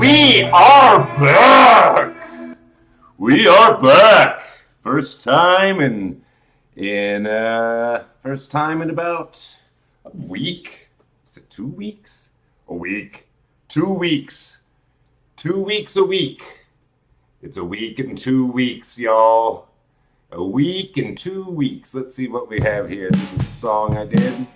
We are back. We are back. First time in about a week. Is it 2 weeks? A week. 2 weeks. 2 weeks a week. It's a week and 2 weeks, y'all. A week and 2 weeks. Let's see what we have here. This is a song I did.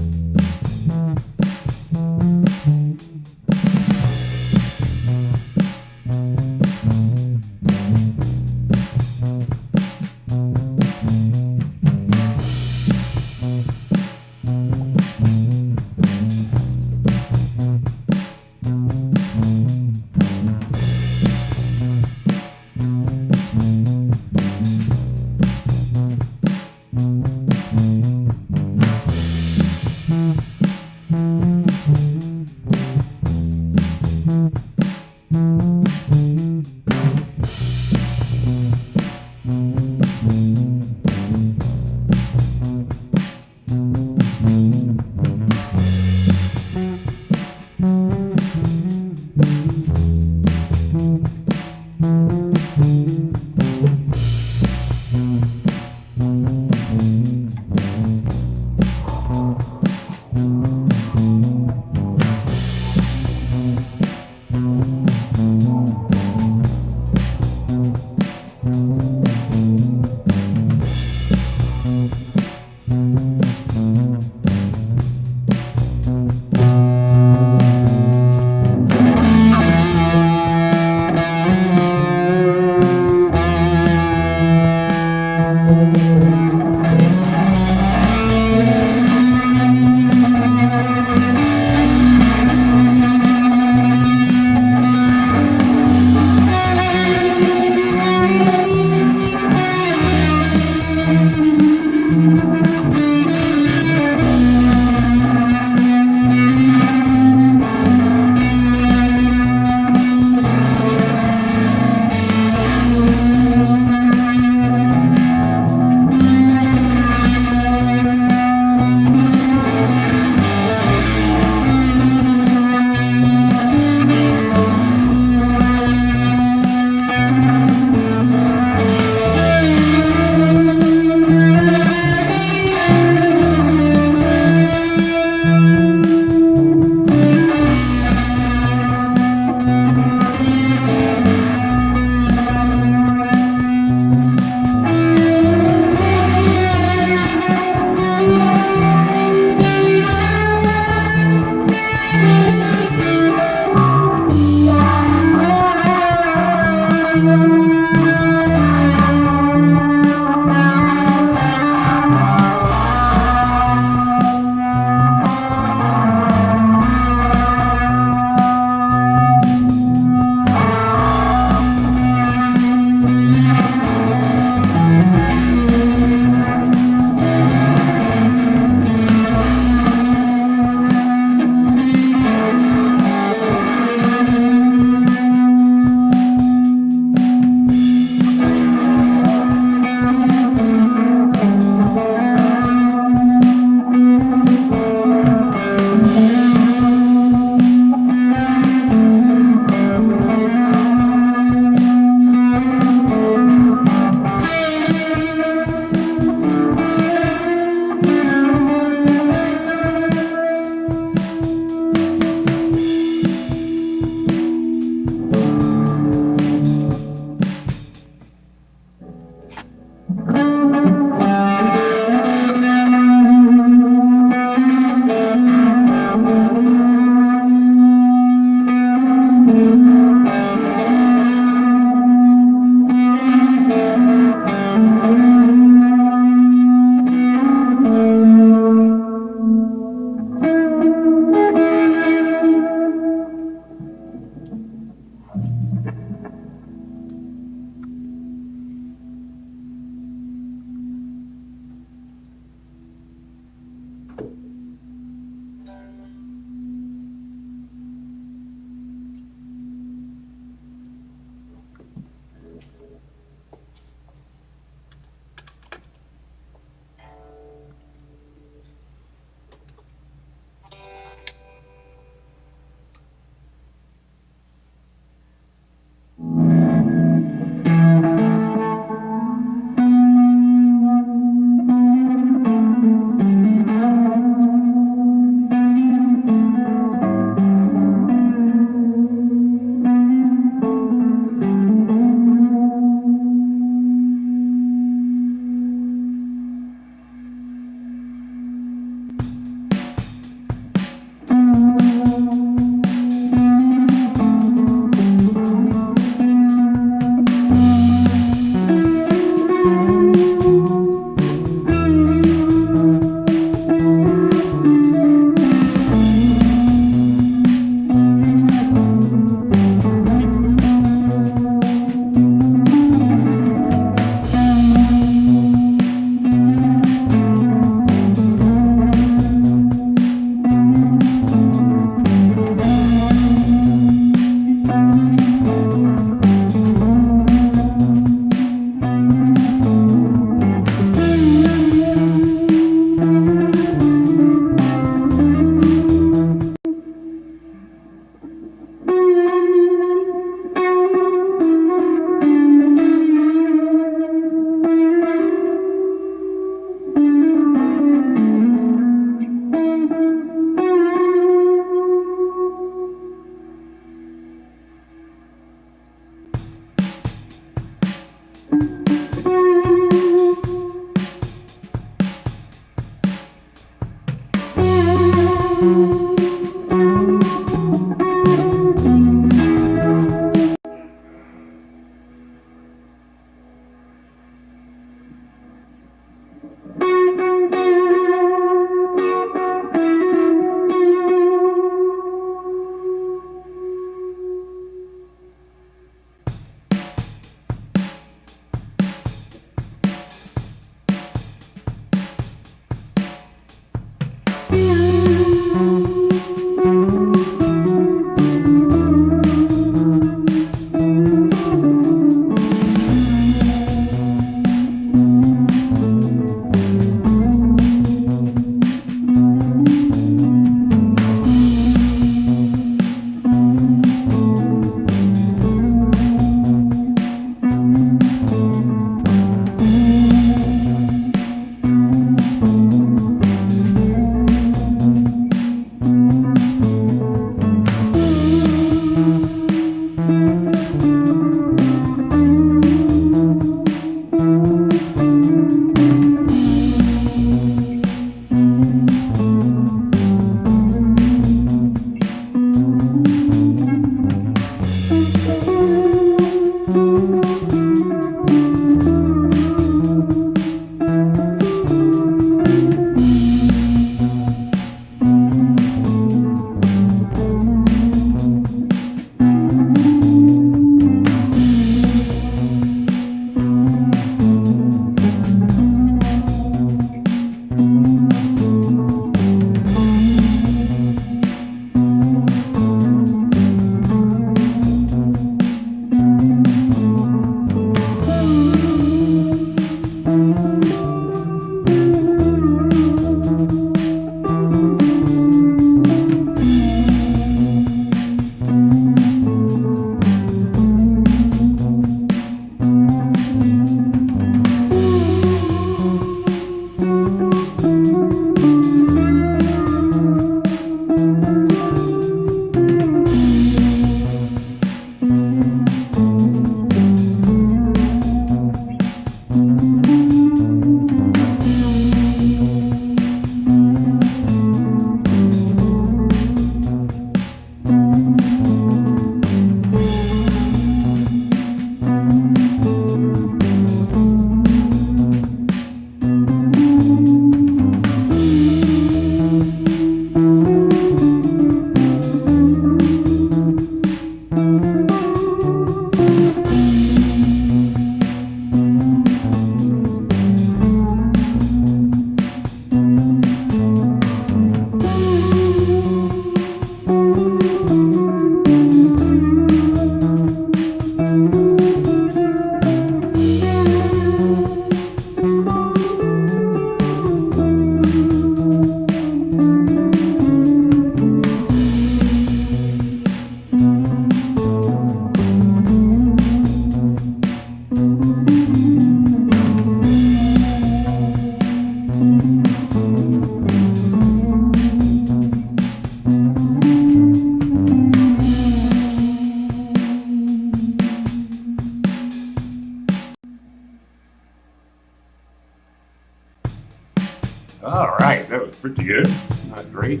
All right, that was pretty good. Not great,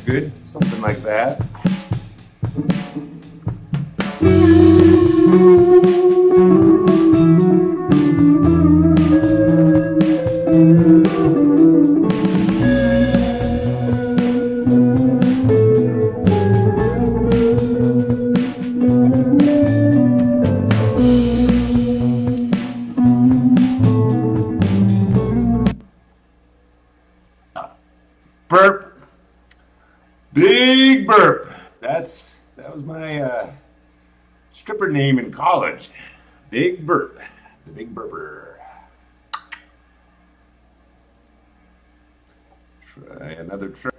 good, something like that. Burp. Big burp. That was my stripper name in college. Big Burp. The Big Burper. Try another try.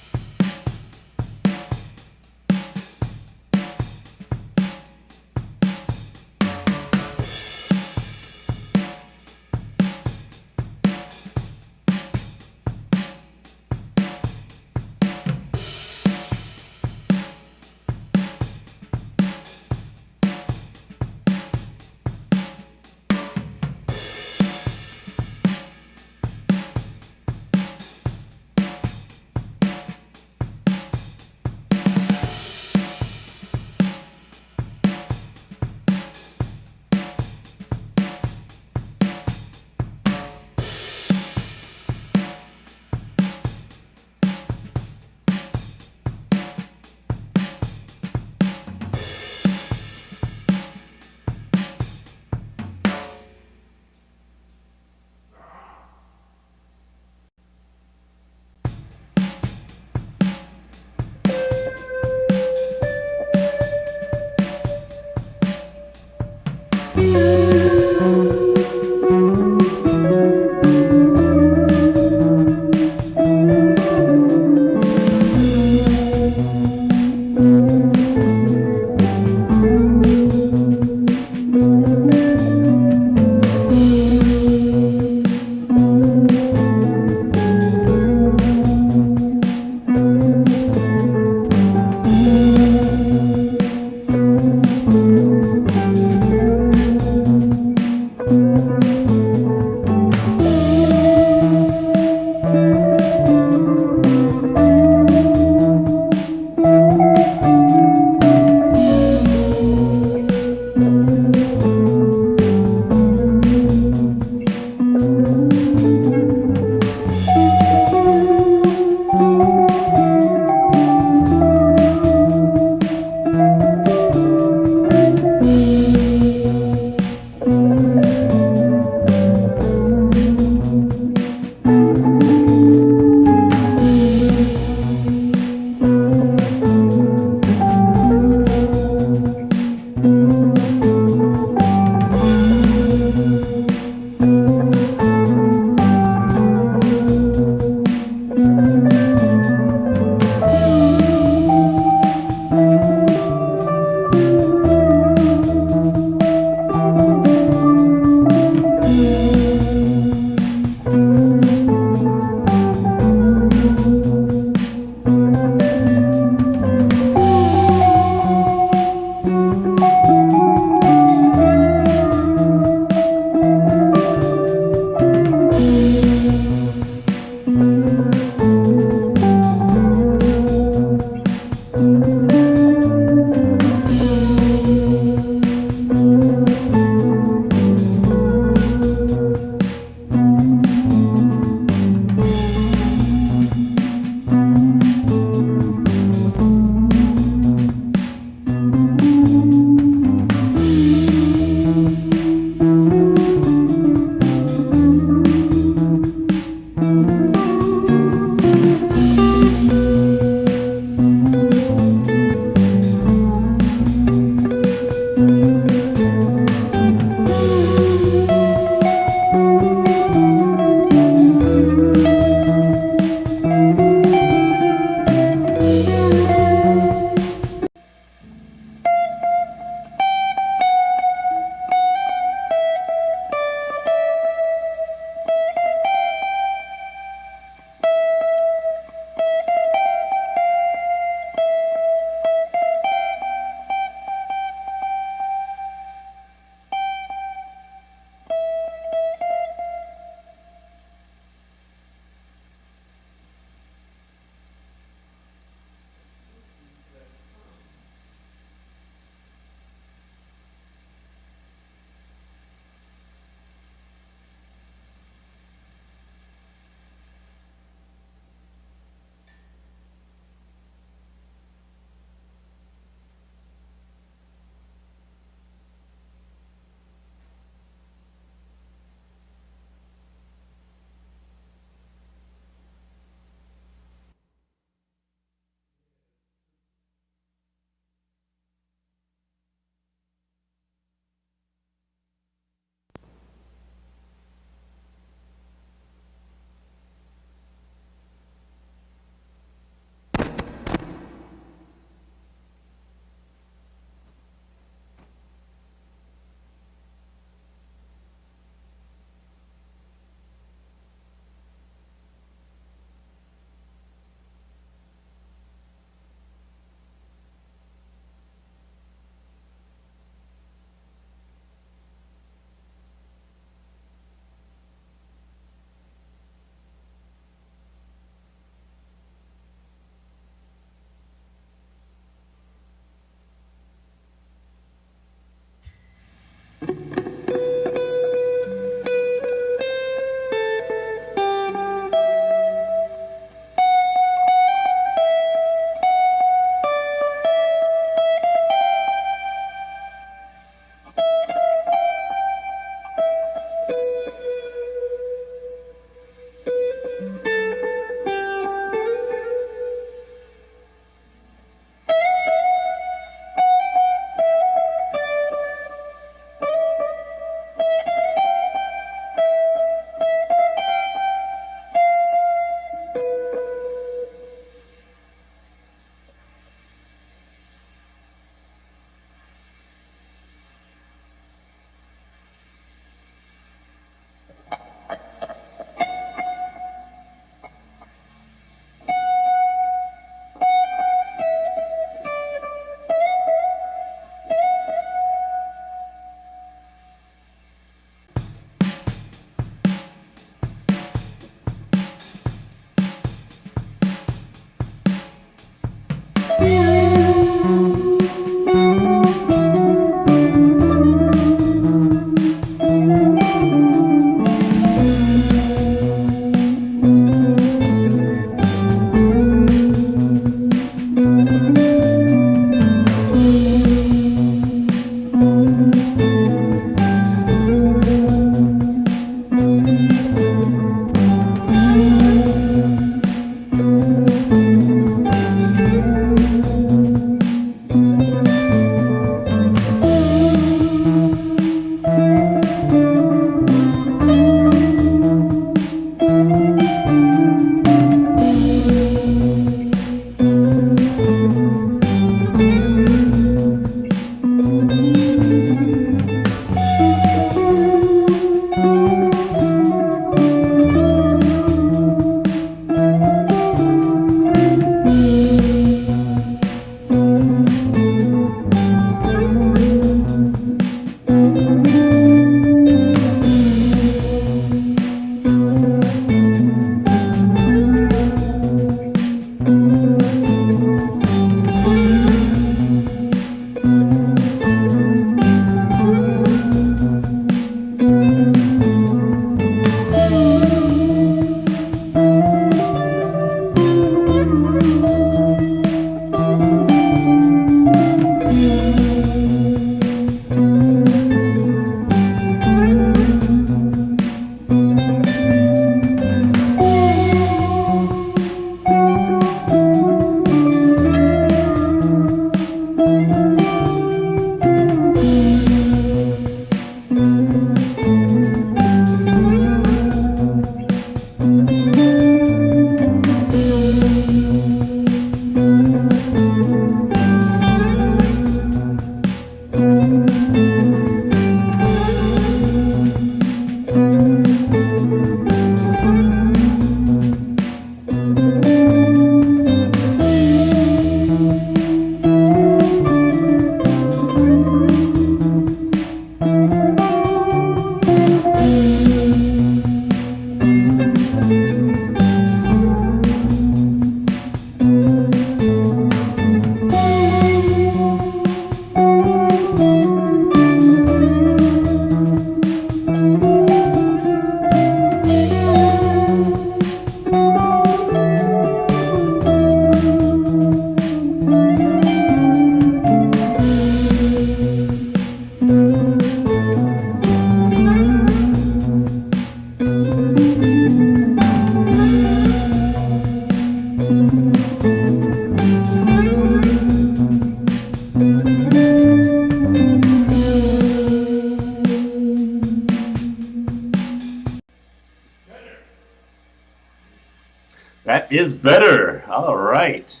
That is better. All right.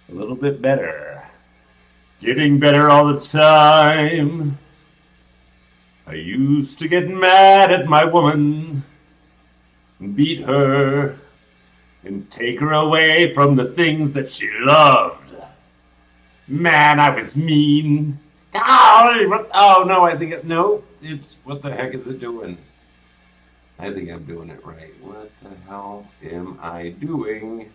A little bit better. Getting better all the time. I used to get mad at my woman and beat her and take her away from the things that she loved. Man, I was mean. Oh no, it's what the heck is it doing? I think I'm doing it right. What the hell am I doing?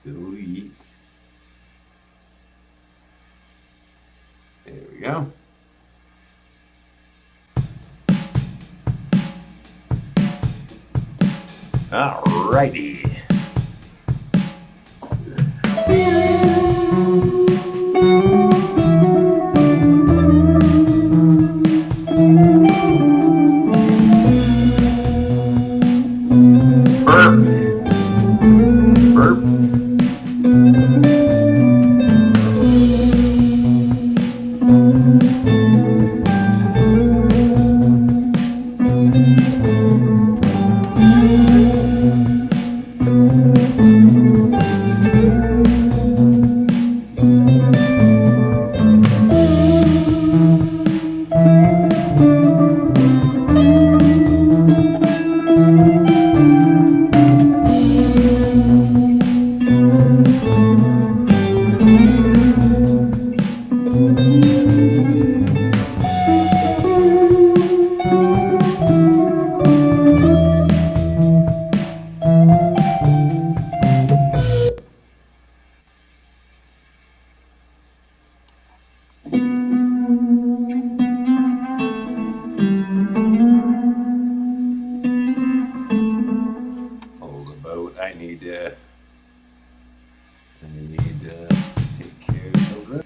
Delete. There we go. Alrighty. take care, children.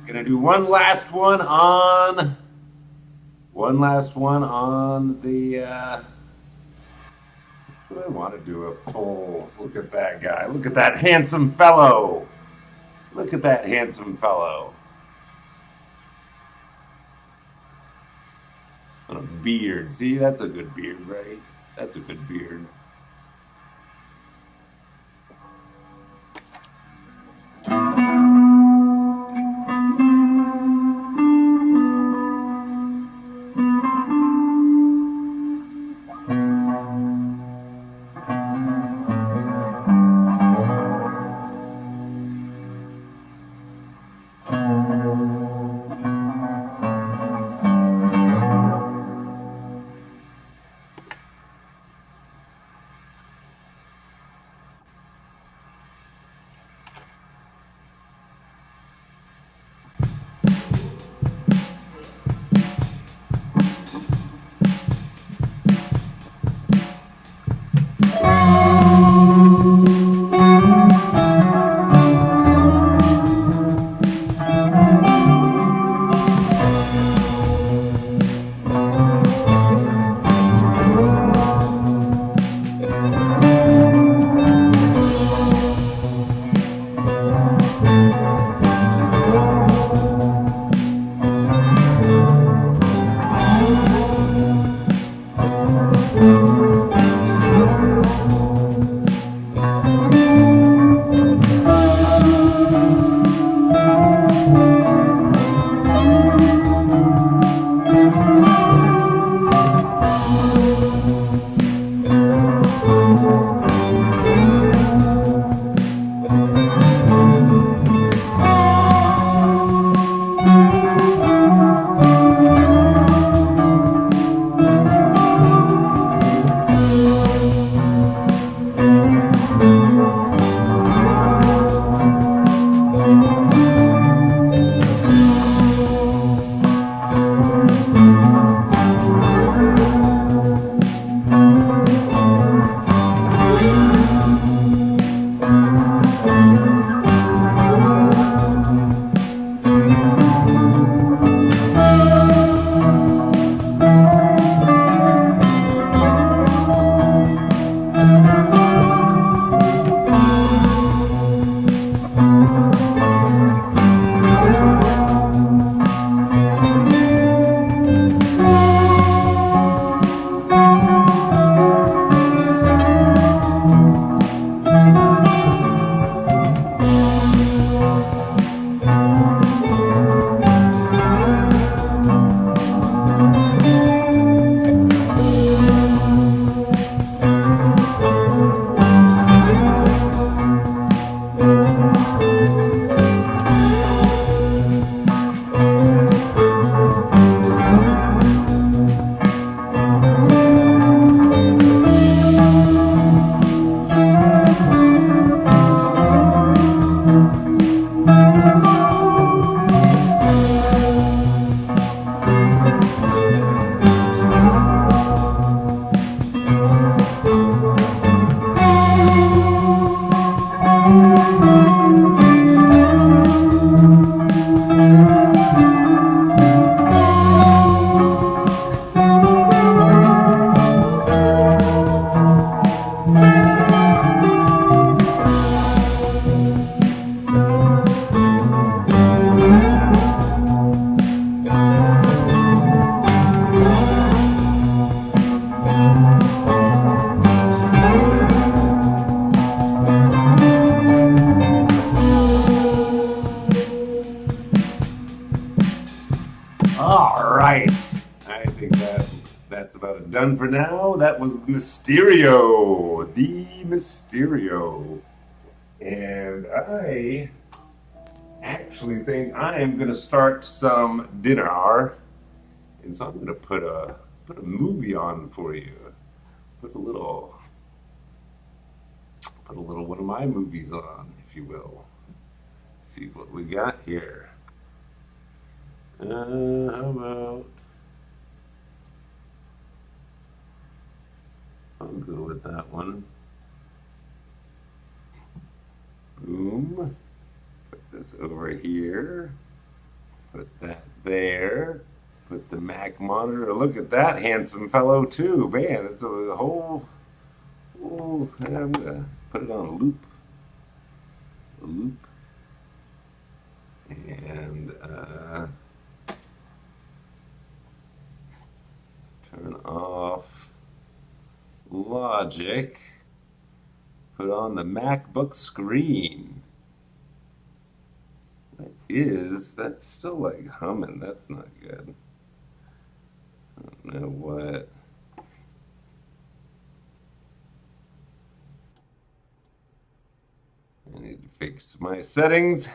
Gonna do one last one on the I want to do a full look at that guy. Look at that handsome fellow. Look at that handsome fellow. And a beard. See, that's a good beard, right? That's a good beard. All right. I think that's about done for now. That was the Mysterio. The Mysterio. And I actually think I am going to start some dinner. And so I'm going to put a movie on for you. Put a little one of my movies on, if you will. See what we got here. How about I'll go with that one. Boom. Put this over here. Put that there. Put the Mac monitor. Look at that handsome fellow too. Man, it's a whole. Oh, I'm gonna put it on a loop. A loop. And turn off Logic. Put on the MacBook screen. That's still like humming. That's not good. I don't know what. I need to fix my settings.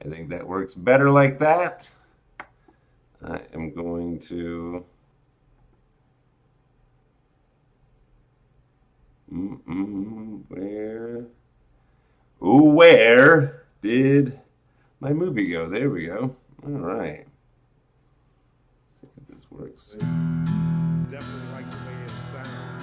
I think that works better like that. I am going to where did my movie go? There we go. All right. Let's see if this works. Definitely like the way it sounds.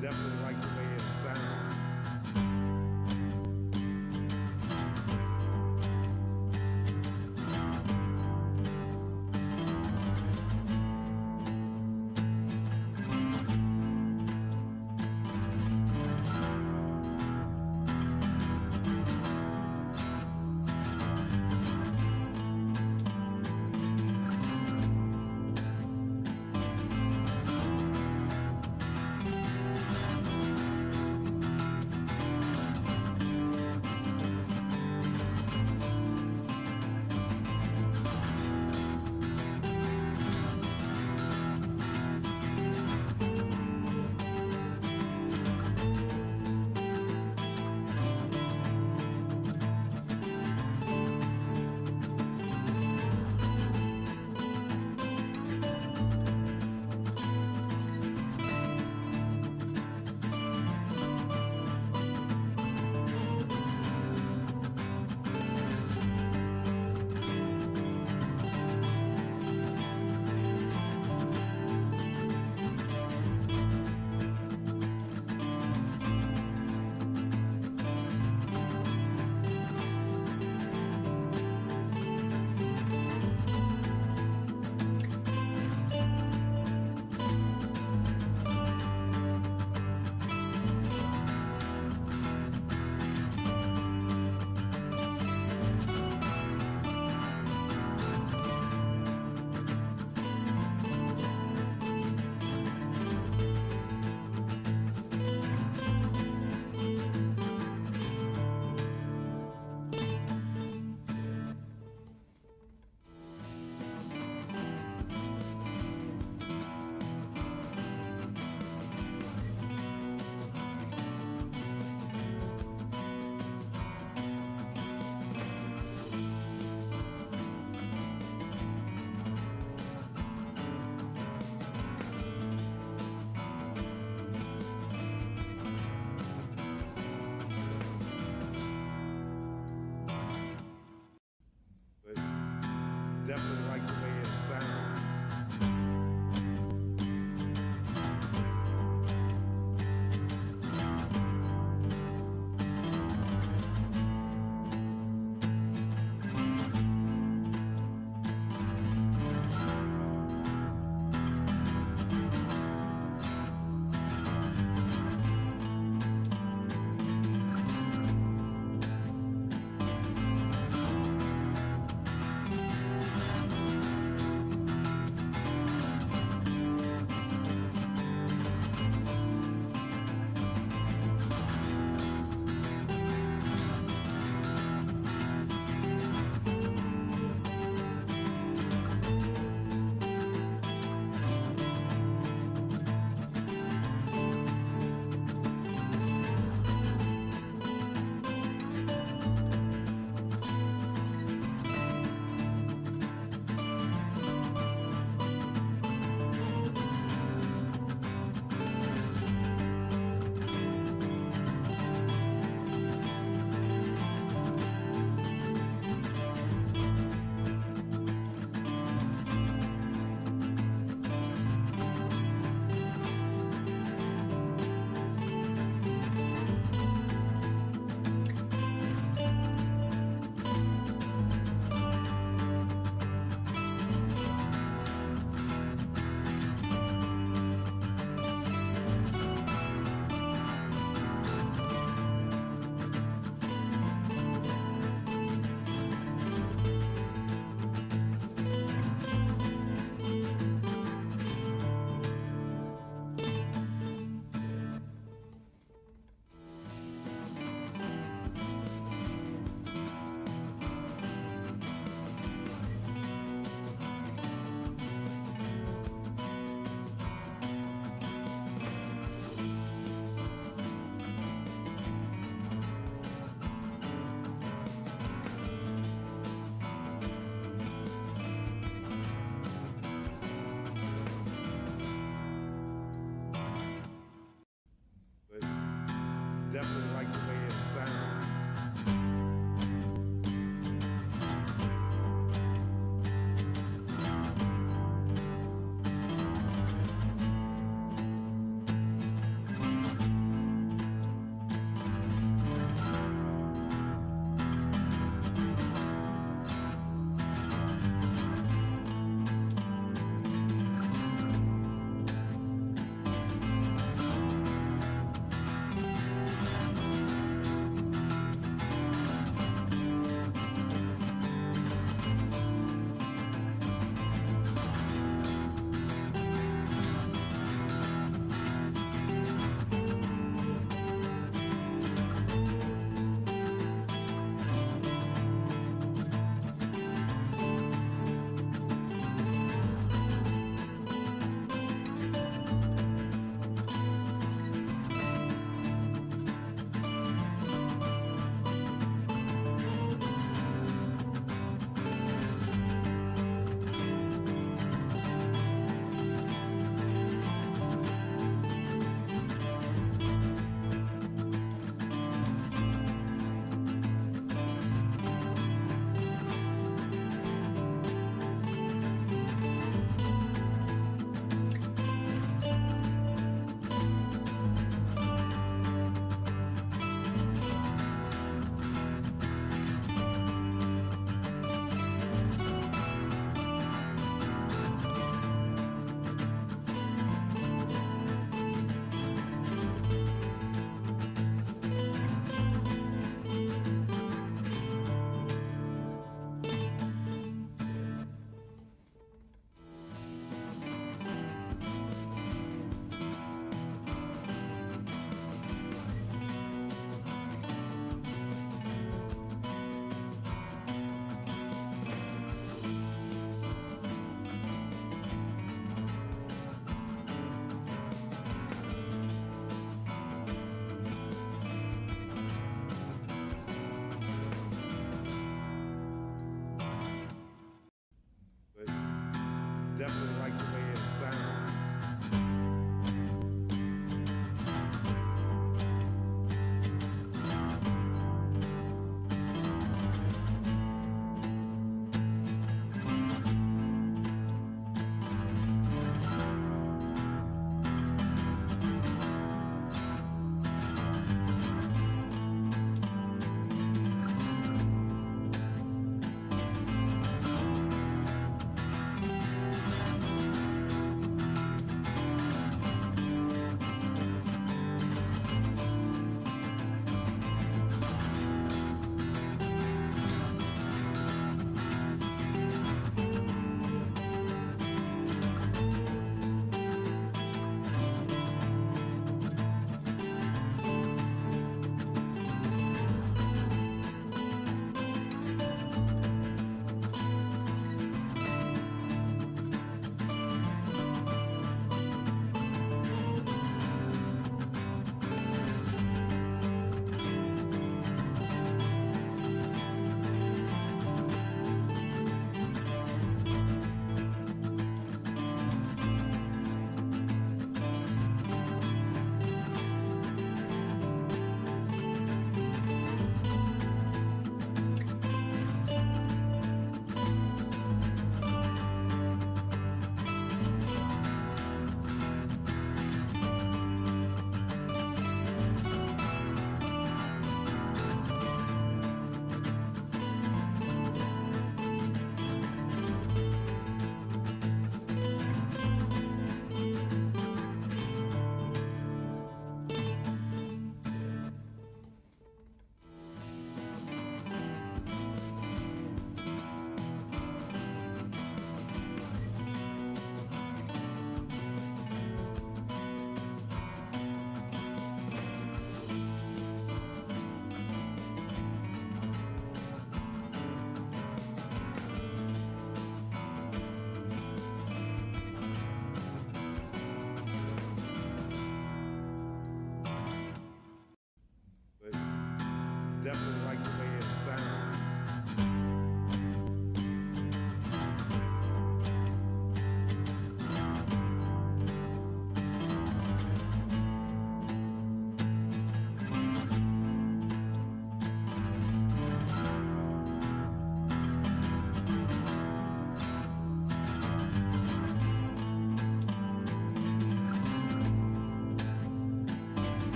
Definitely like the way it sounds.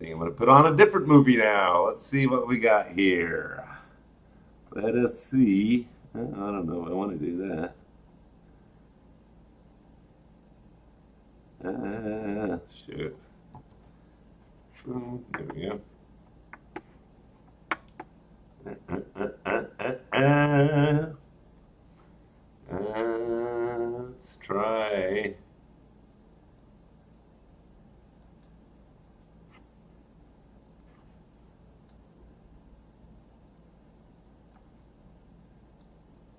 think I'm going to put on a different movie now. Let's see what we got here. Let us see. I don't know if I want to do that. Shoot. Boom. There we go. Let's try.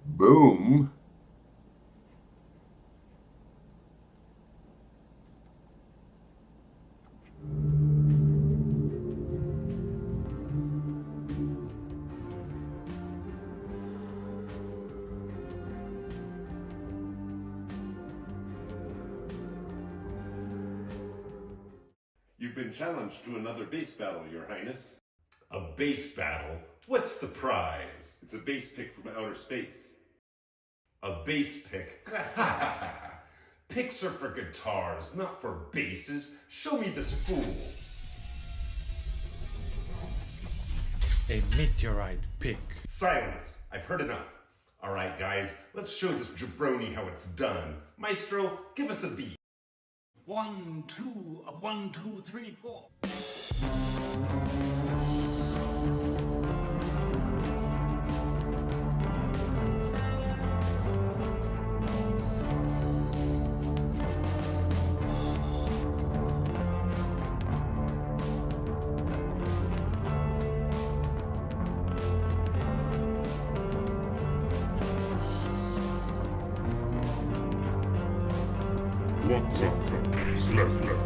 Boom. You've been challenged to another bass battle, Your Highness. A bass battle? What's the prize? It's a bass pick from outer space. A bass pick? Picks are for guitars, not for basses. Show me this fool. A meteorite pick. Silence. I've heard enough. All right, guys, let's show this jabroni how it's done. Maestro, give us a beat. 1, 2, 1, 2, 3, 4. What's up, Slurpless?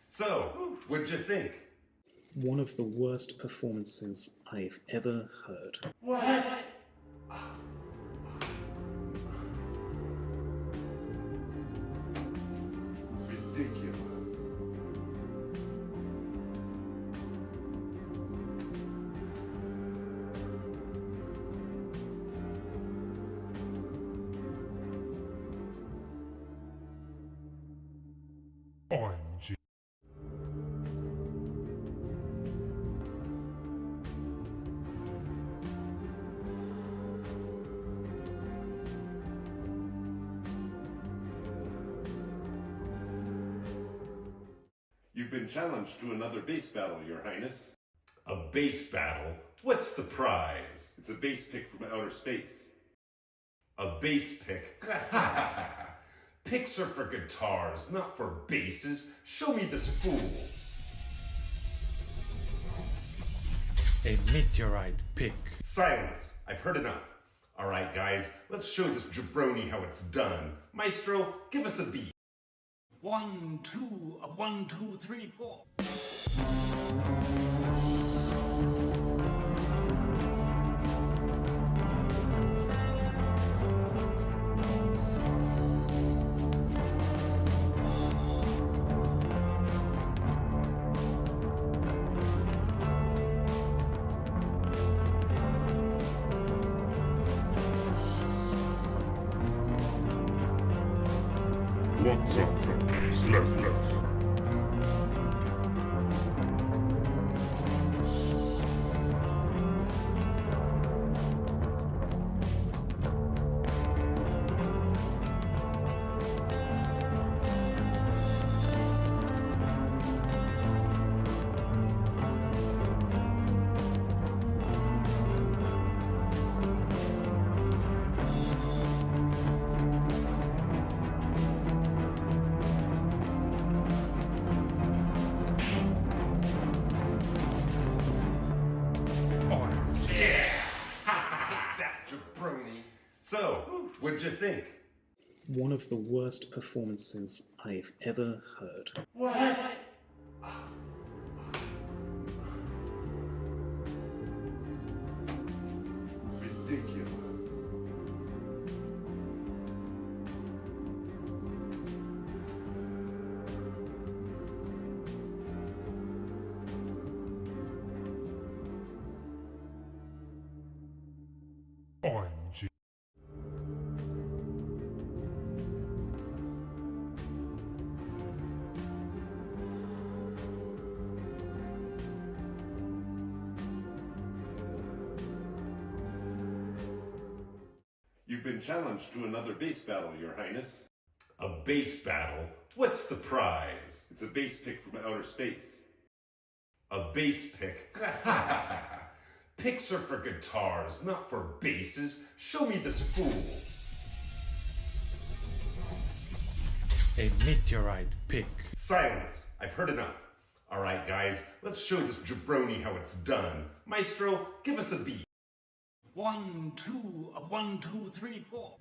So, what'd you think? One of the worst performances I've ever heard. What? Ridiculous. OMG. You've been challenged to another bass battle, Your Highness. A bass battle? What's the prize? It's a bass pick from outer space. A bass pick? Picks are for guitars, not for basses. Show me this fool. A meteorite pick. Silence. I've heard enough. All right, guys, let's show this jabroni how it's done. Maestro, give us a beat. 1, 2, 1, 2, 3, 4. What's up, Slurpless? That jabroni. So, what'd you think? One of the worst performances I've ever heard. What? Ridiculous. OMG. You've been challenged to another bass battle, Your Highness. A bass battle? What's the prize? It's a bass pick from outer space. A bass pick? Picks are for guitars, not for basses. Show me this fool. A meteorite pick. Silence! I've heard enough. All right, guys, let's show this jabroni how it's done. Maestro, give us a beat. 1, 2, 1, 2, 3, 4.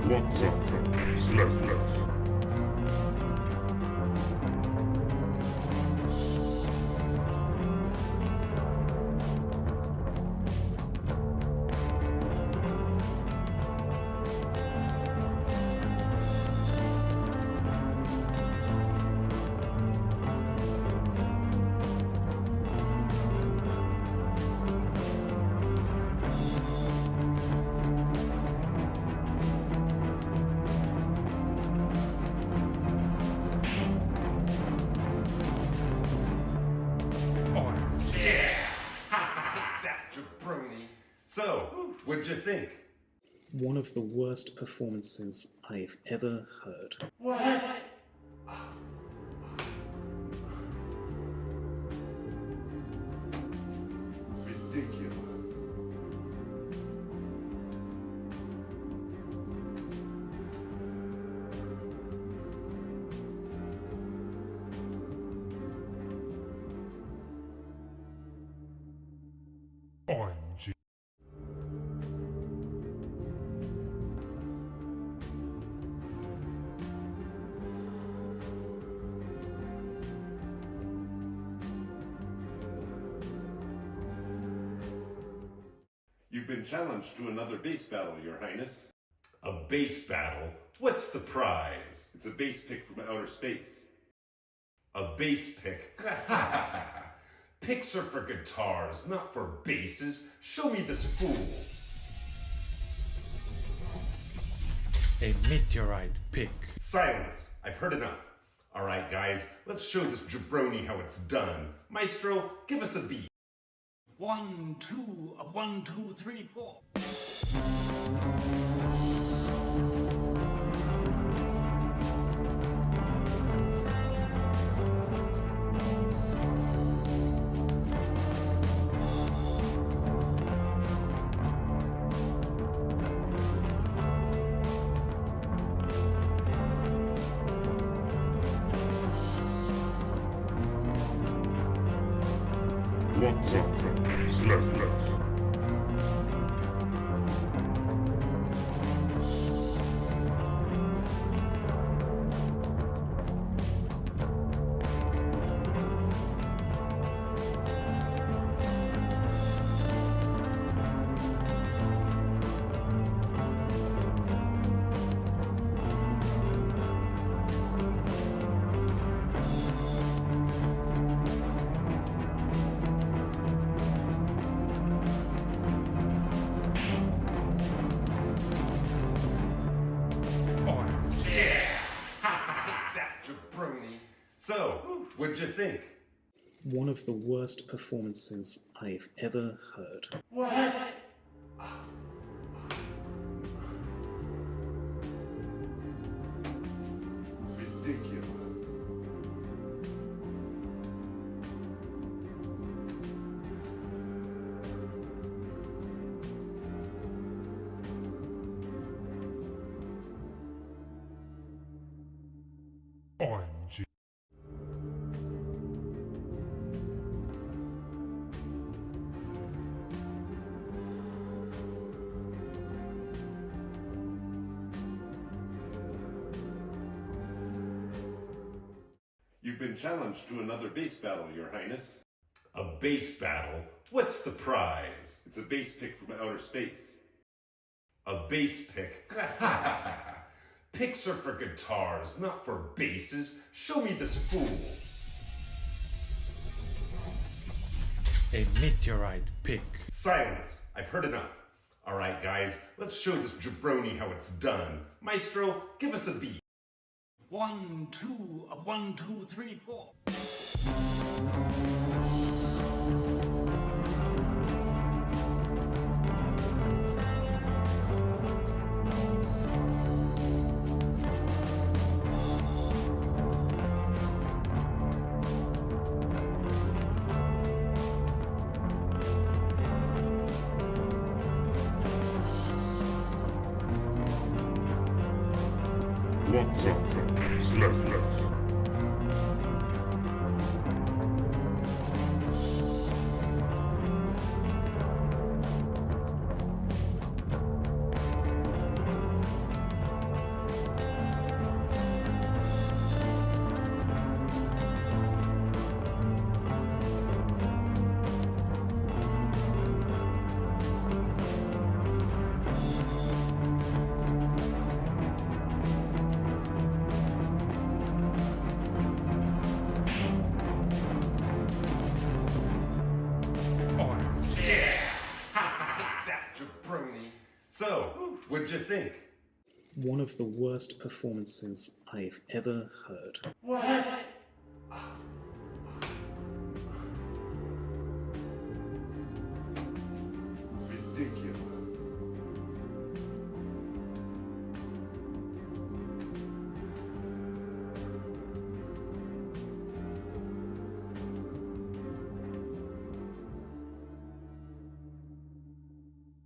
What's up? Slap. That jabroni. So, what'd you think? One of the worst performances I've ever heard. What? Ridiculous. OMG. You've been challenged to another bass battle, Your Highness. A bass battle? What's the prize? It's a bass pick from outer space. A bass pick? Picks are for guitars, not for basses. Show me this fool. A meteorite pick. Silence! I've heard enough. All right, guys, let's show this jabroni how it's done. Maestro, give us a beat. 1, 2, 1, 2, 3, 4. What's up? Slap. That jabroni. So, what'd you think? One of the worst performances I've ever heard. What? Ridiculous. OMG. You've been challenged to another bass battle, Your Highness. A bass battle? What's the prize? It's a bass pick from outer space. A bass pick? Picks are for guitars, not for basses. Show me this fool. A meteorite pick. Silence! I've heard enough. All right, guys, let's show this jabroni how it's done. Maestro, give us a beat. 1, 2, 1, 2, 3, 4. What's up? Slap. That jabroni. So, what'd you think? One of the worst performances I've ever heard. What? Ridiculous.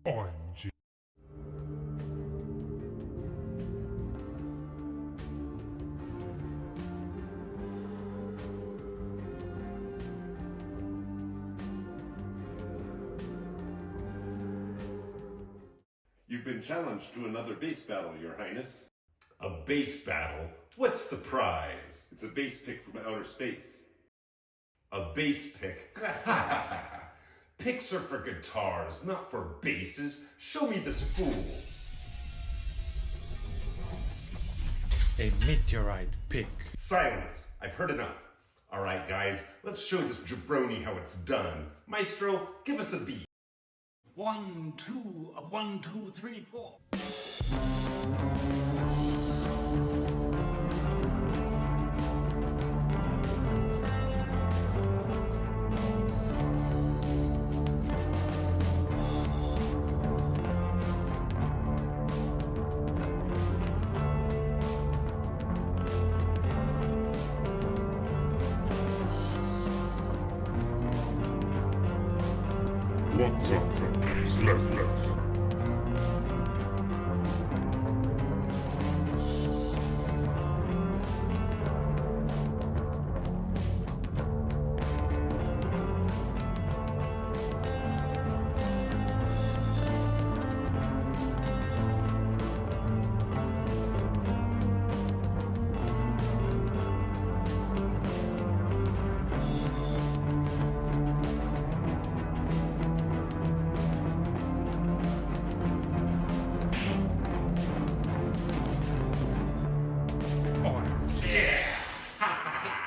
OMG. You've been challenged to another bass battle, Your Highness. A bass battle? What's the prize? It's a bass pick from outer space. A bass pick? Picks are for guitars, not for basses. Show me this fool. A meteorite pick. Silence! I've heard enough. All right, guys, let's show this jabroni how it's done. Maestro, give us a beat. 1, 2, 1, 2, 3, 4. What's up? Slap.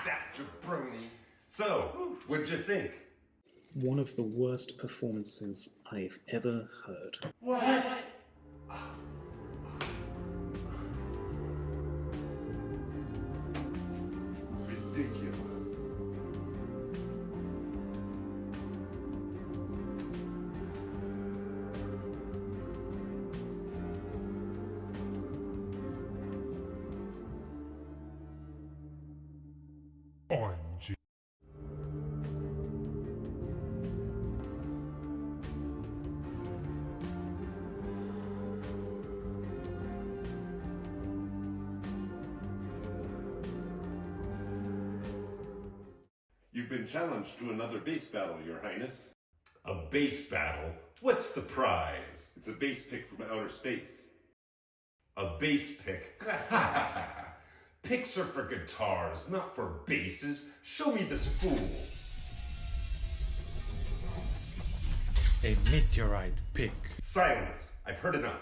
That jabroni. So, what'd you think? One of the worst performances I've ever heard. What? Ridiculous. OMG. You've been challenged to another bass battle, Your Highness. A bass battle? What's the prize? It's a bass pick from outer space. A bass pick? Picks are for guitars, not for basses. Show me this fool. A meteorite pick. Silence! I've heard enough.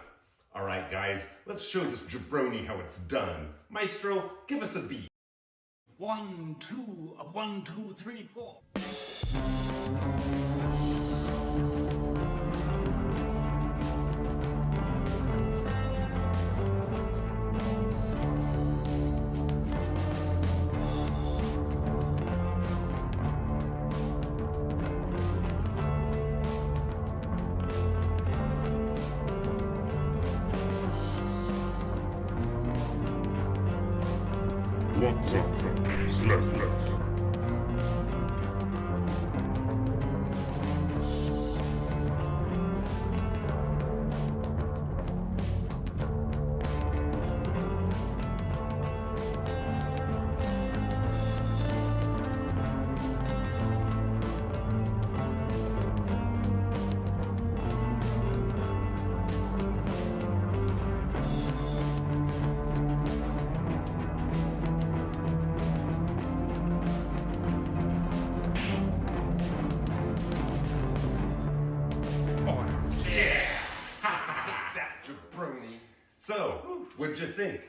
All right, guys, let's show this jabroni how it's done. Maestro, give us a beat. 1, 2, 1, 2, 3, 4. What's up? Slap. That jabroni. So, what'd you think?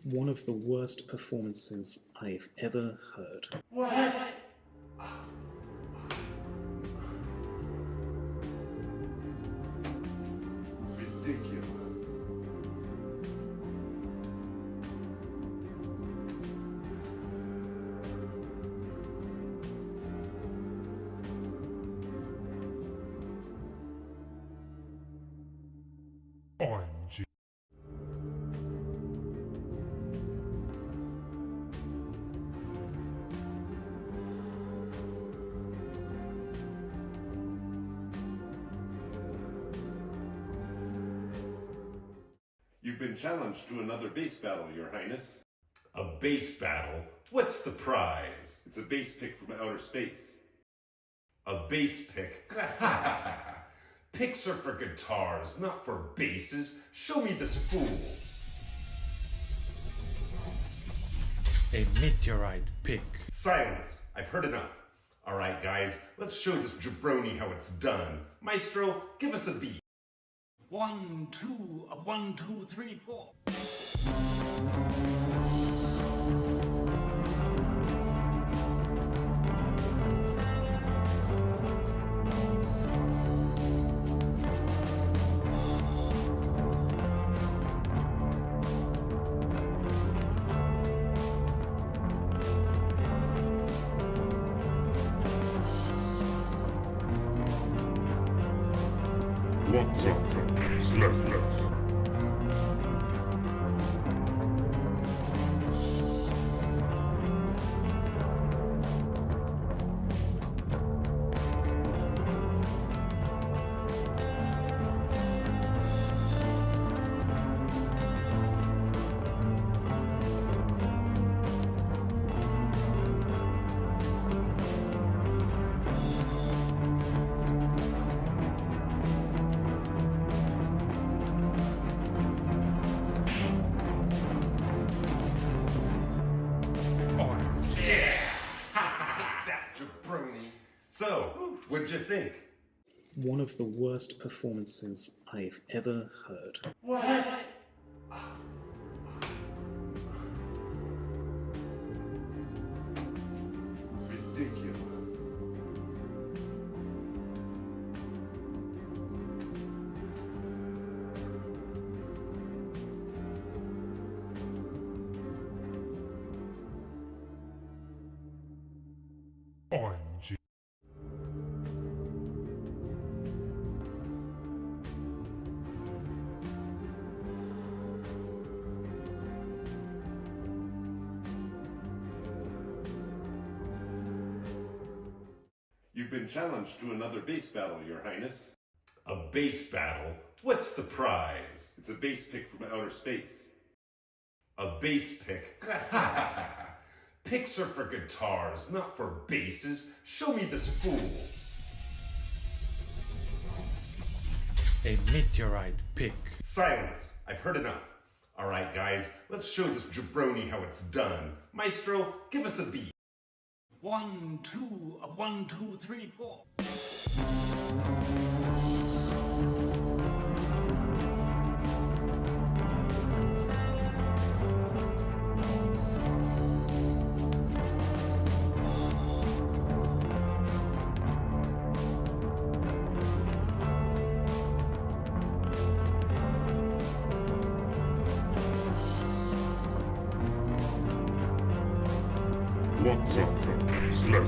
One of the worst performances I've ever heard. What? Ridiculous. OMG. You've been challenged to another bass battle, Your Highness. A bass battle? What's the prize? It's a bass pick from outer space. A bass pick? Picks are for guitars, not for basses. Show me this fool. A meteorite pick. Silence! I've heard enough. All right, guys, let's show this jabroni how it's done. Maestro, give us a beat. 1, 2, 1, 2, 3, 4. What's up? Slap. That jabroni. So, what'd you think? One of the worst performances I've ever heard. What? Ridiculous. OMG. You've been challenged to another bass battle, Your Highness. A bass battle? What's the prize? It's a bass pick from outer space. A bass pick? Picks are for guitars, not for basses. Show me this fool. A meteorite pick. Silence! I've heard enough. All right, guys, let's show this jabroni how it's done. Maestro, give us a beat. 1, 2, 1, 2, 3, 4. What's up? Slap.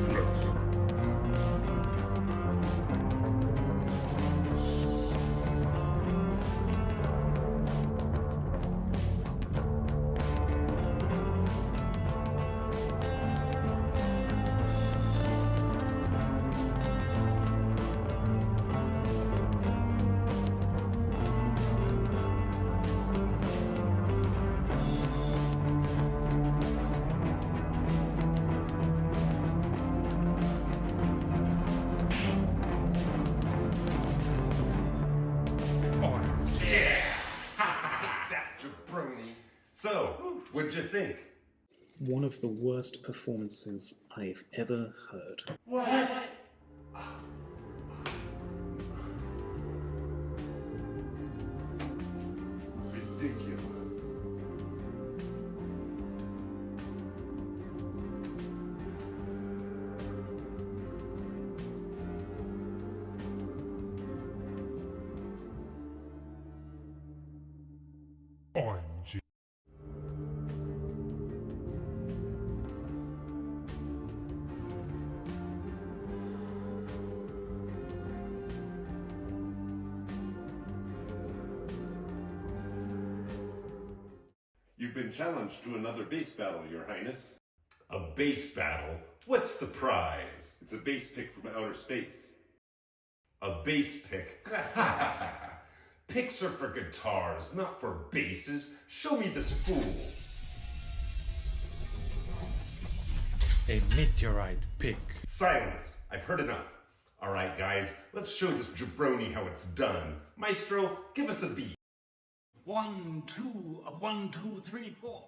That jabroni. So, what'd you think? One of the worst performances I've ever heard. What? Ridiculous. OMG. You've been challenged to another bass battle, Your Highness. A bass battle? What's the prize? It's a bass pick from outer space. A bass pick? Picks are for guitars, not for basses. Show me this fool. A meteorite pick. Silence! I've heard enough. All right, guys, let's show this jabroni how it's done. Maestro, give us a beat. 1, 2, 1, 2, 3, 4.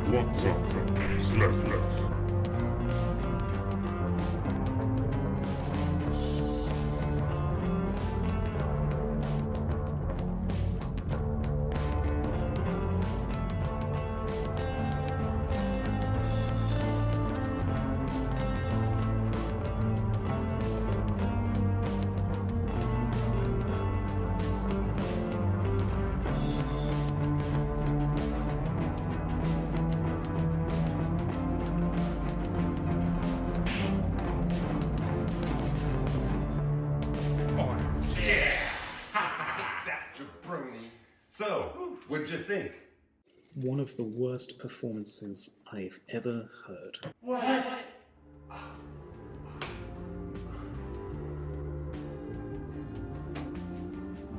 What's up? Slap. That jabroni. So, what'd you think? One of the worst performances I've ever heard. What?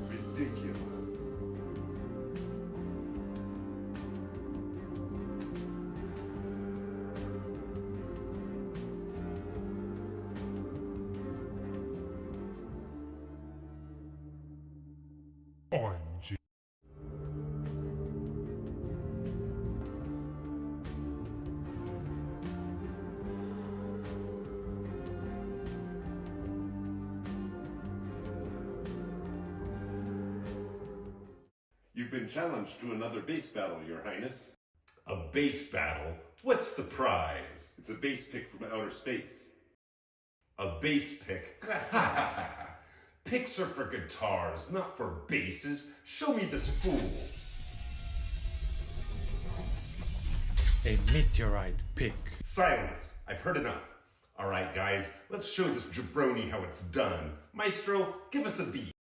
Ridiculous. OMG. You've been challenged to another bass battle, Your Highness. A bass battle? What's the prize? It's a bass pick from outer space. A bass pick? Picks are for guitars, not for basses. Show me this fool. A meteorite pick. Silence. I've heard enough. All right, guys, let's show this jabroni how it's done. Maestro, give us a beat.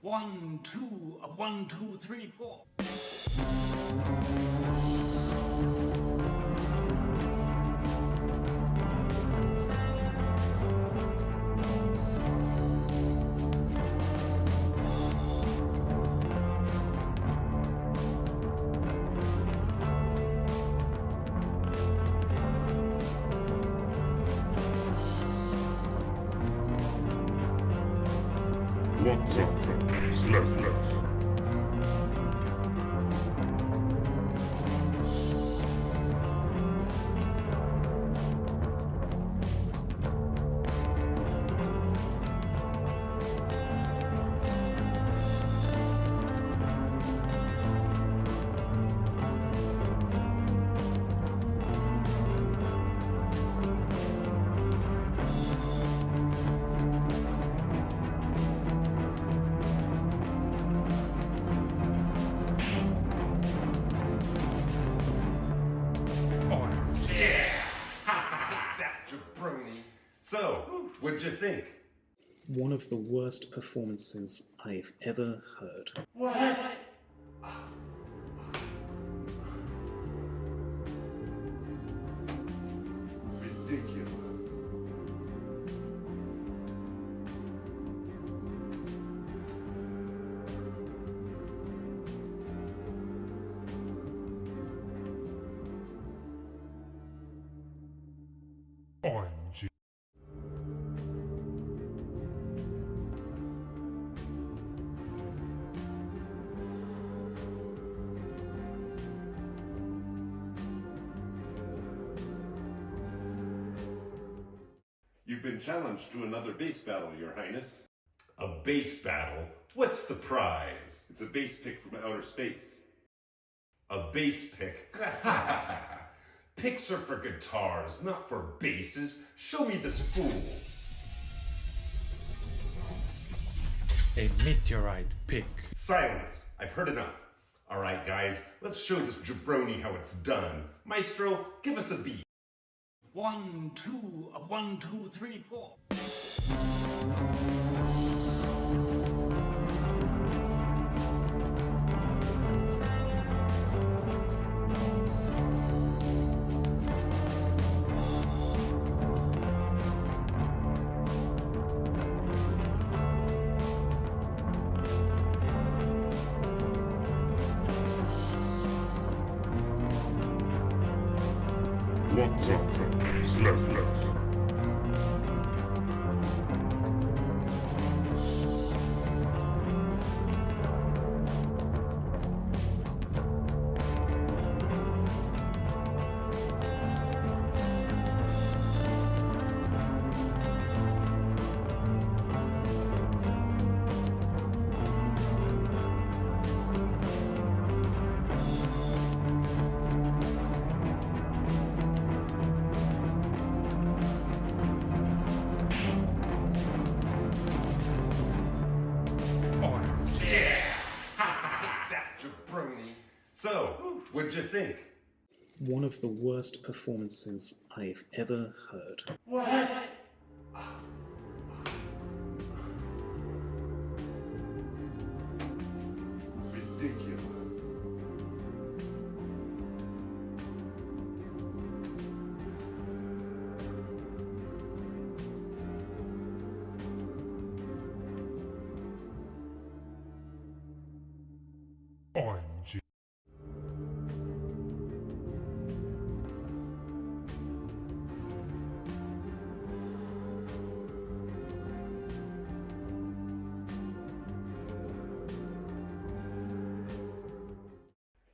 1, 2, 1, 2, 3, 4. What's up? Left, left. That jabroni. So, what'd you think? One of the worst performances I've ever heard. What? Ridiculous. OMG. You've been challenged to another bass battle, Your Highness. A bass battle? What's the prize? It's a bass pick from outer space. A bass pick? Picks are for guitars, not for basses. Show me this fool. A meteorite pick. Silence. I've heard enough. All right, guys, let's show this jabroni how it's done. Maestro, give us a beat. 1, 2, 1, 2, 3, 4. What's up? Left, left. That jabroni. So, what'd you think? One of the worst performances I've ever heard. What? Ridiculous. OMG.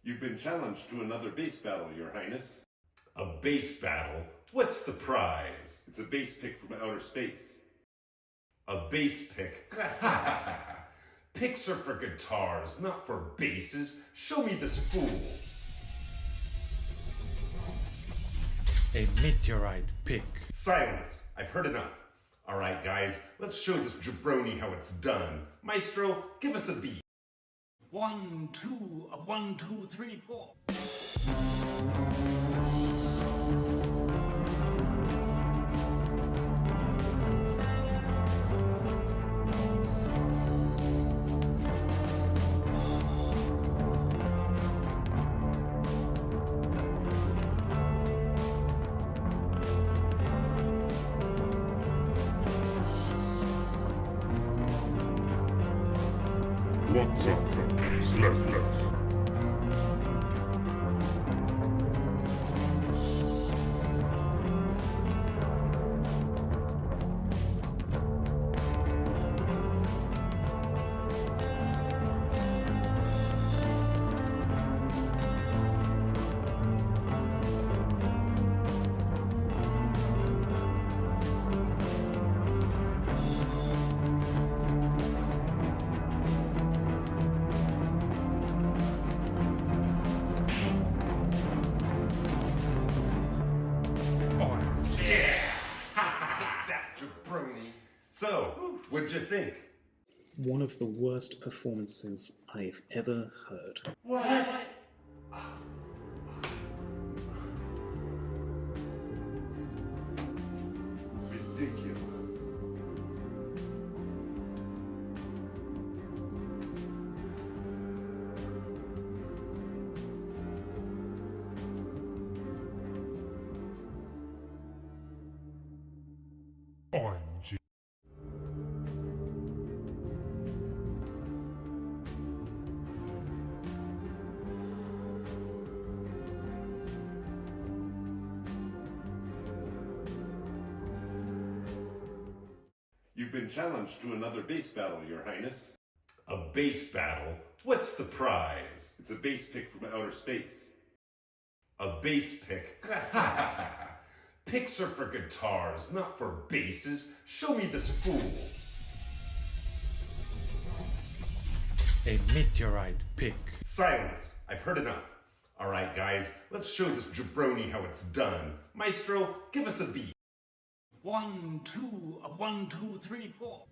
You've been challenged to another bass battle, Your Highness. A bass battle? What's the prize? It's a bass pick from outer space. A bass pick? Picks are for guitars, not for basses. Show me this fool. A meteorite pick. Silence. I've heard enough. All right, guys, let's show this jabroni how it's done. Maestro, give us a beat. 1, 2, 1, 2, 3, 4. What's up? Slap. That jabroni. So, what'd you think? One of the worst performances I've ever heard. What? Ridiculous. OMG. You've been challenged to another bass battle, Your Highness. A bass battle? What's the prize? It's a bass pick from outer space. A bass pick? Picks are for guitars, not for basses. Show me this fool. A meteorite pick. Silence. I've heard enough. All right, guys, let's show this jabroni how it's done. Maestro, give us a beat. 1, 2, 1, 2, 3, 4.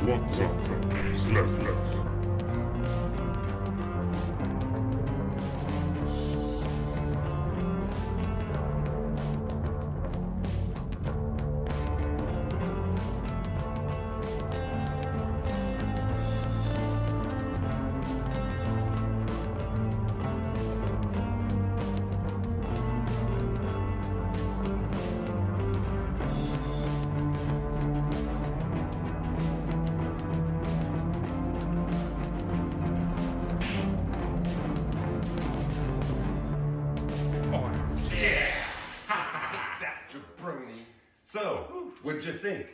What's up? Slap. That jabroni. So, what'd you think?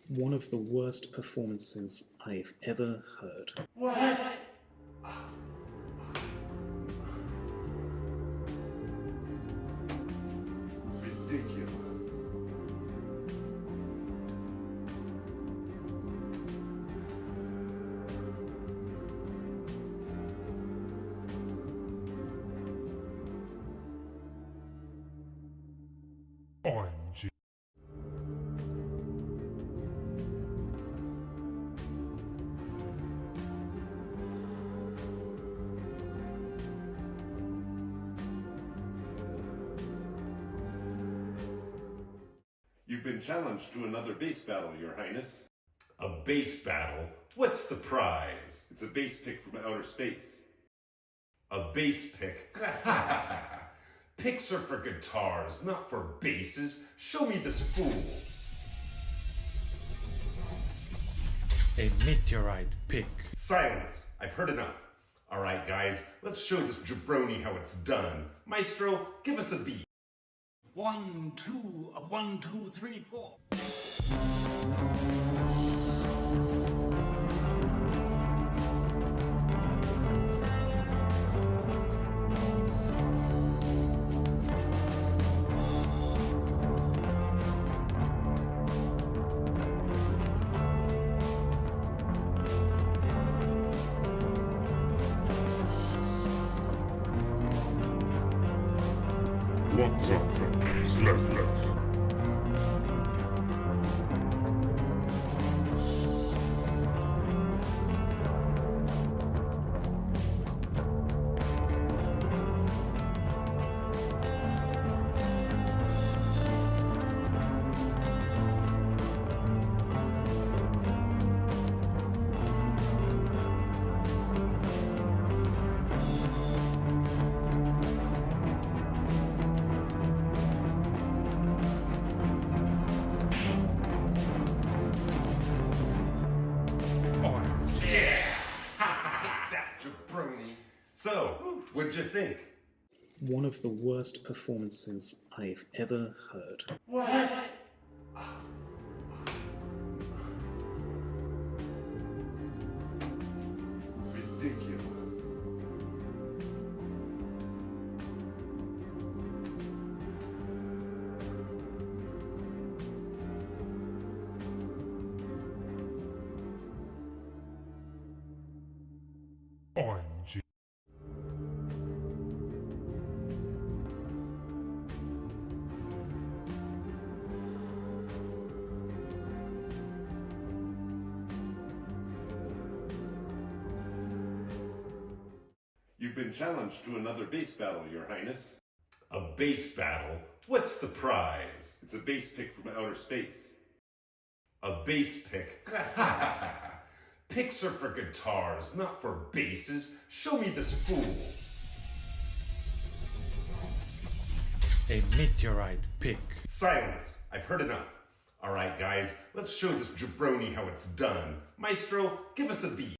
One of the worst performances I've ever heard. What? Ridiculous. OMG. You've been challenged to another bass battle, Your Highness. A bass battle? What's the prize? It's a bass pick from outer space. A bass pick? Picks are for guitars, not for basses. Show me this fool. A meteorite pick. Silence. I've heard enough. All right, guys, let's show this jabroni how it's done. Maestro, give us a beat. 1, 2, 1, 2, 3, 4. What's up, Slap? That jabroni. So, what'd you think? One of the worst performances I've ever heard. What? Ridiculous. OMG. You've been challenged to another bass battle, Your Highness. A bass battle? What's the prize? It's a bass pick from outer space. A bass pick? Picks are for guitars, not for basses. Show me this fool. A meteorite pick. Silence! I've heard enough. All right, guys, let's show this jabroni how it's done. Maestro, give us a beat.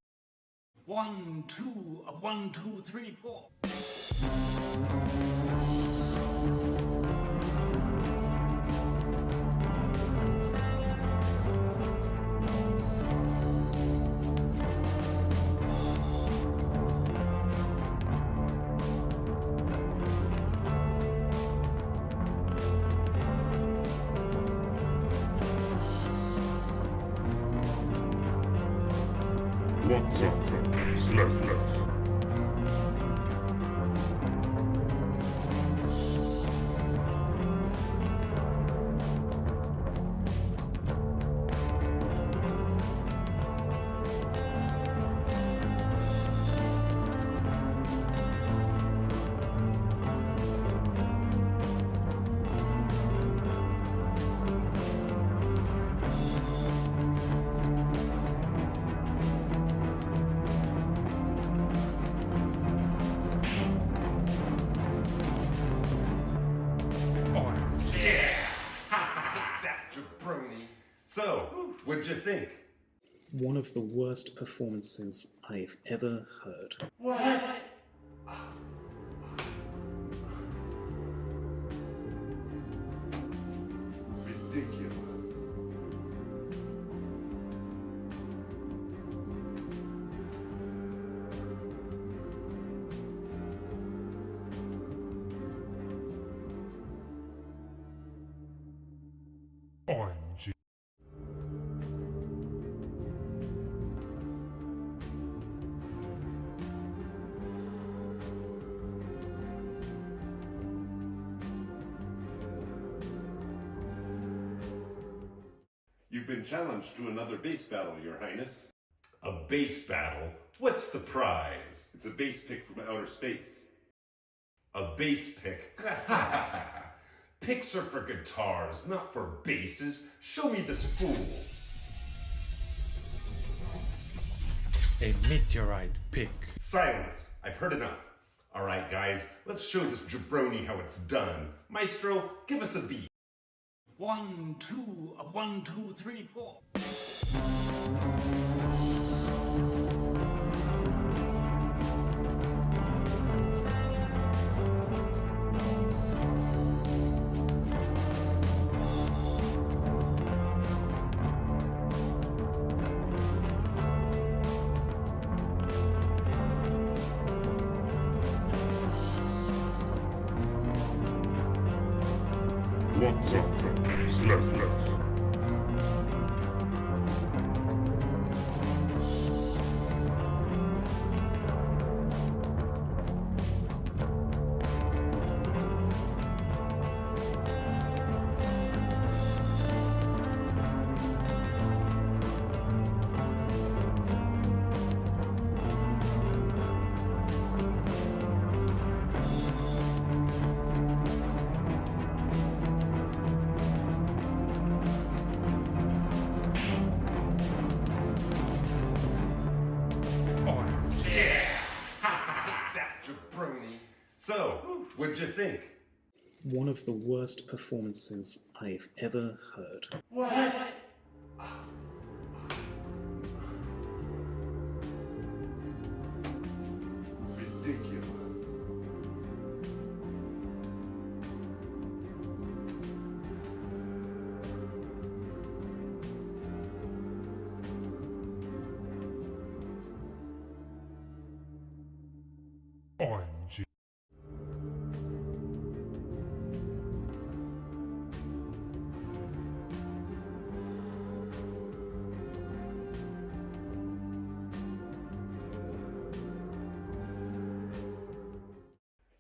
1, 2, 1, 2, 3, 4. What's up, Slap? That jabroni. So, what'd you think? One of the worst performances I've ever heard. What? Ridiculous. OMG. You've been challenged to another bass battle, Your Highness. A bass battle? What's the prize? It's a bass pick from outer space. A bass pick? Picks are for guitars, not for basses. Show me this fool. A meteorite pick. Silence! I've heard enough. All right, guys, let's show this jabroni how it's done. Maestro, give us a beat. 1, 2, 1, 2, 3, 4. What's up, Slap? jabroni. So, what'd you think? One of the worst performances I've ever heard. What? Ridiculous. OMG.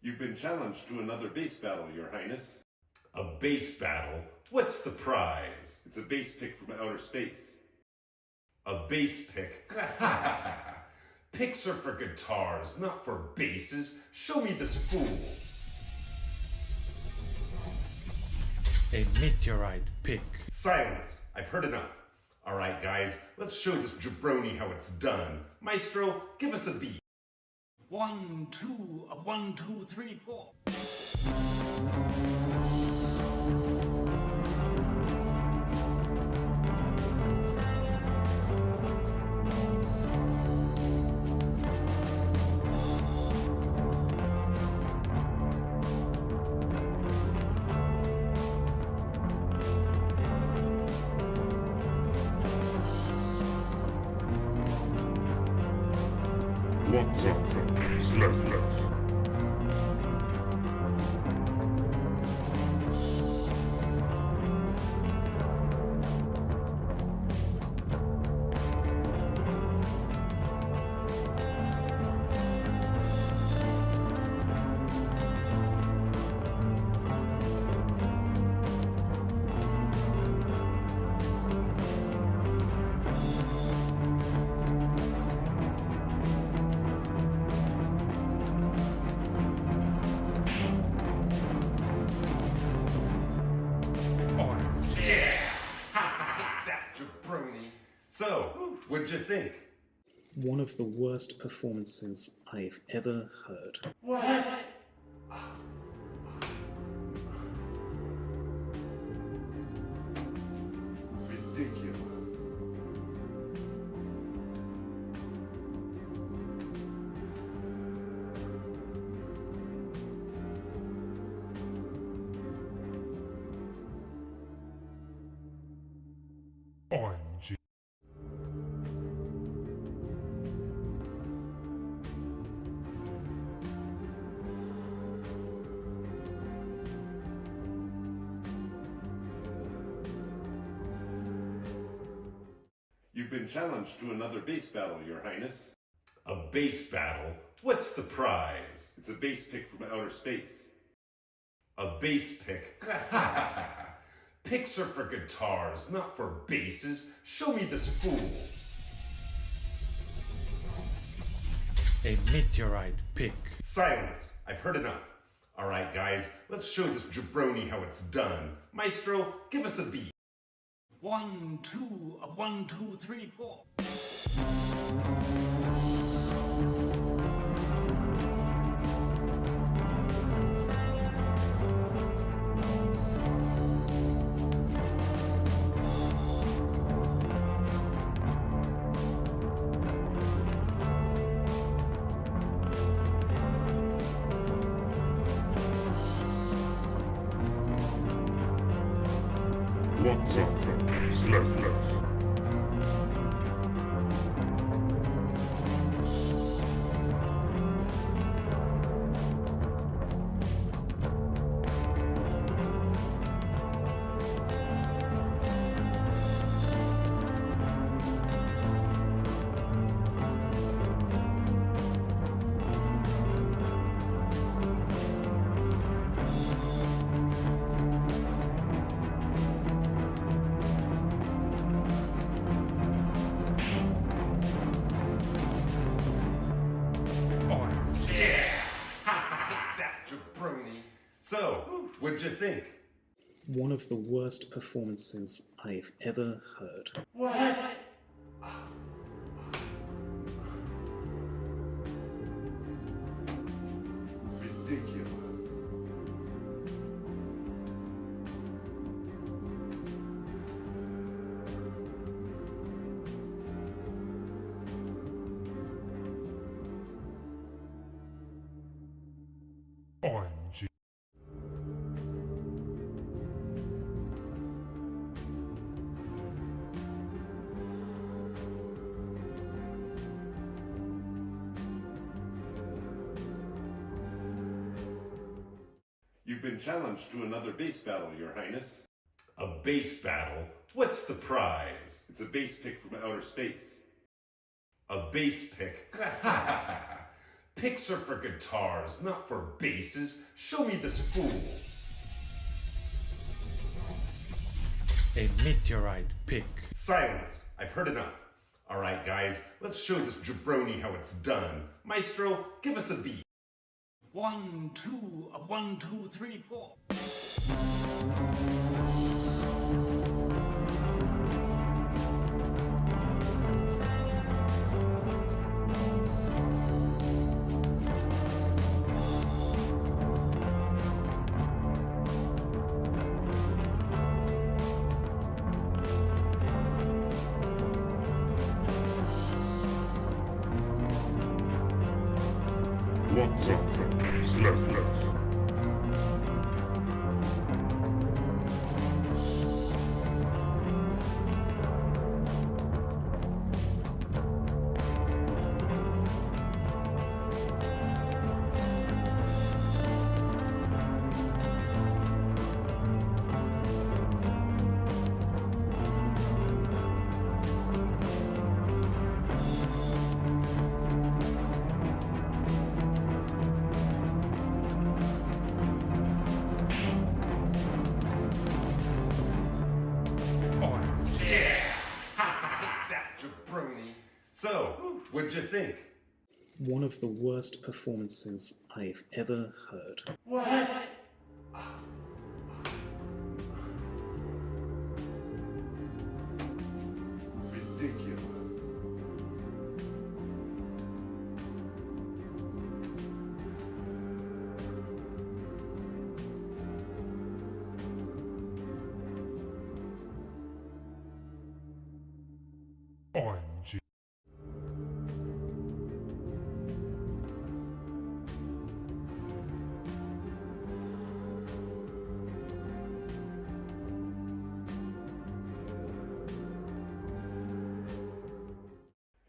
You've been challenged to another bass battle, Your Highness. A bass battle? What's the prize? It's a bass pick from outer space. A bass pick? Picks are for guitars, not for basses. Show me this fool. A meteorite pick. Silence. I've heard enough. All right, guys, let's show this jabroni how it's done. Maestro, give us a beat. 1, 2, 1, 2, 3, 4. What's up? Slap. That jabroni. So, what'd you think? One of the worst performances I've ever heard. What? Ridiculous. OMG. You've been challenged to another bass battle, Your Highness. A bass battle? What's the prize? It's a bass pick from outer space. A bass pick? Picks are for guitars, not for basses. Show me this fool. A meteorite pick. Silence. I've heard enough. All right, guys, let's show this jabroni how it's done. Maestro, give us a beat. 1, 2, 1, 2, 3, 4. What's up? Slap. That jabroni. So, what'd you think? One of the worst performances I've ever heard. What? You've been challenged to another bass battle, Your Highness. A bass battle? What's the prize? It's a bass pick from outer space. A bass pick? Picks are for guitars, not for basses. Show me this fool. A meteorite pick. Silence! I've heard enough. All right, guys, let's show this jabroni how it's done. Maestro, give us a beat. 1, 2, a 1, 2, 3, 4. What's up, Slapnuts? That jabroni. So, what'd you think? One of the worst performances I've ever heard. What? Ridiculous. OMG.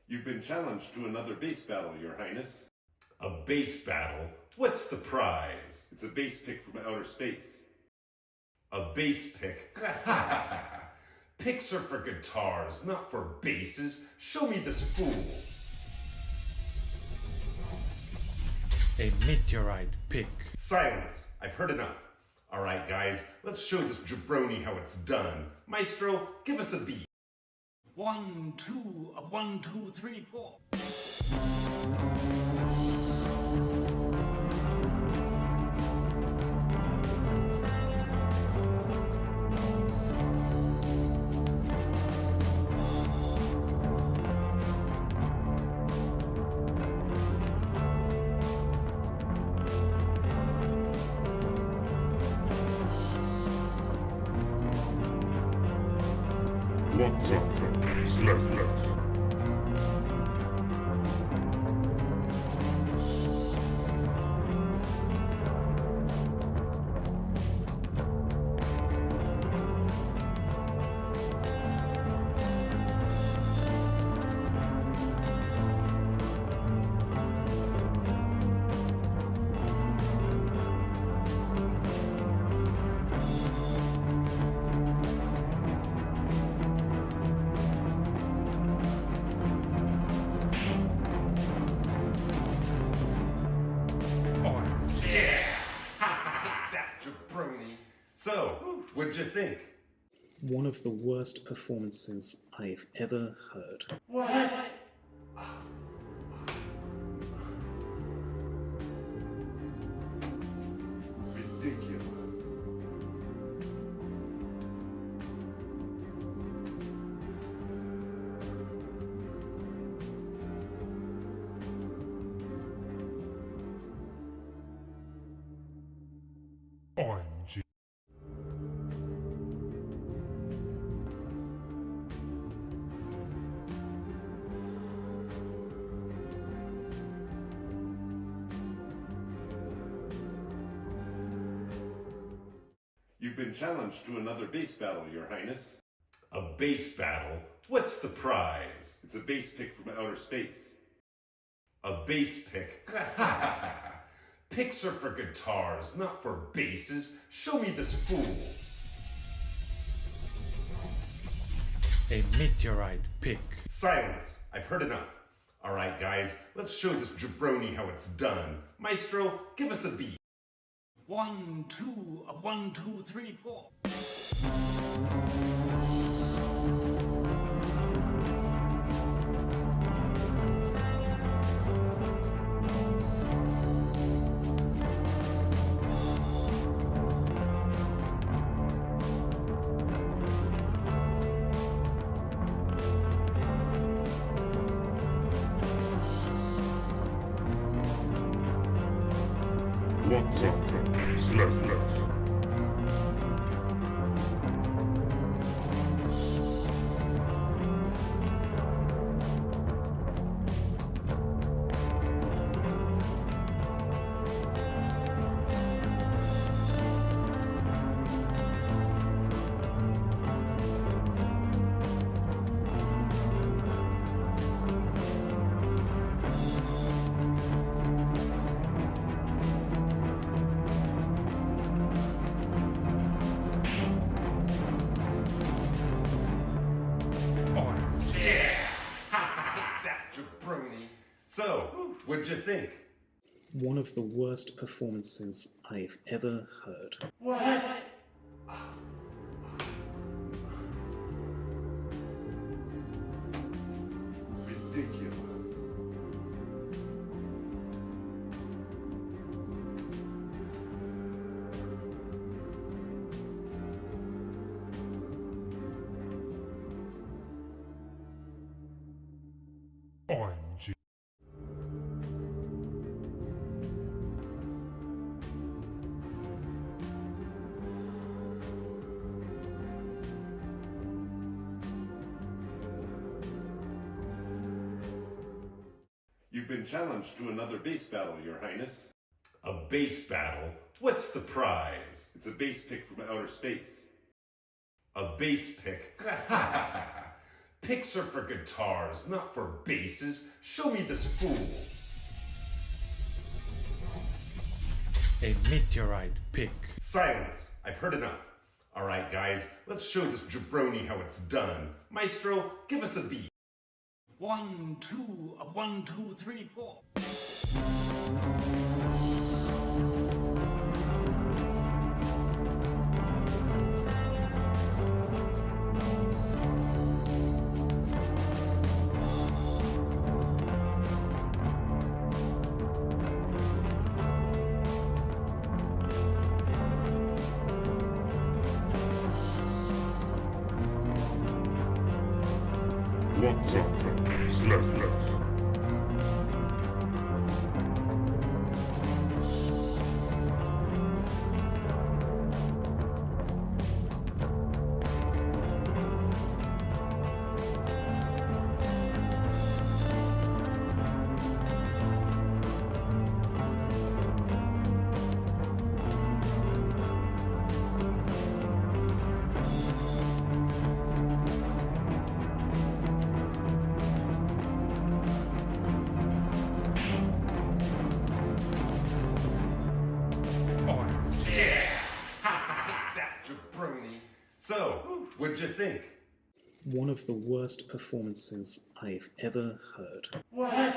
You've been challenged to another bass battle, Your Highness. A bass battle? What's the prize? It's a bass pick from outer space. A bass pick? Picks are for guitars, not for basses. Show me this fool. A meteorite pick. Silence! I've heard enough. All right, guys, let's show this jabroni how it's done. Maestro, give us a beat. 1, 2, a 1, 2, 3, 4. What's up, Slapnuts? That jabroni. So, what'd you think? One of the worst performances I've ever heard. What? Ridiculous. OMG. You've been challenged to another bass battle, Your Highness. A bass battle? What's the prize? It's a bass pick from outer space. A bass pick? Picks are for guitars, not for basses. Show me this fool. A meteorite pick. Silence. I've heard enough. All right, guys, let's show this jabroni how it's done. Maestro, give us a beat. 1, 2, 1, 2, 3, 4. What's up? Slap left. That jabroni. So, what'd you think? One of the worst performances I've ever heard. What? Ridiculous. OMG. You've been challenged to another bass battle, Your Highness. A bass battle? What's the prize? It's a bass pick from outer space. A bass pick? Picks are for guitars, not for basses. Show me this fool. A meteorite pick. Silence. I've heard enough. All right, guys, let's show this jabroni how it's done. Maestro, give us a beat. 1, 2, 1, 2, 3, 4. What's up? Slap left. That jabroni. So, what'd you think? One of the worst performances I've ever heard. What?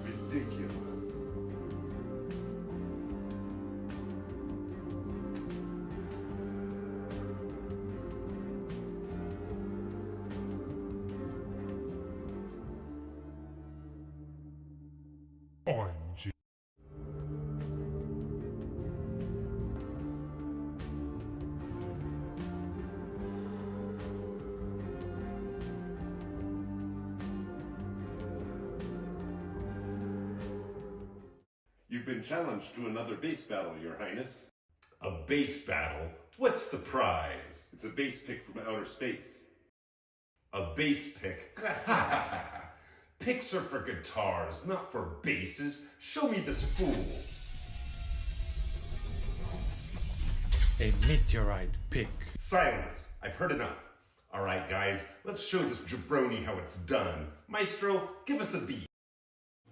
Ridiculous. OMG. You've been challenged to another bass battle, Your Highness. A bass battle? What's the prize? It's a bass pick from outer space. A bass pick? Picks are for guitars, not for basses. Show me this fool. A meteorite pick. Silence. I've heard enough. All right, guys, let's show this jabroni how it's done. Maestro, give us a beat.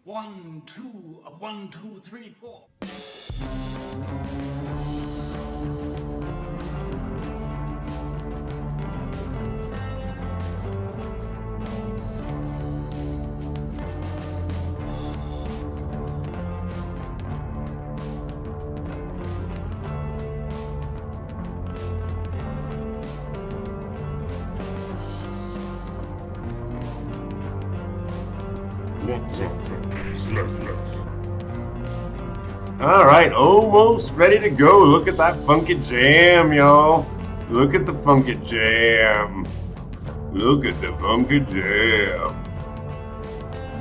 1, 2, 1, 2, 3, 4. What's up, Slurplers? All right, almost ready to go. Look at that funky jam, y'all. Look at the funky jam. Look at the funky jam.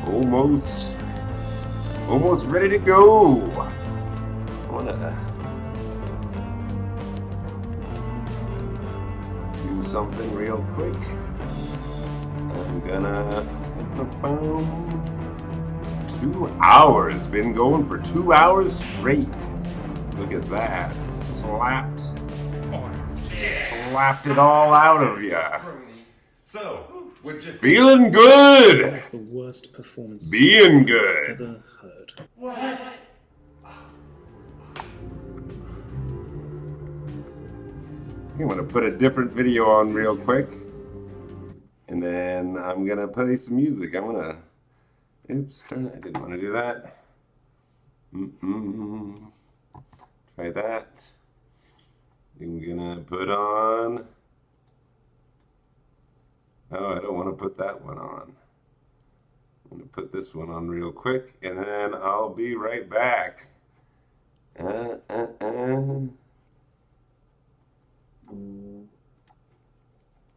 Almost ready to go. I wanna do something real quick. I'm gonna 2 hours. Been going for 2 hours straight. Look at that. Slapped it all out of ya. So, what'd you think? Feeling One good. of the worst performances Being I've good. ever heard. I'm gonna put a different video on real quick. And then I'm gonna play some music. Oops, darn it, I didn't want to do that. Try that. I'm gonna put on. Oh, I don't want to put that one on. I'm gonna put this one on real quick, and then I'll be right back. You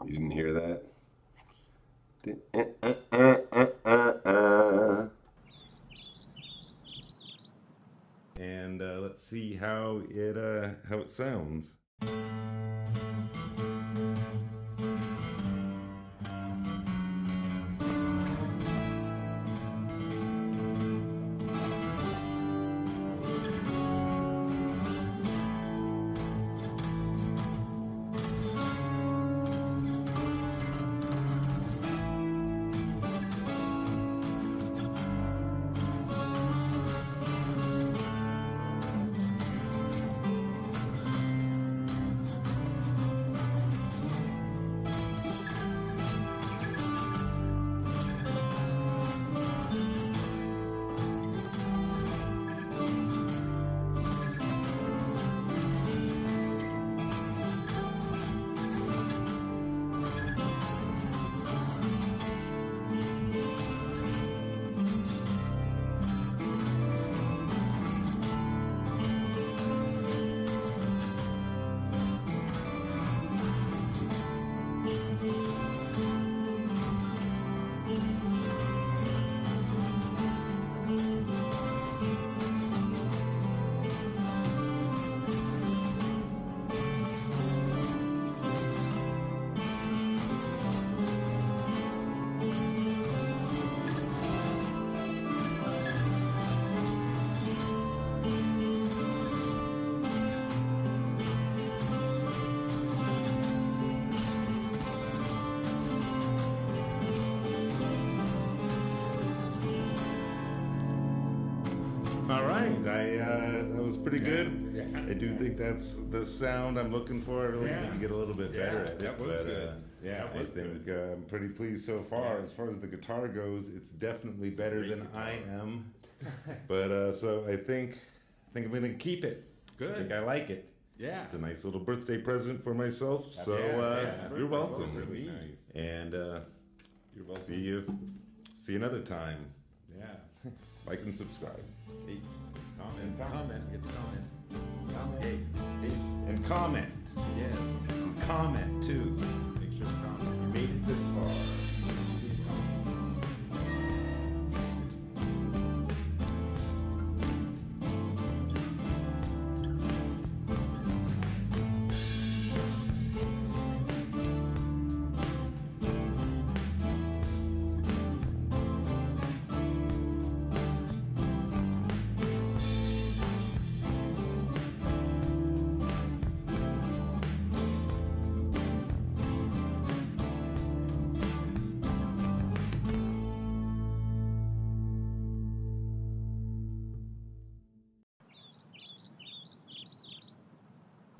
didn't hear that? And let's see how it sounds. All right, that was pretty good. Yeah. I do think that's the sound I'm looking for. I really Yeah. need to get a little bit better Yeah, at it. that was good. Yeah, That I was think I'm pretty pleased so far. Yeah. As far as the guitar goes, it's definitely better Great than guitar. I am. But so I think I'm gonna keep it. Good. I think I like it. Yeah. It's a nice little birthday present for myself. So Yeah. you're welcome. Really nice. And You're welcome. see you another time. Yeah. Like and subscribe. Hey, comment. Get the comment. Hey, and comment. Yes. And comment too. Make sure to comment. You made it this far.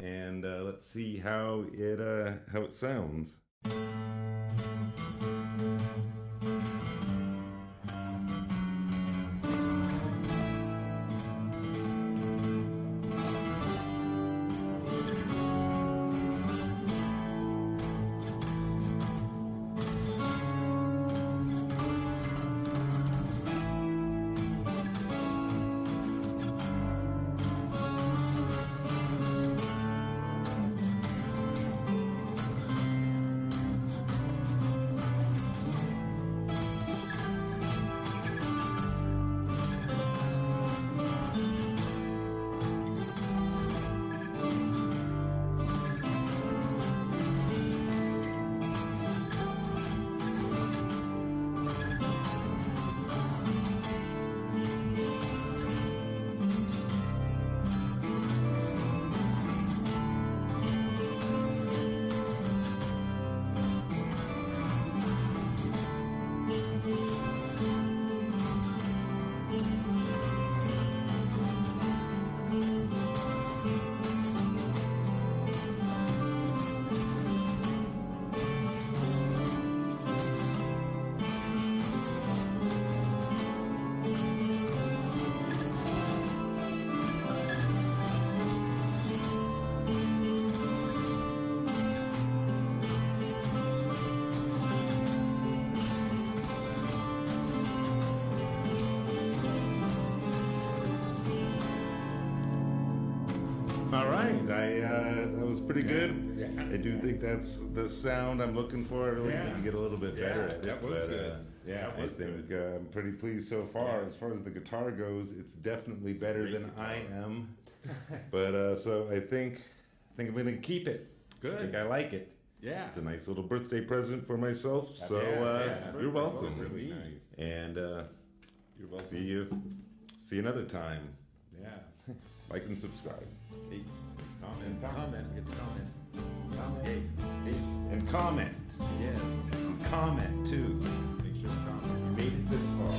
and let's see how it sounds. All right, that was pretty good. Yeah. I do think that's the sound I'm looking for. I really need to get a little bit better at it. that was but, good. Yeah, That I was think good. I'm pretty pleased so far. Yeah. As far as the guitar goes, it's definitely better Great than guitar. I am. But so I think I'm gonna keep it. Good. I think I like it. Yeah. It's a nice little birthday present for myself. So yeah. you're welcome. Really nice. And You're welcome. see you another time. Yeah. Like and subscribe. Hey, comment. Get the comment. Comment. Hey. And comment. Yes. And comment too. Make sure to comment. You made it this far.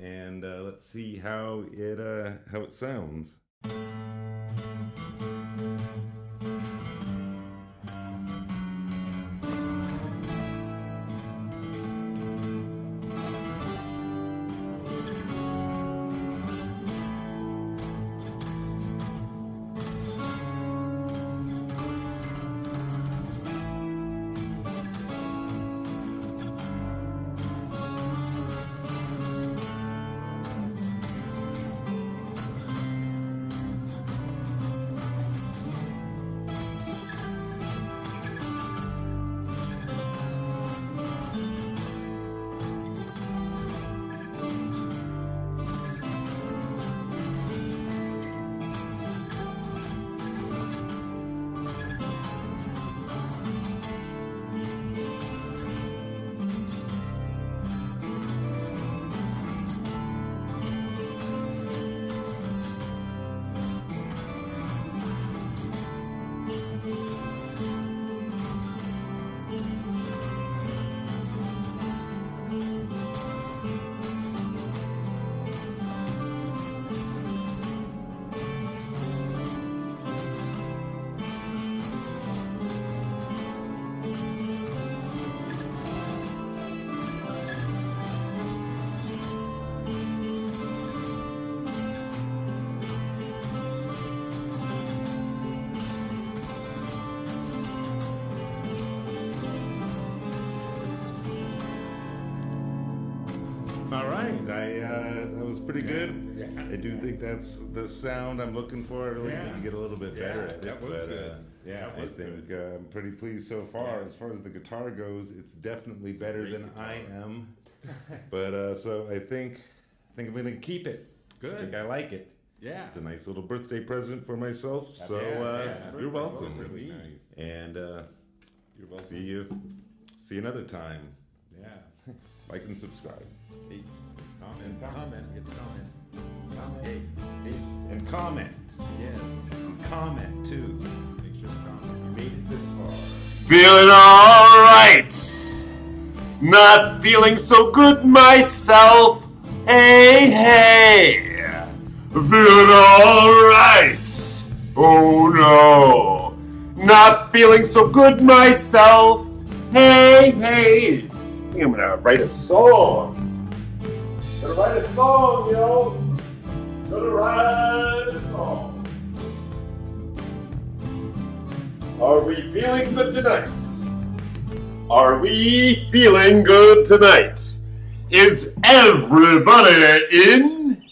And let's see how it sounds. All right, that was pretty good. Yeah. I do think that's the sound I'm looking for. I really need to get a little bit better at it. that was good. Yeah, That I was think I'm pretty pleased so far. As far as the guitar goes, it's definitely better Great than guitar. I am. But so I think I'm gonna keep it. Good. I think I like it. Yeah. It's a nice little birthday present for myself. So Yeah. you're welcome. Really nice. And You're welcome. see you another time. Yeah. Like and subscribe. Hey, comment, get the comment. Comment. Hey, And comment. yes. And comment too. Make sure to comment. You made it this far. Feeling alright. Not feeling so good myself. Hey, hey. Feeling alright. Oh no. Not feeling so good myself. Hey, hey. I think I'm gonna write a song. Gonna write a song, yo. Gonna write a song. Are we feeling good tonight? Are we feeling good tonight? Is everybody in?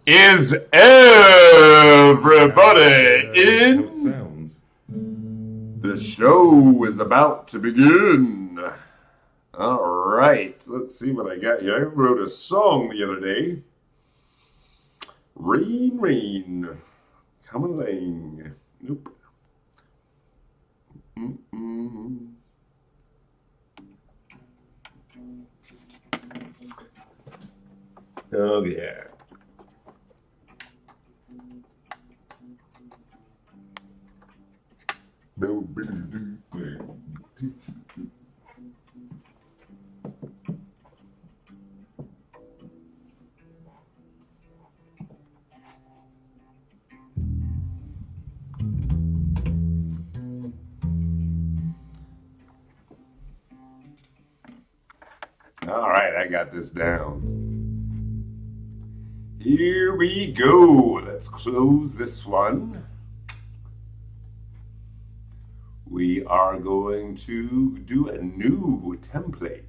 Is everybody How it in? sounds. The show is about to begin. All right, let's see what I got here. I wrote a song the other day. Rain, rain, come along. Nope. Mm-mm. Oh, yeah. All right, I got this down. Here we go. Let's close this one. We are going to do a new template.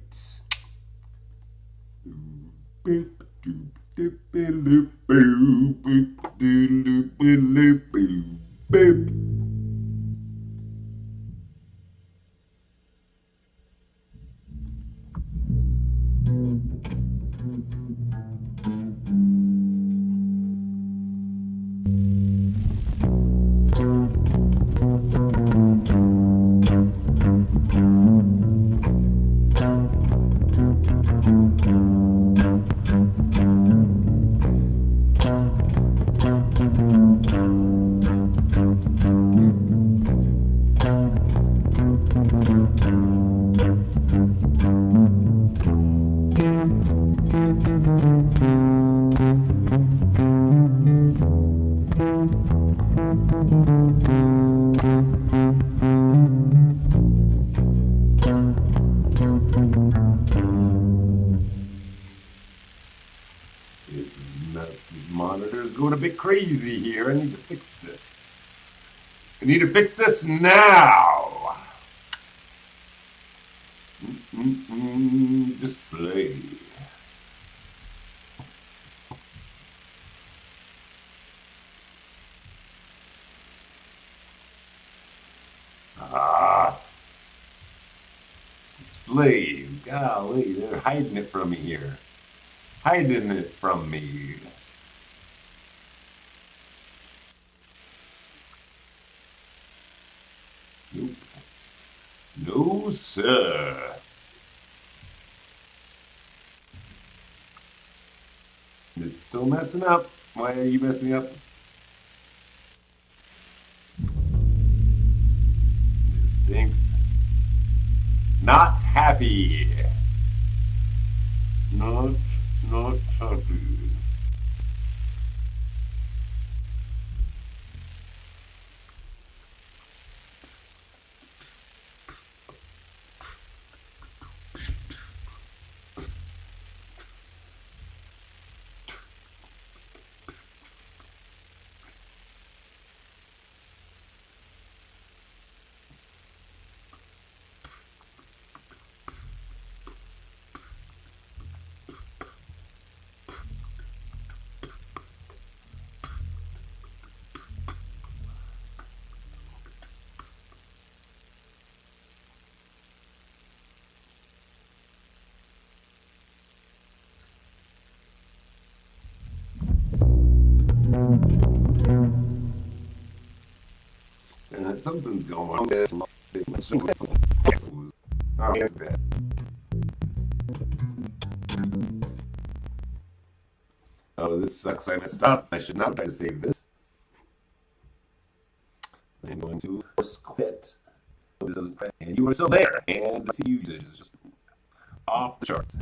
This is nuts. This monitor is going a bit crazy here. I need to fix this. I need to fix this now. Display. Displays. Golly, they're hiding it from me here. Hiding it from me. Nope. No, sir. It's still messing up. Why are you messing up? It stinks. Not happy. Not happy. Something's going on. Oh, yes, that. Oh, this sucks. I messed up. I should not try to save this. I'm going to just quit. This doesn't press. And you are still there. And the CPU usage is just off the charts.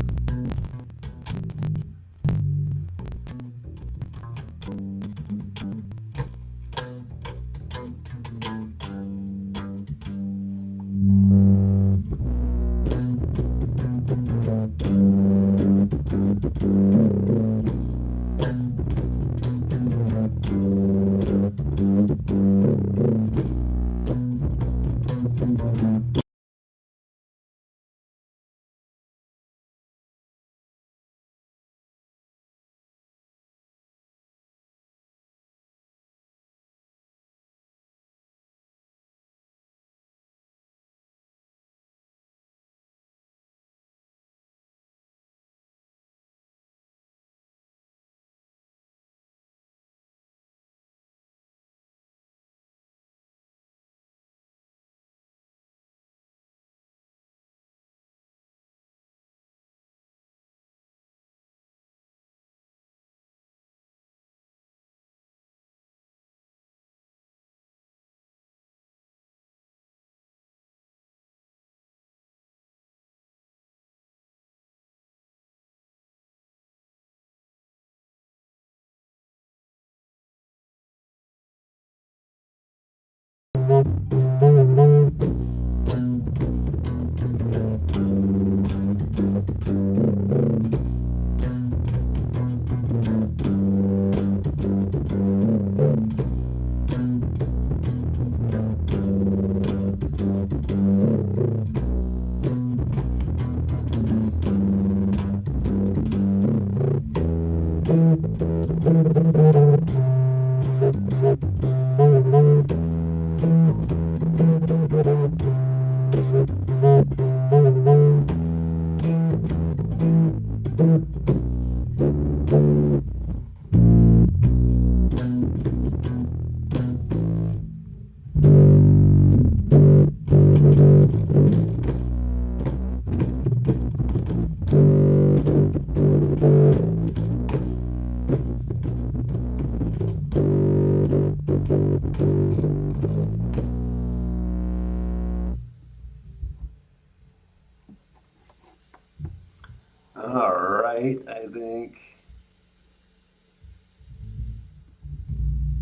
All right, I think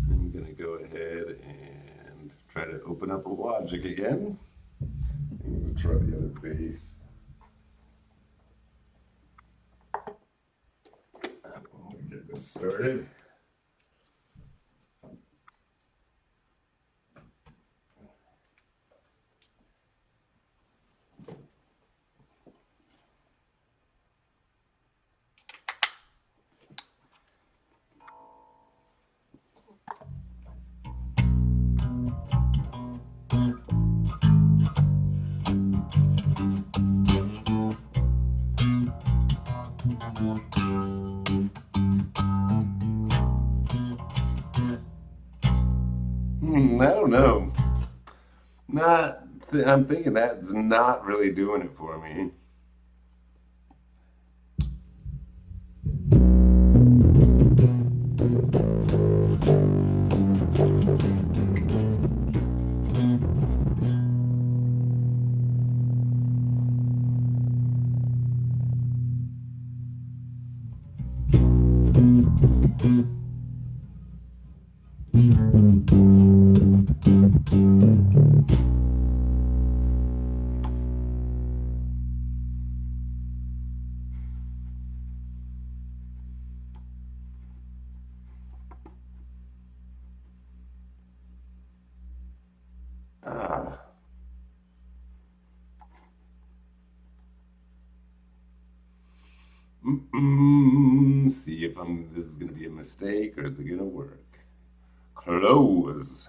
I'm gonna go ahead and try to open up a Logic again. I'm gonna try the other base. We'll get this started. I don't know. I'm thinking that's not really doing it for me. See if this is going to be a mistake or is it going to work. Close.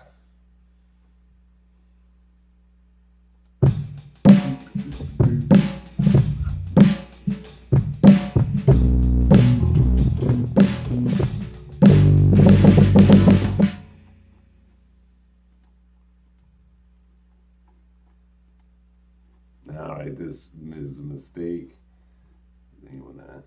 this is a mistake. They wanna.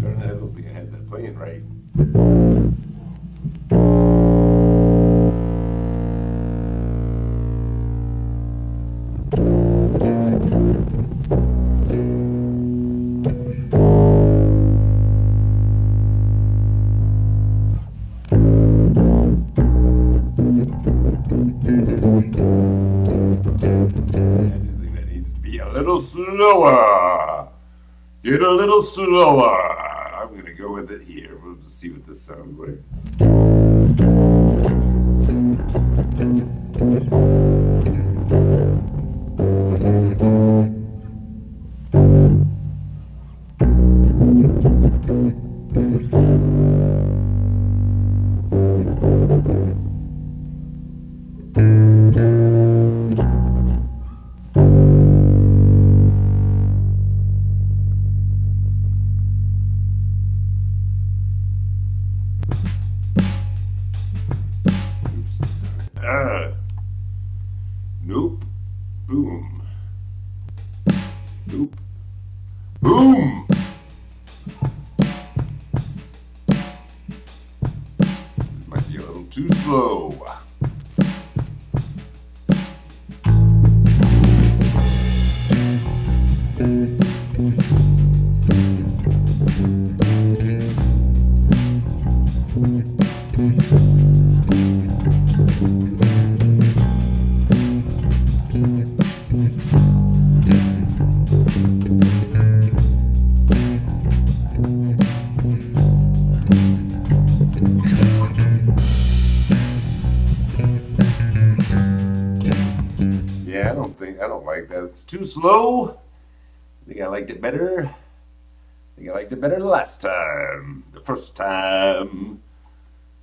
I don't think I had that playing right. I think that needs to be a little slower. Get a little slower. I'm gonna go with it here. We'll just see what this sounds like. That's too slow. I think I liked it better. I think I liked it better the last time. The first time.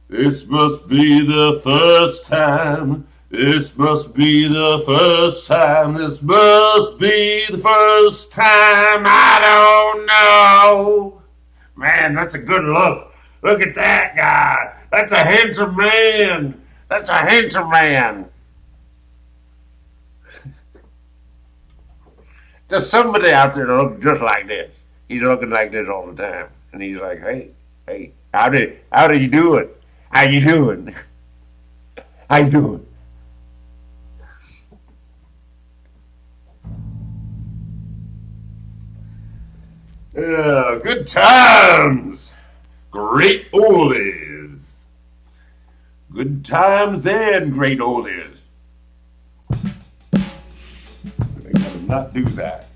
This must be the first time. This must be the first time. This must be the first time. I don't know. Man, that's a good look. Look at that guy. That's a handsome man. That's a handsome man. There's somebody out there that looks just like this. He's looking like this all the time. And he's like, hey, how do you do it? How you doing? How you doing? Good times. Great oldies. Good times and great oldies. I gotta not do that.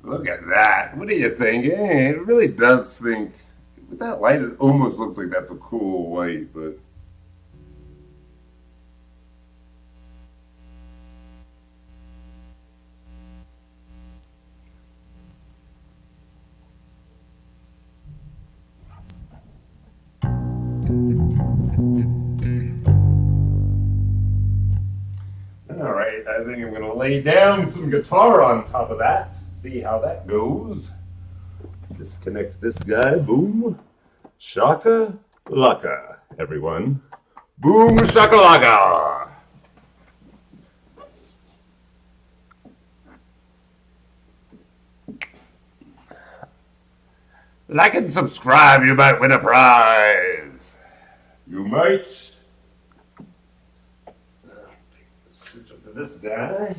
Look at that. What do you think? It really does think. With that light, it almost looks like that's a cool white, but. Alright, I think I'm going to lay down some guitar on top of that. See how that goes. Disconnect this guy. Boom. Shaka laka, everyone. Boom shaka laka. Like and subscribe, you might win a prize. might switch up to this guy.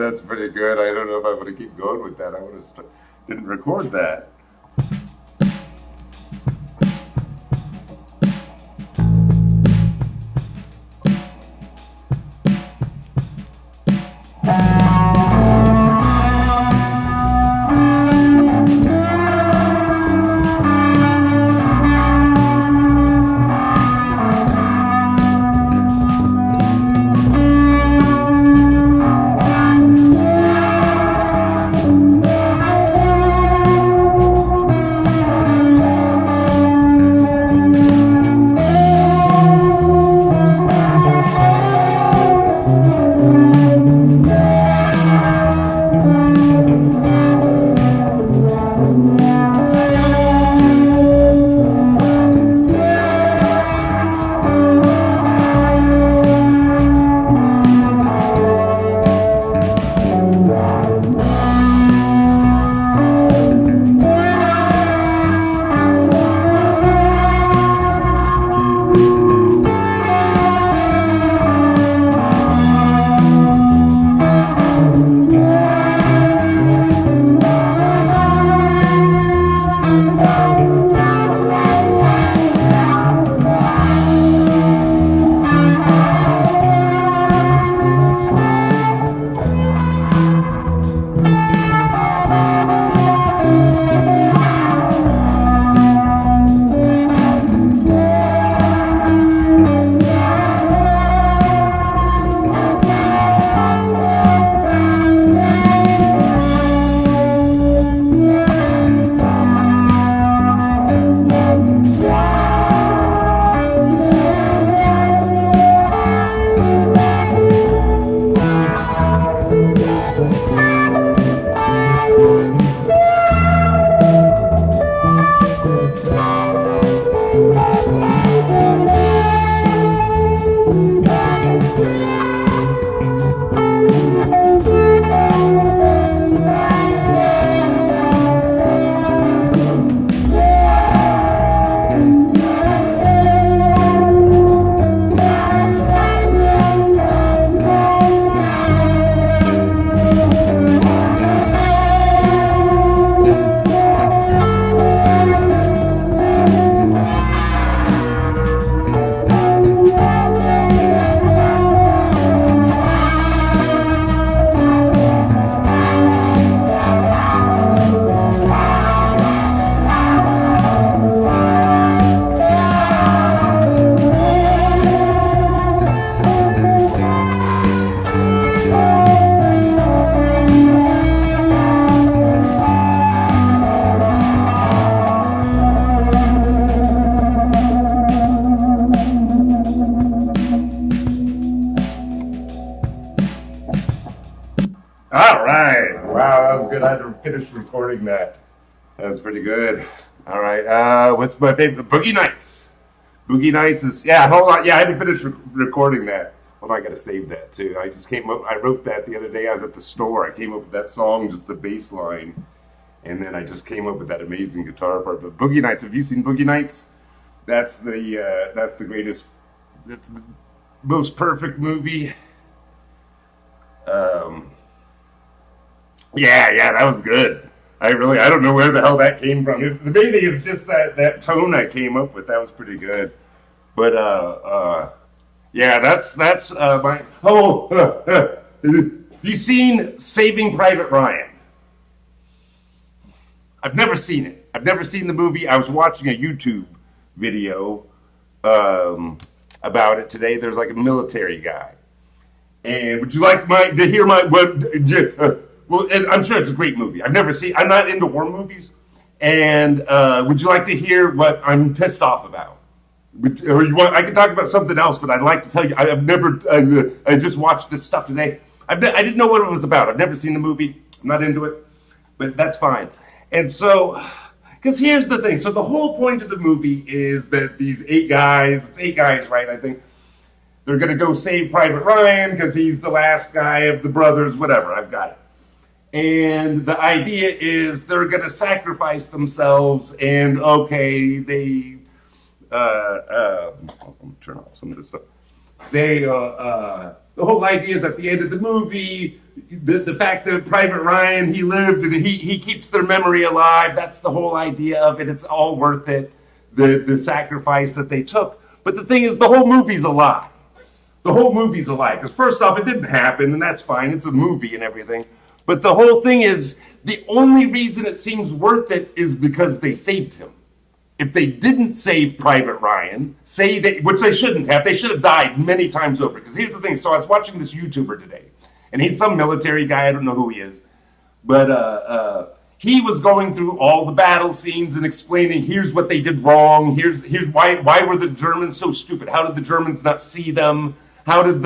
That's pretty good. I don't know if I want to keep going with that. I would have didn't record that. that was good. I had to finish recording that. That was pretty good. All right. What's my favorite? Boogie Nights. Boogie Nights is, yeah, hold on. Yeah, I had to finish recording that. Hold on, I got to save that too. I just came up, I wrote that the other day. I was at the store. I came up with that song, just the bass line. And then I just came up with that amazing guitar part. But Boogie Nights, have you seen Boogie Nights? That's the greatest, that's the most perfect movie. Yeah, that was good. I don't know where the hell that came from. The main thing is just that tone I came up with. That was pretty good. But yeah, that's my. Have you seen Saving Private Ryan? I've never seen it. I've never seen the movie. I was watching a YouTube video about it today. There's like a military guy, and would you like to hear my what? Well, I'm sure it's a great movie. I'm not into war movies. And would you like to hear what I'm pissed off about? I can talk about something else, but I'd like to tell you, I just watched this stuff today. I didn't know what it was about. I've never seen the movie. I'm not into it, but that's fine. And so, because here's the thing. So the whole point of the movie is that these it's 8 guys, right? I think they're going to go save Private Ryan because he's the last guy of the brothers, whatever. I've got it. And the idea is they're going to sacrifice themselves, and okay, I'll turn off some of this stuff. The whole idea is at the end of the movie, the fact that Private Ryan, he lived and he keeps their memory alive. That's the whole idea of it. It's all worth it, the sacrifice that they took. But the thing is, the whole movie's a lie. The whole movie's a lie. Because first off, it didn't happen, and that's fine. It's a movie and everything. But the whole thing is, the only reason it seems worth it is because they saved him. If they didn't save Private Ryan, which they shouldn't have, they should have died many times over. Because here's the thing, so I was watching this YouTuber today, and he's some military guy, I don't know who he is, but he was going through all the battle scenes and explaining, here's what they did wrong, here's why were the Germans so stupid, how did the Germans not see them, how did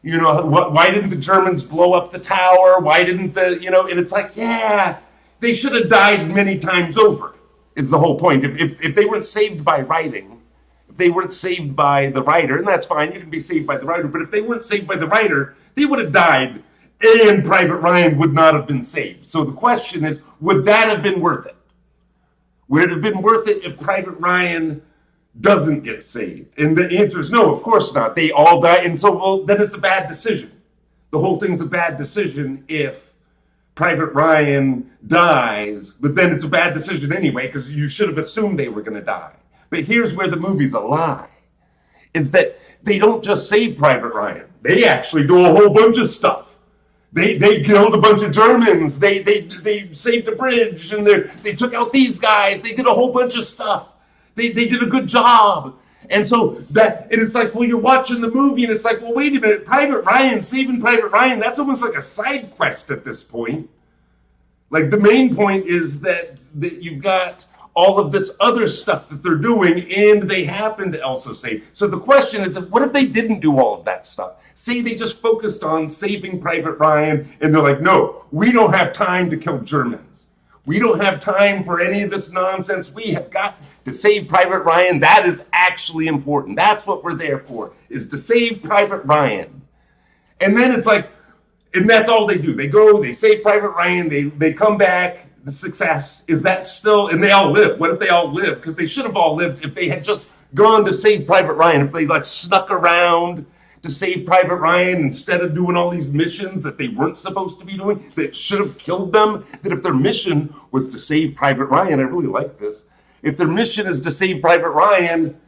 why didn't the Germans blow up the tower? Why didn't and it's like, yeah, they should have died many times over, is the whole point. If they weren't saved by writing, if they weren't saved by the writer, and that's fine, you can be saved by the writer, but if they weren't saved by the writer, they would have died, and Private Ryan would not have been saved. So the question is, would that have been worth it? Would it have been worth it if Private Ryan doesn't get saved? And the answer is no, of course not. They all die. And so, well, then it's a bad decision. The whole thing's a bad decision if Private Ryan dies, but then it's a bad decision anyway, because you should have assumed they were going to die. But here's where the movie's a lie, is that they don't just save Private Ryan. They actually do a whole bunch of stuff. They killed a bunch of Germans. They saved a bridge, and they took out these guys. They did a whole bunch of stuff. They did a good job. And so it's like, well, you're watching the movie and it's like, well, wait a minute, Private Ryan, saving Private Ryan, that's almost like a side quest at this point. Like the main point is that you've got all of this other stuff that they're doing and they happen to also save. So the question is, what if they didn't do all of that stuff? Say they just focused on saving Private Ryan and they're like, no, we don't have time to kill Germans. We don't have time for any of this nonsense. We have got to save Private Ryan. That is actually important. That's what we're there for, is to save Private Ryan. And then it's like, and that's all they do. They go, they save Private Ryan, they come back, the success. Is that still, and they all live. What if they all live? Because they should have all lived if they had just gone to save Private Ryan, if they like snuck around to save Private Ryan instead of doing all these missions that they weren't supposed to be doing, that should have killed them. That if their mission was to save Private Ryan, I really like this. If their mission is to save Private Ryan,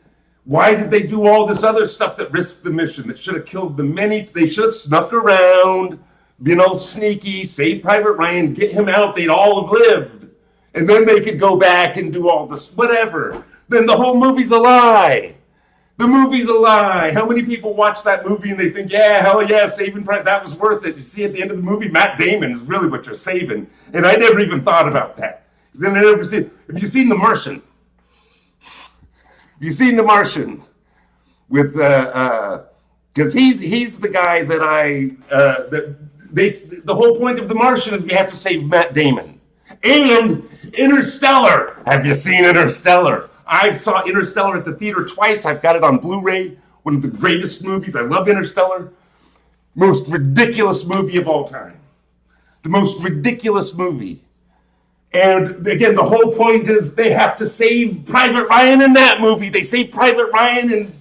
why did they do all this other stuff that risked the mission, that should have killed them? They should have snuck around, been all sneaky, save Private Ryan, get him out, they'd all have lived. And then they could go back and do all this, whatever. Then the whole movie's a lie. The movie's a lie. How many people watch that movie and they think, yeah, hell yeah, saving Private, that was worth it. You see at the end of the movie, Matt Damon is really what you're saving. And I never even thought about that. Have you seen The Martian? Have you seen The Martian? With because he's the guy that the whole point of The Martian is we have to save Matt Damon. And Interstellar. Have you seen Interstellar? I saw Interstellar at the theater twice. I've got it on Blu-ray. One of the greatest movies. I love Interstellar. Most ridiculous movie of all time. The most ridiculous movie. And again, the whole point is they have to save Private Ryan in that movie. They save Private Ryan in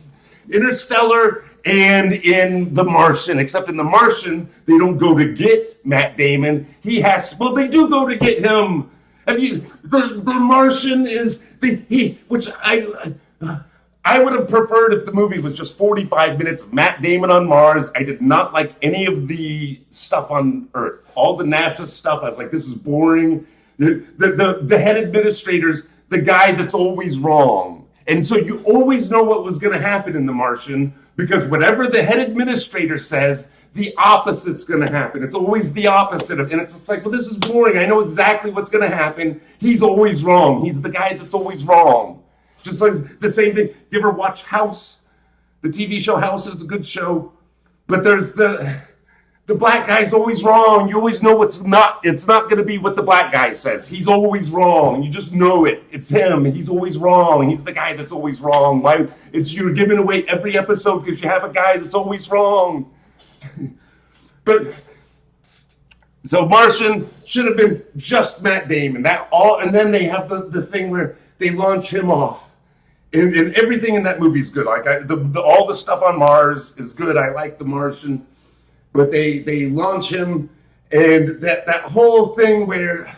Interstellar and in The Martian. Except in The Martian, they don't go to get Matt Damon. They do go to get him. The Martian is which I would have preferred if the movie was just 45 minutes of Matt Damon on Mars. I did not like any of the stuff on Earth. All the NASA stuff, I was like, this is boring. The head administrator's the guy that's always wrong. And so you always know what was going to happen in The Martian, because whatever the head administrator says, the opposite's going to happen. It's always the opposite of, and it's just like, well, this is boring. I know exactly what's going to happen. He's always wrong. He's the guy that's always wrong. Just like the same thing. If you ever watch House, the TV show House is a good show, but there's the black guy's always wrong. You always know it's not going to be what the black guy says. He's always wrong. You just know it. It's him. He's always wrong. He's the guy that's always wrong. You're giving away every episode because you have a guy that's always wrong. But so Martian should have been just Matt Damon. And then they have the thing where they launch him off. And everything in that movie is good. Like all the stuff on Mars is good. I like The Martian. But they launch him, and that whole thing where,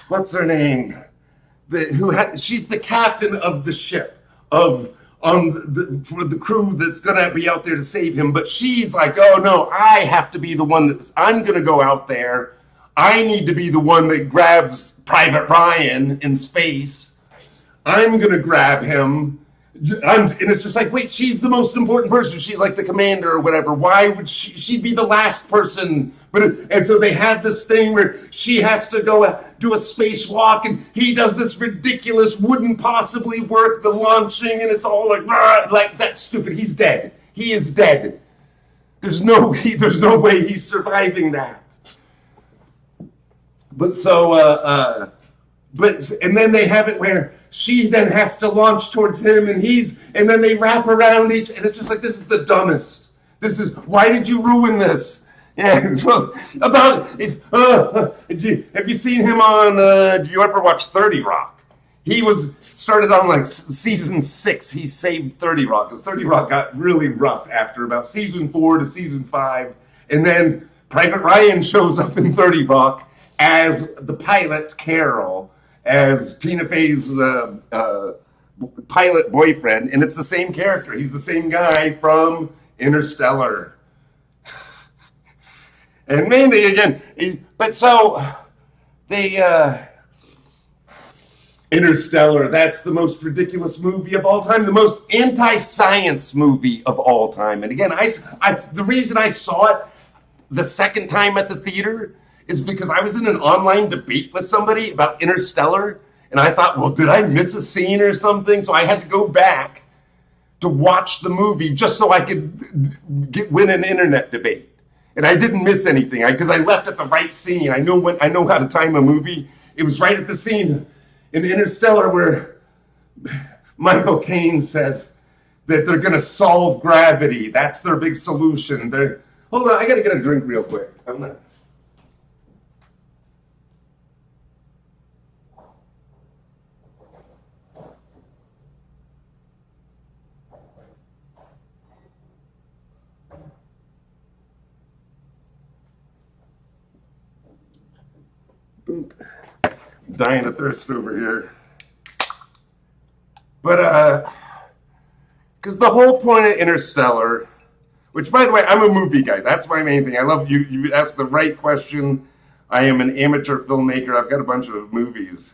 what's her name? She's the captain of the ship for the crew that's gonna be out there to save him. But she's like, oh no, I have to be the one I'm gonna go out there. I need to be the one that grabs Private Ryan in space. I'm gonna grab him. And it's just like, wait, she's the most important person. She's like the commander or whatever. Why would she'd be the last person? And so they have this thing where she has to go do a spacewalk, and he does this ridiculous, wouldn't possibly work, the launching, and it's all like that's stupid. He's dead. He is dead. There's no way he's surviving that. But so and then they have it where she then has to launch towards him, and then they wrap around and it's just like, this is the dumbest. Why did you ruin this? Yeah, well, have you seen him on, do you ever watch 30 Rock? He started on like season 6, he saved 30 Rock, because 30 Rock got really rough after about season 4 to season 5, and then Private Ryan shows up in 30 Rock as the pilot, Carol, as Tina Fey's pilot boyfriend, and it's the same character. He's the same guy from Interstellar. And mainly again, Interstellar, that's the most ridiculous movie of all time, the most anti-science movie of all time. And again, the reason I saw it the second time at the theater is because I was in an online debate with somebody about Interstellar, and I thought, well, did I miss a scene or something? So I had to go back to watch the movie just so I could win an internet debate. And I didn't miss anything because I left at the right scene. I know how to time a movie. It was right at the scene in Interstellar where Michael Caine says that they're going to solve gravity. That's their big solution. Hold on, I got to get a drink real quick. I'm not. Dying of thirst over here. But, because the whole point of Interstellar, which, by the way, I'm a movie guy. That's my main thing. I love you. You asked the right question. I am an amateur filmmaker. I've got a bunch of movies,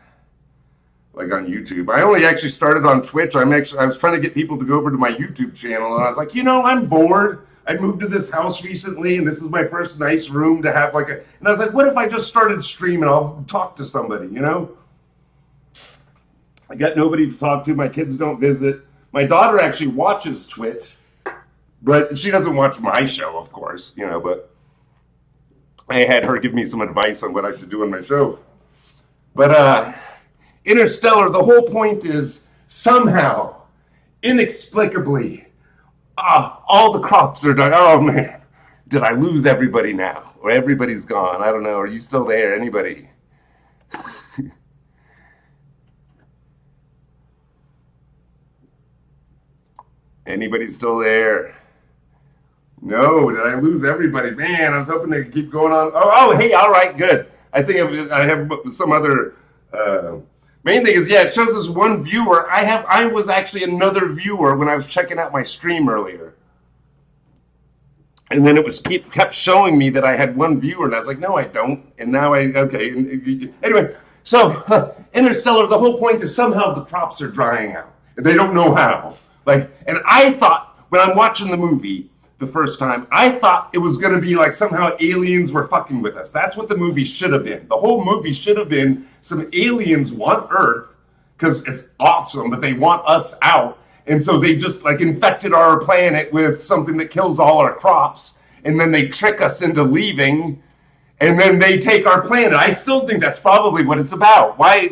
like on YouTube. I only actually started on Twitch. I was trying to get people to go over to my YouTube channel, and I was like, I'm bored. I moved to this house recently, and this is my first nice room to have and I was like, what if I just started streaming? I'll talk to somebody, I got nobody to talk to. My kids don't visit. My daughter actually watches Twitch, But she doesn't watch my show, of course, but I had her give me some advice on what I should do on my show. But Interstellar, the whole point is somehow, inexplicably, all the crops are done. Oh, man. Did I lose everybody now? Or everybody's gone? I don't know. Are you still there? Anybody? Anybody still there? No, did I lose everybody? Man, I was hoping to keep going on. Oh, hey, all right, good. I think I have some other. Main thing is, it shows us one viewer. I was actually another viewer when I was checking out my stream earlier, and then it kept showing me that I had one viewer, and I was like, no, I don't. And now anyway. So Interstellar, the whole point is somehow the crops are drying out, and they don't know how. And I thought when I'm watching the movie the first time, I thought it was going to be like somehow aliens were fucking with us. That's what the movie should have been. The whole movie should have been some aliens want Earth because it's awesome, but they want us out. And so they just infected our planet with something that kills all our crops. And then they trick us into leaving. And then they take our planet. I still think that's probably what it's about. Why?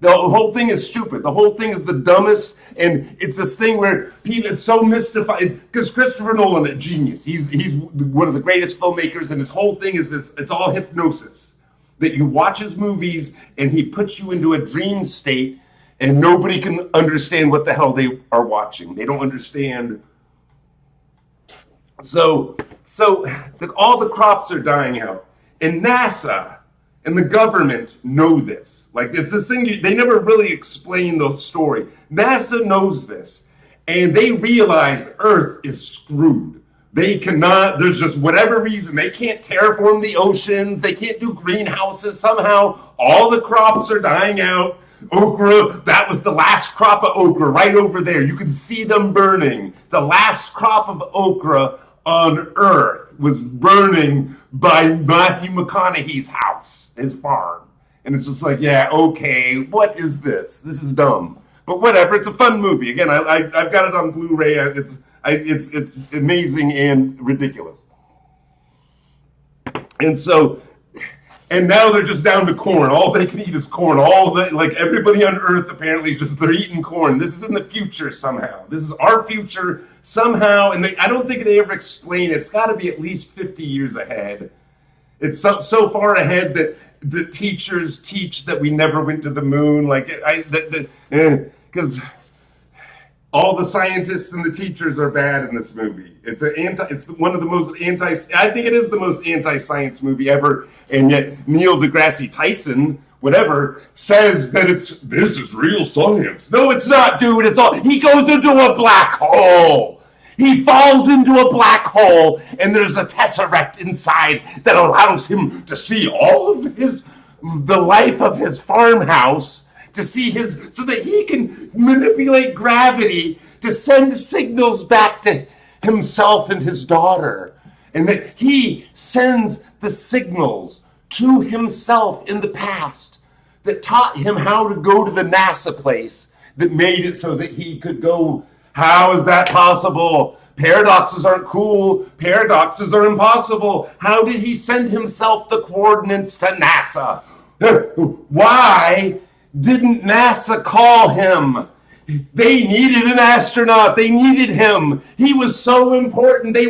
The whole thing is stupid. The whole thing is the dumbest, and it's this thing where people, it's so mystified, because Christopher Nolan, a genius. He's one of the greatest filmmakers, and his whole thing is this, it's all hypnosis. That you watch his movies, and he puts you into a dream state, and nobody can understand what the hell they are watching. They don't understand. So all the crops are dying out, and NASA and the government know this. It's this thing, they never really explain the story. NASA knows this, and they realize Earth is screwed. They cannot, there's just whatever reason, they can't terraform the oceans, they can't do greenhouses. Somehow, all the crops are dying out. Okra, that was the last crop of okra right over there. You can see them burning. The last crop of okra on Earth was burning by Matthew McConaughey's house, his farm. And it's just okay, what is this? This is dumb. But whatever, it's a fun movie. Again, I've got it on Blu-ray. It's amazing and ridiculous. And now they're just down to corn. All they can eat is corn. Everybody on Earth apparently they're eating corn. This is in the future somehow. This is our future somehow. And I don't think they ever explain it. It's got to be at least 50 years ahead. It's so far ahead that the teachers teach that we never went to the moon. Because all the scientists and the teachers are bad in this movie. It's one of the most I think it is the most anti-science movie ever. And yet Neil deGrasse Tyson, whatever, says that this is real science. No, it's not, dude. He goes into a black hole. He falls into a black hole, and there's a tesseract inside that allows him to see all of the life of his farmhouse, to see so that he can manipulate gravity to send signals back to himself and his daughter. And that he sends the signals to himself in the past that taught him how to go to the NASA place, that made it so that he could go. How is that possible? Paradoxes aren't cool. Paradoxes are impossible. How did he send himself the coordinates to NASA? Why didn't NASA call him? They needed an astronaut. They needed him. He was so important. They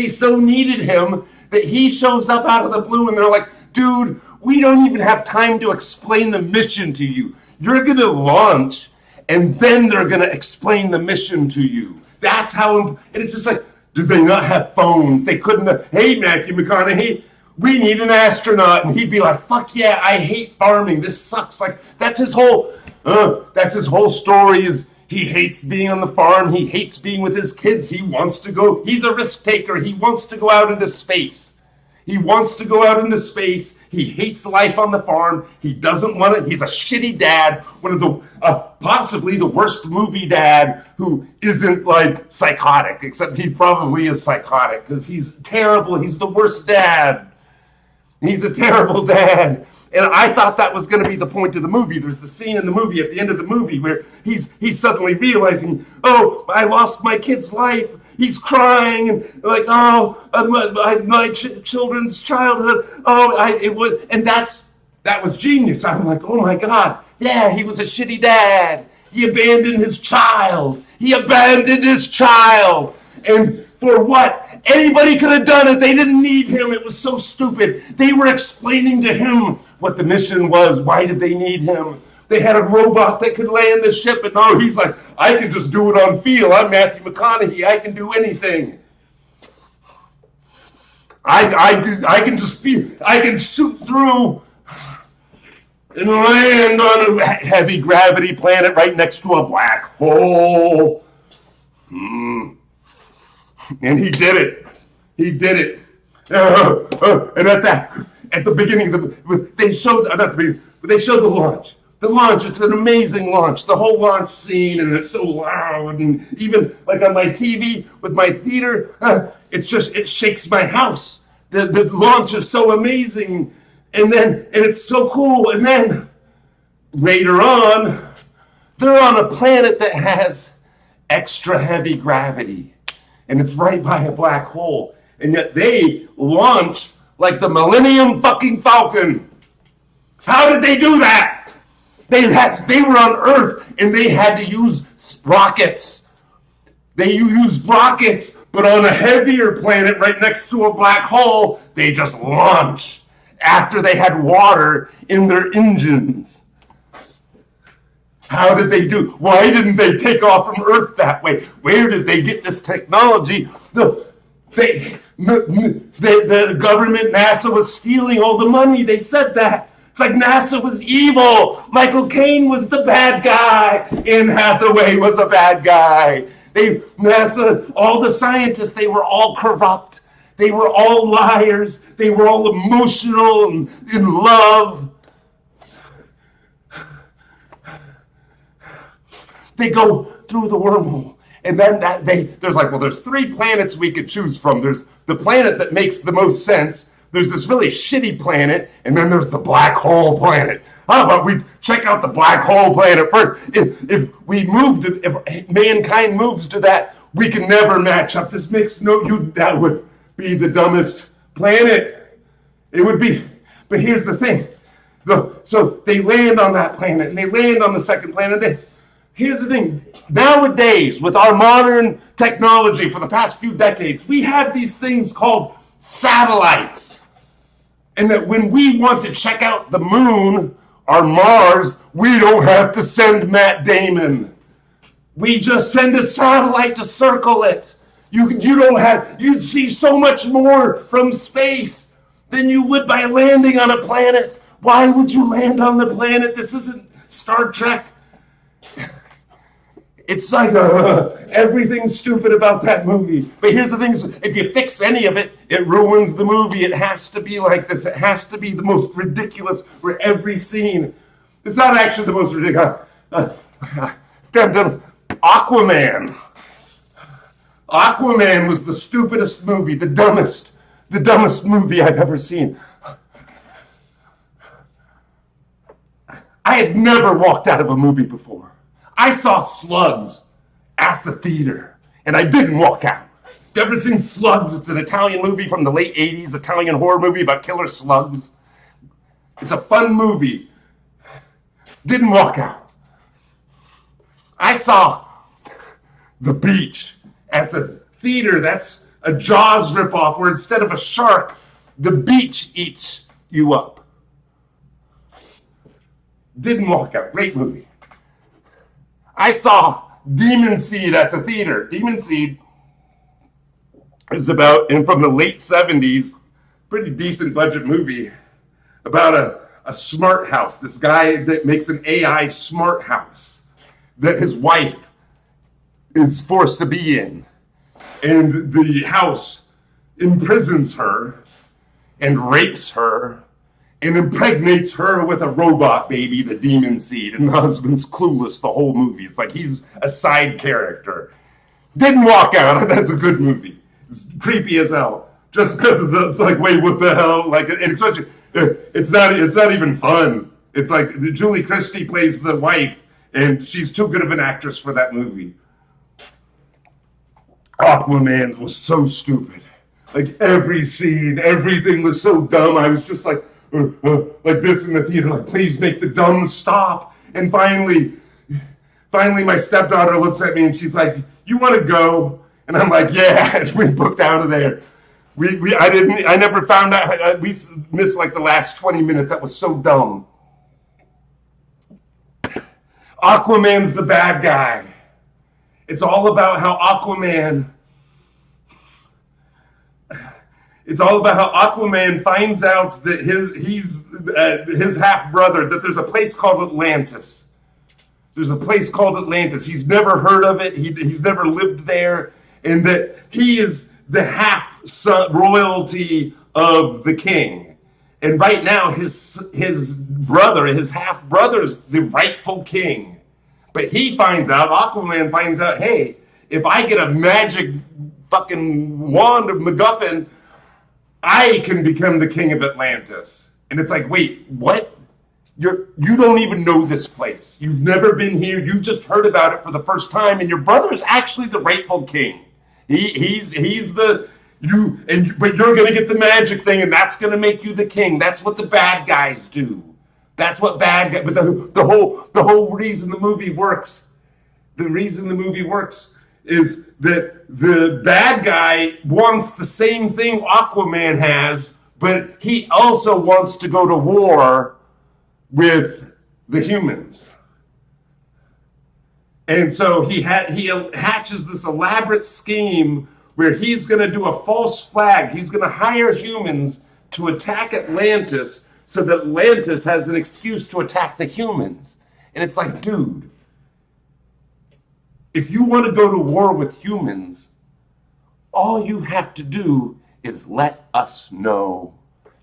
so needed him that he shows up out of the blue, and they're like, dude, we don't even have time to explain the mission to you. You're going to launch, and then they're going to explain the mission to you. That's how, and it's just did they not have phones? They couldn't have, hey, Matthew McConaughey, we need an astronaut. And he'd be like, fuck yeah, I hate farming. This sucks. That's his whole story is he hates being on the farm. He hates being with his kids. He's a risk taker. He wants to go out into space. He hates life on the farm. He doesn't want it. He's a shitty dad. One of the, possibly the worst movie dad who isn't psychotic, except he probably is psychotic because he's terrible. He's the worst dad. He's a terrible dad. And I thought that was going to be the point of the movie. There's the scene in the movie at the end of the movie where he's suddenly realizing, oh, I lost my kid's life. He's crying and like, oh, my children's childhood. Oh, it was, and that was genius. I'm like, oh my God, yeah, he was a shitty dad. He abandoned his child. And for what? Anybody could have done it. They didn't need him. It was so stupid. They were explaining to him what the mission was. Why did they need him? They had a robot that could land the ship, and no, he's like, I can just do it on feel. I'm Matthew McConaughey. I can do anything. I can just feel. I can shoot through and land on a heavy gravity planet right next to a black hole. And he did it. And at the beginning of they showed the launch. The launch, it's an amazing launch. The whole launch scene, and it's so loud, and even like on my TV with my theater, it shakes my house. The launch is so amazing, and it's so cool. And then later on, they're on a planet that has extra heavy gravity, and it's right by a black hole, and yet they launch like the Millennium fucking Falcon. How did they do that? They were on Earth and they had to use rockets. They used rockets, but on a heavier planet right next to a black hole, they just launched after they had water in their engines. How did they do? Why didn't they take off from Earth that way? Where did they get this technology? The government, NASA, was stealing all the money. They said that. It's like NASA was evil. Michael Caine was the bad guy. Anne Hathaway was a bad guy. NASA, all the scientists, they were all corrupt. They were all liars. They were all emotional and in love. They go through the wormhole. And then there's 3 planets we could choose from. There's the planet that makes the most sense. There's this really shitty planet, and then there's the black hole planet. How about we check out the black hole planet first? If mankind moves to that, we can never match up. That would be the dumbest planet. It would be. But here's the thing. So they land on that planet, and they land on the second planet. Here's the thing. Nowadays, with our modern technology for the past few decades, we have these things called satellites. And that when we want to check out the moon or Mars, we don't have to send Matt Damon. We just send a satellite to circle it. You'd see so much more from space than you would by landing on a planet. Why would you land on the planet? This isn't Star Trek. It's like everything's stupid about that movie. But here's the thing, if you fix any of it, it ruins the movie. It has to be like this. It has to be the most ridiculous for every scene. It's not actually the most ridiculous. Aquaman. Aquaman was the stupidest movie, the dumbest movie I've ever seen. I had never walked out of a movie before. I saw Slugs at the theater, and I didn't walk out. You ever seen Slugs? It's an Italian movie from the late 80s, Italian horror movie about killer slugs. It's a fun movie. Didn't walk out. I saw The Beach at the theater. That's a Jaws ripoff where instead of a shark, the beach eats you up. Didn't walk out. Great movie. I saw Demon Seed at the theater. Demon Seed is about, and from the late 70s, pretty decent budget movie, about a smart house. This guy that makes an AI smart house that his wife is forced to be in. And the house imprisons her and rapes her and impregnates her with a robot baby, the Demon Seed, and the husband's clueless the whole movie. It's like he's a side character. Didn't walk out. That's a good movie. It's creepy as hell. Just because of it's like, wait, what the hell? Like, and especially, it's not even fun. It's like Julie Christie plays the wife, and she's too good of an actress for that movie. Aquaman was so stupid. Like every scene, everything was so dumb. I was just like this in the theater, like, please make the dumb stop. And finally, my stepdaughter looks at me and she's like, "You want to go?" And I'm like, "Yeah." And we booked out of there. I never found out. We missed like the last 20 minutes. That was so dumb. Aquaman's the bad guy. It's all about how Aquaman finds out that his half brother, that there's a place called Atlantis. There's a place called Atlantis. He's never heard of it. He's never lived there, and that he is the half royalty of the king. And right now, his half brother's the rightful king. But he finds out, Aquaman finds out, hey, if I get a magic fucking wand of MacGuffin, I can become the king of Atlantis. And it's like, wait, what? You don't even know this place. You've never been here. You just heard about it for the first time, and your brother is actually the rightful king. But you're gonna get the magic thing, and that's gonna make you the king. That's what the bad guys do. That's what bad guys. But the whole reason the movie works. The reason the movie works is that the bad guy wants the same thing Aquaman has, but he also wants to go to war with the humans. And so he hatches this elaborate scheme where he's going to do a false flag. He's going to hire humans to attack Atlantis so that Atlantis has an excuse to attack the humans. And it's like, dude, if you want to go to war with humans, all you have to do is let us know.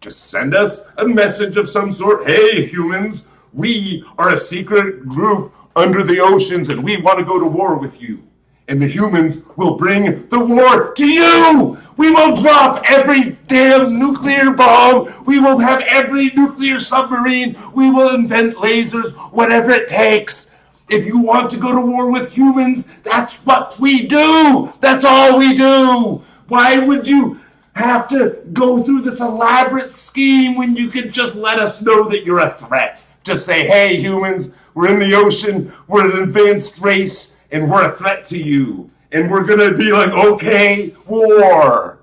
Just send us a message of some sort. Hey, humans, we are a secret group under the oceans and we want to go to war with you. And the humans will bring the war to you. We will drop every damn nuclear bomb. We will have every nuclear submarine. We will invent lasers, whatever it takes. If you want to go to war with humans, that's what we do. That's all we do. Why would you have to go through this elaborate scheme when you could just let us know that you're a threat? Just say, hey, humans, we're in the ocean. We're an advanced race, and we're a threat to you. And we're going to be like, okay, war.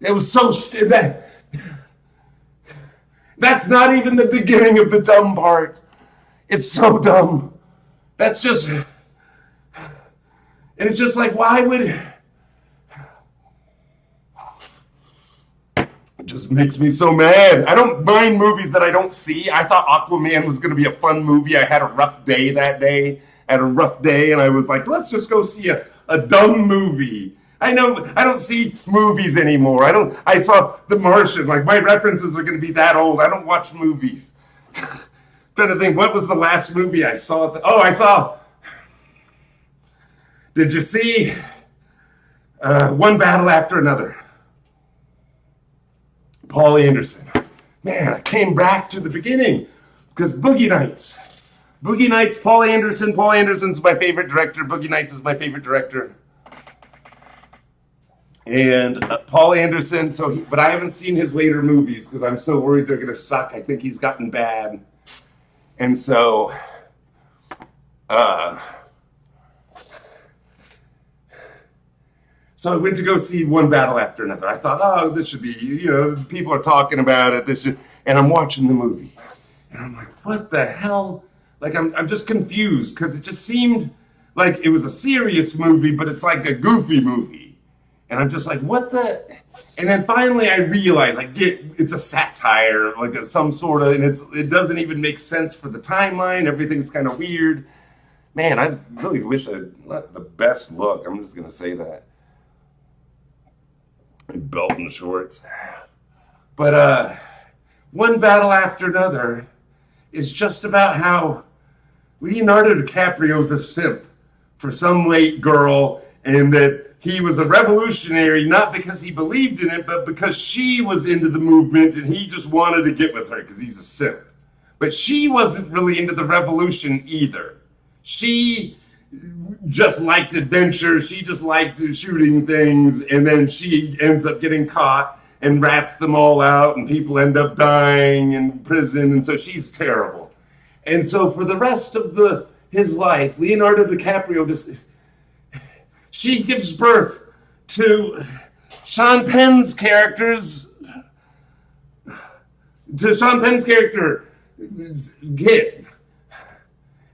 It was so stupid. That's not even the beginning of the dumb part. It's so dumb. That's just... And it's just like, why would... It just makes me so mad. I don't mind movies that I don't see. I thought Aquaman was going to be a fun movie. I had a rough day that day. And I was like, let's just go see a dumb movie. I know I don't see movies anymore. I saw The Martian. Like, my references are going to be that old. I don't watch movies. Trying to think, what was the last movie I saw? I saw. Did you see One Battle After Another? Paul Anderson. Man, I came back to the beginning because Boogie Nights. Boogie Nights, Paul Anderson. Paul Anderson's my favorite director. Boogie Nights is my favorite director. And Paul Anderson, but I haven't seen his later movies because I'm so worried they're going to suck. I think he's gotten bad. And so, so I went to go see One Battle After Another. I thought, oh, this should be, people are talking about it. And I'm watching the movie. And I'm like, what the hell? Like, I'm just confused because it just seemed like it was a serious movie, but it's like a goofy movie. And I'm just like, what the? And then finally I realized, it's a satire, like some sort of, and it doesn't even make sense for the timeline. Everything's kind of weird. Man, I really wish I'd let the best look. I'm just going to say that. Belt and shorts. But One Battle After Another is just about how Leonardo DiCaprio's a simp for some late girl, and that he was a revolutionary not because he believed in it, but because she was into the movement and he just wanted to get with her because he's a simp. But she wasn't really into the revolution either. She just liked adventure. She just liked shooting things, and then she ends up getting caught and rats them all out, and people end up dying in prison, and so she's terrible. And so for the rest of his life, Leonardo DiCaprio she gives birth to Sean Penn's character's kid.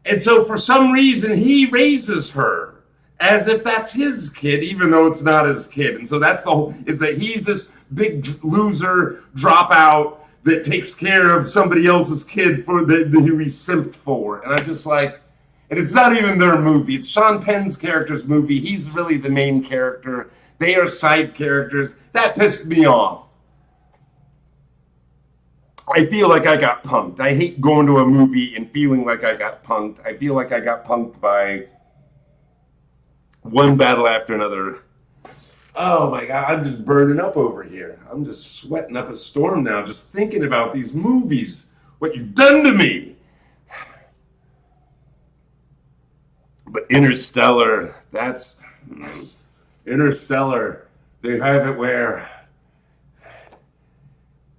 And so for some reason, he raises her as if that's his kid, even though it's not his kid. And so that's the whole, is that he's this big loser dropout that takes care of somebody else's kid who he simped for. And I'm just like, and it's not even their movie. It's Sean Penn's character's movie. He's really the main character. They are side characters. That pissed me off. I feel like I got punked. I hate going to a movie and feeling like I got punked. I feel like I got punked by one battle after another. Oh my God, I'm just burning up over here. I'm just sweating up a storm now, just thinking about these movies, what you've done to me. But Interstellar, Interstellar, they have it where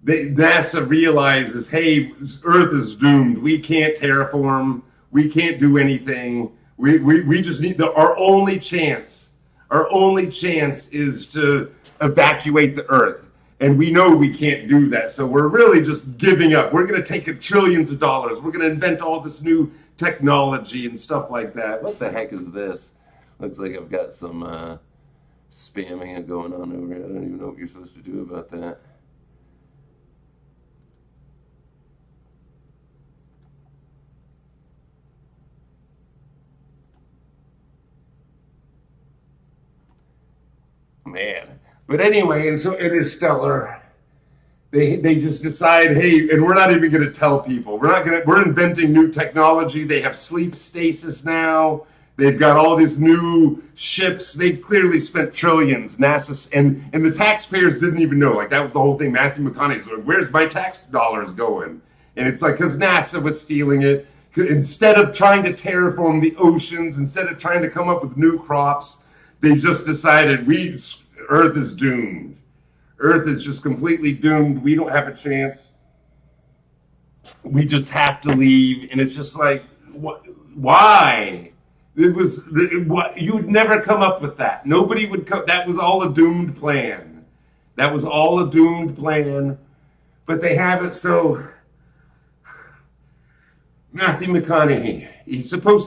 NASA realizes, hey, Earth is doomed. We can't terraform. We can't do anything. We just need our only chance is to evacuate the Earth. And we know we can't do that. So we're really just giving up. We're going to take trillions of dollars. We're going to invent all this new technology and stuff like that. What the heck is this? Looks like I've got some spamming going on over here. I don't even know what you're supposed to do about that. Man. But anyway, and so Interstellar, they just decide, hey, and we're not even going to tell people. We're inventing new technology. They have sleep stasis now. They've got all these new ships. They've clearly spent trillions. NASA and the taxpayers didn't even know. Like, that was the whole thing. Matthew McConaughey's like, where's my tax dollars going? And it's like, because NASA was stealing it. Instead of trying to terraform the oceans, instead of trying to come up with new crops, they just decided Earth is doomed. Earth is just completely doomed. We don't have a chance. We just have to leave. And it's just like, why? You would never come up with that. Nobody would come. That was all a doomed plan. That was all a doomed plan. But they have it so. Matthew McConaughey.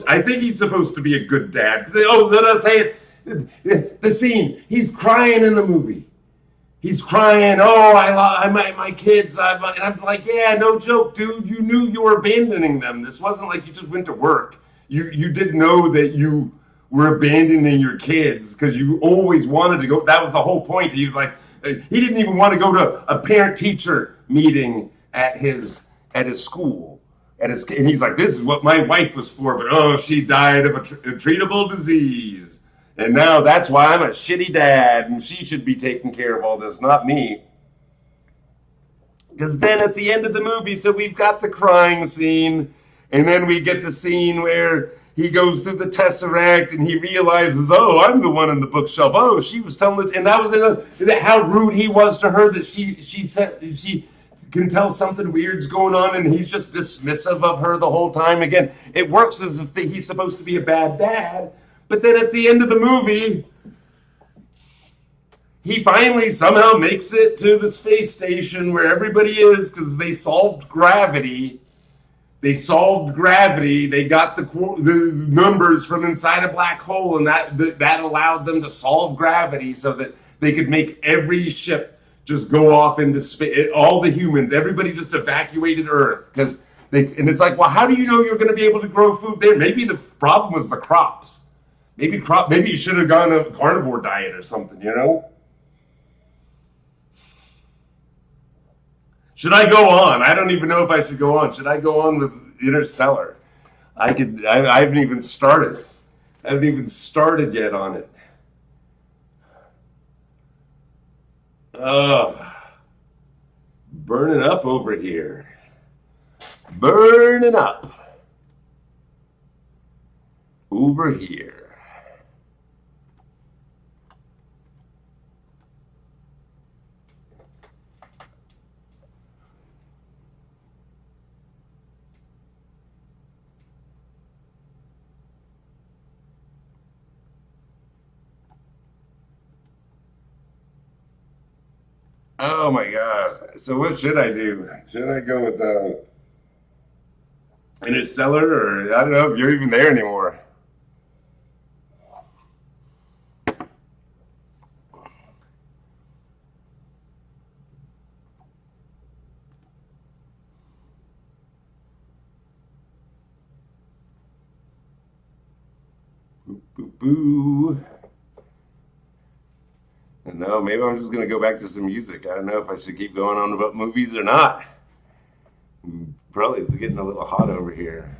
I think he's supposed to be a good dad. Let us say it. The scene, he's crying in the movie. He's crying, my kids. And I'm like, yeah, no joke, dude. You knew you were abandoning them. This wasn't like you just went to work. You didn't know that you were abandoning your kids because you always wanted to go. That was the whole point. He was like, he didn't even want to go to a parent-teacher meeting at his school. And he's like, this is what my wife was for, but she died of a treatable disease. And now that's why I'm a shitty dad, and she should be taking care of all this, not me. Because then at the end of the movie, so we've got the crying scene, and then we get the scene where he goes through the Tesseract, and he realizes, I'm the one in the bookshelf. She was telling it, and that was how rude he was to her that she said she can tell something weird's going on, and he's just dismissive of her the whole time. Again, it works as if he's supposed to be a bad dad. But then at the end of the movie, he finally somehow makes it to the space station where everybody is because they solved gravity. They got the numbers from inside a black hole, and that allowed them to solve gravity so that they could make every ship just go off into space. All the humans, everybody just evacuated Earth and it's like, well, how do you know you're going to be able to grow food there? Maybe the problem was the crops. Maybe you should have gone a carnivore diet or something, Should I go on? I don't even know if I should go on. Should I go on with Interstellar? I haven't even started. I haven't even started yet on it. Burning up over here. Burning up. over here. Oh my God. So what should I do? Should I go with Interstellar, or I don't know if you're even there anymore. Boo, boo, boo. No, maybe I'm just gonna go back to some music. I don't know if I should keep going on about movies or not. Probably it's getting a little hot over here.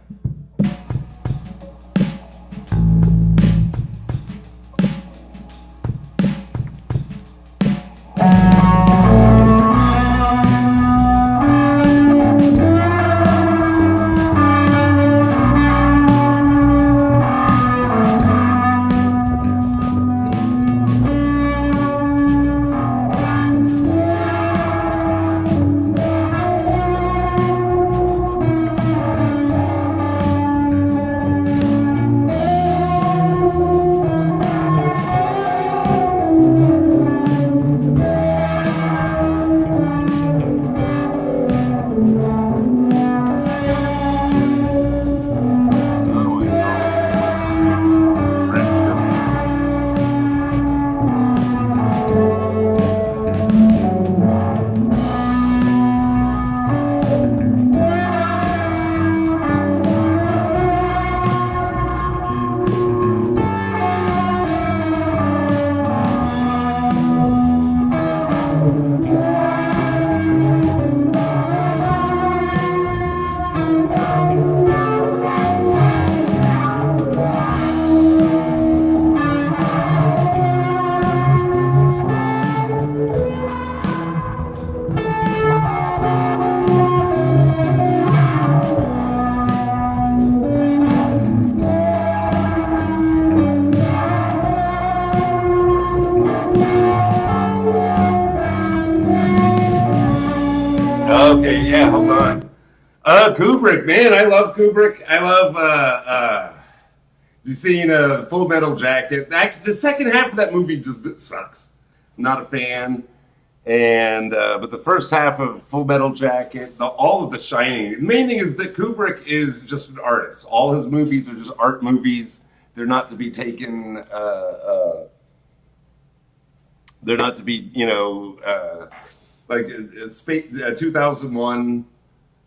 Okay, yeah, hold on. Kubrick, man, I love Kubrick. I love you seen Full Metal Jacket. Actually, the second half of that movie just sucks. I'm not a fan. And but the first half of Full Metal Jacket, all of The Shining. The main thing is that Kubrick is just an artist. All his movies are just art movies. They're not to be taken. They're not to be, like 2001,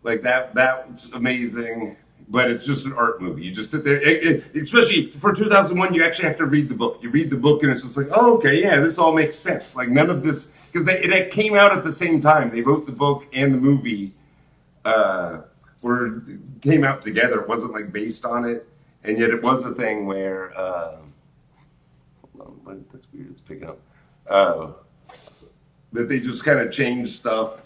like that. That was amazing. But it's just an art movie. You just sit there, especially for 2001, you actually have to read the book. You read the book and it's just like, oh, okay, yeah, this all makes sense. Like none of this, because it came out at the same time. They wrote the book and the movie came out together. It wasn't like based on it. And yet it was a thing where, hold on, that's weird, it's picking up. That they just kind of changed stuff.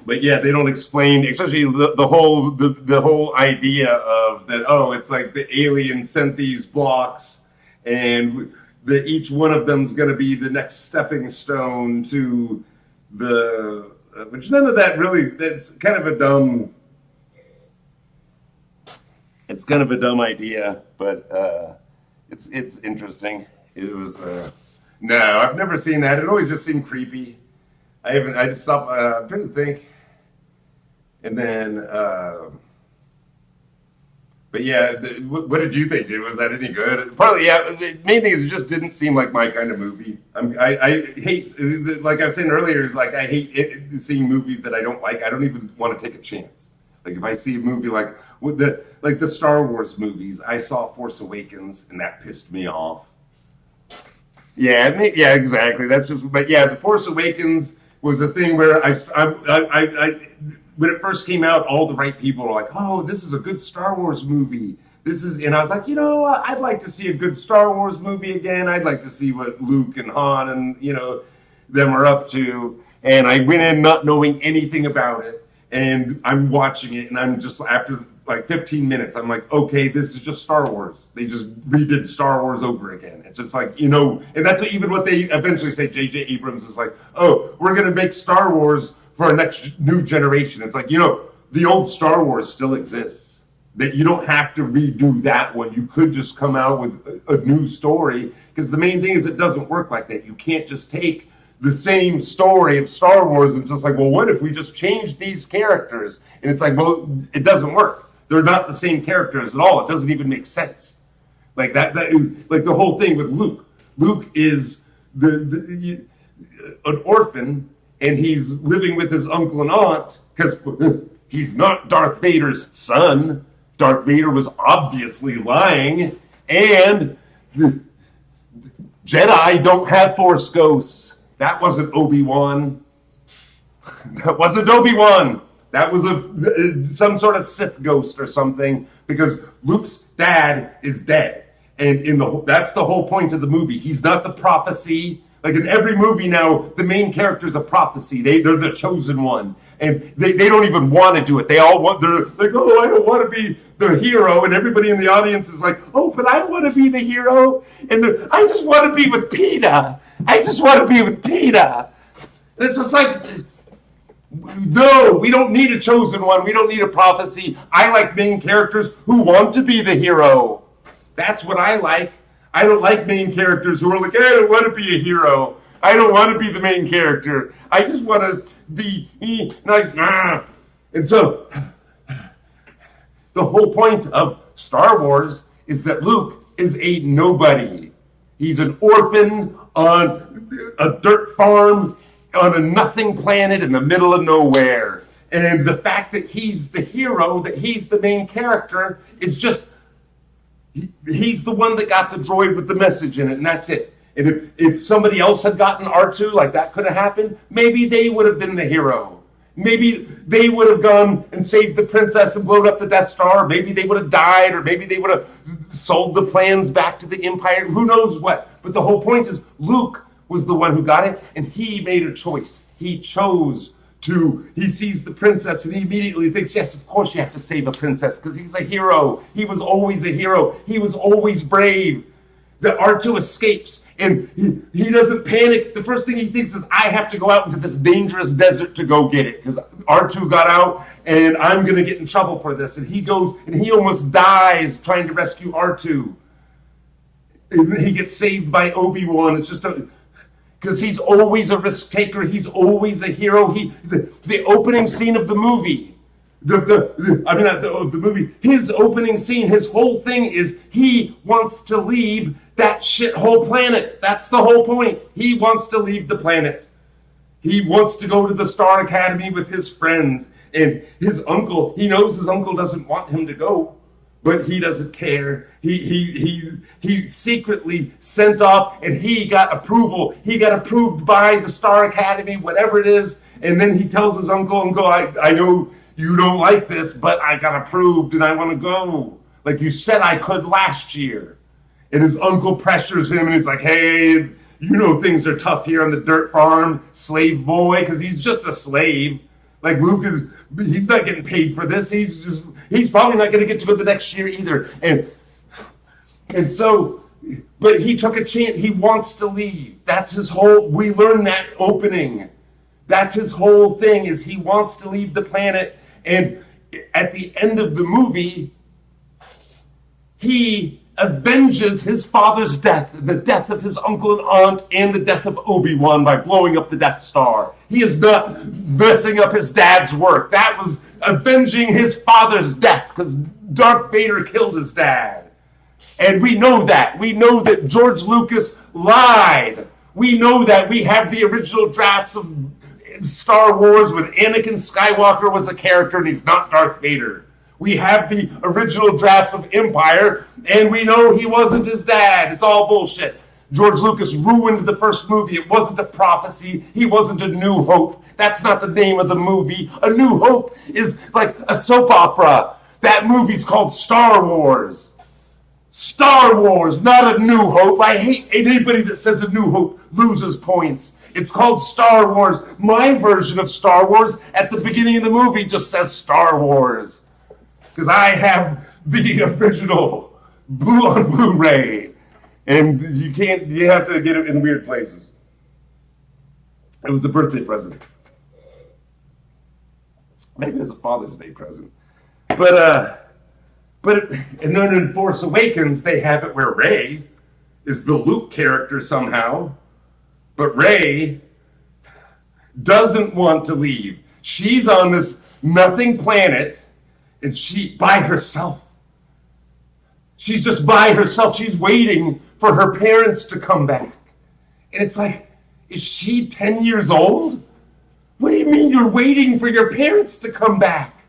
But yeah, they don't explain, especially the whole idea of that. Oh, it's like the aliens sent these blocks, and each one of them is going to be the next stepping stone to the. Which none of that really. That's kind of a dumb. It's kind of a dumb idea, but it's interesting. It was. No, I've never seen that. It always just seemed creepy. I just stopped. I'm trying to think. And then, but yeah, what did you think, dude? Was that any good? Partly, yeah. The main thing is it just didn't seem like my kind of movie. I hate, like I was saying earlier, is like I hate seeing movies that I don't like. I don't even want to take a chance. Like if I see a movie like the Star Wars movies, I saw Force Awakens and that pissed me off. Yeah, exactly. That's just, but yeah, the Force Awakens was a thing where I when it first came out, all the right people were like, "Oh, this is a good Star Wars movie. And I was like, I'd like to see a good Star Wars movie again. I'd like to see what Luke and Han and them are up to." And I went in not knowing anything about it, and I'm watching it, and I'm just after like 15 minutes. I'm like, okay, this is just Star Wars. They just redid Star Wars over again. It's just like, you know, and that's even what they eventually say. J.J. Abrams is like, oh, we're going to make Star Wars for our next new generation. It's like, you know, the old Star Wars still exists. That you don't have to redo that one. You could just come out with a new story, because the main thing is it doesn't work like that. You can't just take the same story of Star Wars and it's just like, well, what if we just change these characters? And it's like, well, it doesn't work. They're not the same characters at all. It doesn't even make sense. Like that like the whole thing with Luke. Luke is an orphan, and he's living with his uncle and aunt because he's not Darth Vader's son. Darth Vader was obviously lying, and Jedi don't have Force ghosts. That wasn't Obi-Wan. That wasn't Obi-Wan. That was some sort of Sith ghost or something, because Luke's dad is dead. And that's the whole point of the movie. He's not the prophecy. Like in every movie now, the main character's a prophecy. They're the chosen one. And they don't even want to do it. They're like, oh, I don't want to be the hero. And everybody in the audience is like, oh, but I want to be the hero. And I just want to be with Peter. I just want to be with Peter. And it's just like, no, we don't need a chosen one. We don't need a prophecy. I like main characters who want to be the hero. That's what I like. I don't like main characters who are like, I don't want to be a hero. I don't want to be the main character. I just want to be like, nah. And so the whole point of Star Wars is that Luke is a nobody. He's an orphan on a dirt farm on a nothing planet in the middle of nowhere. And the fact that he's the hero, that he's the main character, is just, he's the one that got the droid with the message in it, and that's it. And if somebody else had gotten R2, like that could have happened, maybe they would have been the hero. Maybe they would have gone and saved the princess and blown up the Death Star. Maybe they would have died, or maybe they would have sold the plans back to the Empire. Who knows what? But the whole point is Luke was the one who got it, and he made a choice. He chose to, he sees the princess and he immediately thinks, yes, of course you have to save a princess, because he's a hero. He was always a hero. He was always brave. The R2 escapes, and he doesn't panic. The first thing he thinks is, I have to go out into this dangerous desert to go get it, because R2 got out and I'm going to get in trouble for this. And he goes and he almost dies trying to rescue R2. And he gets saved by Obi-Wan. It's just because he's always a risk taker. He's always a hero. The opening scene of the movie, of the movie, his opening scene, his whole thing is he wants to leave that shithole planet. That's the whole point. He wants to leave the planet. He wants to go to the Star Academy with his friends. And his uncle, he knows his uncle doesn't want him to go, but he doesn't care. He secretly sent off, and he got approval. He got approved by the Star Academy, whatever it is. And then he tells his uncle, I know you don't like this, but I got approved and I want to go. Like you said I could last year. And his uncle pressures him and he's like, hey, you know things are tough here on the dirt farm, slave boy, because he's just a slave. Like Luke he's not getting paid for this. He's probably not going to get to go the next year either. And so, but he took a chance. He wants to leave. That's his whole, we learned that opening. That's his whole thing, is he wants to leave the planet. And at the end of the movie, he avenges his father's death, the death of his uncle and aunt, and the death of Obi-Wan by blowing up the Death Star. He is not messing up his dad's work. That was avenging his father's death, because Darth Vader killed his dad. And we know that. We know that George Lucas lied. We know that. We have the original drafts of Star Wars when Anakin Skywalker was a character and he's not Darth Vader. We have the original drafts of Empire, and we know he wasn't his dad. It's all bullshit. George Lucas ruined the first movie. It wasn't a prophecy. He wasn't a New Hope. That's not the name of the movie. A New Hope is like a soap opera. That movie's called Star Wars. Star Wars, not a New Hope. I hate anybody that says a New Hope loses points. It's called Star Wars. My version of Star Wars at the beginning of the movie just says Star Wars. because I have the original on Blu-ray, and you have to get it in weird places. It was a birthday present. Maybe it was a Father's Day present. But and then in Force Awakens, they have it where Rey is the Luke character somehow, but Rey doesn't want to leave. She's on this nothing planet, and she by herself. She's just by herself. She's waiting for her parents to come back. And it's like, is she 10 years old? What do you mean you're waiting for your parents to come back?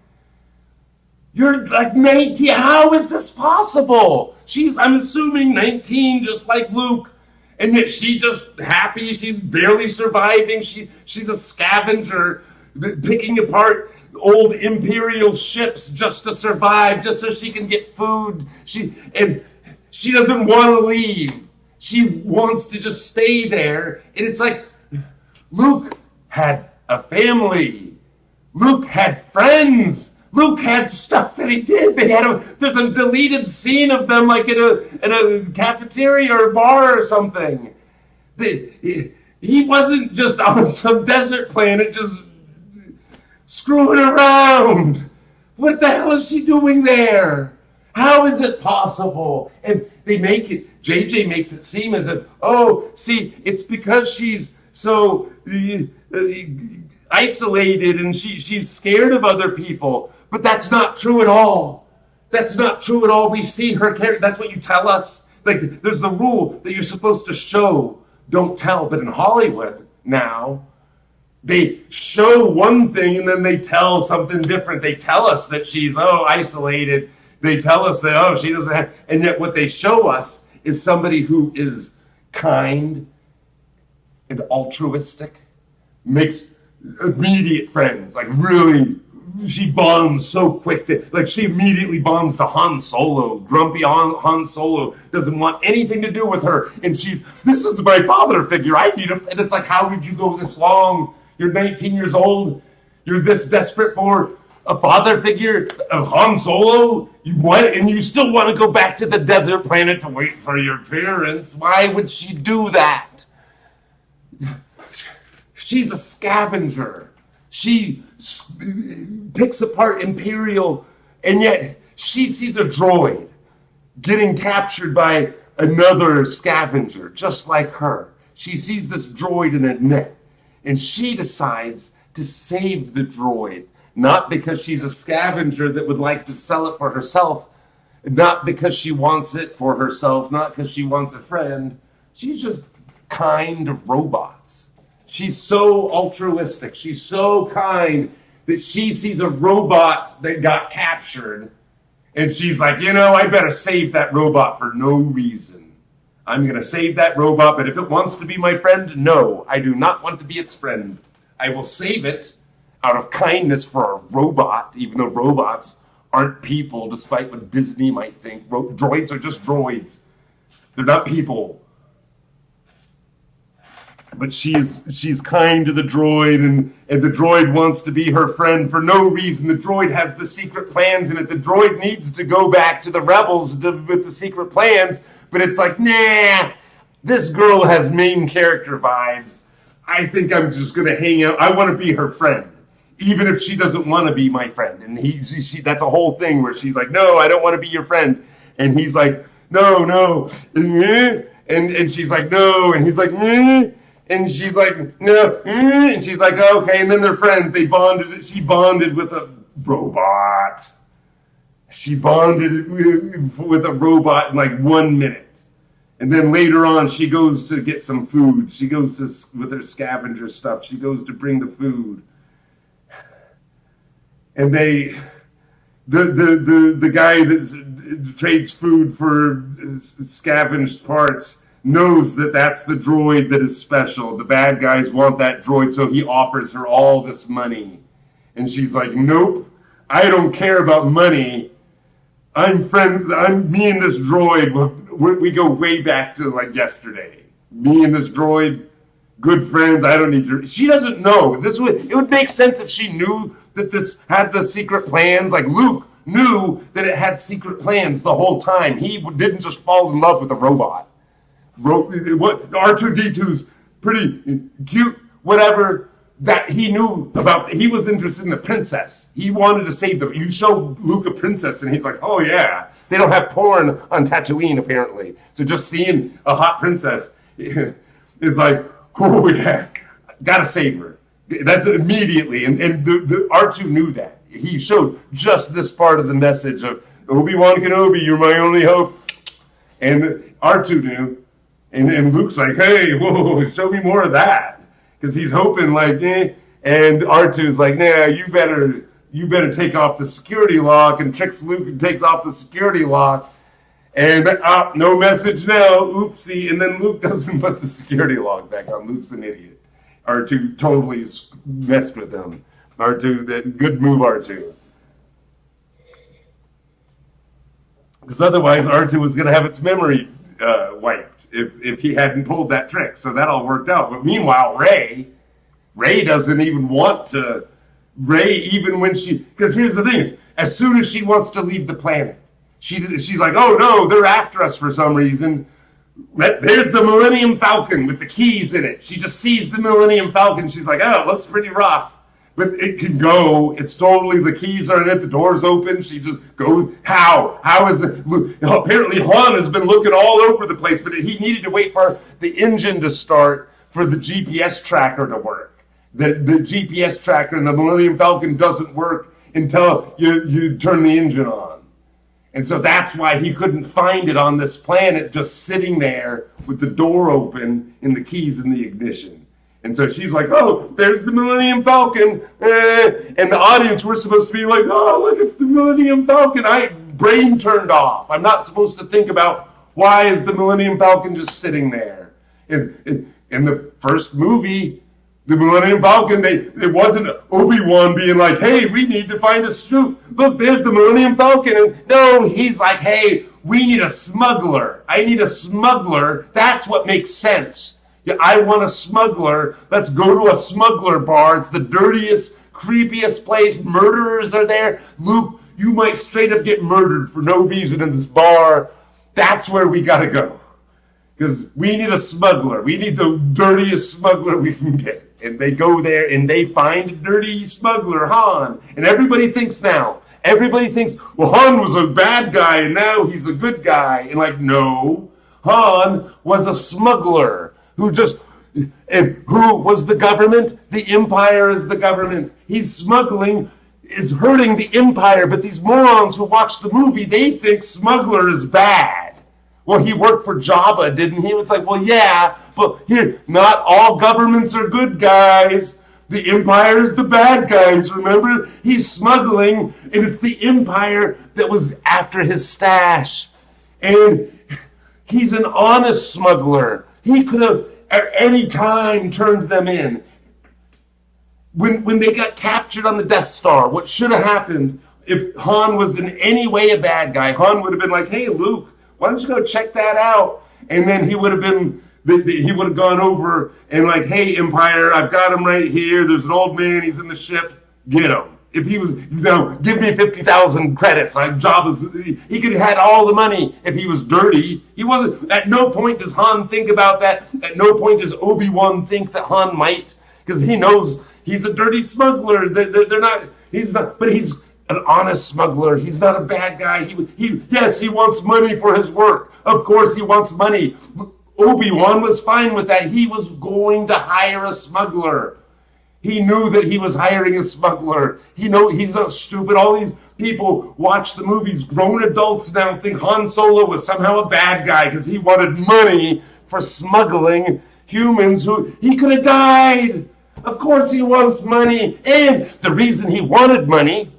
You're like 19. How is this possible? I'm assuming 19, just like Luke. And yet she's just happy. She's barely surviving. She's a scavenger picking apart old Imperial ships just to survive, just so she can get food. She doesn't want to leave. She wants to just stay there. And it's like, Luke had a family. Luke had friends. Luke had stuff that he did. There's a deleted scene of them like in a cafeteria or a bar or something. He wasn't just on some desert planet just screwing around. What the hell is she doing there? How is it possible? And they make it, JJ makes it seem as if, oh, see, it's because she's so isolated and she's scared of other people. But that's not true at all. That's not true at all. We see her character. That's what you tell us. Like, there's the rule that you're supposed to show, don't tell. But in Hollywood now, they show one thing and then they tell something different. They tell us that she's, isolated. They tell us that, she doesn't have, and yet what they show us is somebody who is kind and altruistic, makes immediate friends, like really, she bonds so quick she immediately bonds to Han Solo. Grumpy Han Solo doesn't want anything to do with her, and this is my father figure. I need and it's like, how did you go this long? You're 19 years old. You're this desperate for a father figure of Han Solo. And you still want to go back to the desert planet to wait for your parents. Why would she do that? She's a scavenger. She picks apart Imperial, and yet she sees a droid getting captured by another scavenger, just like her. She sees this droid in a net, and she decides to save the droid, not because she's a scavenger that would like to sell it for herself, not because she wants it for herself, not because she wants a friend. She's just kind to robots. She's so altruistic. She's so kind that she sees a robot that got captured, and she's like, I better save that robot for no reason. I'm going to save that robot, but if it wants to be my friend, no, I do not want to be its friend. I will save it out of kindness for a robot, even though robots aren't people, despite what Disney might think. Droids are just droids. They're not people. But she's kind to the droid, and the droid wants to be her friend for no reason. The droid has the secret plans in it. The droid needs to go back to the rebels with the secret plans, but it's like, nah, this girl has main character vibes. I think I'm just going to hang out. I want to be her friend, even if she doesn't want to be my friend. And that's a whole thing where she's like, no, I don't want to be your friend. And he's like, no. And she's like, no. And he's like, and she's like, no. And she's like, okay. And then they're friends. They bonded. She bonded with a robot. She bonded with a robot in like 1 minute. And then later on, she goes to get some food. She goes with her scavenger stuff. She goes to bring the food. And the guy that trades food for scavenged parts knows that that's the droid that is special. The bad guys want that droid, so he offers her all this money. And she's like, nope, I don't care about money. I'm friends. Me and this droid, we go way back to like yesterday. Me and this droid, good friends. I don't need to. She doesn't know. It would make sense if she knew that this had the secret plans. Like Luke knew that it had secret plans the whole time. He didn't just fall in love with a robot. R2-D2's pretty cute, whatever, that he knew about. He was interested in the princess. He wanted to save them. You show Luke a princess, and he's like, oh yeah. They don't have porn on Tatooine, apparently. So just seeing a hot princess is like, oh yeah, gotta save her. That's immediately. And the R2 knew that. He showed just this part of the message of Obi-Wan Kenobi, you're my only hope. And R2 knew. And Luke's like, hey, whoa, show me more of that. Because he's hoping like, eh. And R2's like, nah, you better take off the security lock, and tricks Luke and takes off the security lock. And no message now, oopsie. And then Luke doesn't put the security lock back on. Luke's an idiot. R2 totally messed with them. R2, good move, R2. Because otherwise, R2 was going to have its memory wiped if he hadn't pulled that trick. So that all worked out. But meanwhile, Rey doesn't even want to. Rey, even when because here's the thing: as soon as she wants to leave the planet, she's like, "Oh no, they're after us for some reason." There's the Millennium Falcon with the keys in it. She just sees the Millennium Falcon. She's like, "Oh, it looks pretty rough, but it can go. It's totally the keys are in it. The door's open." She just goes. How is it? Apparently, Han has been looking all over the place, but he needed to wait for the engine to start for the GPS tracker to work. The GPS tracker in the Millennium Falcon doesn't work until you turn the engine on. And so that's why he couldn't find it on this planet, just sitting there with the door open and the keys in the ignition. And so she's like, oh, there's the Millennium Falcon. And the audience, we're supposed to be like, oh, look, it's the Millennium Falcon. Brain turned off. I'm not supposed to think about why is the Millennium Falcon just sitting there. In the first movie, the Millennium Falcon, it wasn't Obi-Wan being like, hey, we need to find a scoop. Look, there's the Millennium Falcon. And no, he's like, hey, we need a smuggler. I need a smuggler. That's what makes sense. Yeah, I want a smuggler. Let's go to a smuggler bar. It's the dirtiest, creepiest place. Murderers are there. Luke, you might straight up get murdered for no reason in this bar. That's where we got to go. Because we need a smuggler. We need the dirtiest smuggler we can get. And they go there and they find a dirty smuggler, Han. And everybody thinks, well, Han was a bad guy and now he's a good guy. And like, no, Han was a smuggler who was the government? The Empire is the government. He's smuggling, is hurting the Empire. But these morons who watch the movie, they think smuggler is bad. Well, he worked for Jabba, didn't he? It's like, well, yeah, but here, not all governments are good guys. The Empire is the bad guys, remember? He's smuggling, and it's the Empire that was after his stash. And he's an honest smuggler. He could have, at any time, turned them in. When they got captured on the Death Star, what should have happened if Han was in any way a bad guy? Han would have been like, hey, Luke, why don't you go check that out? And then he would have gone over and like, hey, Empire, I've got him right here. There's an old man. He's in the ship. Get him. If he was, give me 50,000 credits. He could have had all the money if he was dirty. He wasn't. At no point does Han think about that. At no point does Obi-Wan think that Han might, because he knows he's a dirty smuggler. He's not, but he's an honest smuggler. He's not a bad guy. Yes, he wants money for his work. Of course he wants money. Obi-Wan was fine with that. He was going to hire a smuggler. He knew that he was hiring a smuggler. He's not stupid. All these people watch the movies. Grown adults now think Han Solo was somehow a bad guy because he wanted money for smuggling humans who he could have died. Of course he wants money. And the reason he wanted money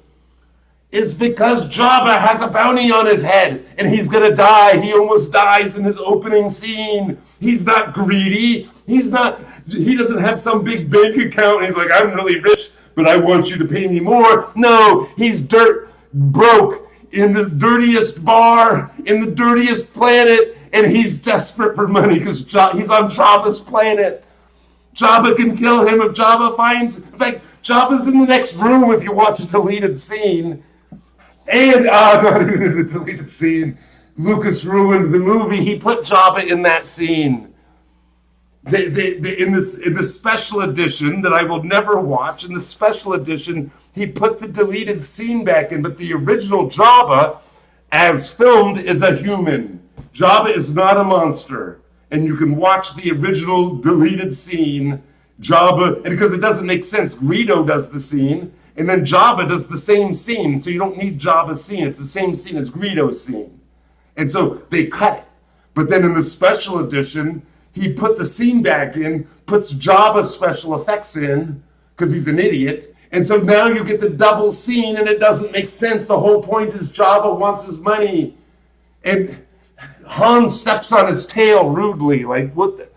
is because Jabba has a bounty on his head and he's going to die. He almost dies in his opening scene. He's not greedy. He doesn't have some big bank account. He's like, I'm really rich, but I want you to pay me more. No, he's broke in the dirtiest bar, in the dirtiest planet, and he's desperate for money because he's on Jabba's planet. Jabba can kill him if Jabba finds. In fact, Jabba's in the next room if you watch a deleted scene. And not even in the deleted scene. Lucas ruined the movie. He put Jabba in that scene. In the special edition that I will never watch, in the special edition, he put the deleted scene back in, but the original Jabba, as filmed, is a human. Jabba is not a monster. And you can watch the original deleted scene, Jabba, and because it doesn't make sense, Greedo does the scene, and then Jabba does the same scene, so you don't need Jabba's scene. It's the same scene as Greedo's scene. And so they cut it. But then in the special edition, he put the scene back in, puts Jabba's special effects in, because he's an idiot. And so now you get the double scene, and it doesn't make sense. The whole point is Jabba wants his money. And Han steps on his tail rudely, like, what the...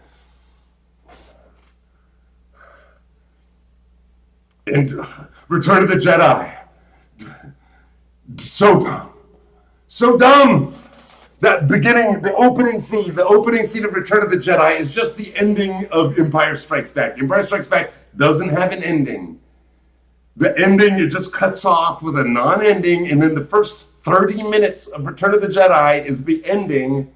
And Return of the Jedi. So dumb. So dumb. That beginning, the opening scene of Return of the Jedi is just the ending of Empire Strikes Back. Empire Strikes Back doesn't have an ending. The ending, it just cuts off with a non-ending, and then the first 30 minutes of Return of the Jedi is the ending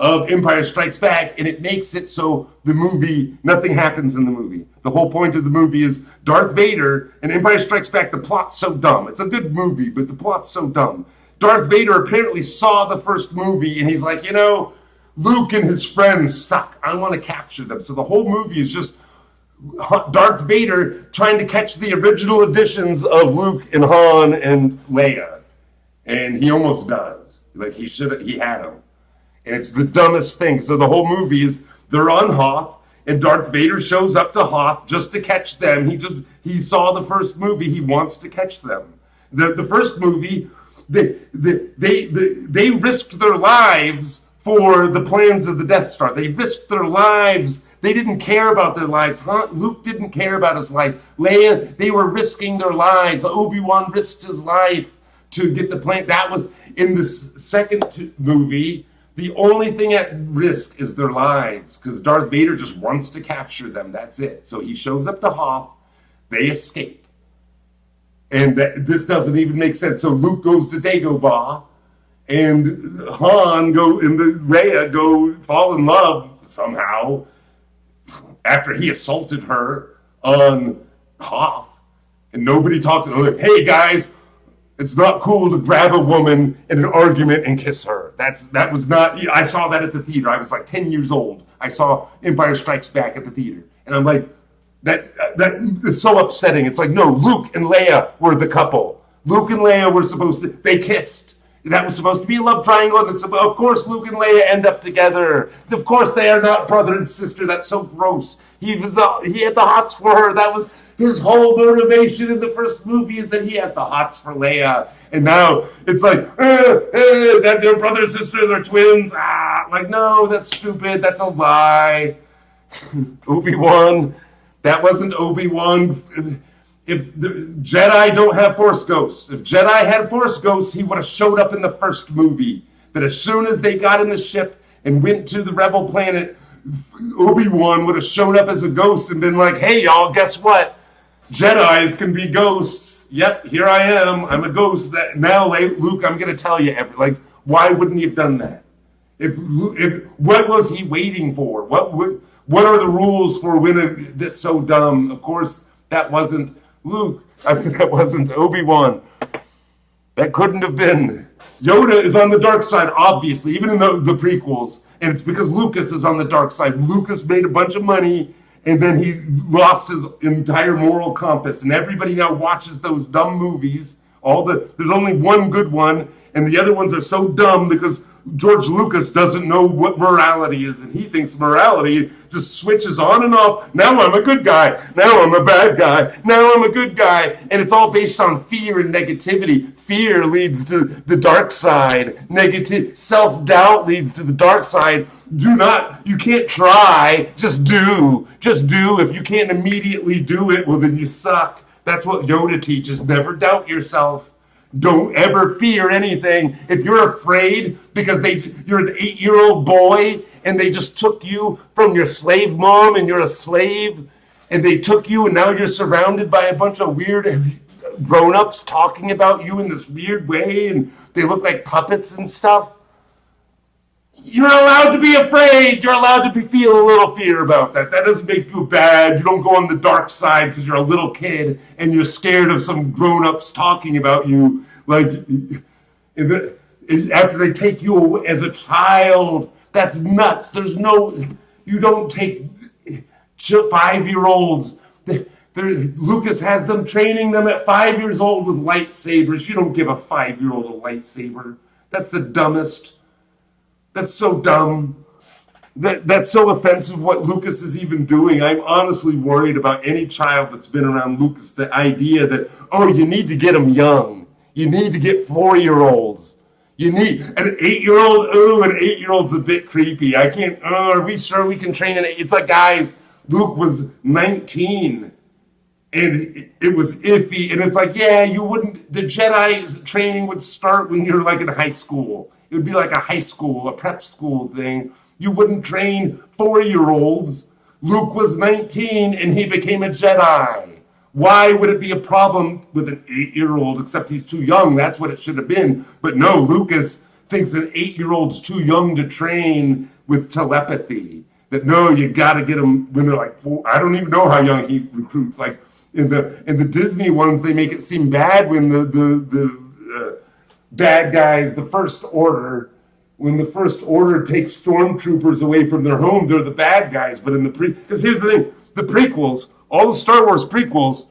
of Empire Strikes Back, and it makes it so the movie, nothing happens in the movie. The whole point of the movie is Darth Vader, and Empire Strikes Back, the plot's so dumb. It's a good movie, but the plot's so dumb. Darth Vader apparently saw the first movie, and he's like, you know, Luke and his friends suck. I want to capture them. So the whole movie is just Darth Vader trying to catch the original editions of Luke and Han and Leia. And he almost does. Like, he had them. And it's the dumbest thing. So the whole movie is they're on Hoth, and Darth Vader shows up to Hoth just to catch them. He saw the first movie. He wants to catch them. The first movie, they risked their lives for the plans of the Death Star. They risked their lives. They didn't care about their lives. Luke didn't care about his life. Leia, they were risking their lives. Obi-Wan risked his life to get the plan. That was in the second movie. The only thing at risk is their lives, because Darth Vader just wants to capture them. That's it. So he shows up to Hoth. They escape. And this doesn't even make sense. So Luke goes to Dagobah, and Han and Leia go fall in love somehow after he assaulted her on Hoth. And nobody talks to them. Like, hey, guys, it's not cool to grab a woman in an argument and kiss her. That was not. I saw that at the theater. I was like 10 years old. I saw Empire Strikes Back at the theater, and I'm like, that is so upsetting. It's like, no, Luke and Leia were the couple. Luke and Leia were supposed to. They kissed. That was supposed to be a love triangle, and of course Luke and Leia end up together. Of course they are not brother and sister. That's so gross. He had the hots for her. That was his whole motivation in the first movie, is that he has the hots for Leia. And now it's like, that their brother and sister, they're twins. Like, no, that's stupid. That's a lie. Obi-Wan, that wasn't Obi-Wan. If the Jedi don't have Force Ghosts, if Jedi had Force Ghosts, he would have showed up in the first movie. That as soon as they got in the ship and went to the Rebel planet, Obi-Wan would have showed up as a ghost and been like, hey, y'all, guess what? Jedis can be ghosts. Yep, here I am. I'm a ghost. Now, Luke, I'm going to tell you. Why wouldn't he have done that? If what was he waiting for? What are the rules for when that's so dumb? Of course, that wasn't Luke. That wasn't Obi-Wan. That couldn't have been. Yoda is on the dark side, obviously, even in the prequels. And it's because Lucas is on the dark side. Lucas made a bunch of money, and then he lost his entire moral compass. And everybody now watches those dumb movies. There's only one good one, and the other ones are so dumb because George Lucas doesn't know what morality is, and he thinks morality just switches on and off. Now I'm a good guy. Now I'm a bad guy. Now I'm a good guy. And it's all based on fear and negativity. Fear leads to the dark side. Self-doubt leads to the dark side. You can't try. Just do. If you can't immediately do it, well, then you suck. That's what Yoda teaches. Never doubt yourself. Don't ever fear anything. If you're afraid because you're an 8-year-old boy and they just took you from your slave mom and you're a slave and they took you and now you're surrounded by a bunch of weird grown-ups talking about you in this weird way and they look like puppets and stuff. You're allowed to be afraid. You're allowed to feel a little fear about that. That doesn't make you bad. You don't go on the dark side because you're a little kid and you're scared of some grown-ups talking about you. Like, after they take you away as a child, that's nuts. You don't take 5-year-olds. Lucas has them training them at 5 years old with lightsabers. You don't give a 5-year-old a lightsaber. That's the dumbest. That's so dumb. That's so offensive what Lucas is even doing. I'm honestly worried about any child that's been around Lucas. The idea that, you need to get them young. You need to get 4-year-olds. You need an 8-year-old. An 8-year-old's a bit creepy. I can't, are we sure we can train an 8? It's like, guys, Luke was 19 and it was iffy. And it's like, you wouldn't, the Jedi training would start when you're like in high school. It would be like a high school, a prep school thing. You wouldn't train 4-year-olds. Luke was 19 and he became a Jedi. Why would it be a problem with an 8-year-old, except he's too young? That's what it should have been. But no, Lucas thinks an 8-year-old's too young to train with telepathy. That no, you got to get them when they're like 4. I don't even know how young he recruits. Like in the Disney ones, they make it seem bad when the bad guys, the First Order, when the First Order takes stormtroopers away from their home, they're the bad guys. But in because here's the thing, the prequels, all the Star Wars prequels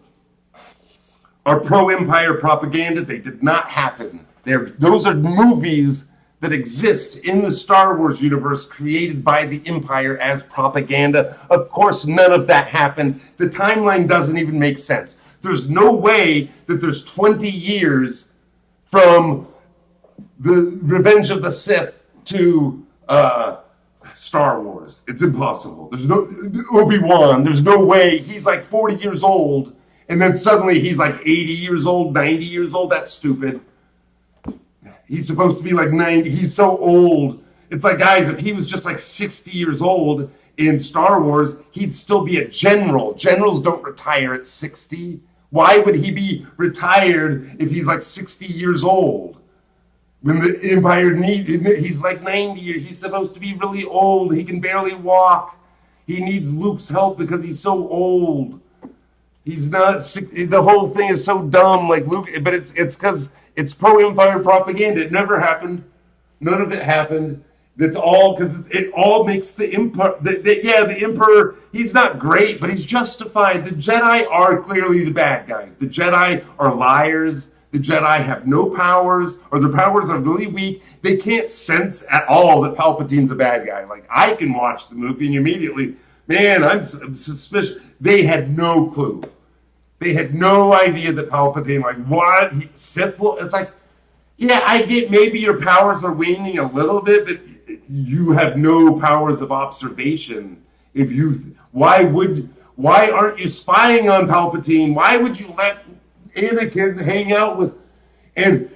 are pro-Empire propaganda. They did not happen. Those are movies that exist in the Star Wars universe created by the Empire as propaganda. Of course, none of that happened. The timeline doesn't even make sense. There's no way that there's 20 years from the Revenge of the Sith to Star Wars. It's impossible. There's no Obi-Wan. There's no way. He's like 40 years old, and then suddenly he's like 80 years old, 90 years old. That's stupid. He's supposed to be like 90. He's so old. It's like, guys, if he was just like 60 years old in Star Wars, he'd still be a general. Generals don't retire at 60. Why would he be retired if he's like 60 years old? When the Empire he's like 90 years. He's supposed to be really old. He can barely walk. He needs Luke's help because he's so old. He's not. The whole thing is so dumb. Like Luke, but it's because it's pro-Empire propaganda. It never happened. None of it happened. That's all because it all makes the Empire. The Emperor. He's not great, but he's justified. The Jedi are clearly the bad guys. The Jedi are liars. The Jedi have no powers, or their powers are really weak. They can't sense at all that Palpatine's a bad guy. Like, I can watch the movie and immediately, man, I'm suspicious. They had no clue. They had no idea that Palpatine, like, what? Sith? It's like, yeah, I get maybe your powers are waning a little bit, but you have no powers of observation. Why aren't you spying on Palpatine? Why would you let Anakin hang out with, and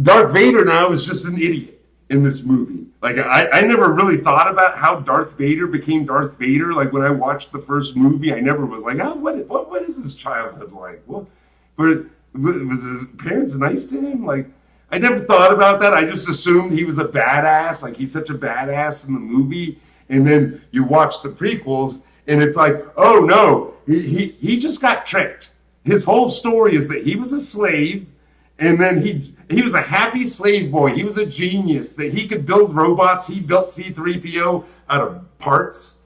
Darth Vader now is just an idiot in this movie. Like I never really thought about how Darth Vader became Darth Vader. Like when I watched the first movie, I never was like, what is his childhood like? What, but was his parents nice to him? Like I never thought about that. I just assumed he was a badass. Like he's such a badass in the movie. And then you watch the prequels, and it's like, oh no, he just got tricked. His whole story is that he was a slave, and then he was a happy slave boy. He was a genius, that he could build robots. He built C-3PO out of parts.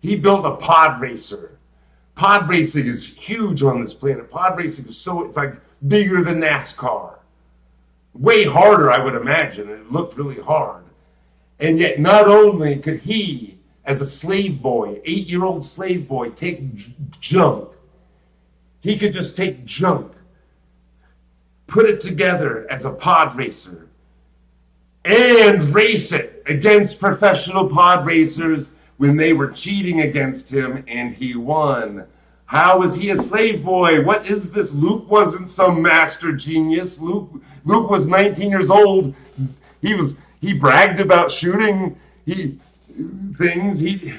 He built a pod racer. Pod racing is huge on this planet. Pod racing is it's like bigger than NASCAR. Way harder, I would imagine. It looked really hard. And yet not only could he, as a slave boy, 8-year-old slave boy, take junk, he could just take junk, put it together as a pod racer, and race it against professional pod racers when they were cheating against him, and he won. How is he a slave boy? What is this? Luke wasn't some master genius. Luke was 19 years old. He bragged about shooting things. He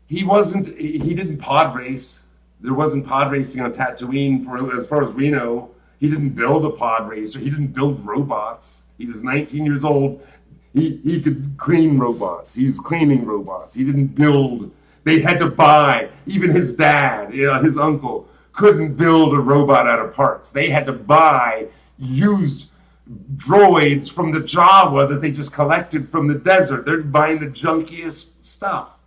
didn't pod race. There wasn't pod racing on Tatooine for as far as we know. He didn't build a pod racer. He didn't build robots. He was 19 years old. He could clean robots. He was cleaning robots. He didn't build. They had to buy. Even his dad, his uncle, couldn't build a robot out of parts. They had to buy used droids from the Jawa that they just collected from the desert. They're buying the junkiest stuff.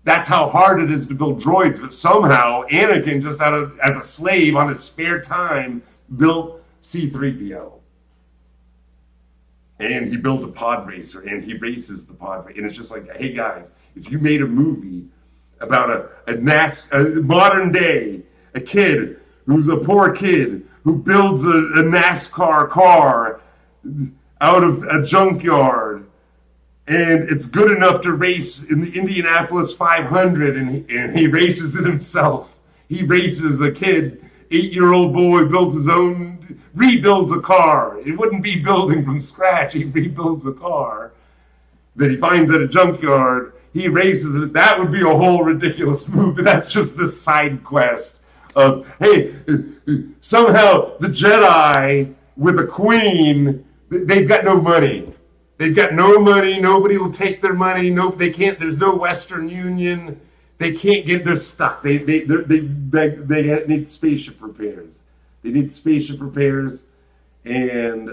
That's how hard it is to build droids. But somehow Anakin, just as a slave on his spare time, built C-3PO. And he built a pod racer, and he races the pod racer. And it's just like, hey guys, if you made a movie about a modern day, a kid who's a poor kid who builds a NASCAR car out of a junkyard, and it's good enough to race in the Indianapolis 500, and he races it himself. He races a kid, 8-year-old boy, rebuilds a car. It wouldn't be building from scratch. He rebuilds a car that he finds at a junkyard. He races it. That would be a whole ridiculous movie. That's just the side quest of, hey, somehow the Jedi with a queen, they've got no money. They've got no money. Nobody will take their money. No, they can't. There's no Western Union. They can't get. They're stuck. They need spaceship repairs. They need spaceship repairs, and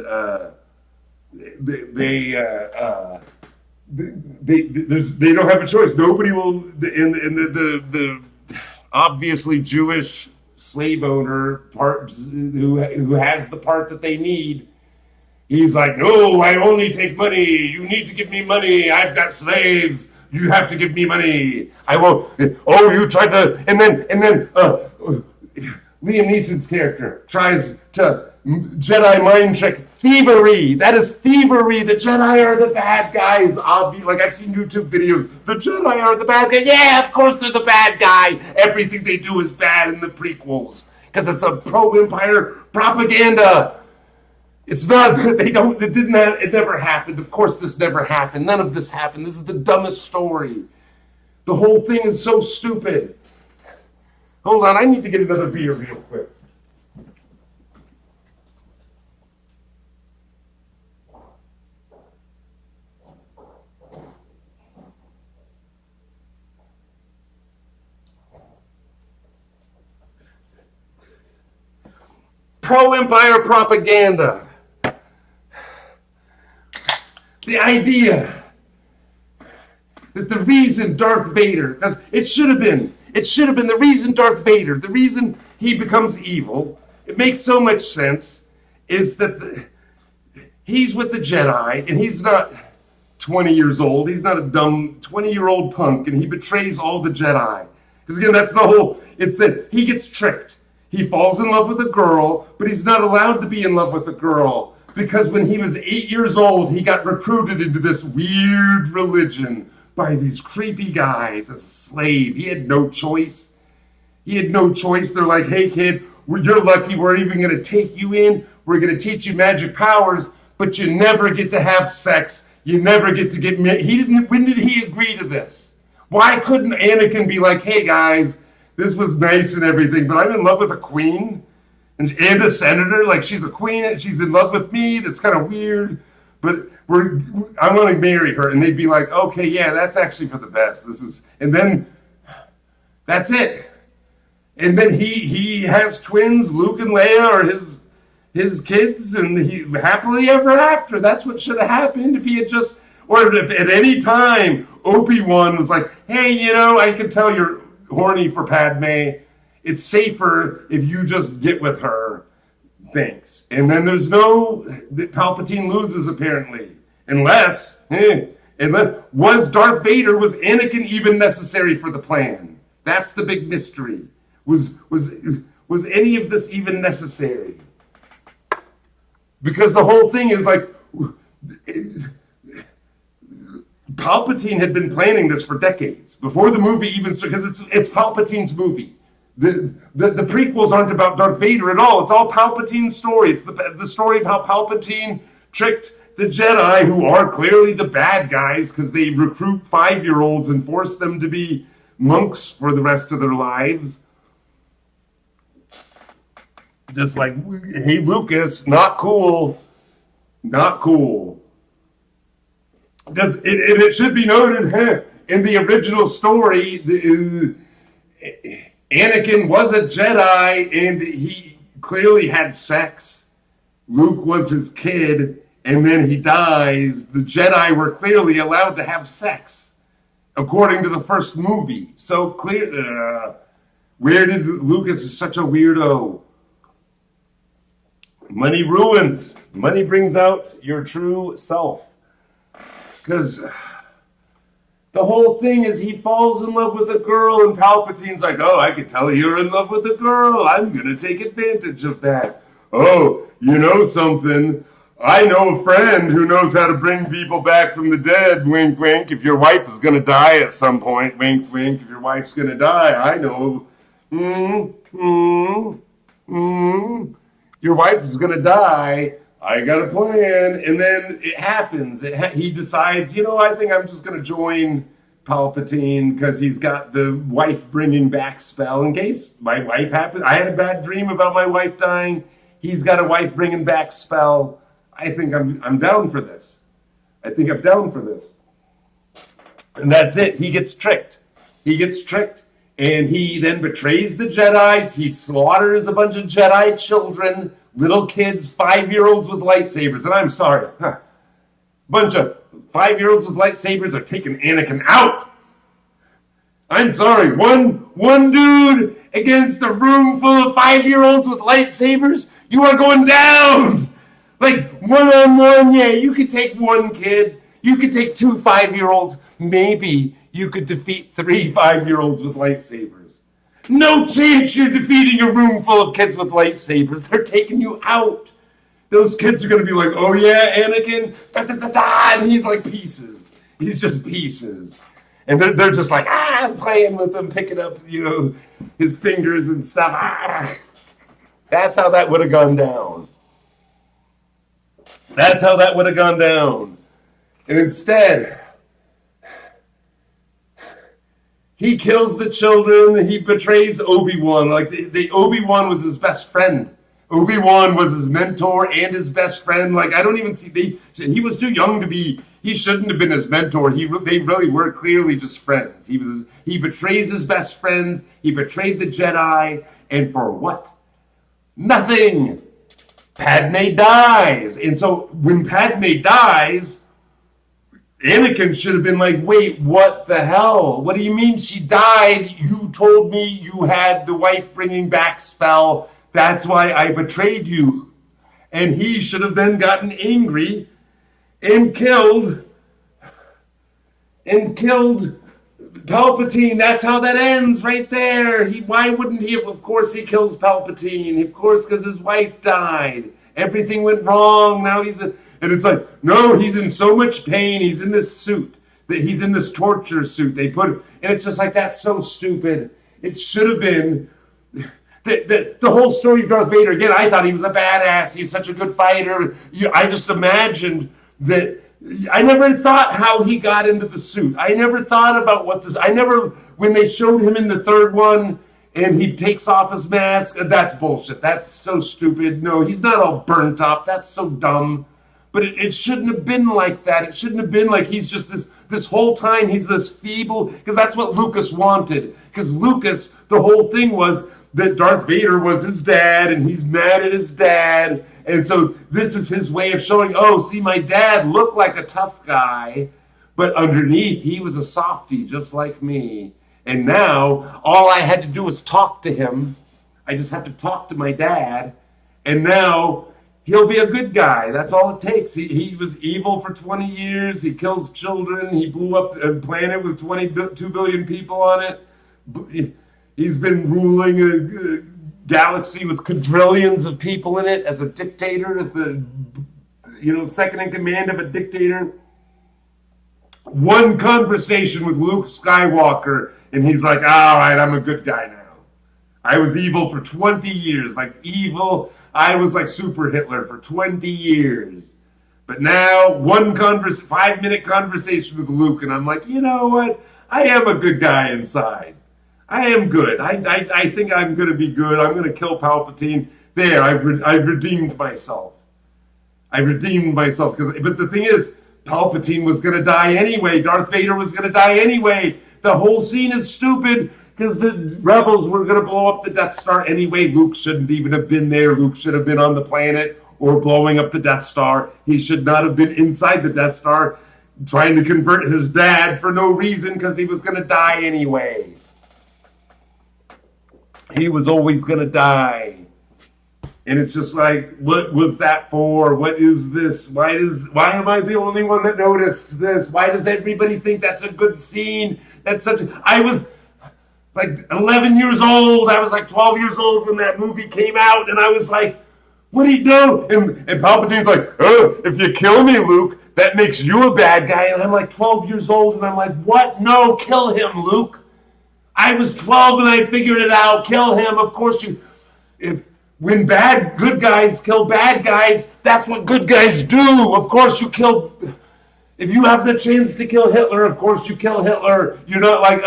they don't have a choice. Nobody will. And the obviously Jewish slave owner part who has the part that they need. He's like, no, I only take money. You need to give me money. I've got slaves. You have to give me money. I won't. Oh, you tried to. And then Liam Neeson's character tries to Jedi mind trick thievery. That is thievery. The Jedi are the bad guys. Obvious. Like I've seen YouTube videos. The Jedi are the bad guy. Yeah, of course they're the bad guy. Everything they do is bad in the prequels because it's a pro-Empire propaganda. It's not, it never happened. Of course this never happened. None of this happened. This is the dumbest story. The whole thing is so stupid. Hold on, I need to get another beer real quick. Pro-Empire propaganda. The idea that the reason Darth Vader, because it should have been the reason Darth Vader, the reason he becomes evil, it makes so much sense, is that he's with the Jedi, and he's not 20 years old, he's not a dumb 20-year-old punk, and he betrays all the Jedi. Because again, that's the whole, it's that he gets tricked. He falls in love with a girl, but he's not allowed to be in love with a girl. Because when he was 8 years old, he got recruited into this weird religion by these creepy guys as a slave. He had no choice. They're like, hey kid, you're lucky we're even going to take you in. We're going to teach you magic powers, but you never get to have sex. You never get to get married. When did he agree to this? Why couldn't Anakin be like, hey guys, this was nice and everything, but I'm in love with a queen? And a senator, like she's a queen and she's in love with me. That's kind of weird, but I want to marry her. And they'd be like, okay, yeah, that's actually for the best. And then that's it. And then he has twins, Luke and Leia are his kids, and he happily ever after. That's what should have happened if he had just, or if at any time Obi-Wan was like, hey, I can tell you're horny for Padme. It's safer if you just get with her. Thanks. And then there's Palpatine loses apparently. Unless, was Darth Vader, was Anakin even necessary for the plan? That's the big mystery. Was any of this even necessary? Because the whole thing is like, Palpatine had been planning this for decades before the movie even started, because it's Palpatine's movie. The prequels aren't about Darth Vader at all. It's all Palpatine's story. It's the story of how Palpatine tricked the Jedi, who are clearly the bad guys because they recruit 5-year-olds and force them to be monks for the rest of their lives. Just like, hey, Lucas, not cool. Not cool. Because it should be noted in the original story, Anakin was a Jedi and he clearly had sex. Luke was his kid, and then he dies. The Jedi were clearly allowed to have sex, according to the first movie. So clear. Where did Lucas is such a weirdo? Money ruins. Money brings out your true self. Because the whole thing is he falls in love with a girl, and Palpatine's like, oh, I can tell you're in love with a girl. I'm going to take advantage of that. Oh, you know something? I know a friend who knows how to bring people back from the dead. Wink, wink. If your wife is going to die at some point, wink, wink. If your wife's going to die, I know. Your wife is going to die. I got a plan. And then it happens. He decides, I think I'm just going to join Palpatine because he's got the wife bringing back spell in case my wife happens. I had a bad dream about my wife dying. He's got a wife bringing back spell. I think I'm down for this. I think I'm down for this. And that's it. He gets tricked. And he then betrays the Jedis. He slaughters a bunch of Jedi children, little kids, 5-year-olds with lightsabers. And I'm sorry, bunch of 5-year-olds with lightsabers are taking Anakin out. I'm sorry, one dude against a room full of 5-year-olds with lightsabers. You are going down. Like one-on-one, yeah, you could take one kid. You could take 2 5-year-olds. Maybe you could defeat 3 5-year-olds with lightsabers. No chance you're defeating a room full of kids with lightsabers. They're taking you out. Those kids are going to be like, oh yeah, Anakin, da, da, da, da, and he's like pieces. He's just pieces. And they're just like, I'm playing with him, picking up, his fingers and stuff. That's how that would have gone down. And instead, he kills the children. He betrays Obi-Wan. Like the Obi-Wan was his best friend. Obi-Wan was his mentor and his best friend. Like I don't even see he was too young to be. He shouldn't have been his mentor. They really were clearly just friends. He betrays his best friends. He betrayed the Jedi, and for what? Nothing. Padme dies, and so when Padme dies, Anakin should have been like, wait, what the hell? What do you mean she died? You told me you had the wife bringing back spell. That's why I betrayed you. And he should have then gotten angry and killed Palpatine. That's how that ends right there. Why wouldn't he have? Of course he kills Palpatine. Of course, because his wife died. Everything went wrong. Now and it's like, no, he's in so much pain. He's in this suit. He's in this torture suit. And it's just like, that's so stupid. It should have been the whole story of Darth Vader. Again, I thought he was a badass. He's such a good fighter. I just imagined that. I never thought how he got into the suit. I never thought about when they showed him in the third one and he takes off his mask, that's bullshit. That's so stupid. No, he's not all burnt up. That's so dumb. But it shouldn't have been like that. It shouldn't have been like he's just this whole time he's this feeble, because that's what Lucas wanted. Because Lucas, the whole thing was that Darth Vader was his dad and he's mad at his dad. And so this is his way of showing, see, my dad looked like a tough guy, but underneath he was a softie just like me. And now all I had to do was talk to him. I just have to talk to my dad. And now he'll be a good guy. That's all it takes. He was evil for 20 years. He kills children. He blew up a planet with 22 billion people on it. He's been ruling a galaxy with quadrillions of people in it as a dictator, as the second in command of a dictator. One conversation with Luke Skywalker, and he's like, all right, I'm a good guy now. I was evil for 20 years, like evil. I was like Super Hitler for 20 years. But now, 5-minute conversation with Luke, and I'm like, you know what? I am a good guy inside. I am good. I think I'm going to be good. I'm going to kill Palpatine. there, I've redeemed myself. I redeemed myself. But the thing is, Palpatine was going to die anyway. Darth Vader was going to die anyway. The whole scene is stupid because the rebels were going to blow up the Death Star anyway. Luke shouldn't even have been there. Luke should have been on the planet or blowing up the Death Star. He should not have been inside the Death Star trying to convert his dad for no reason because he was going to die anyway. He was always going to die. And it's just like, what was that for? What is this? Why am I the only one that noticed this? Why does everybody think that's a good scene? I was like 11 years old. I was like 12 years old when that movie came out. And I was like, what do you do? And Palpatine's like, oh, if you kill me, Luke, that makes you a bad guy. And I'm like 12 years old. And I'm like, what? No, kill him, Luke. I was 12 and I figured it out. Kill him. Of course when good guys kill bad guys, that's what good guys do. Of course you kill. If you have the chance to kill Hitler, of course you kill Hitler. You're not like,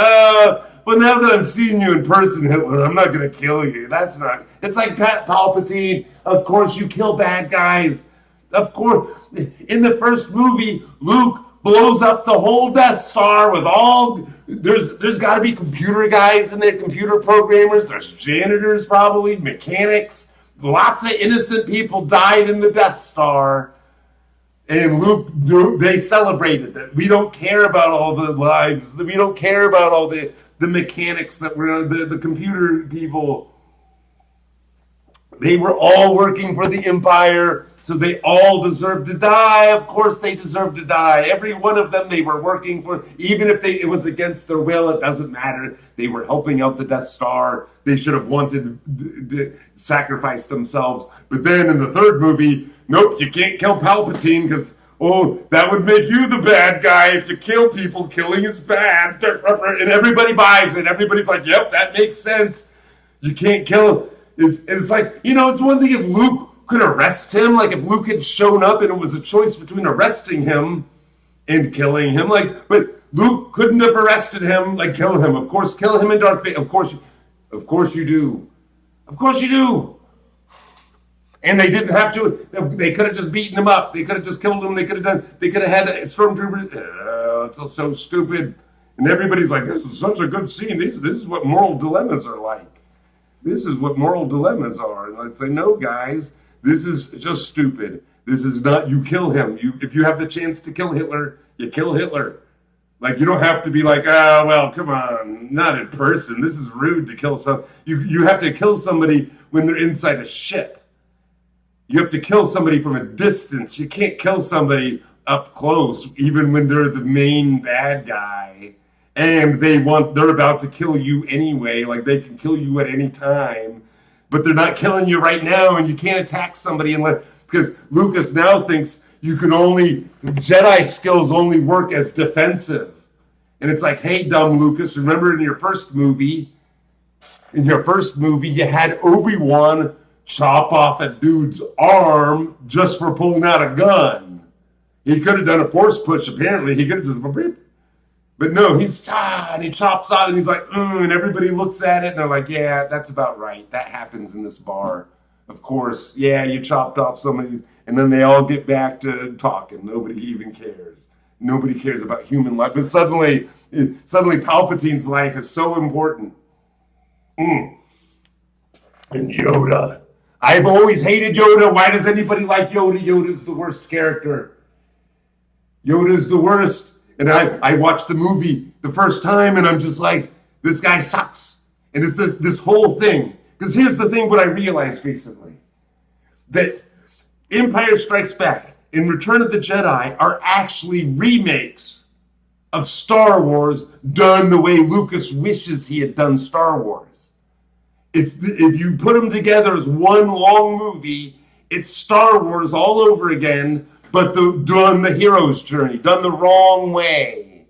but now that I'm seeing you in person, Hitler, I'm not going to kill you. That's not. It's like Palpatine. Of course you kill bad guys. Of course. In the first movie, Luke blows up the whole Death Star with all. There's got to be computer guys in there, computer programmers. There's janitors, probably mechanics. Lots of innocent people died in the Death Star, and Luke. They celebrated that. We don't care about all the lives. We don't care about all the mechanics that were the computer people. They were all working for the Empire. So they all deserve to die. Of course they deserve to die. Every one of them they were working for. Even if it was against their will, it doesn't matter. They were helping out the Death Star. They should have wanted to sacrifice themselves. But then in the third movie, nope, you can't kill Palpatine because, that would make you the bad guy. If you kill people, killing is bad. And everybody buys it. Everybody's like, yep, that makes sense. You can't kill. It's like, it's one thing if Luke could arrest him, like if Luke had shown up and it was a choice between arresting him and killing him, but Luke couldn't have arrested him, kill him. Of course, kill him and Darth Vader. Of course you do. Of course you do. And they didn't have to. They could have just beaten him up. They could have just killed him. They could have had stormtroopers. It's so stupid. And everybody's like, this is such a good scene. This is what moral dilemmas are like. This is what moral dilemmas are. And I'd say, no, guys. This is just stupid. This is not, you kill him. If you have the chance to kill Hitler, you kill Hitler. You don't have to be like, well, come on, not in person. This is rude to kill you have to kill somebody when they're inside a ship. You have to kill somebody from a distance. You can't kill somebody up close, even when they're the main bad guy. And they're about to kill you anyway. They can kill you at any time. But they're not killing you right now, and you can't attack somebody because Lucas now thinks Jedi skills only work as defensive. And it's like, hey, dumb Lucas, remember in your first movie, you had Obi-Wan chop off a dude's arm just for pulling out a gun. He could have done a force push, apparently. He could have just... But no, he chops off, and he's like, and everybody looks at it, and they're like, yeah, that's about right. That happens in this bar. Of course, yeah, you chopped off somebody's, and then they all get back to talking. Nobody even cares. Nobody cares about human life. But suddenly Palpatine's life is so important. And Yoda. I've always hated Yoda. Why does anybody like Yoda? Yoda's the worst character. Yoda's the worst. And I watched the movie the first time, and I'm just like, this guy sucks. And it's this whole thing. Because here's the thing, what I realized recently. That Empire Strikes Back and Return of the Jedi are actually remakes of Star Wars done the way Lucas wishes he had done Star Wars. If you put them together as one long movie, it's Star Wars all over again, but done the hero's journey, done the wrong way.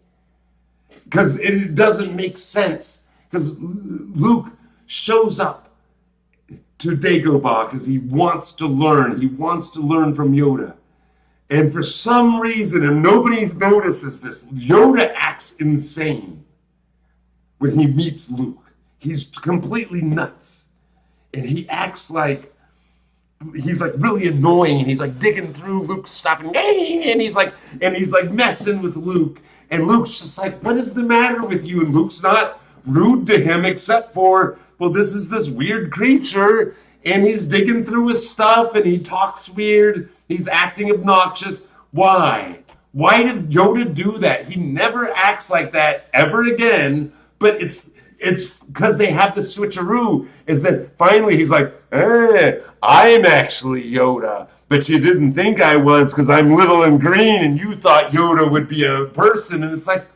Because it doesn't make sense. Because Luke shows up to Dagobah because he wants to learn. He wants to learn from Yoda. And for some reason, and nobody notices this, Yoda acts insane when he meets Luke. He's completely nuts. And he acts like he's like really annoying, and he's like digging through Luke's stuff, and he's like messing with Luke, and Luke's just like, what is the matter with you? And Luke's not rude to him except for, well, this is this weird creature, and he's digging through his stuff, and he talks weird, he's acting obnoxious. Why did Yoda do that? He never acts like that ever again, but it's because they have the switcheroo, is that finally he's like, I'm actually Yoda, but you didn't think I was because I'm little and green, and you thought Yoda would be a person. And it's like,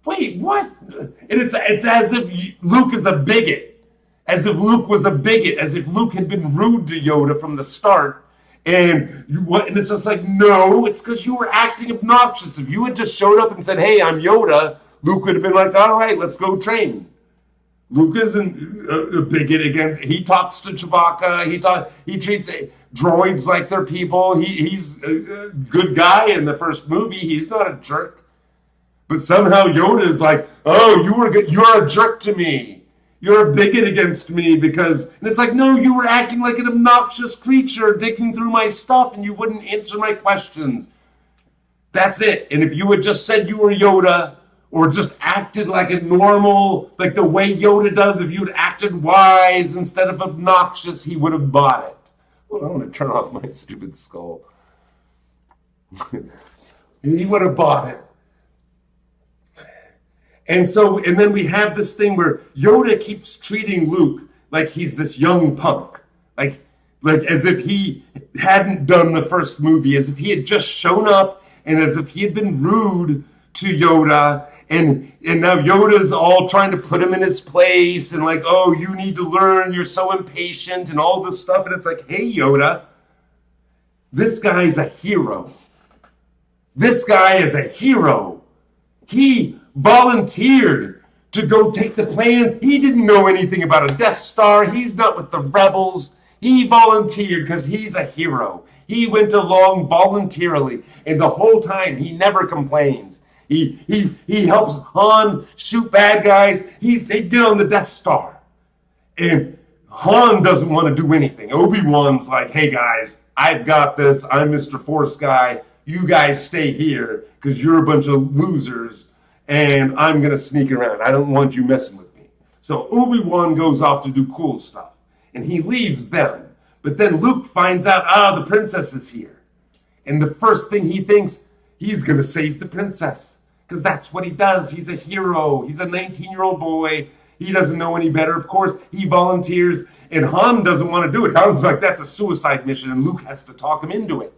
wait, what? And it's as if Luke is a bigot, as if Luke was a bigot, as if Luke had been rude to Yoda from the start. And it's just like, no, it's because you were acting obnoxious. If you had just showed up and said, hey, I'm Yoda, Luke would have been like, all right, let's go train. Luke isn't a bigot against. He talks to Chewbacca. He treats droids like they're people. He's a good guy in the first movie. He's not a jerk. But somehow Yoda is like, oh, you're a jerk to me. You're a bigot against me because. And it's like, no, you were acting like an obnoxious creature digging through my stuff, and you wouldn't answer my questions. That's it. And if you had just said you were Yoda, or just acted like a normal, like the way Yoda does, if you'd acted wise instead of obnoxious, he would have bought it. Well, I want to turn off my stupid skull. He would have bought it. And then we have this thing where Yoda keeps treating Luke like he's this young punk. Like as if he hadn't done the first movie, as if he had just shown up, and as if he had been rude to Yoda. And now Yoda's all trying to put him in his place and like, oh, you need to learn, you're so impatient and all this stuff. And it's like, hey, Yoda, this guy's a hero. This guy is a hero. He volunteered to go take the plan. He didn't know anything about a Death Star. He's not with the rebels. He volunteered because he's a hero. He went along voluntarily, and the whole time he never complains. He helps Han shoot bad guys. They get on the Death Star. And Han doesn't want to do anything. Obi-Wan's like, hey guys, I've got this. I'm Mr. Force Guy. You guys stay here because you're a bunch of losers, and I'm going to sneak around. I don't want you messing with me. So Obi-Wan goes off to do cool stuff, and he leaves them. But then Luke finds out, the princess is here. And the first thing he thinks, he's going to save the princess, because that's what he does. He's a hero. He's a 19-year-old boy. He doesn't know any better. Of course, he volunteers, and Han doesn't want to do it. Han's like, that's a suicide mission, and Luke has to talk him into it.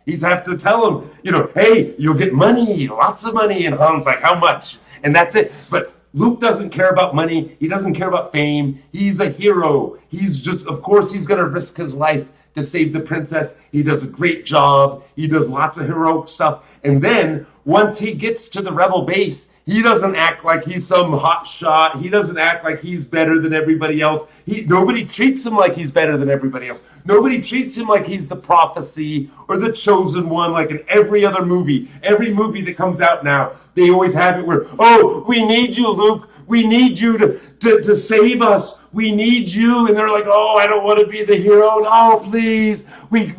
He's have to tell him, hey, you'll get money, lots of money. And Han's like, how much? And that's it. But Luke doesn't care about money. He doesn't care about fame. He's a hero. He's just, of course, he's going to risk his life to save the princess. He does a great job. He does lots of heroic stuff. And then once he gets to the rebel base, he doesn't act like he's some hot shot. He doesn't act like he's better than everybody else. Nobody treats him like he's better than everybody else. Nobody treats him like he's the prophecy or the chosen one, like in every other movie. Every movie that comes out now, they always have it where, oh, we need you, Luke. We need you to save us. We need you. And they're like, oh, I don't want to be the hero. Oh, please. We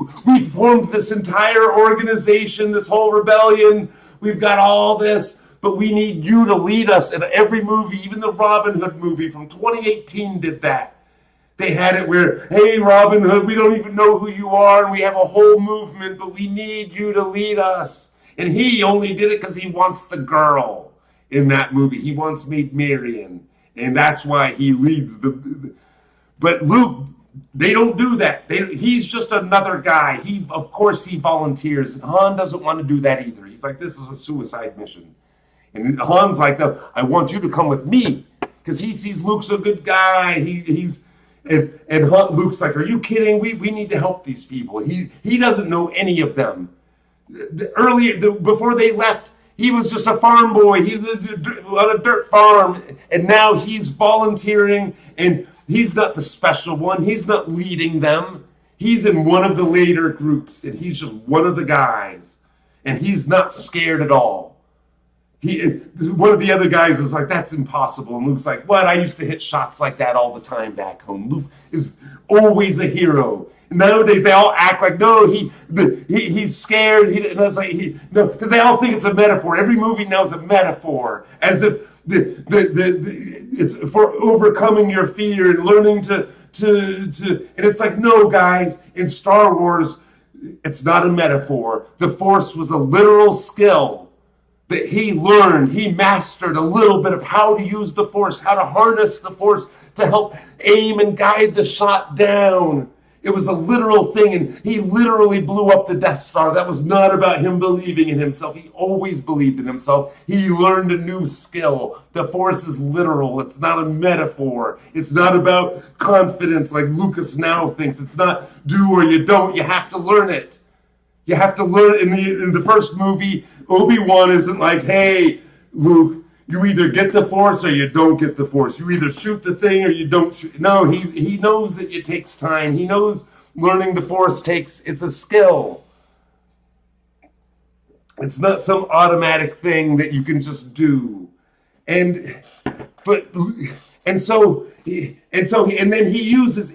formed this entire organization, this whole rebellion. We've got all this, but we need you to lead us. And every movie, even the Robin Hood movie from 2018 did that. They had it where, hey, Robin Hood, we don't even know who you are, and we have a whole movement, but we need you to lead us. And he only did it because he wants the girl in that movie. He wants Maid Marian, and that's why he leads But Luke, they don't do that. He's just another guy. Of course he volunteers. And Han doesn't want to do that either. He's like, this is a suicide mission. And Han's like, I want you to come with me, because he sees Luke's a good guy. Luke's like, are you kidding? We need to help these people. He doesn't know any of them. Before they left, he was just a farm boy. He's on a dirt farm, and now he's volunteering, and he's not the special one. He's not leading them. He's in one of the later groups, and he's just one of the guys, and he's not scared at all. One of the other guys is like, that's impossible. And Luke's like, what? I used to hit shots like that all the time back home. Luke is always a hero. nowadays they all act like no, he's scared. And it's like no, because they all think it's a metaphor. Every movie now is a metaphor, as if it's for overcoming your fear and learning to and it's like no, guys, in Star Wars, it's not a metaphor. The Force was a literal skill that he learned. He mastered a little bit of how to use the Force, how to harness the Force to help aim and guide the shot down. It was a literal thing, and he literally blew up the Death Star. That was not about him believing in himself. He always believed in himself. He learned a new skill. The Force is literal. It's not a metaphor. It's not about confidence like Lucas now thinks. It's not do or you don't. You have to learn it. You have to learn. In the first movie, Obi-Wan isn't like, hey, Luke, you either get the Force or you don't get the Force. You either shoot the thing or you don't shoot. No, he knows that it takes time. He knows learning the Force it's a skill. It's not some automatic thing that you can just do. And then he uses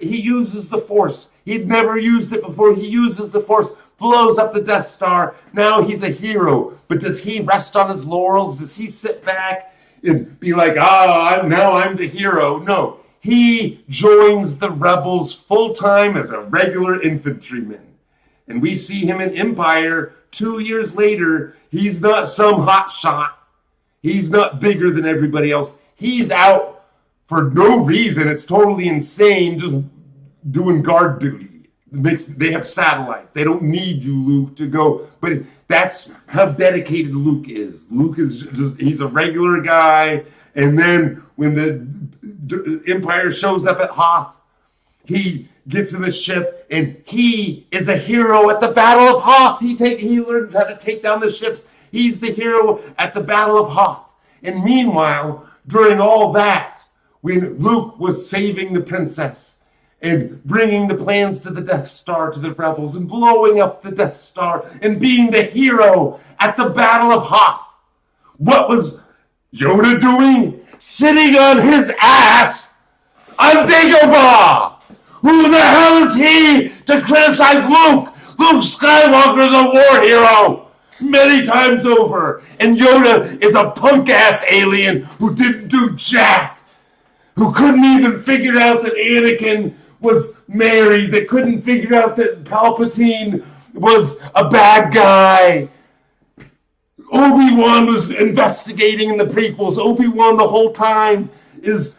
the Force. He'd never used it before. He uses the Force, blows up the Death Star. Now he's a hero. But does he rest on his laurels? Does he sit back and be like, I'm the hero? No. He joins the rebels full-time as a regular infantryman. And we see him in Empire 2 years later. He's not some hot shot. He's not bigger than everybody else. He's out for no reason. It's totally insane, just doing guard duty. They have satellites. They don't need you, Luke, to go. But that's how dedicated Luke is. Luke is he's a regular guy. And then when the Empire shows up at Hoth, he gets in the ship and he is a hero at the Battle of Hoth. He learns how to take down the ships. He's the hero at the Battle of Hoth. And meanwhile, during all that, when Luke was saving the princess and bringing the plans to the Death Star to the rebels and blowing up the Death Star and being the hero at the Battle of Hoth, what was Yoda doing? Sitting on his ass on Dagobah! Who the hell is he to criticize Luke? Luke Skywalker is a war hero many times over. And Yoda is a punk-ass alien who didn't do jack, who couldn't even figure out that Anakin was married, that couldn't figure out that Palpatine was a bad guy. Obi-Wan was investigating in the prequels. Obi-Wan the whole time is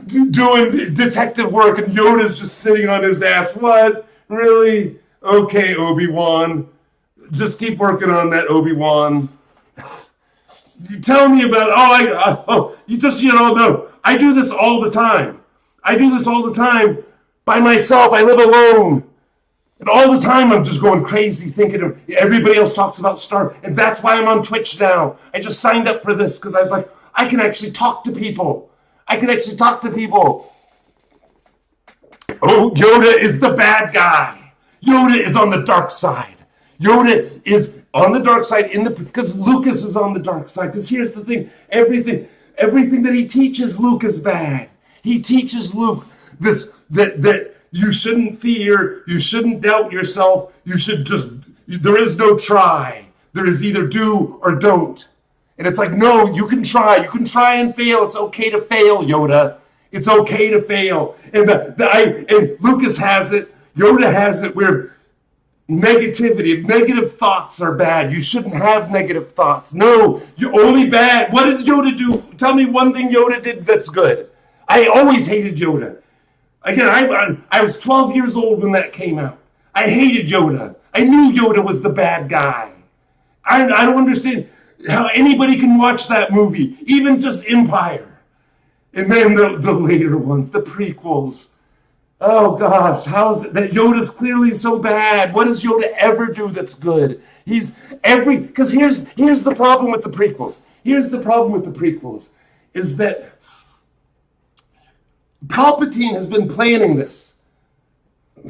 doing detective work, and Yoda's just sitting on his ass. What? Really? Okay, Obi-Wan. Just keep working on that, Obi-Wan. Tell me about, no. I do this all the time. I do this all the time by myself. I live alone. And all the time I'm just going crazy thinking of everybody else talks about Star. And that's why I'm on Twitch now. I just signed up for this because I was like, I can actually talk to people. Oh, Yoda is the bad guy. Yoda is on the dark side. Yoda is on the dark side because Lucas is on the dark side. Because here's the thing, everything that he teaches Luke is bad. He teaches Luke that you shouldn't fear, you shouldn't doubt yourself, there is no try. There is either do or don't. And it's like, no, you can try and fail. It's okay to fail, Yoda. It's okay to fail. And Lucas has it, Yoda has it, where negative thoughts are bad. You shouldn't have negative thoughts. No, you're only bad. What did Yoda do? Tell me one thing Yoda did that's good. I always hated Yoda. Again, I was 12 years old when that came out. I hated Yoda. I knew Yoda was the bad guy. I don't understand how anybody can watch that movie, even just Empire. And then the later ones, the prequels. Oh gosh, how is it that Yoda's clearly so bad? What does Yoda ever do that's good? Because here's the problem with the prequels. Is that Palpatine has been planning this.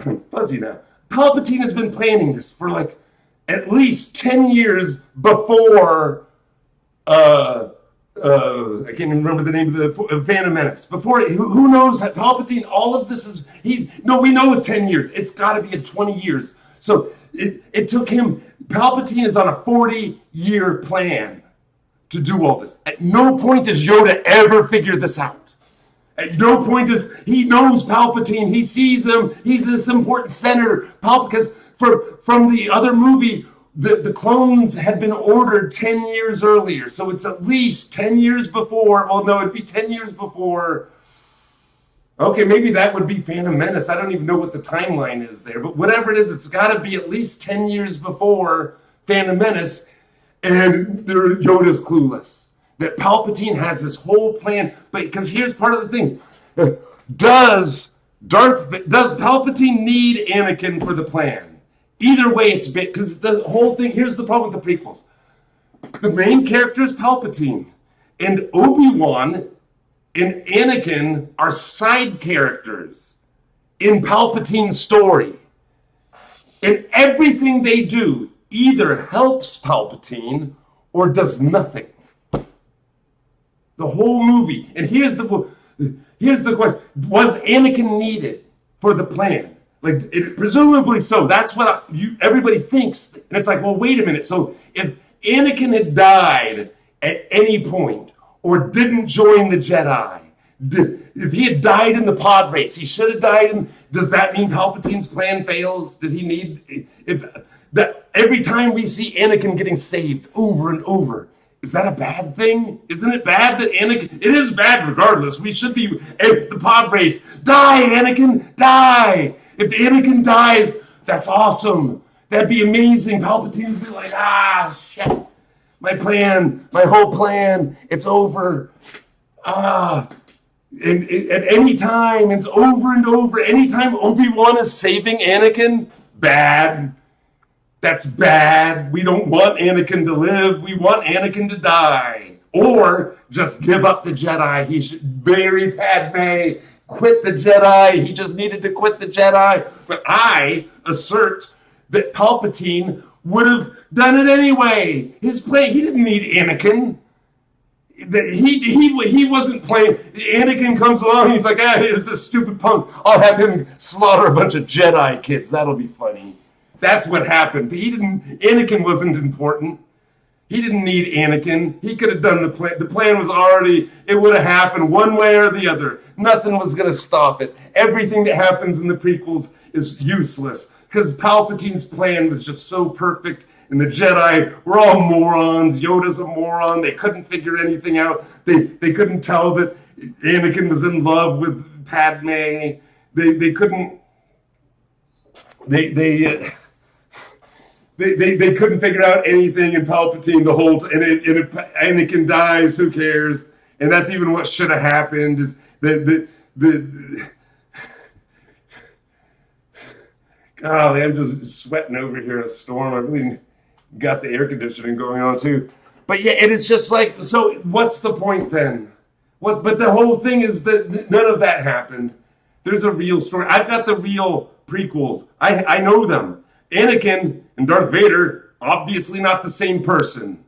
I'm fuzzy now. Palpatine has been planning this for like at least 10 years before I can't even remember the name of the Phantom Menace. Before, who knows? Palpatine, all of this is, we know it's 10 years. It's got to be at 20 years. So it took him, Palpatine is on a 40-year plan to do all this. At no point does Yoda ever figure this out. At no point does, he knows Palpatine, he sees him, he's this important senator. Because from the other movie, the clones had been ordered 10 years earlier. So it's at least 10 years before. Well, no, it'd be 10 years before. Okay, maybe that would be Phantom Menace. I don't even know what the timeline is there. But whatever it is, it's got to be at least 10 years before Phantom Menace. And Yoda's clueless. That Palpatine has this whole plan. But because here's part of the thing. Does Palpatine need Anakin for the plan? Either way, it's big, because the whole thing, here's the problem with the prequels. The main character is Palpatine, and Obi-Wan and Anakin are side characters in Palpatine's story. And everything they do either helps Palpatine or does nothing. The whole movie. And here's the question. Was Anakin needed for the plan? Presumably so. That's what everybody thinks. And it's like, well, wait a minute. So if Anakin had died at any point or didn't join the Jedi, if he had died in the pod race, he should have died. Does that mean Palpatine's plan fails? Did he need... every time we see Anakin getting saved over and over, is that a bad thing? Isn't it bad that Anakin... It is bad regardless. We should be... The pod race. Die, Anakin! Die! If Anakin dies, that's awesome. That'd be amazing. Palpatine would be like, shit. My whole plan, it's over. And at any time, it's over and over. Anytime Obi-Wan is saving Anakin, bad. That's bad. We don't want Anakin to live. We want Anakin to die. Or just give up the Jedi. He should bury Padme. Quit the Jedi. He just needed to quit the Jedi. But I assert that Palpatine would have done it anyway. His plan, he didn't need Anakin. He wasn't playing. Anakin comes along, he's like, here's this stupid punk. I'll have him slaughter a bunch of Jedi kids. That'll be funny. That's what happened. Anakin wasn't important. He didn't need Anakin. He could have done the plan. The plan was already, it would have happened one way or the other. Nothing was going to stop it. Everything that happens in the prequels is useless because Palpatine's plan was just so perfect. And the Jedi were all morons. Yoda's a moron. They couldn't figure anything out. They couldn't tell that Anakin was in love with Padme. They couldn't. They couldn't figure out anything in Palpatine the whole time. And if Anakin dies, who cares? And that's even what should have happened. Is golly, I'm just sweating over here in a storm. I really got the air conditioning going on too. But yeah, and it's just like, so what's the point then? But the whole thing is that none of that happened. There's a real story. I've got the real prequels. I know them. Anakin and Darth Vader, obviously not the same person.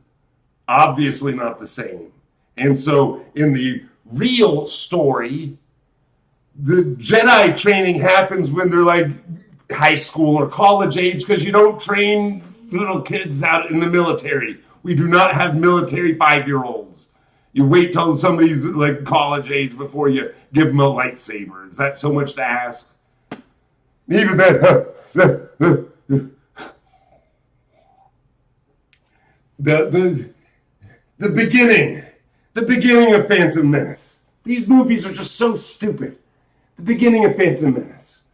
Obviously not the same. And so in the real story, the Jedi training happens when they're like high school or college age, because you don't train little kids out in the military. We do not have military 5-year-olds. You wait till somebody's like college age before you give them a lightsaber. Is that so much to ask? Even then, the beginning of Phantom Menace. These movies are just so stupid. The beginning of Phantom Menace.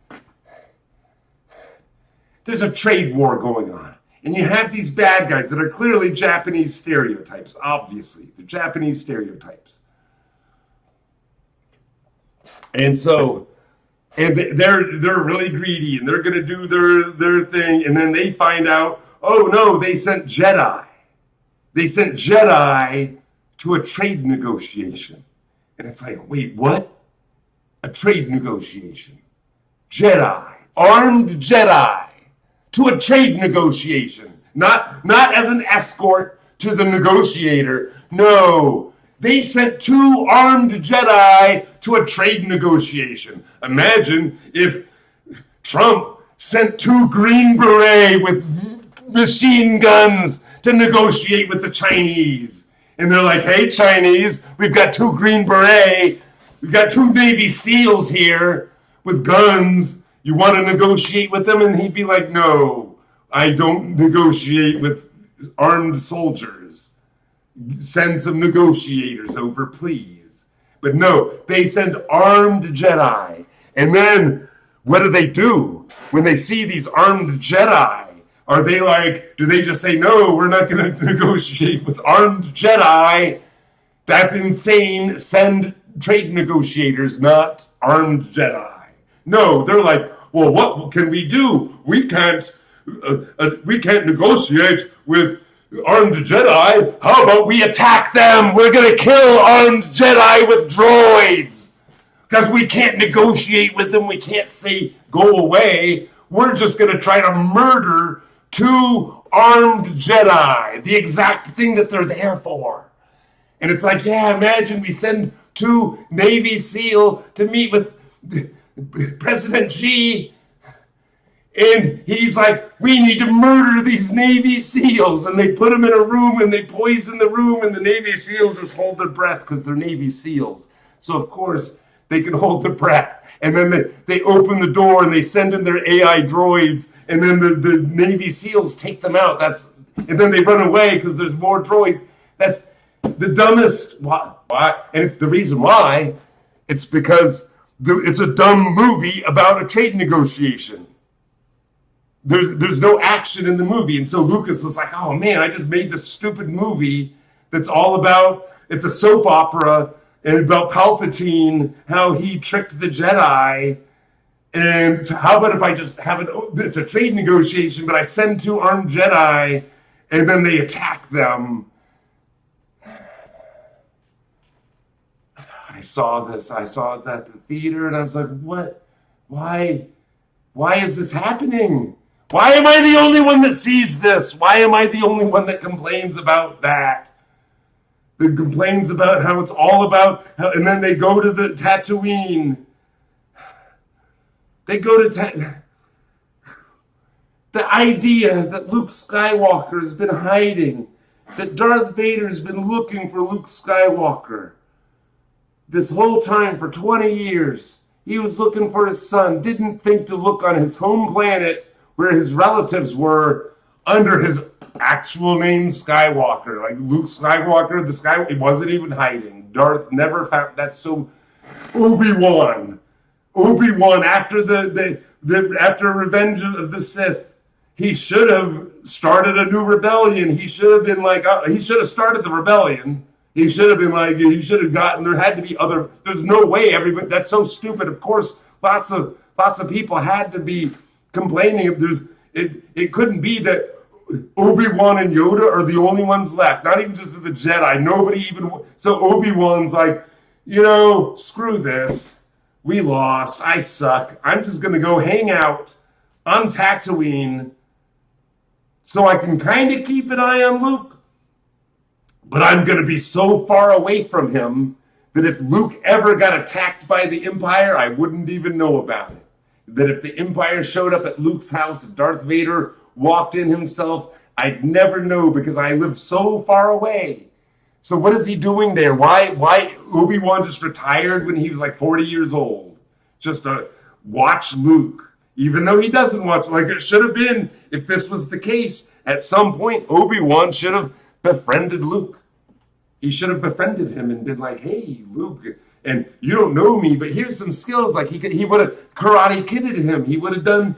There's a trade war going on. And you have these bad guys that are clearly Japanese stereotypes, obviously. They're Japanese stereotypes. And so, and they're really greedy, and they're going to do their thing, and then they find out, oh no, they sent Jedi. They sent Jedi to a trade negotiation. And it's like, wait, what? A trade negotiation. Jedi, armed Jedi, to a trade negotiation. Not as an escort to the negotiator. No, They sent 2 armed Jedi to a trade negotiation. Imagine if Trump sent 2 Green Beret with machine guns to negotiate with the Chinese. And they're like, hey, Chinese, we've got 2 Green Beret. We've got 2 Navy SEALs here with guns. You want to negotiate with them? And he'd be like, no, I don't negotiate with armed soldiers. Send some negotiators over, please. But no, they send armed Jedi. And then what do? When they see these armed Jedi, are they like, do they just say, no, we're not going to negotiate with armed Jedi? That's insane. Send trade negotiators, not armed Jedi. No, they're like, well, what can we do? We can't negotiate with armed Jedi. How about we attack them? We're going to kill armed Jedi with droids. Because we can't negotiate with them. We can't say, go away. We're just going to try to murder 2 armed Jedi. The exact thing that they're there for. And it's like, yeah, imagine we send 2 Navy SEAL to meet with President Xi. And he's like, we need to murder these Navy SEALs. And they put them in a room and they poison the room. And the Navy SEALs just hold their breath because they're Navy SEALs. So, of course, they can hold their breath. And then they open the door and they send in their AI droids. And then the Navy SEALs take them out. And then they run away because there's more droids. That's the dumbest. Why? And it's the reason why. It's because it's a dumb movie about a trade negotiation. There's no action in the movie. And so Lucas was like, oh man, I just made this stupid movie that's all about, it's a soap opera and about Palpatine, how he tricked the Jedi. And so how about if I just have it's a trade negotiation, but I send 2 armed Jedi and then they attack them. I saw it at the theater and I was like, what? Why is this happening? Why am I the only one that sees this? Why am I the only one that complains about that? That complains about how it's all about, and then they go to the Tatooine. The idea that Luke Skywalker has been hiding, that Darth Vader has been looking for Luke Skywalker this whole time for 20 years. He was looking for his son, didn't think to look on his home planet where his relatives were under his actual name Skywalker. Like Luke Skywalker, he wasn't even hiding. Darth never found, that's so Obi-Wan after after Revenge of the Sith, he should have started a new rebellion. He should have been like, he should have started the rebellion. He should have been like, he should have gotten, there had to be other, there's no way everybody, that's so stupid. Of course, lots of people had to be complaining. It couldn't be that Obi-Wan and Yoda are the only ones left, not even just the Jedi. Nobody even, so Obi-Wan's like, screw this. We lost. I suck. I'm just going to go hang out on Tatooine so I can kind of keep an eye on Luke. But I'm going to be so far away from him that if Luke ever got attacked by the Empire, I wouldn't even know about it. That if the Empire showed up at Luke's house and Darth Vader walked in himself, I'd never know because I live so far away. So what is he doing there? Why Obi-Wan just retired when he was like 40 years old? Just to watch Luke. Even though he doesn't watch, like it should have been, if this was the case, at some point, Obi-Wan should have befriended Luke. He should have befriended him and been like, hey, Luke, and you don't know me, but here's some skills. Like he would have karate kidded him. He would have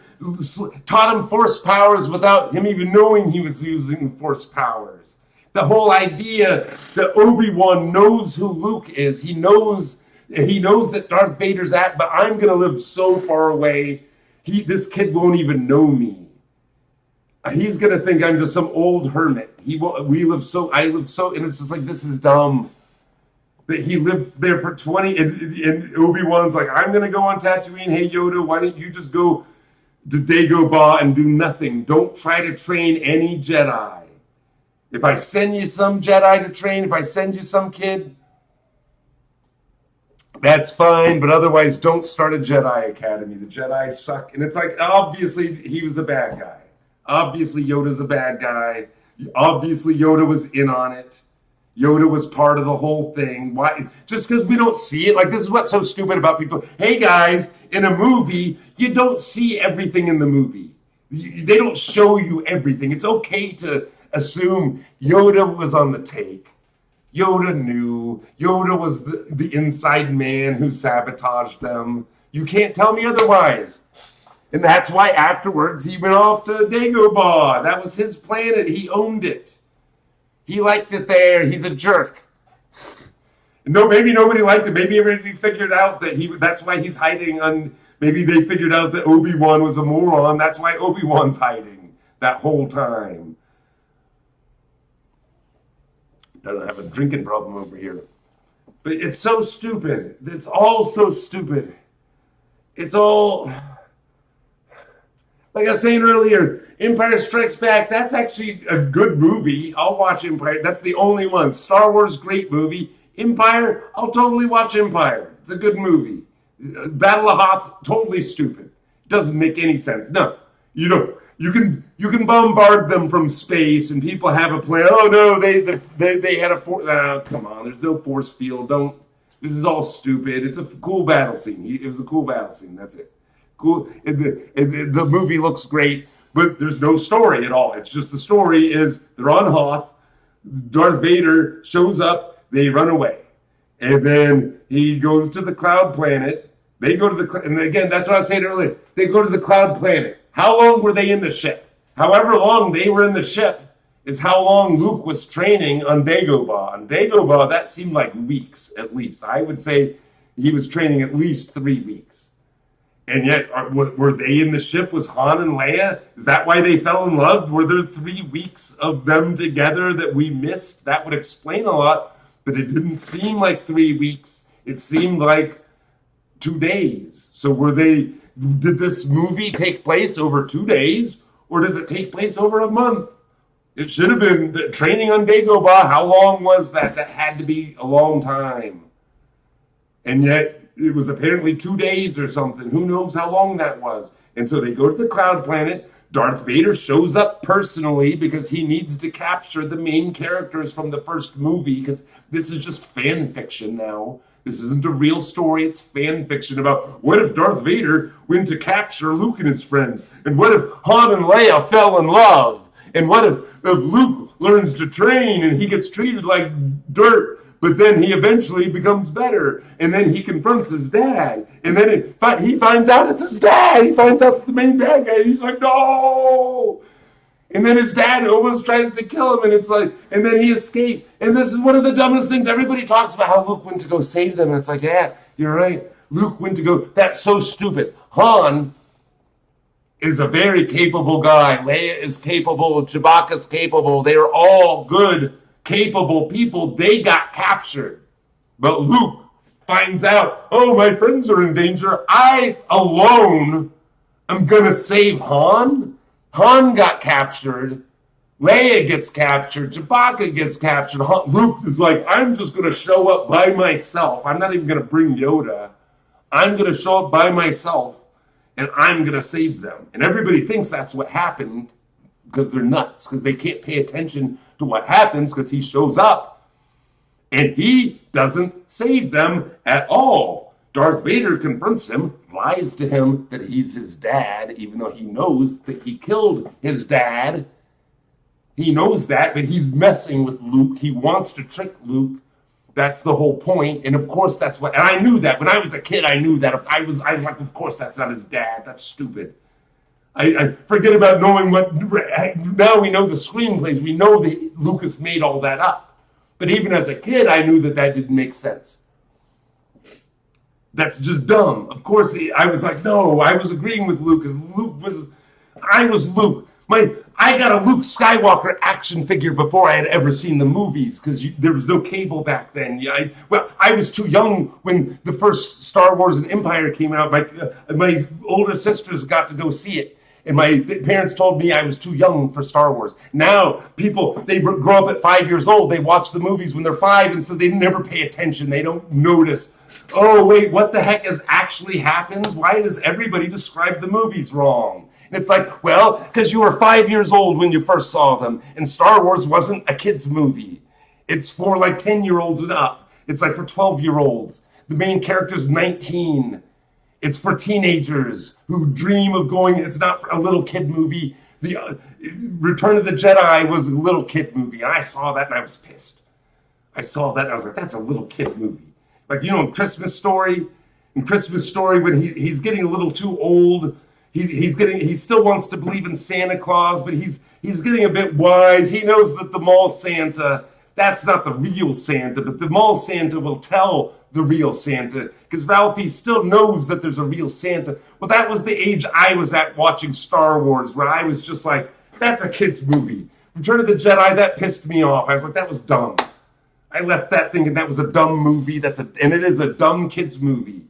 taught him force powers without him even knowing he was using force powers. The whole idea that Obi-Wan knows who Luke is. He knows that Darth Vader's but I'm going to live so far away. This kid won't even know me. He's going to think I'm just some old hermit. I live so, and it's just like, this is dumb. That he lived there for 20, and Obi-Wan's like, I'm going to go on Tatooine. Hey, Yoda, why don't you just go to Dagobah and do nothing? Don't try to train any Jedi. If I send you some Jedi to train, if I send you some kid, That's fine, but otherwise don't start a Jedi Academy. The Jedi suck. And it's like, obviously he was a bad guy. Obviously Yoda's a bad guy. Obviously Yoda was in on it. Yoda was part of the whole thing. Why? Just because we don't see it? Like, this is what's so stupid about people. Hey guys, in a movie, you don't see everything in the movie. They don't show you everything. It's okay to assume Yoda was on the take. Yoda knew. Yoda was the inside man who sabotaged them. You can't tell me otherwise. And that's why afterwards he went off to Dagobah. That was his planet. He owned it. He liked it there. He's a jerk. No, maybe nobody liked it. Maybe everybody figured out that that's why he's hiding on. Maybe they figured out that Obi-Wan was a moron. That's why Obi-Wan's hiding that whole time. Doesn't have a drinking problem over here. But it's so stupid. It's all so stupid. It's all, like I was saying earlier, Empire Strikes Back, that's actually a good movie. I'll watch Empire. That's the only one. Star Wars, great movie. Empire, I'll totally watch Empire. It's a good movie. Battle of Hoth, totally stupid. Doesn't make any sense. No, you don't. You can bombard them from space, and people have a plan. Oh no, they had a force. Come on, there's no force field. Don't. This is all stupid. It's a cool battle scene. It was a cool battle scene. That's it. Cool. The movie looks great, but there's no story at all. It's just the story is they're on Hoth. Darth Vader shows up. They run away, and then he goes to the Cloud Planet. They go to the and again, that's what I was saying earlier. They go to the Cloud Planet. How long were they in the ship? However long they were in the ship is how long Luke was training on Dagobah. On Dagobah, that seemed like weeks at least. I would say he was training at least 3 weeks. And yet, were they in the ship? Was Han and Leia? Is that why they fell in love? Were there 3 weeks of them together that we missed? That would explain a lot, but it didn't seem like 3 weeks. It seemed like 2 days. So did this movie take place over 2 days, or does it take place over a month? It should have been the training on Dagobah. How long was that? That had to be a long time. And yet, it was apparently 2 days or something. Who knows how long that was? And so they go to the Cloud Planet. Darth Vader shows up personally because he needs to capture the main characters from the first movie, because this is just fan fiction now. This isn't a real story. It's fan fiction about what if Darth Vader went to capture Luke and his friends? And what if Han and Leia fell in love? And what if Luke learns to train and he gets treated like dirt, but then he eventually becomes better? And then he confronts his dad. And then he finds out it's his dad. He finds out the main bad guy. He's like, no! And then his dad almost tries to kill him, and it's like, and then he escaped. And this is one of the dumbest things. Everybody talks about how Luke went to go save them, and it's like, yeah, you're right. Luke went to go. That's so stupid. Han is a very capable guy. Leia is capable. Chewbacca's capable. They are all good, capable people. They got captured. But Luke finds out, oh, my friends are in danger. I alone am going to save Han? Han got captured. Leia gets captured. Chewbacca gets captured. Luke is like, I'm just going to show up by myself. I'm not even going to bring Yoda. I'm going to show up by myself, and I'm going to save them. And everybody thinks that's what happened because they're nuts, because they can't pay attention to what happens because he shows up, and he doesn't save them at all. Darth Vader confronts him, lies to him that he's his dad, even though he knows that he killed his dad. He knows that, but he's messing with Luke. He wants to trick Luke. That's the whole point. And of course, that's what, and I knew that. When I was a kid, I knew that. I was like, of course, that's not his dad. That's stupid. I forget about knowing what, now we know the screenplays. We know that Lucas made all that up. But even as a kid, I knew that didn't make sense. That's just dumb. Of course, I was like, no, I was agreeing with Luke because I was Luke. I got a Luke Skywalker action figure before I had ever seen the movies because there was no cable back then. I was too young when the first Star Wars and Empire came out. My older sisters got to go see it. And my parents told me I was too young for Star Wars. Now people, they grow up at 5 years old. They watch the movies when they're 5, and so they never pay attention. They don't notice, oh, wait, what the heck is actually happens? Why does everybody describe the movies wrong? And it's like, well, because you were 5 years old when you first saw them, and Star Wars wasn't a kid's movie. It's for like 10-year-olds and up. It's like for 12-year-olds. The main character's 19. It's for teenagers who dream of going. It's not a little kid movie. The Return of the Jedi was a little kid movie, and I saw that and I was pissed. I saw that and I was like, that's a little kid movie. Like, you know, in Christmas Story, when he's getting a little too old, he still wants to believe in Santa Claus, but he's getting a bit wise. He knows that the mall Santa, that's not the real Santa, but the mall Santa will tell the real Santa, because Ralphie still knows that there's a real Santa. Well, that was the age I was at watching Star Wars, where I was just like, that's a kid's movie. Return of the Jedi, that pissed me off. I was like, that was dumb. I left that thinking that was a dumb movie. And it is a dumb kid's movie.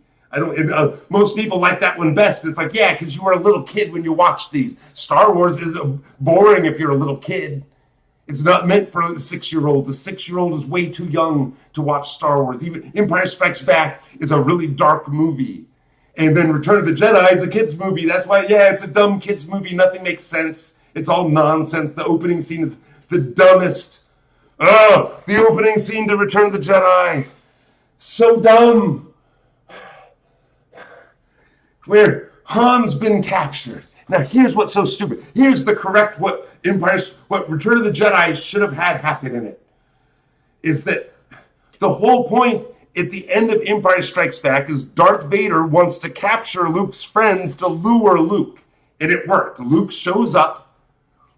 Most people like that one best. It's like, yeah, because you were a little kid when you watched these. Star Wars is boring if you're a little kid. It's not meant for 6-year-olds. A 6-year-old is way too young to watch Star Wars. Even Empire Strikes Back is a really dark movie. And then Return of the Jedi is a kid's movie. That's why, yeah, it's a dumb kid's movie. Nothing makes sense. It's all nonsense. The opening scene is the dumbest. Oh, the opening scene to Return of the Jedi. So dumb. Where Han's been captured. Now, here's what's so stupid. Here's the correct what Return of the Jedi should have had happen in it. Is that the whole point at the end of Empire Strikes Back is Darth Vader wants to capture Luke's friends to lure Luke. And it worked. Luke shows up,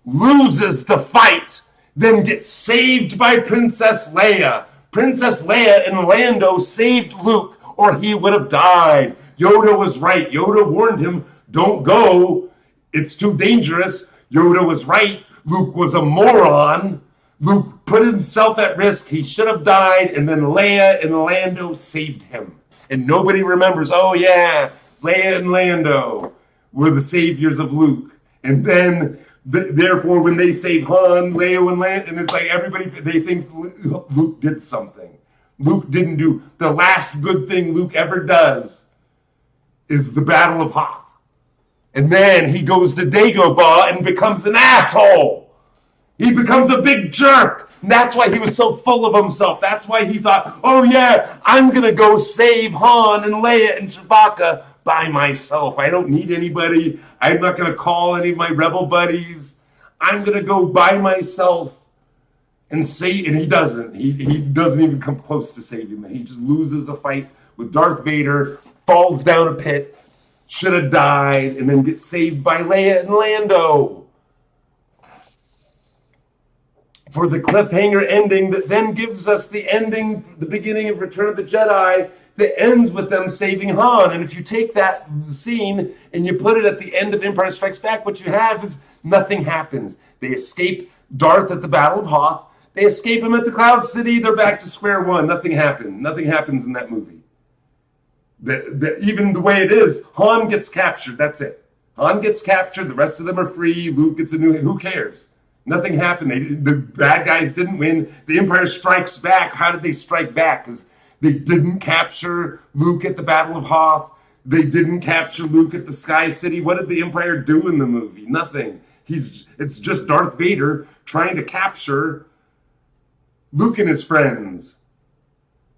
loses the fight, then gets saved by Princess Leia. Princess Leia and Lando saved Luke, or he would have died. Yoda was right. Yoda warned him, don't go. It's too dangerous. Yoda was right. Luke was a moron. Luke put himself at risk. He should have died. And then Leia and Lando saved him. And nobody remembers, oh yeah, Leia and Lando were the saviors of Luke. And then, therefore, when they save Han, Leia and Lando, and it's like everybody, they think Luke did something. Luke didn't do, the last good thing Luke ever does is the Battle of Hoth. And then he goes to Dagobah and becomes an asshole. He becomes a big jerk. And that's why he was so full of himself. That's why he thought, oh yeah, I'm going to go save Han and Leia and Chewbacca by myself. I don't need anybody. I'm not going to call any of my rebel buddies. I'm going to go by myself and save. And he doesn't. He doesn't even come close to saving them. He just loses a fight with Darth Vader, falls down a pit, should have died, and then gets saved by Leia and Lando. For the cliffhanger ending that then gives us the ending, the beginning of Return of the Jedi, that ends with them saving Han. And if you take that scene and you put it at the end of Empire Strikes Back, what you have is nothing happens. They escape Darth at the Battle of Hoth. They escape him at the Cloud City. They're back to square one. Nothing happened. Nothing happens in that movie. Even the way it is, Han gets captured. That's it. Han gets captured. The rest of them are free. Luke gets a new. Who cares? Nothing happened. The bad guys didn't win. The Empire strikes back. How did they strike back? Because they didn't capture Luke at the Battle of Hoth. They didn't capture Luke at the Sky City. What did the Empire do in the movie? Nothing. It's just Darth Vader trying to capture Luke and his friends.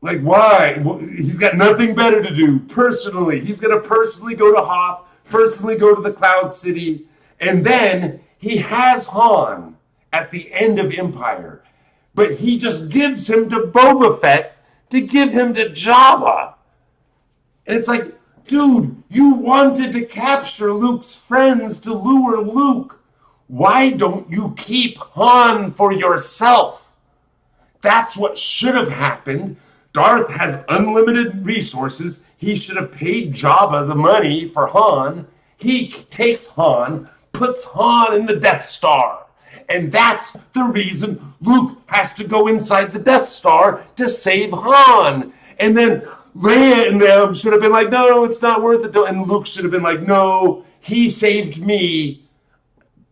Like, why? Well, he's got nothing better to do personally. He's going to personally go to Hoth, personally go to the Cloud City, and then he has Han at the end of Empire. But he just gives him to Boba Fett to give him to Jabba. And it's like, dude, you wanted to capture Luke's friends to lure Luke. Why don't you keep Han for yourself? That's what should have happened. Darth has unlimited resources. He should have paid Jabba the money for Han. He takes Han, puts Han in the Death Star. And that's the reason Luke has to go inside the Death Star to save Han. And then Leia and them should have been like, no, it's not worth it. And Luke should have been like, no, he saved me.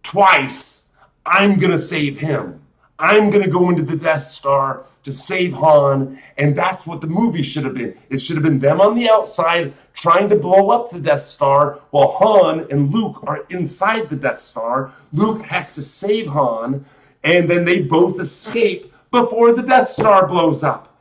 twice, I'm going to save him. I'm going to go into the Death Star to save Han, and that's what the movie should have been. It should have been them on the outside trying to blow up the Death Star while Han and Luke are inside the Death Star. Luke has to save Han, and then they both escape before the Death Star blows up.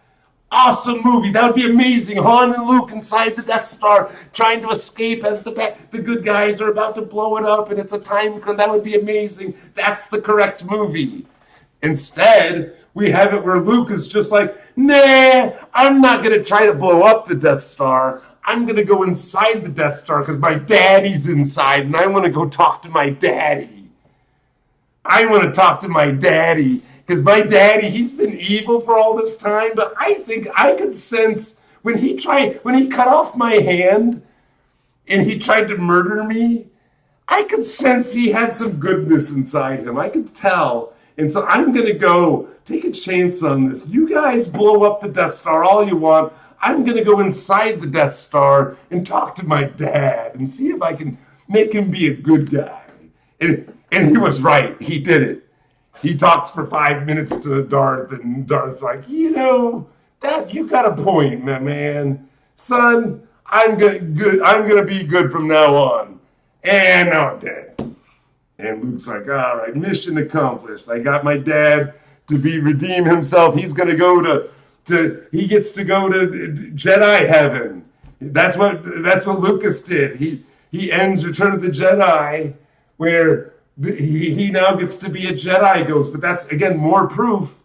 Awesome movie. That would be amazing. Han and Luke inside the Death Star trying to escape as the good guys are about to blow it up, and it's a time crunch. That would be amazing. That's the correct movie. Instead, we have it where Luke is just like, nah, I'm not going to try to blow up the Death Star. I'm going to go inside the Death Star because my daddy's inside, and I want to go talk to my daddy. I want to talk to my daddy because my daddy, he's been evil for all this time, but I think I could sense when he cut off my hand and he tried to murder me, I could sense he had some goodness inside him. I could tell. And so I'm going to go take a chance on this. You guys blow up the Death Star all you want. I'm going to go inside the Death Star and talk to my dad and see if I can make him be a good guy. And he was right. He did it. He talks for 5 minutes to Darth, and Darth's like, that you got a point, my man. Son, I'm gonna be good from now on. And now I'm dead. And Luke's like, all right, mission accomplished. I got my dad to redeem himself. He's gonna go he gets to go to Jedi heaven. That's what Lucas did. He ends Return of the Jedi where he now gets to be a Jedi ghost. But that's, again, more proof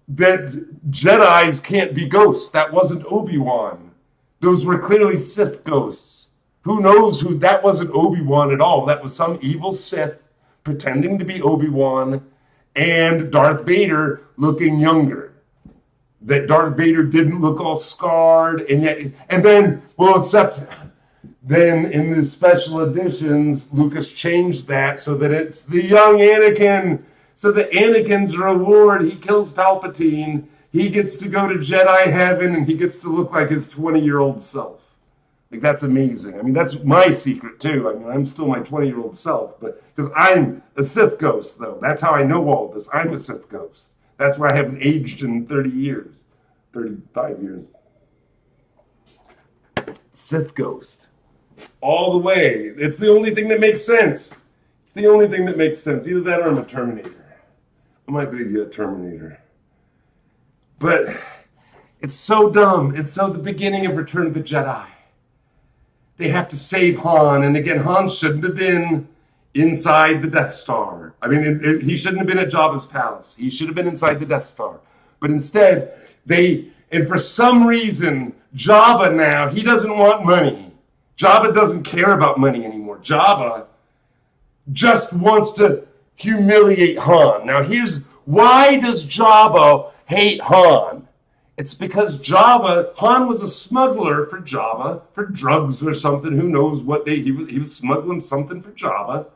that Jedis can't be ghosts. That wasn't Obi-Wan. Those were clearly Sith ghosts. Who knows who? That wasn't Obi-Wan at all. That was some evil Sith pretending to be Obi-Wan and Darth Vader looking younger. That Darth Vader didn't look all scarred, and then we'll accept. Then in the special editions, Lucas changed that so that it's the young Anakin. So that Anakin's reward, he kills Palpatine. He gets to go to Jedi heaven, and he gets to look like his 20-year-old self. Like, that's amazing. I mean, that's my secret, too. I mean, I'm still my 20-year-old self, but because I'm a Sith ghost, though. That's how I know all of this. I'm a Sith ghost. That's why I haven't aged in 30 years, 35 years. Sith ghost. All the way. It's the only thing that makes sense. It's the only thing that makes sense. Either that or I'm a Terminator. I might be a Terminator. But it's so dumb. It's so the beginning of Return of the Jedi. They have to save Han. And again, Han shouldn't have been inside the Death Star. I mean, he shouldn't have been at Jabba's palace. He should have been inside the Death Star. But instead, and for some reason, Jabba now, he doesn't want money. Jabba doesn't care about money anymore. Jabba just wants to humiliate Han. Now why does Jabba hate Han? It's because Han was a smuggler for Jabba, for drugs or something. Who knows what he was smuggling something for Jabba.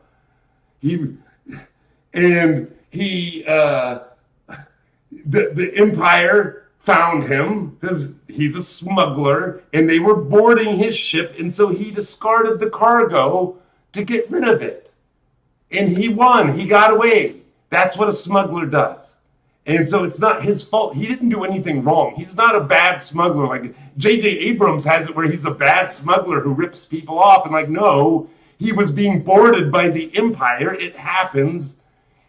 The Empire found him because he's a smuggler, and they were boarding his ship, and so he discarded the cargo to get rid of it. And he won. He got away. That's what a smuggler does. And so it's not his fault. He didn't do anything wrong. He's not a bad smuggler. Like J.J. Abrams has it where he's a bad smuggler who rips people off. And like, no, he was being boarded by the Empire. It happens.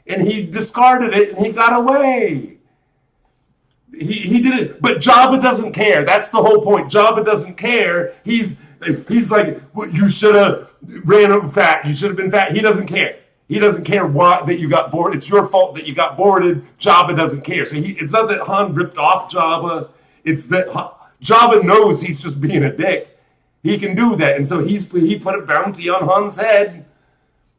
And he discarded it, and he got away. He did it, but Jabba doesn't care. That's the whole point. Jabba doesn't care. He's like, well, you should have ran fat. You should have been fat. He doesn't care. He doesn't care that you got boarded. It's your fault that you got boarded. Jabba doesn't care. So it's not that Han ripped off Jabba. It's that Jabba knows he's just being a dick. He can do that, and so he put a bounty on Han's head.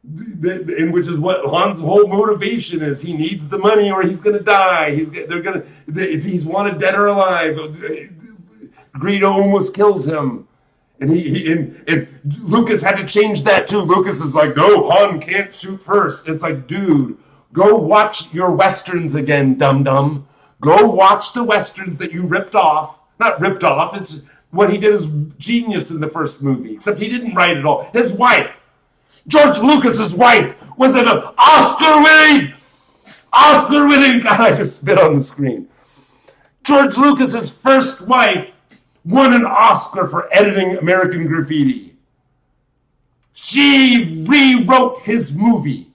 And which is what Han's whole motivation is. He needs the money or he's gonna die. He's wanted dead or alive. Greedo almost kills him, and Lucas had to change that too. Lucas is like, no, Han can't shoot first. It's like, dude, go watch your westerns again, dum dum. Go watch the westerns that you ripped off. Not ripped off. It's what he did is genius in the first movie. Except he didn't write it all. His wife. George Lucas's wife was an Oscar-winning, God, I just spit on the screen. George Lucas's first wife won an Oscar for editing American Graffiti. She rewrote his movie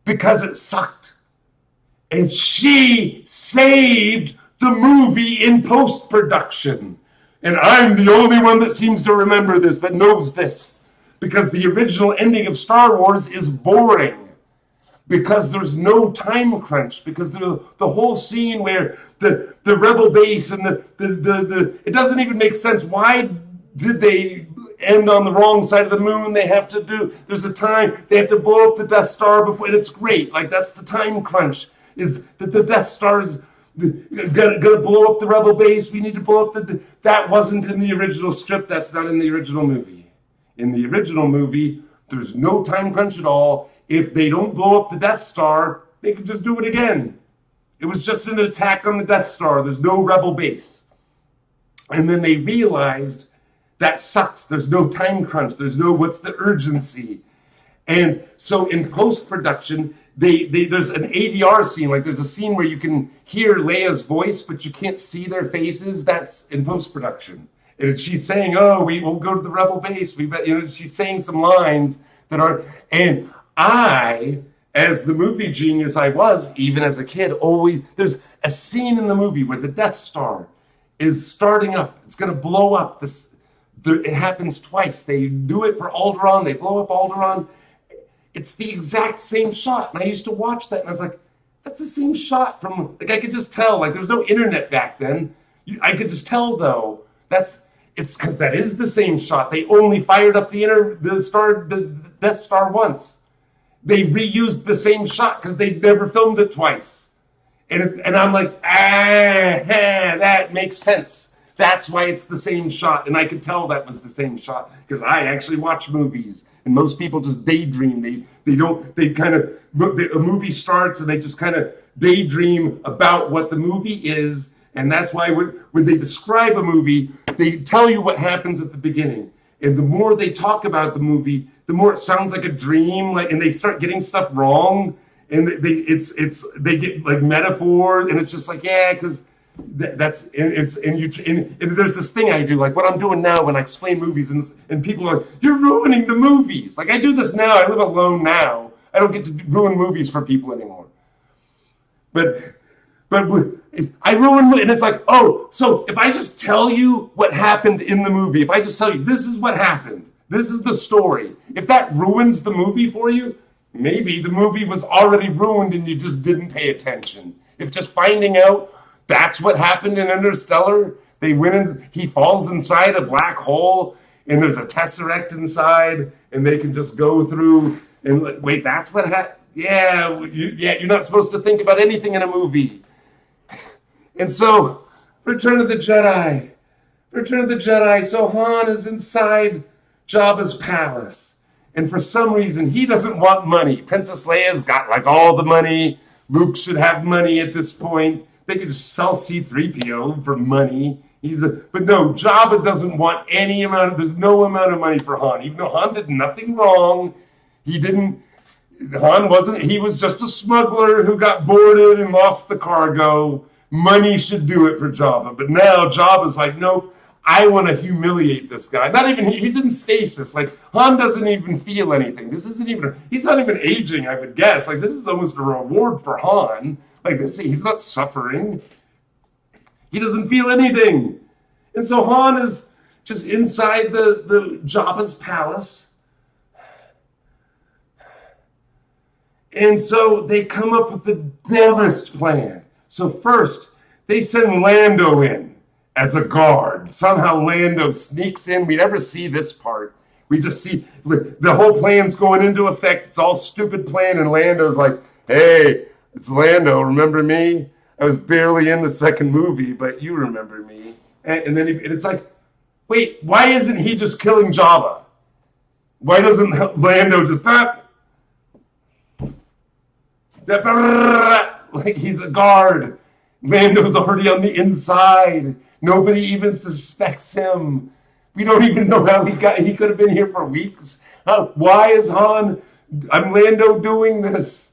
because it sucked. And she saved the movie in post-production. And I'm the only one that seems to remember this, that knows this. Because the original ending of Star Wars is boring. Because there's no time crunch. Because the whole scene where the rebel base and the it doesn't even make sense. Why did they end on the wrong side of the moon? There's a time, they have to blow up the Death Star before, and it's great. Like, that's the time crunch, is that the Death Star's gonna blow up the rebel base. We need to blow up that wasn't in the original script. That's not in the original movie. In the original movie, there's no time crunch at all. If they don't blow up the Death Star, they can just do it again. It was just an attack on the Death Star. There's no rebel base. And then they realized that sucks. There's no time crunch. What's the urgency? And so in post-production, there's an ADR scene. Like, there's a scene where you can hear Leia's voice, but you can't see their faces. That's in post-production. And she's saying, oh, we will go to the rebel base. She's saying some lines that are, and I, as the movie genius I was, even as a kid, there's a scene in the movie where the Death Star is starting up. It's going to blow up. It happens twice. They do it for Alderaan. They blow up Alderaan. It's the exact same shot. And I used to watch that, and I was like, that's the same shot from, like, I could just tell. Like, there was no internet back then. I could just tell, though. It's because that is the same shot. They only fired up the Death Star once. They reused the same shot because they'd never filmed it twice. And I'm like, that makes sense. That's why it's the same shot. And I could tell that was the same shot because I actually watch movies. And most people just daydream. A movie starts and they just kind of daydream about what the movie is. And that's why when they describe a movie, they tell you what happens at the beginning. And the more they talk about the movie, the more it sounds like a dream. And they start getting stuff wrong. And they get like metaphors. And it's just like, yeah, because there's this thing I do, like what I'm doing now when I explain movies, and people are like, you're ruining the movies. Like, I do this now. I live alone now. I don't get to ruin movies for people anymore. But I ruin, and it's like, oh, so if I just tell you what happened in the movie, if I just tell you this is what happened, this is the story, if that ruins the movie for you, maybe the movie was already ruined and you just didn't pay attention. If just finding out that's what happened in Interstellar, he falls inside a black hole and there's a tesseract inside and they can just go through and like, wait, that's what happened? Yeah, you're not supposed to think about anything in a movie. And so, Return of the Jedi, so Han is inside Jabba's palace. And for some reason, he doesn't want money. Princess Leia's got like all the money. Luke should have money at this point. They could just sell C-3PO for money. But no, Jabba doesn't want there's no amount of money for Han. Even though Han did nothing wrong, he was just a smuggler who got boarded and lost the cargo. Money should do it for Jabba. But now Jabba's like, nope, I want to humiliate this guy. He's in stasis. Like, Han doesn't even feel anything. He's not even aging, I would guess. Like, this is almost a reward for Han. Like, he's not suffering. He doesn't feel anything. And so Han is just inside the Jabba's palace. And so they come up with the dumbest plan. So first, they send Lando in as a guard. Somehow Lando sneaks in. We never see this part. We just see the whole plan's going into effect. It's all stupid plan. And Lando's like, hey, it's Lando. Remember me? I was barely in the second movie, but you remember me. And then it's like, wait, why isn't he just killing Jabba? Why doesn't Lando just like he's a guard? Lando's already on the inside. Nobody even suspects him. We don't even know how he could have been here for weeks. Why is I'm Lando doing this?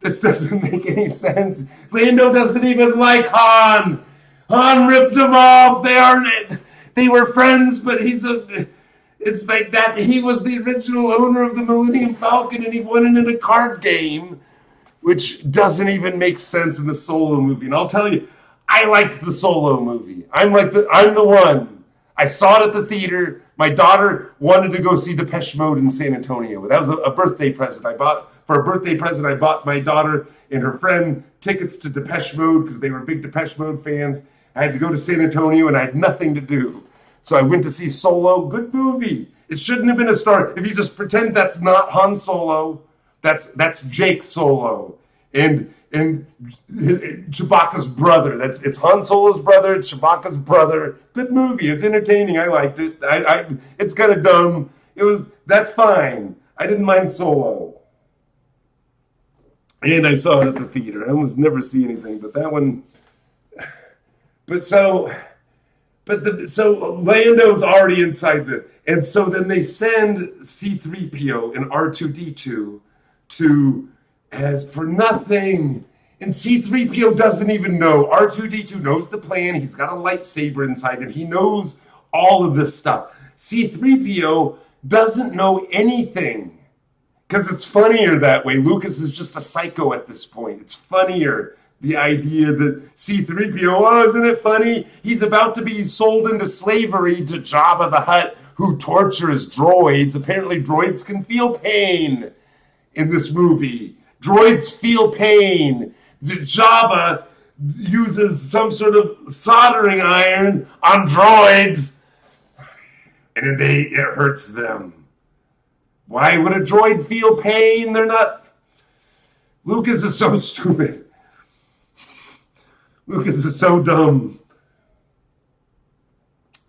This doesn't make any sense. Lando doesn't even like Han. Han ripped him off. They were friends, but it's like that. He was the original owner of the Millennium Falcon and he won it in a card game, which doesn't even make sense in the Solo movie. And I'll tell you, I liked the Solo movie. I'm the one. I saw it at the theater. My daughter wanted to go see Depeche Mode in San Antonio. That was a birthday present I bought. For a birthday present, I bought my daughter and her friend tickets to Depeche Mode because they were big Depeche Mode fans. I had to go to San Antonio and I had nothing to do. So I went to see Solo. Good movie. It shouldn't have been a star. If you just pretend that's not Han Solo, that's Jake Solo. And Chewbacca's brother. It's Han Solo's brother. It's Chewbacca's brother. Good movie. It's entertaining. I liked it. It's kind of dumb. That's fine. I didn't mind Solo. And I saw it at the theater. I almost never see anything, but that one. So Lando's already inside and so then they send C-3PO and R2-D2 as for nothing. And C-3PO doesn't even know. R2-D2 knows the plan. He's got a lightsaber inside him. He knows all of this stuff. C-3PO doesn't know anything. Because it's funnier that way. Lucas is just a psycho at this point. It's funnier. The idea that C-3PO, isn't it funny? He's about to be sold into slavery to Jabba the Hutt, who tortures droids. Apparently droids can feel pain in this movie. Droids feel pain. Jabba uses some sort of soldering iron on droids, and it hurts them. Why would a droid feel pain? They're not. Lucas is so stupid. Lucas is so dumb.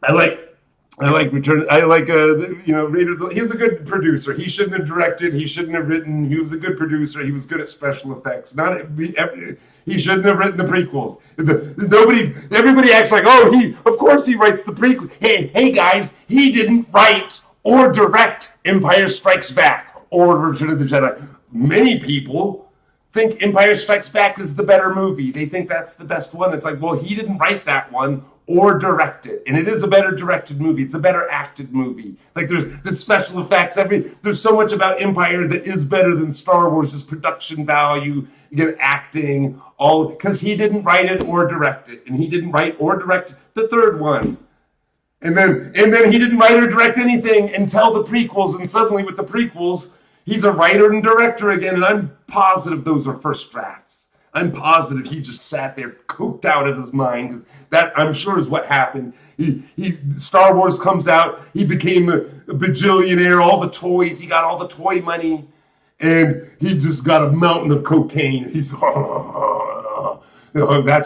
I like Return. I like Raiders. He was a good producer. He shouldn't have directed. He shouldn't have written. He was a good producer. He was good at special effects. He shouldn't have written the prequels. Everybody acts like, of course he writes the prequel. Hey guys, he didn't write or direct Empire Strikes Back or Return of the Jedi. Many people think Empire Strikes Back is the better movie. They think that's the best one. It's like, well, he didn't write that one or direct it. And it is a better directed movie. It's a better acted movie. Like there's the special effects. There's so much about Empire that is better than Star Wars. Just production value, again, acting, all, because he didn't write it or direct it. And he didn't write or direct the third one. And then he didn't write or direct anything until the prequels. And suddenly with the prequels, he's a writer and director again. And I'm positive those are first drafts. I'm positive he just sat there coked out of his mind, because that, I'm sure, is what happened. Star Wars comes out, he became a bajillionaire, all the toys, he got all the toy money, and he just got a mountain of cocaine. He's, that's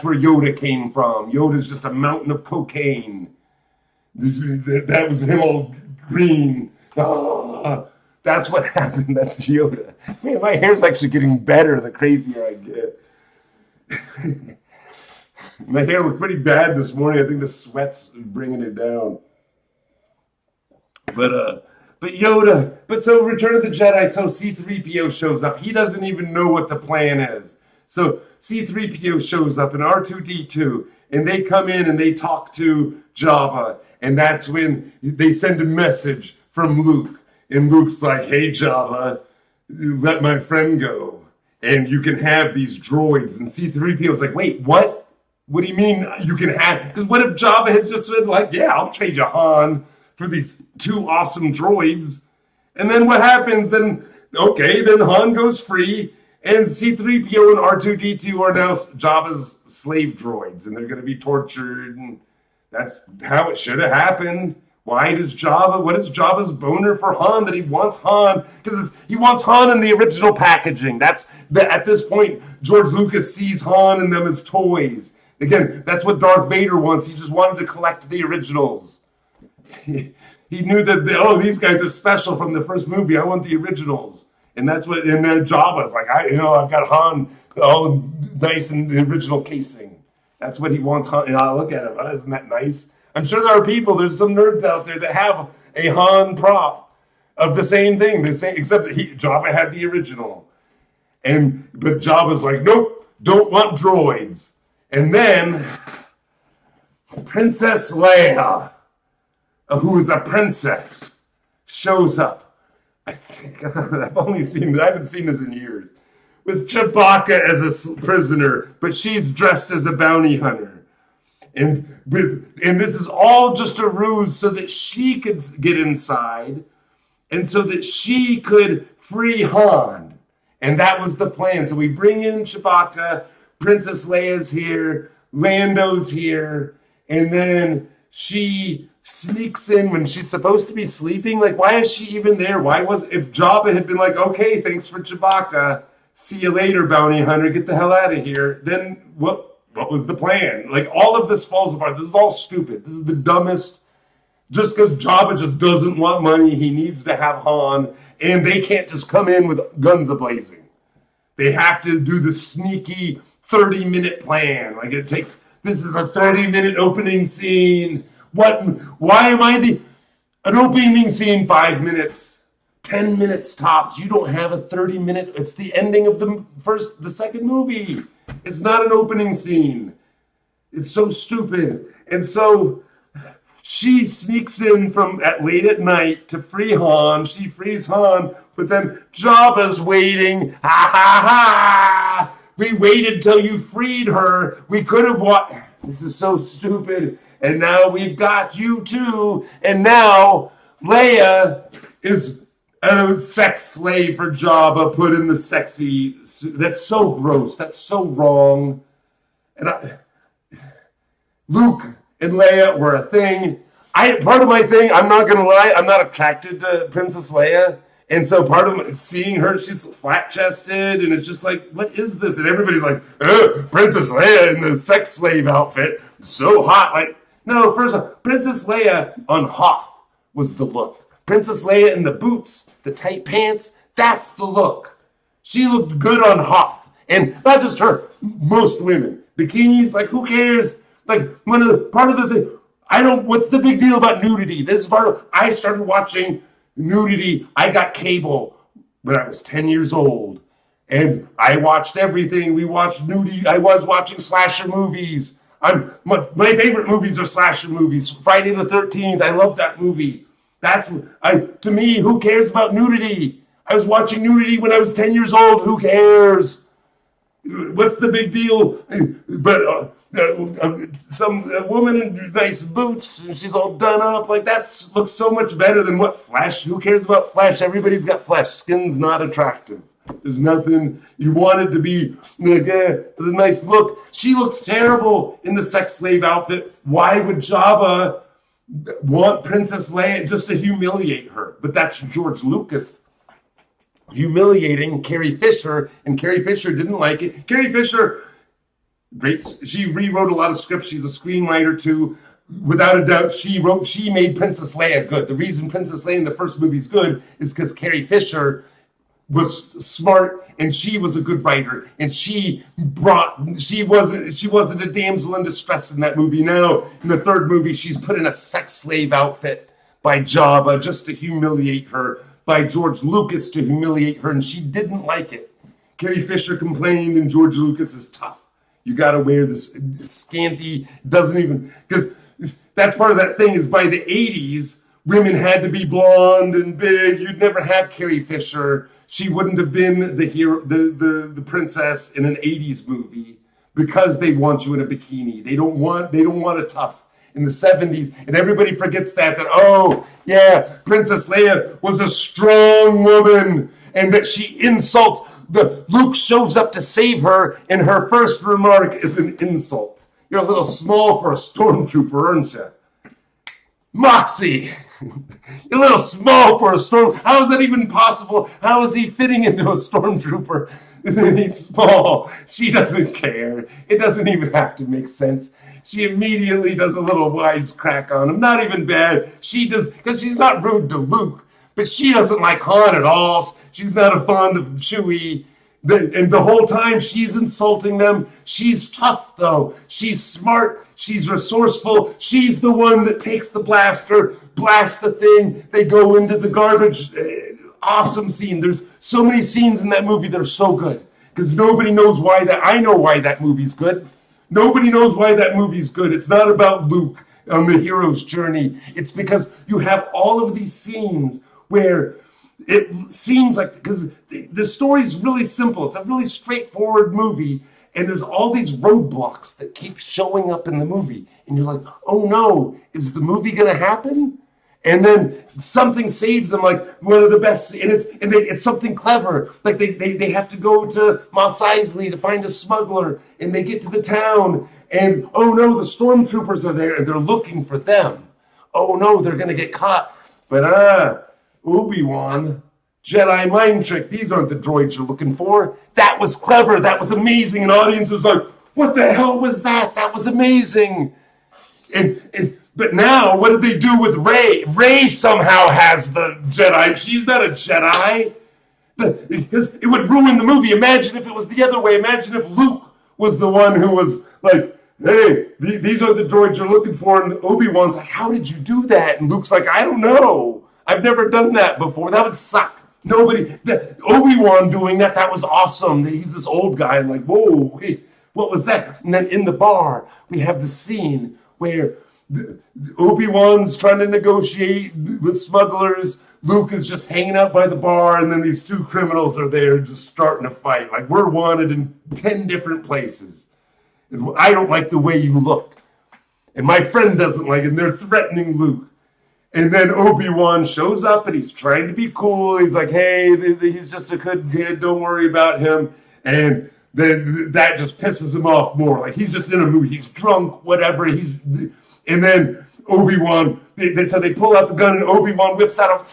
where Yoda came from. Yoda's just a mountain of cocaine. That was him all green. That's what happened. That's Yoda. Man, my hair's actually getting better the crazier I get. My hair looked pretty bad this morning. I think the sweat's bringing it down. But Yoda. But so Return of the Jedi, so C-3PO shows up. He doesn't even know what the plan is. So C-3PO shows up and R2-D2, and they come in and they talk to Jabba, and that's when they send a message from Luke. And Luke's like, hey, Jabba, let my friend go. And you can have these droids. And C-3PO is like, wait, what? What do you mean you can have? Because what if Jabba had just said, like, yeah, I'll trade you Han for these two awesome droids. And then what happens? Then Han goes free. And C-3PO and R2-D2 are now Jabba's slave droids. And they're going to be tortured. And that's how it should have happened. What is Jabba's boner for Han that he wants Han? Because he wants Han in the original packaging. At this point, George Lucas sees Han and them as toys. Again, that's what Darth Vader wants. He just wanted to collect the originals. He knew that, these guys are special from the first movie. I want the originals. And that's what, and then Jabba's like, I've got Han all nice in the original casing. That's what he wants Han. Look at him. Isn't that nice? I'm sure there's some nerds out there that have a Han prop of the same thing, except that Jabba had the original. But Jabba's like, nope, don't want droids. And then Princess Leia, who is a princess, shows up. I haven't seen this in years. With Chewbacca as a prisoner, but she's dressed as a bounty hunter. And this is all just a ruse so that she could get inside and so that she could free Han. And that was the plan. So we bring in Chewbacca, Princess Leia's here, Lando's here, and then she sneaks in when she's supposed to be sleeping. Like, why is she even there? If Jabba had been like, okay, thanks for Chewbacca, see you later, bounty hunter, get the hell out of here, then what was the plan? Like, all of this falls apart. This is all stupid. This is the dumbest. Just because Jabba just doesn't want money, he needs to have Han, and they can't just come in with guns a-blazing. They have to do the sneaky 30-minute plan. Like, this is a 30-minute opening scene. Why am I an opening scene 5 minutes, 10 minutes tops? You don't have a 30-minute, it's the ending of the second movie. It's not an opening scene. It's so stupid. And so she sneaks in late at night to free Han. She frees Han, but then Jabba's waiting. Ha ha ha! We waited till you freed her. We could have watched. This is so stupid. And now we've got you too. And now Leia is a sex slave for Jabba, put in the sexy. That's so gross. That's so wrong. And Luke and Leia were a thing. Part of my thing, I'm not gonna lie, I'm not attracted to Princess Leia, and so part of seeing her, she's flat-chested, and it's just like, what is this? And everybody's like, Princess Leia in the sex slave outfit, so hot. Like, no, first of all, Princess Leia on Hoth was the look. Princess Leia in the boots, the tight pants, that's the look. She looked good on Hoth, and not just her, most women. Bikinis, like, who cares? Like, part of the thing, what's the big deal about nudity? This is I started watching nudity. I got cable when I was 10 years old. And I watched everything. We watched nudity. I was watching slasher movies. My favorite movies are slasher movies. Friday the 13th. I love that movie. To me, who cares about nudity? I was watching nudity when I was 10 years old. Who cares? What's the big deal? But some woman in nice boots, and she's all done up. Like, that looks so much better than what flesh. Who cares about flesh? Everybody's got flesh. Skin's not attractive. There's nothing. You want it to be like, a nice look. She looks terrible in the sex slave outfit. Why would Jabba want Princess Leia just to humiliate her? But that's George Lucas humiliating Carrie Fisher, and Carrie Fisher didn't like it. Carrie Fisher, great. She rewrote a lot of scripts. She's a screenwriter too. Without a doubt, she made Princess Leia good. The reason Princess Leia in the first movie is good is because Carrie Fisher was smart and she was a good writer, and she wasn't a damsel in distress in that movie. Now in the third movie, she's put in a sex slave outfit by Jabba just to humiliate her, by George Lucas to humiliate her, and she didn't like it. Carrie Fisher complained, and George Lucas is tough. You got to wear this scanty, because that's part of that thing is by the 80s, women had to be blonde and big. You'd never have Carrie Fisher. She wouldn't have been the hero, the princess in an 80s movie, because they want you in a bikini. They don't want a tough. In the 70s, and everybody forgets that oh yeah, Princess Leia was a strong woman, and that she insults Luke shows up to save her, and her first remark is an insult. You're a little small for a stormtrooper, aren't you? Moxie, you're a little small for a storm. How is that even possible? How is he fitting into a stormtrooper? He's small. She doesn't care. It doesn't even have to make sense. She immediately does a little wisecrack on him. Not even bad. She does, because she's not rude to Luke, but she doesn't like Han at all. She's not fond of Chewie. And the whole time she's insulting them. She's tough, though. She's smart. She's resourceful. She's the one that takes the blaster, blasts the thing. They go into the garbage. Awesome scene. There's so many scenes in that movie that are so good. Because nobody knows why that. I know why that movie's good. Nobody knows why that movie's good. It's not about Luke on the hero's journey. It's because you have all of these scenes where it seems like, because the story's really simple. It's a really straightforward movie, and there's all these roadblocks that keep showing up in the movie. And you're like, oh no, is the movie going to happen? And then something saves them, like one of the best, and it's something clever. Like they have to go to Mos Eisley to find a smuggler, and they get to the town, and oh no, the stormtroopers are there, and they're looking for them. Oh no, they're gonna get caught. But Obi-Wan, Jedi mind trick. These aren't the droids you're looking for. That was clever. That was amazing. An audience was like, what the hell was that? That was amazing. But now, what did they do with Rey? Rey somehow has the Jedi. She's not a Jedi. Because it would ruin the movie. Imagine if it was the other way. Imagine if Luke was the one who was like, hey, these are the droids you're looking for. And Obi-Wan's like, how did you do that? And Luke's like, I don't know. I've never done that before. That would suck. Obi-Wan doing that was awesome. He's this old guy. I'm like, whoa, hey, what was that? And then in the bar, we have the scene where Obi-Wan's trying to negotiate with smugglers. Luke is just hanging out by the bar, and then these two criminals are there just starting to fight. Like, we're wanted in 10 different places. And I don't like the way you look. And my friend doesn't like it, and they're threatening Luke. And then Obi-Wan shows up, and he's trying to be cool. He's like, hey, he's just a good kid. Don't worry about him. And then that just pisses him off more. Like, he's just in a mood. He's drunk, whatever. And then Obi-Wan, so they pull out the gun, and Obi-Wan whips out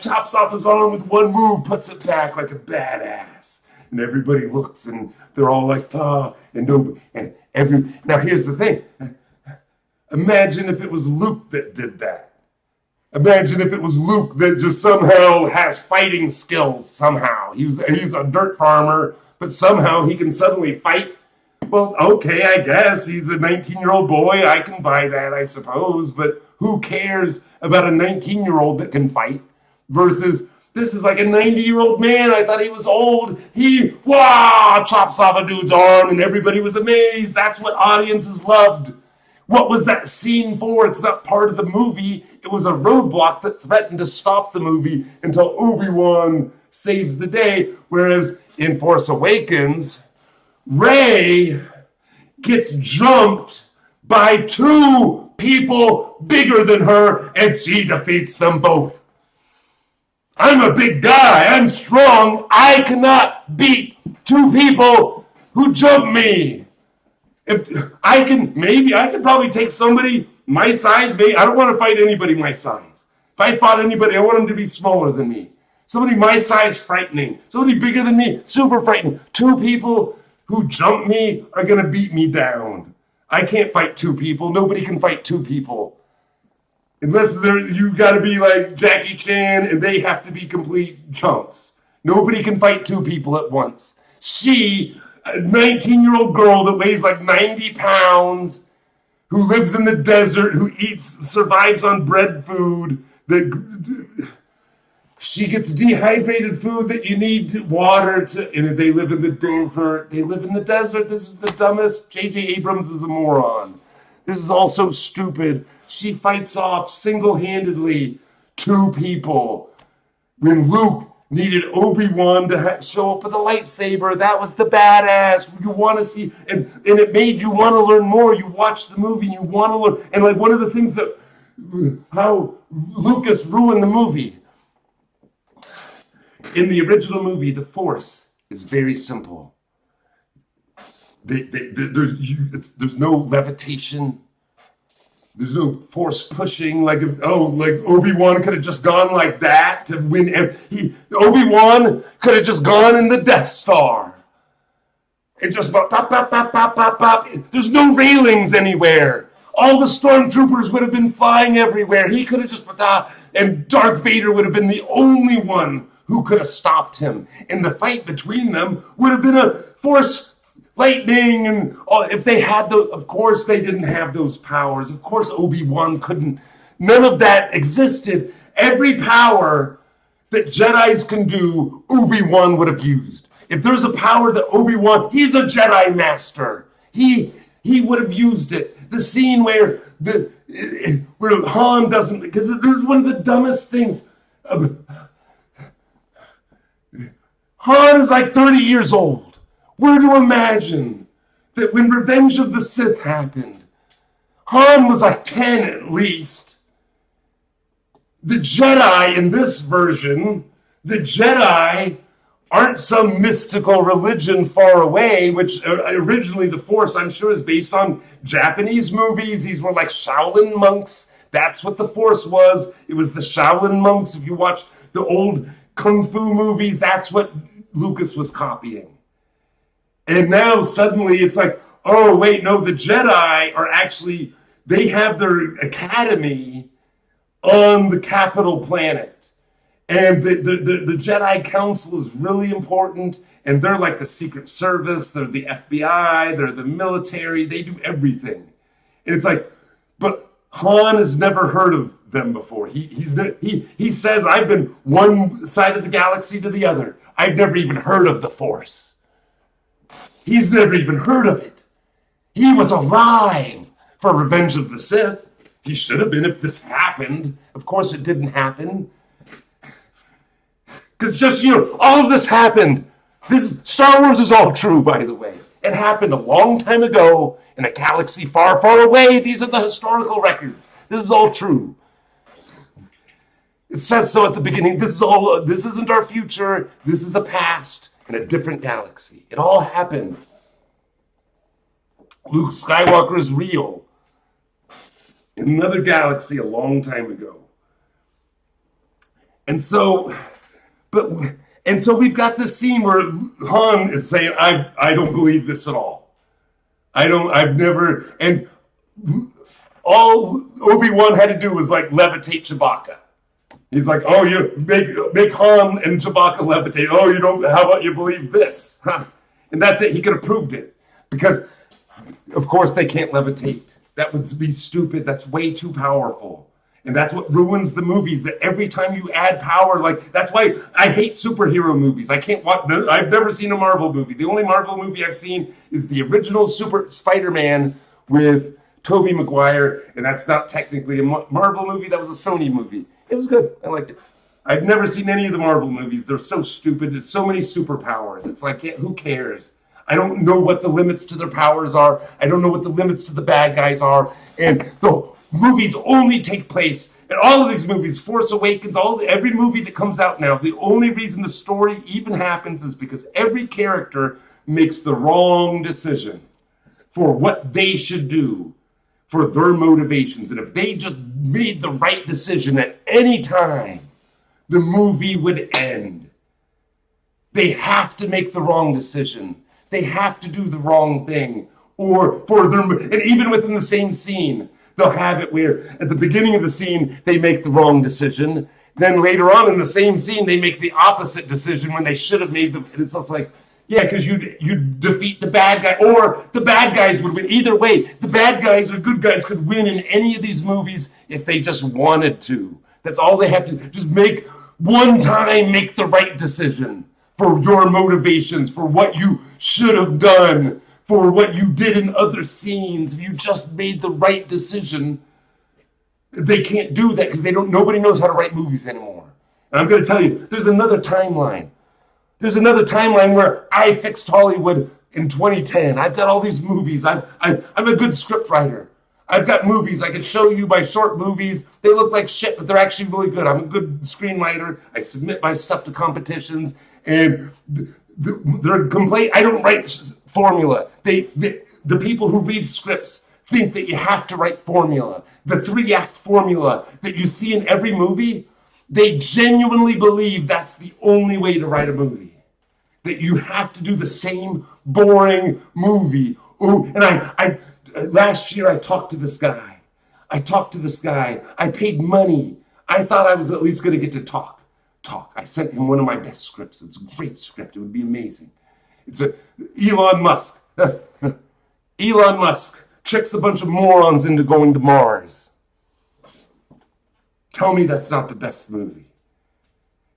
chops off his arm with one move, puts it back like a badass. And everybody looks, and they're all like, now here's the thing. Imagine if it was Luke that did that. Imagine if it was Luke that just somehow has fighting skills somehow. He's a dirt farmer, but somehow he can suddenly fight. Well, okay, I guess he's a 19-year-old boy. I can buy that, I suppose. But who cares about a 19-year-old that can fight versus this is like a 90-year-old man. I thought he was old. He, chops off a dude's arm, and everybody was amazed. That's what audiences loved. What was that scene for? It's not part of the movie. It was a roadblock that threatened to stop the movie until Obi-Wan saves the day. Whereas in Force Awakens, Rey gets jumped by two people bigger than her, and she defeats them both. I'm a big guy. I'm strong. I cannot beat two people who jump me. If I can, maybe I could probably take somebody my size. Maybe I don't want to fight anybody my size. If I fought anybody, I want them to be smaller than me. Somebody my size, frightening. Somebody bigger than me, super frightening. Two people who jump me are going to beat me down. I can't fight two people. Nobody can fight two people. Unless you got to be like Jackie Chan and they have to be complete chumps. Nobody can fight two people at once. She, a 19-year-old girl that weighs like 90 pounds, who lives in the desert, who survives on bread food, she gets dehydrated food that you need water to, and they live in the desert. They live in the desert. This is the dumbest. J.J. Abrams is a moron. This is all so stupid. She fights off single-handedly two people. When Luke needed Obi-Wan to show up with a lightsaber, that was the badass. You want to see, and it made you want to learn more. You watch the movie, you want to learn. And like one of the things that, how Lucas ruined the movie. In the original movie, the Force is very simple. There's no levitation. There's no force pushing. Like Obi-Wan could have just gone like that to win. Obi-Wan could have just gone in the Death Star. It just pop, pop, pop, pop, pop, pop, pop. There's no railings anywhere. All the stormtroopers would have been flying everywhere. He could have just, and Darth Vader would have been the only one who could have stopped him. And the fight between them would have been a force lightning. And if they had of course they didn't have those powers. Of course Obi-Wan couldn't. None of that existed. Every power that Jedis can do, Obi-Wan would have used. If there's a power that Obi-Wan, he's a Jedi master. He would have used it. The scene where Han doesn't, because this is one of the dumbest things. Han is like 30 years old. We're to imagine that when Revenge of the Sith happened, Han was like 10 at least. The Jedi in this version, the Jedi aren't some mystical religion far away, which originally the Force, I'm sure, is based on Japanese movies. These were like Shaolin monks. That's what the Force was. It was the Shaolin monks. If you watch the old Kung Fu movies, that's what Lucas was copying. And now suddenly it's like, oh, wait, no, the Jedi are actually, they have their academy on the capital planet. And the Jedi Council is really important, and they're like the Secret Service, they're the FBI, they're the military, they do everything. And it's like, but Han has never heard of them before. He says, I've been one side of the galaxy to the other. I've never even heard of the Force. He's never even heard of it. He was alive for Revenge of the Sith. He should have been if this happened. Of course it didn't happen. Because just, all of this happened. Star Wars is all true, by the way. It happened a long time ago in a galaxy far, far away. These are the historical records. This is all true. It says so at the beginning. This isn't our future. This is a past in a different galaxy. It all happened. Luke Skywalker is real in another galaxy a long time ago. And so we've got this scene where Han is saying, I don't believe this at all. I've never, and all Obi-Wan had to do was like levitate Chewbacca. He's like, oh, you make Han and Chewbacca levitate. Oh, you don't, how about you believe this? Huh. And that's it. He could have proved it. Because, of course, they can't levitate. That would be stupid. That's way too powerful. And that's what ruins the movies, that every time you add power, like, that's why I hate superhero movies. I can't watch, I've never seen a Marvel movie. The only Marvel movie I've seen is the original Super Spider-Man with Tobey Maguire, and that's not technically a Marvel movie, that was a Sony movie. It was good, I liked it. I've never seen any of the Marvel movies. They're so stupid, there's so many superpowers. It's like, who cares? I don't know what the limits to their powers are. I don't know what the limits to the bad guys are. And the movies only take place, and all of these movies, Force Awakens, every movie that comes out now, the only reason the story even happens is because every character makes the wrong decision for what they should do, for their motivations. And if they just made the right decision at any time, the movie would end. They have to make the wrong decision. They have to do the wrong thing, and even within the same scene, they'll have it where at the beginning of the scene, they make the wrong decision. Then later on in the same scene, they make the opposite decision when they should have made and it's just like, yeah, because you defeat the bad guy, or the bad guys would win. Either way, the bad guys or good guys could win in any of these movies if they just wanted to. That's all they have to do. Just make the right decision for your motivations, for what you should have done, for what you did in other scenes. If you just made the right decision, they can't do that because nobody knows how to write movies anymore. And I'm going to tell you, there's another timeline. There's another timeline where I fixed Hollywood in 2010. I've got all these movies. I'm a good script writer. I've got movies. I can show you my short movies. They look like shit, but they're actually really good. I'm a good screenwriter. I submit my stuff to competitions, and their complaint, I don't write formula. The people who read scripts think that you have to write formula. The 3-act formula that you see in every movie, they genuinely believe that's the only way to write a movie. That you have to do the same boring movie. Ooh, and I last year I talked to this guy. I paid money. I thought I was at least going to get to talk talk. I sent him one of my best scripts. It's a great script. It would be amazing. It's Elon Musk. Elon Musk tricks a bunch of morons into going to Mars. Tell me that's not the best movie.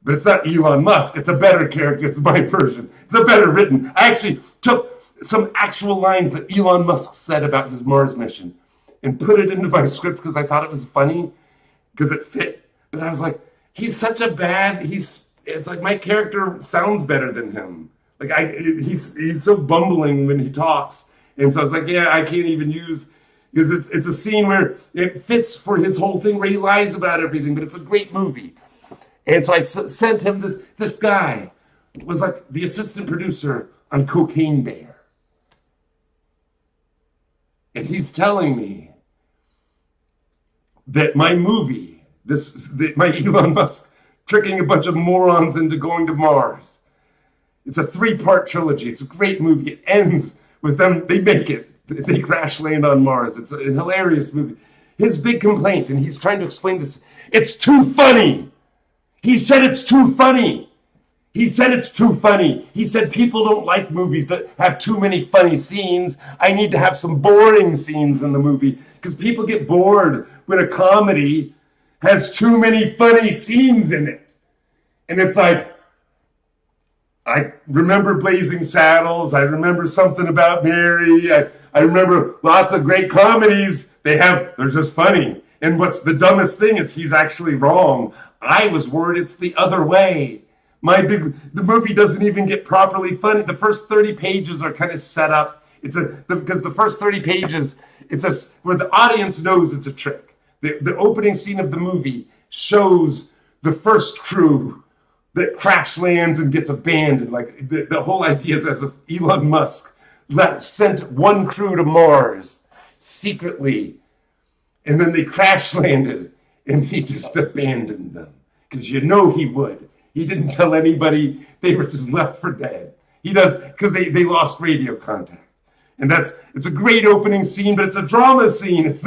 But it's not Elon Musk. It's a better character. It's my version. It's a better written. I actually took some actual lines that Elon Musk said about his Mars mission and put it into my script because I thought it was funny, because it fit. But I was like, he's such a bad, it's like my character sounds better than him. Like he's so bumbling when he talks. And so I was like, yeah, I can't even use, because it's a scene where it fits for his whole thing where he lies about everything, but it's a great movie. And so I sent him this guy, was like the assistant producer on Cocaine Bear. And he's telling me that my movie, my Elon Musk tricking a bunch of morons into going to Mars, it's a 3-part trilogy. It's a great movie. It ends with them, they make it. They crash land on Mars. It's a hilarious movie. His big complaint, and he's trying to explain this, it's too funny. He said it's too funny. He said it's too funny. He said people don't like movies that have too many funny scenes. I need to have some boring scenes in the movie because people get bored when a comedy has too many funny scenes in it. And it's like, I remember Blazing Saddles. I remember Something About Mary. I remember lots of great comedies. They're just funny. And what's the dumbest thing is he's actually wrong. I was worried it's the other way. The movie doesn't even get properly funny. The first 30 pages are kind of set up. Because the first 30 pages, where the audience knows it's a trick. The opening scene of the movie shows the first crew that crash lands and gets abandoned. Like the whole idea is as if Elon Musk sent one crew to Mars secretly, and then they crash landed, and he just abandoned them. Because you know he would. He didn't tell anybody. They were just left for dead. He does, because they lost radio contact. And it's a great opening scene, but it's a drama scene. It's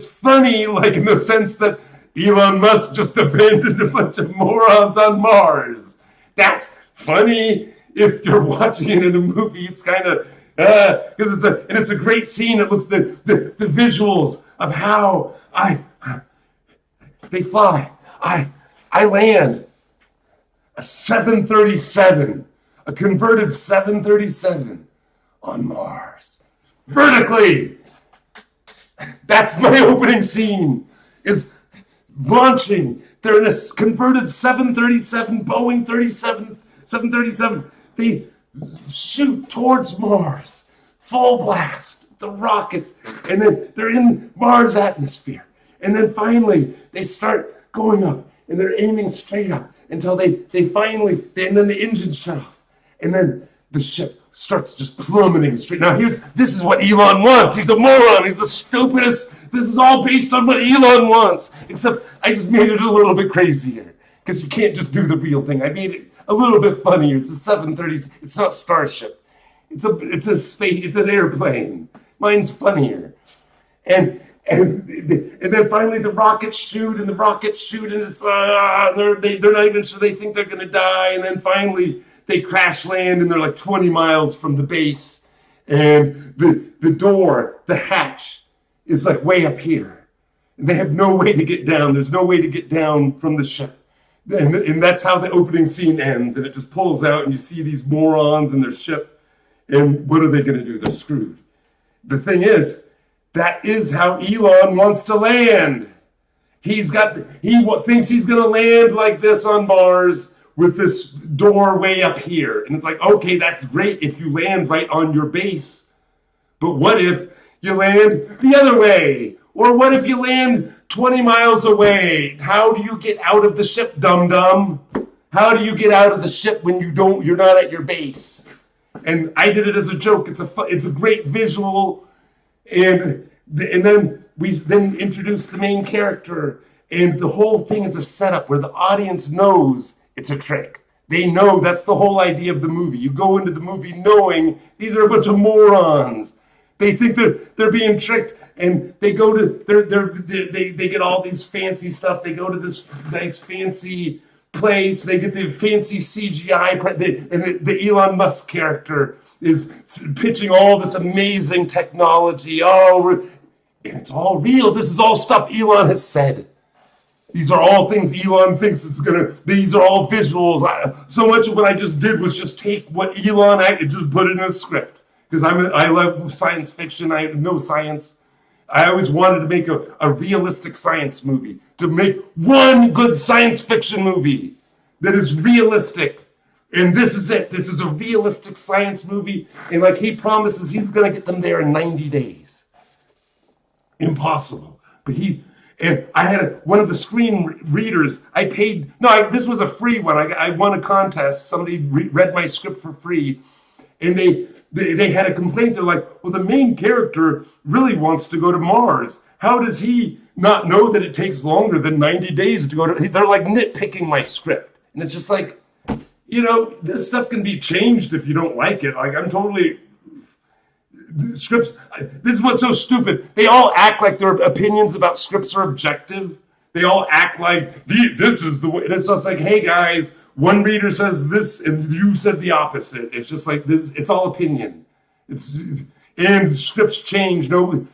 funny, like in the sense that Elon Musk just abandoned a bunch of morons on Mars. That's funny if you're watching it in a movie. It's kind of, because it's a great scene. It looks, the visuals of how they fly. I land a 737, a converted 737 on Mars. Vertically. That's my opening scene, is launching. They're in a converted 737, Boeing 737. They shoot towards Mars, full blast, the rockets, and then they're in Mars atmosphere. And then finally, they start going up, and they're aiming straight up until they finally, and then the engines shut off. And then the ship starts just plummeting straight. Now this is what Elon wants. He's a moron. He's the stupidest. This is all based on what Elon wants. Except I just made it a little bit crazier. Because you can't just do the real thing. I made it a little bit funnier. It's a 730. It's not Starship. It's a space. It's an airplane. Mine's funnier. And then finally the rockets shoot, and it's they're not even sure. They think they're gonna die, and then finally they crash land, and they're like 20 miles from the base, and the door, the hatch, is like way up here, and they have no way to get down. There's no way to get down from the ship, and that's how the opening scene ends. And it just pulls out, and you see these morons in their ship, and what are they gonna do? They're screwed. The thing is, that is how Elon wants to land. He thinks he's going to land like this on Mars with this door way up here. And it's like, okay, that's great if you land right on your base. But what if you land the other way? Or what if you land 20 miles away? How do you get out of the ship, dum-dum? How do you get out of the ship when you're not at your base? And I did it as a joke. It's a great visual. And then we introduce the main character, and the whole thing is a setup where the audience knows it's a trick. They know that's the whole idea of the movie. You go into the movie knowing these are a bunch of morons. They think they're being tricked, and they go to they get all these fancy stuff. They go to this nice fancy place. They get the fancy CGI, and the Elon Musk character is pitching all this amazing technology. Oh, and it's all real. This is all stuff Elon has said. These are all things Elon thinks is gonna. These are all visuals. So much of what I just did was just take what Elon acted, just put it in a script. Because I love science fiction. I know science. I always wanted to make a realistic science movie. To make one good science fiction movie that is realistic. And this is it. This is a realistic science movie. And like he promises, he's gonna get them there in 90 days. Impossible. But and I had one of the screen readers. I paid. No, this was a free one. I won a contest. Somebody read my script for free, and they had a complaint. They're like, "Well, the main character really wants to go to Mars. How does he not know that it takes longer than 90 days to go to?" They're like nitpicking my script, and it's just like, this stuff can be changed if you don't like it. Like I'm totally. Scripts, this is what's so stupid. They all act like their opinions about scripts are objective. They all act like this is the way. And it's just like, hey guys, one reader says this and you said the opposite. It's just like this. It's all opinion. And scripts change. No,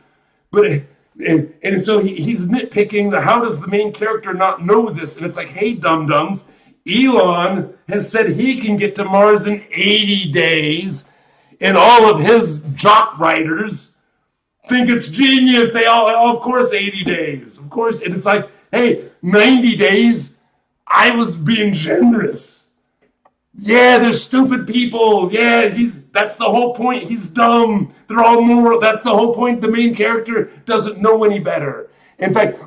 but and so he's nitpicking. How does the main character not know this? And it's like, hey, dum-dums, Elon has said he can get to Mars in 80 days. And all of his jock writers think it's genius. They all, of course, 80 days. Of course. And it's like, hey, 90 days, I was being generous. Yeah, they're stupid people. Yeah, that's the whole point. He's dumb. They're all moral. That's the whole point. The main character doesn't know any better. In fact,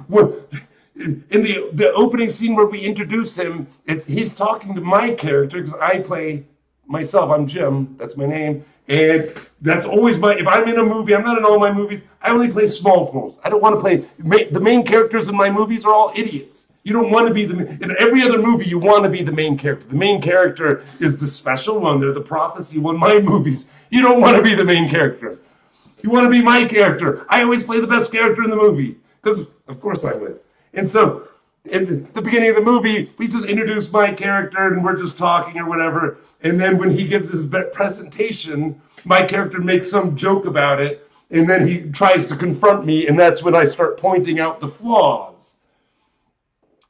in the opening scene where we introduce him, he's talking to my character because I play myself. I'm Jim. That's my name. And that's always if I'm in a movie, I'm not in all my movies, I only play small roles. I don't want to play, the main characters in my movies are all idiots. You don't want to be in every other movie, you want to be the main character. The main character is the special one. They're the prophecy one. My movies, you don't want to be the main character. You want to be my character. I always play the best character in the movie. Because, of course I would. And so, in the beginning of the movie, we just introduce my character and we're just talking or whatever. And then when he gives his presentation, my character makes some joke about it. And then he tries to confront me. And that's when I start pointing out the flaws.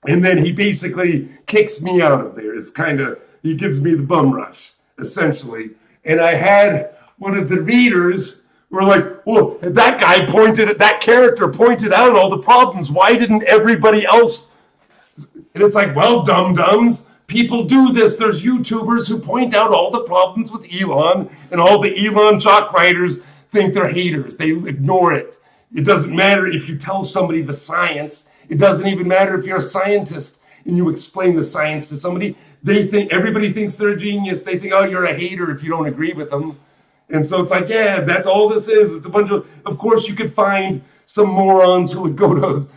And then he basically kicks me out of there. It's he gives me the bum rush, essentially. And I had one of the readers were like, well, that character pointed out all the problems. Why didn't everybody else? And it's like, well, dum-dums, people do this. There's YouTubers who point out all the problems with Elon, and all the Elon jock writers think they're haters. They ignore it. It doesn't matter if you tell somebody the science. It doesn't even matter if you're a scientist and you explain the science to somebody. Everybody thinks they're a genius. They think, oh, you're a hater if you don't agree with them. And so it's like, yeah, that's all this is. It's a bunch of course, you could find some morons who would go to,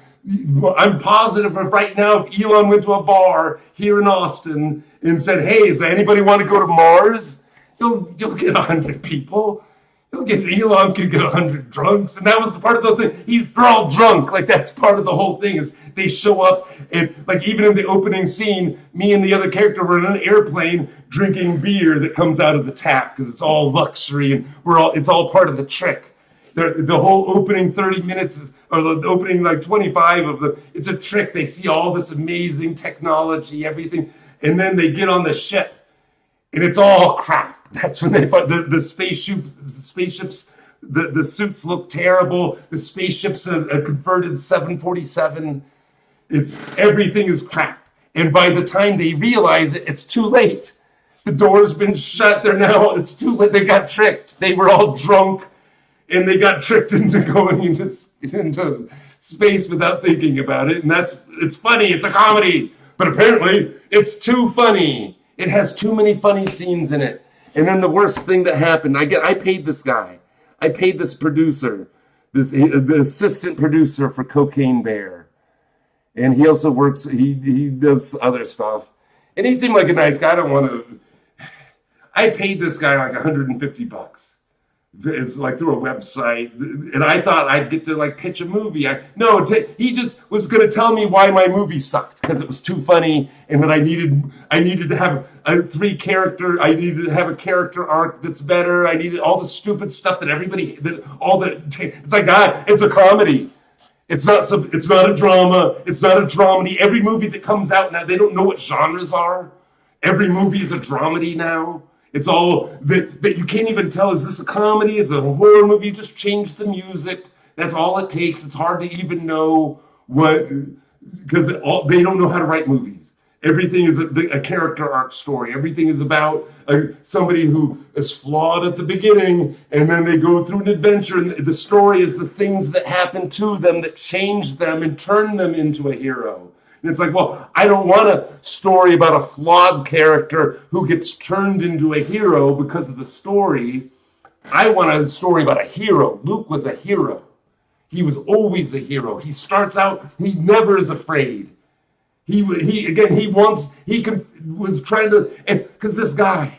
I'm positive right now, if Elon went to a bar here in Austin and said, hey, does anybody want to go to Mars? You'll get 100 people. Elon could get 100 drunks. And that was the part of the thing. They're all drunk. Like, that's part of the whole thing is they show up and, like, even in the opening scene, me and the other character were in an airplane drinking beer that comes out of the tap because it's all luxury and it's all part of the trick. The whole opening 30 minutes or the opening like 25 it's a trick. They see all this amazing technology, everything. And then they get on the ship and it's all crap. That's when they find the spaceships, the suits look terrible. The spaceship's a converted 747. Everything is crap. And by the time they realize it, it's too late. The door's been shut. It's too late. They got tricked. They were all drunk and they got tricked into going into space without thinking about it. And it's funny. It's a comedy. But apparently it's too funny. It has too many funny scenes in it. And then the worst thing that happened, I paid this guy. I paid this producer, the assistant producer for Cocaine Bear. And he also works, he does other stuff. And he seemed like a nice guy. I paid this guy like $150 It's like through a website, and I thought I'd get to like pitch a movie. He just was going to tell me why my movie sucked because it was too funny, and that I needed to have I needed to have a character arc that's better. I needed all the stupid stuff that it's like, God, it's a comedy. It's not a drama. It's not a dramedy. Every movie that comes out now, they don't know what genres are. Every movie is a dramedy now. It's all that you can't even tell. Is this a comedy? Is it a horror movie? You just change the music. That's all it takes. It's hard to even know because they don't know how to write movies. Everything is a character arc story. Everything is about somebody who is flawed at the beginning, and then they go through an adventure, and the story is the things that happen to them that change them and turn them into a hero. And it's like, well, I don't want a story about a flawed character who gets turned into a hero because of the story. I want a story about a hero. Luke was a hero. He was always a hero. He starts out, he never is afraid. Was trying to, and because this guy,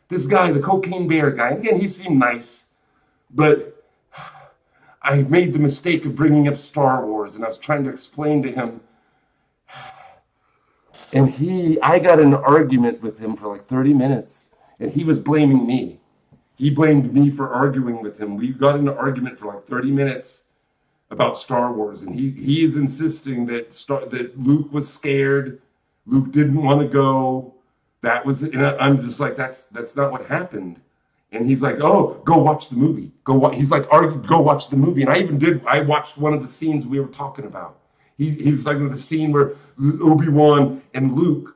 the cocaine bear guy, again, he seemed nice, but I made the mistake of bringing up Star Wars, and I was trying to explain to him. And I got in an argument with him for like 30 minutes, and he was blaming me. He blamed me for arguing with him. We got in an argument for like 30 minutes about Star Wars, and he is insisting that Luke was scared. Luke didn't want to go. That was, and I'm just like, that's not what happened. And he's like, oh, go watch the movie. He's like, go watch the movie. And I watched one of the scenes we were talking about. He was talking about the scene where Obi-Wan and Luke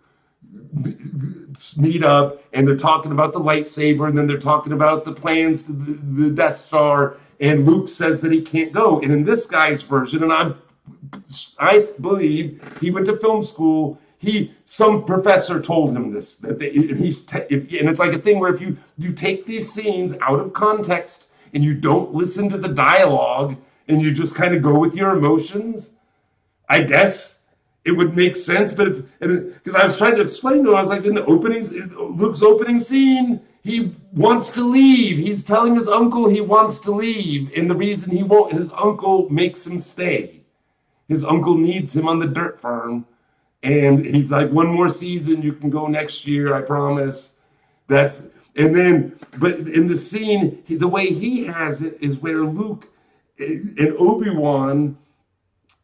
meet up, and they're talking about the lightsaber, and then they're talking about the plans to the Death Star, and Luke says that he can't go. And in this guy's version, and I believe he went to film school, some professor told him this, and it's like a thing where if you take these scenes out of context and you don't listen to the dialogue and you just kind of go with your emotions, I guess it would make sense. But because I was trying to explain to him, I was like, in Luke's opening scene, he wants to leave. He's telling his uncle he wants to leave, and the reason he won't, his uncle makes him stay. His uncle needs him on the dirt farm, and he's like, one more season, you can go next year, I promise. But in the scene, the way he has it is where Luke and Obi-Wan,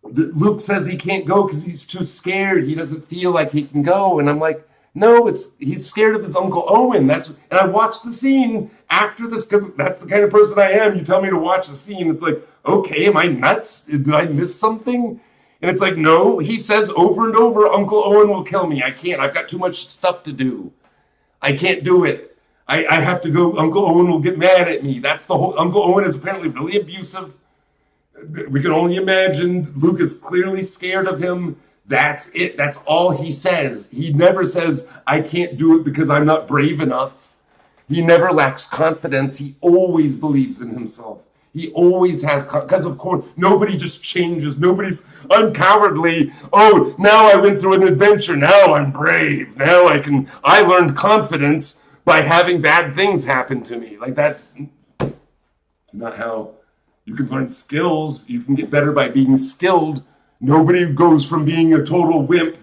Luke says he can't go because he's too scared. He doesn't feel like he can go. And I'm like, no, he's scared of his Uncle Owen. And I watched the scene after this because that's the kind of person I am. You tell me to watch the scene. It's like, okay, am I nuts? Did I miss something? And it's like, no, he says over and over, Uncle Owen will kill me. I can't. I've got too much stuff to do. I can't do it. I have to go. Uncle Owen will get mad at me. That's the whole. Uncle Owen is apparently really abusive. We can only imagine. Luke is clearly scared of him. That's it. That's all he says. He never says, I can't do it because I'm not brave enough. He never lacks confidence. He always believes in himself. He always has, because of course, nobody just changes. I'm cowardly. Oh, now I went through an adventure. Now I'm brave. I learned confidence by having bad things happen to me. Like it's not how you can learn skills. You can get better by being skilled. Nobody goes from being a total wimp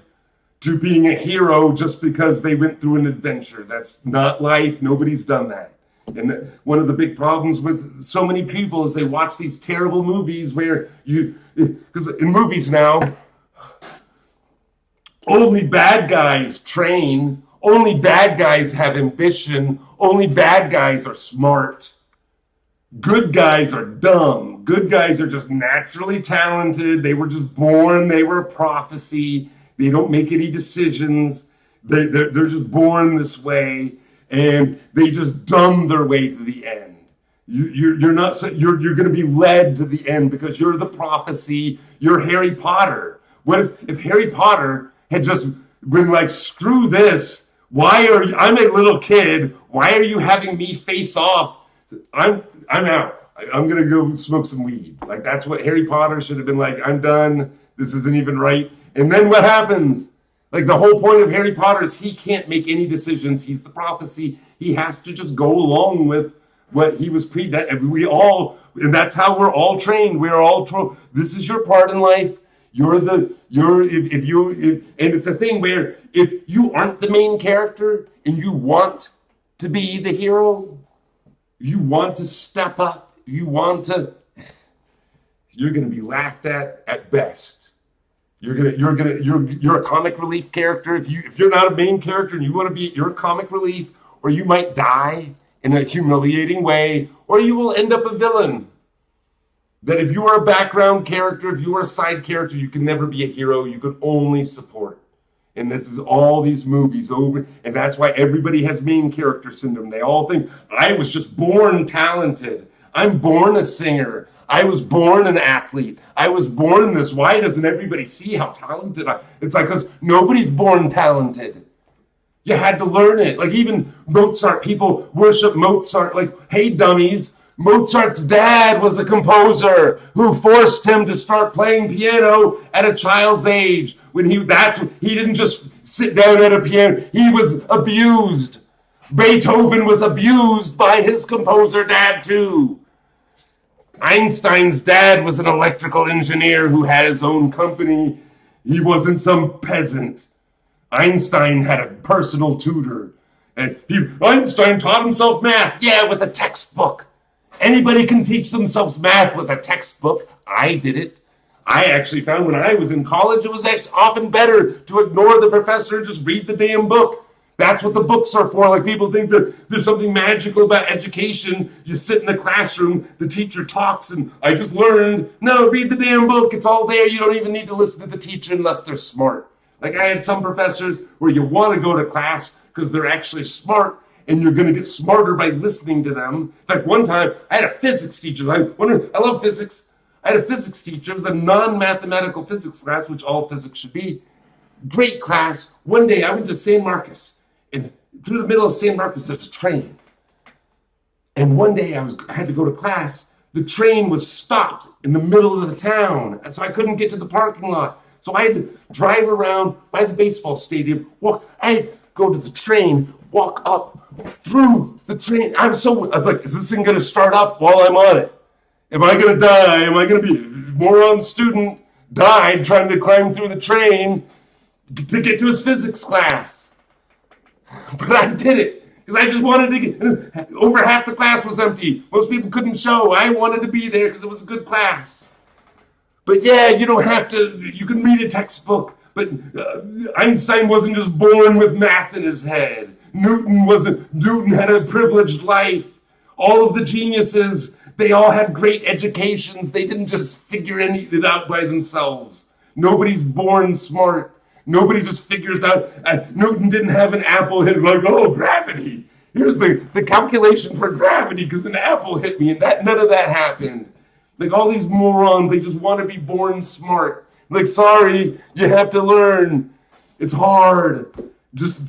to being a hero just because they went through an adventure. That's not life. Nobody's done that. And one of the big problems with so many people is they watch these terrible movies where because in movies now, only bad guys train, only bad guys have ambition, only bad guys are smart. Good guys are dumb. Good guys are just naturally talented. They were just born. They were a prophecy. They don't make any decisions. They're just born this way, and they just dumb their way to the end. You're going to be led to the end because you're the prophecy. You're Harry Potter. What if Harry Potter had just been like, screw this? I'm a little kid. Why are you having me face off? I'm out. I'm going to go smoke some weed. Like, that's what Harry Potter should have been like. I'm done. This isn't even right. And then what happens? Like, the whole point of Harry Potter is he can't make any decisions. He's the prophecy. He has to just go along with what he was we all, and that's how we're all trained. We're all this is your part in life. And it's a thing where if you aren't the main character and you want to be the hero, you want to step up, you're going to be laughed at best. You're a comic relief character. If you're not a main character and you want to be, you're a comic relief, or you might die in a humiliating way, or you will end up a villain. That if you are a background character, if you are a side character, you can never be a hero. You could only support. And this is all these movies over. And that's why everybody has main character syndrome. They all think, I was just born talented. I'm born a singer. I was born an athlete. I was born this. Why doesn't everybody see how talented I am? It's like, because nobody's born talented. You had to learn it. Like even Mozart, people worship Mozart. Like, hey, dummies. Mozart's dad was a composer who forced him to start playing piano at a child's age. He didn't just sit down at a piano. He was abused. Beethoven was abused by his composer dad too. Einstein's dad was an electrical engineer who had his own company. He wasn't some peasant. Einstein had a personal tutor. And Einstein taught himself math. Yeah, with a textbook. Anybody can teach themselves math with a textbook. I did it. I actually found when I was in college, it was actually often better to ignore the professor and just read the damn book. That's what the books are for. Like people think that there's something magical about education. You sit in the classroom, the teacher talks, and I just learned. No, read the damn book. It's all there. You don't even need to listen to the teacher unless they're smart. Like I had some professors where you want to go to class because they're actually smart, and you're going to get smarter by listening to them. In fact, one time I had a physics teacher. I love physics. I had a physics teacher. It was a non-mathematical physics class, which all physics should be. Great class. One day I went to San Marcos, and through the middle of San Marcos, there's a train. And one day I had to go to class. The train was stopped in the middle of the town, and so I couldn't get to the parking lot. So I had to drive around by the baseball stadium. I had to go to the train, walk up through the train. I was like, is this thing going to start up while I'm on it? Am I going to die? Am I going to be a moron student died trying to climb through the train to get to his physics class? But I did it because I just wanted to get, over half the class was empty. Most people couldn't show. I wanted to be there because it was a good class. But yeah, you don't have to, you can read a textbook, but Einstein wasn't just born with math in his head. Newton had a privileged life. All of the geniuses, they all had great educations. They didn't just figure it out by themselves. Nobody's born smart. Nobody just figures out. Newton didn't have an apple hit like, oh, gravity. Here's the calculation for gravity because an apple hit me, and none of that happened. Like all these morons, they just want to be born smart. Like, sorry, you have to learn. It's hard. Just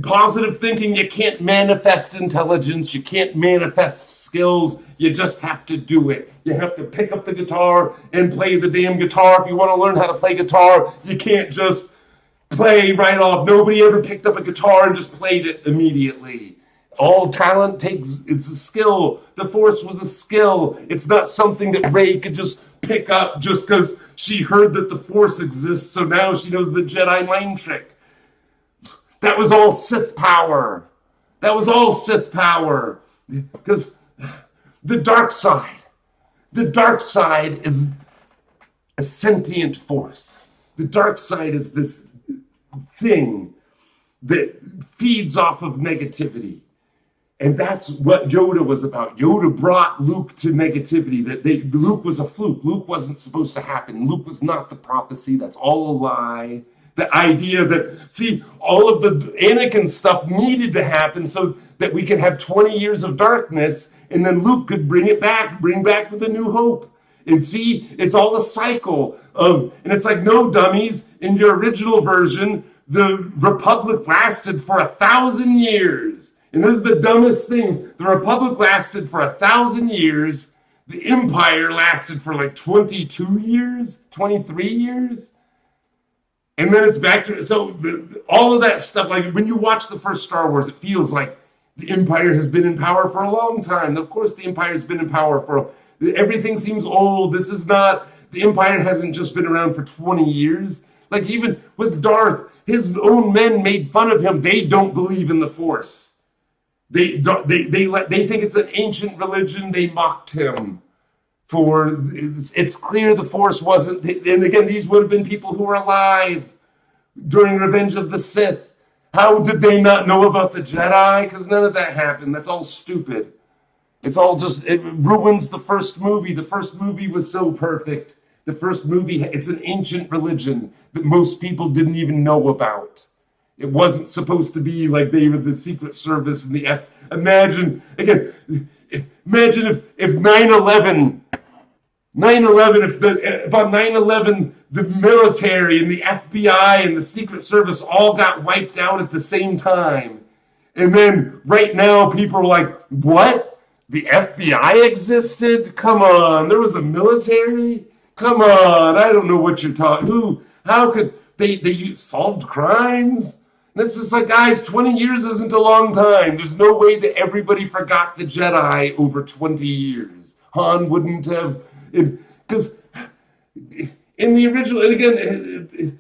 positive thinking, you can't manifest intelligence. You can't manifest skills. You just have to do it. You have to pick up the guitar and play the damn guitar. If you want to learn how to play guitar, you can't just play right off. Nobody ever picked up a guitar and just played it immediately. All talent it's a skill. The Force was a skill. It's not something that Rey could just pick up just because she heard that the Force exists, so now she knows the Jedi mind trick. That was all Sith power. That was all Sith power. Because the dark side is a sentient force. The dark side is this thing that feeds off of negativity. And that's what Yoda was about. Yoda brought Luke to negativity. Luke was a fluke. Luke wasn't supposed to happen. Luke was not the prophecy. That's all a lie. The idea that, see, all of the Anakin stuff needed to happen so that we could have 20 years of darkness, and then Luke could bring back with a new hope. And see, it's all a cycle of, and it's like, no, dummies, in your original version, the Republic lasted for 1,000 years. And this is the dumbest thing. The Republic lasted for 1,000 years. The Empire lasted for like 22 years, 23 years. And then it's back to, so all of that stuff, like when you watch the first Star Wars, it feels like The Empire has been in power for a long time. Of course, the Empire has been in power for. Everything seems old. This is not. The Empire hasn't just been around for 20 years. Like even with Darth, his own men made fun of him. They don't believe in the Force. They think it's an ancient religion. They mocked him for. It's clear the Force wasn't. And again, these would have been people who were alive during Revenge of the Sith. How did they not know about the Jedi? Because none of that happened. That's all stupid. It's all just, it ruins the first movie. The first movie was so perfect. The first movie, it's an ancient religion that most people didn't even know about. It wasn't supposed to be like they were the Secret Service and the Imagine, again, imagine if 9/11, if on 9/11, the military and the FBI and the Secret Service all got wiped out at the same time. And then right now people are like, what? The FBI existed? Come on, there was a military? Come on, I don't know what you're talking. How could they solved crimes? And it's just like, guys, 20 years isn't a long time. There's no way that everybody forgot the Jedi over 20 years. Han wouldn't have, because in the original, and again,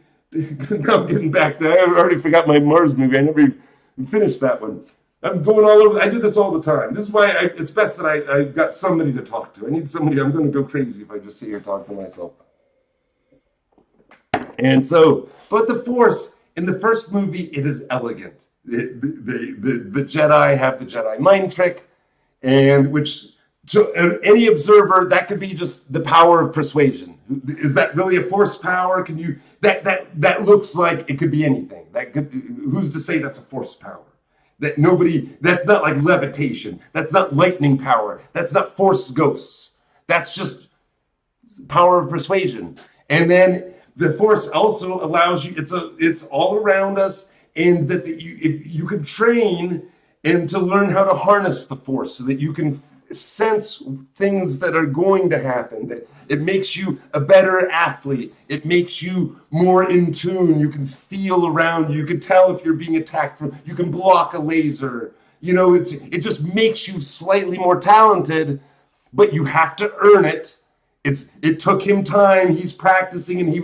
I'm getting back to, I already forgot my Mars movie. I never even finished that one. I'm going all over. I do this all the time. This is why it's best that I've got somebody to talk to. I need somebody. I'm going to go crazy if I just sit here talking to myself. And so, but the Force, in the first movie, it is elegant. The Jedi have the Jedi mind trick, and which, to any observer, that could be just the power of persuasion. Is that really a Force power? Can you, that looks like it could be anything. Who's to say that's a Force power? That's not like levitation. That's not lightning power. That's not Force ghosts. That's just power of persuasion. And then the Force also allows you, it's all around us, and that you can train and to learn how to harness the Force so that you can sense things that are going to happen. That it makes you a better athlete. It makes you more in tune. You can feel around. You can tell if you're being attacked. You can block a laser. You know, it just makes you slightly more talented, but you have to earn it. It took him time. He's practicing, and he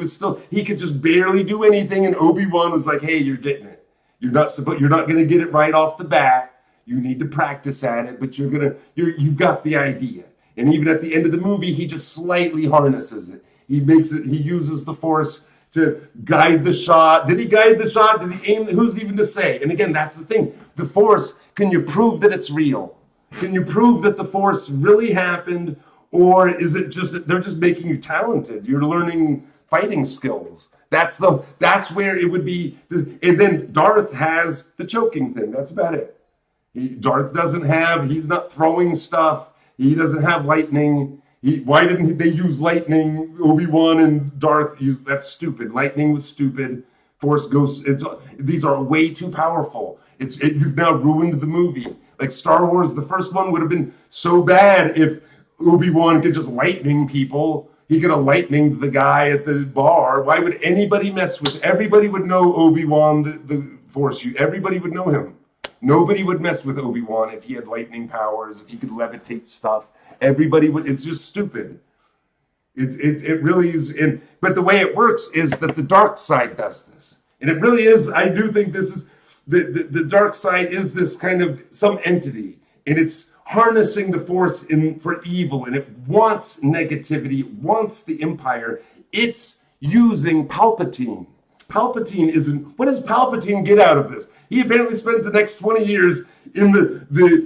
could just barely do anything. And Obi-Wan was like, "Hey, you're getting it. You're not going to get it right off the bat. You need to practice at it, but you've got the idea." And even at the end of the movie, he just slightly harnesses it. He uses the Force to guide the shot. Did he guide the shot? Did he aim? Who's even to say? And again, that's the thing. The Force, can you prove that it's real? Can you prove that the Force really happened? Or is it just that they're just making you talented? You're learning fighting skills. That's where it would be. And then Darth has the choking thing. That's about it. Darth he's not throwing stuff. He doesn't have lightning. Why didn't they use lightning? Obi-Wan and Darth that's stupid. Lightning was stupid. Force ghosts, these are way too powerful. You've now ruined the movie. Like Star Wars, the first one would have been so bad if Obi-Wan could just lightning people. He could have lightninged the guy at the bar. Why would anybody mess with? Everybody would know Obi-Wan, the Force. Everybody would know him. Nobody would mess with Obi-Wan if he had lightning powers, if he could levitate stuff. Everybody would. It's just stupid. It really is. But the way it works is that the dark side does this, and it really is. I do think this is the dark side is this kind of some entity, and it's harnessing the Force for evil, and it wants negativity, it wants the Empire. It's using Palpatine. Palpatine isn't. What does Palpatine get out of this? He apparently spends the next 20 years in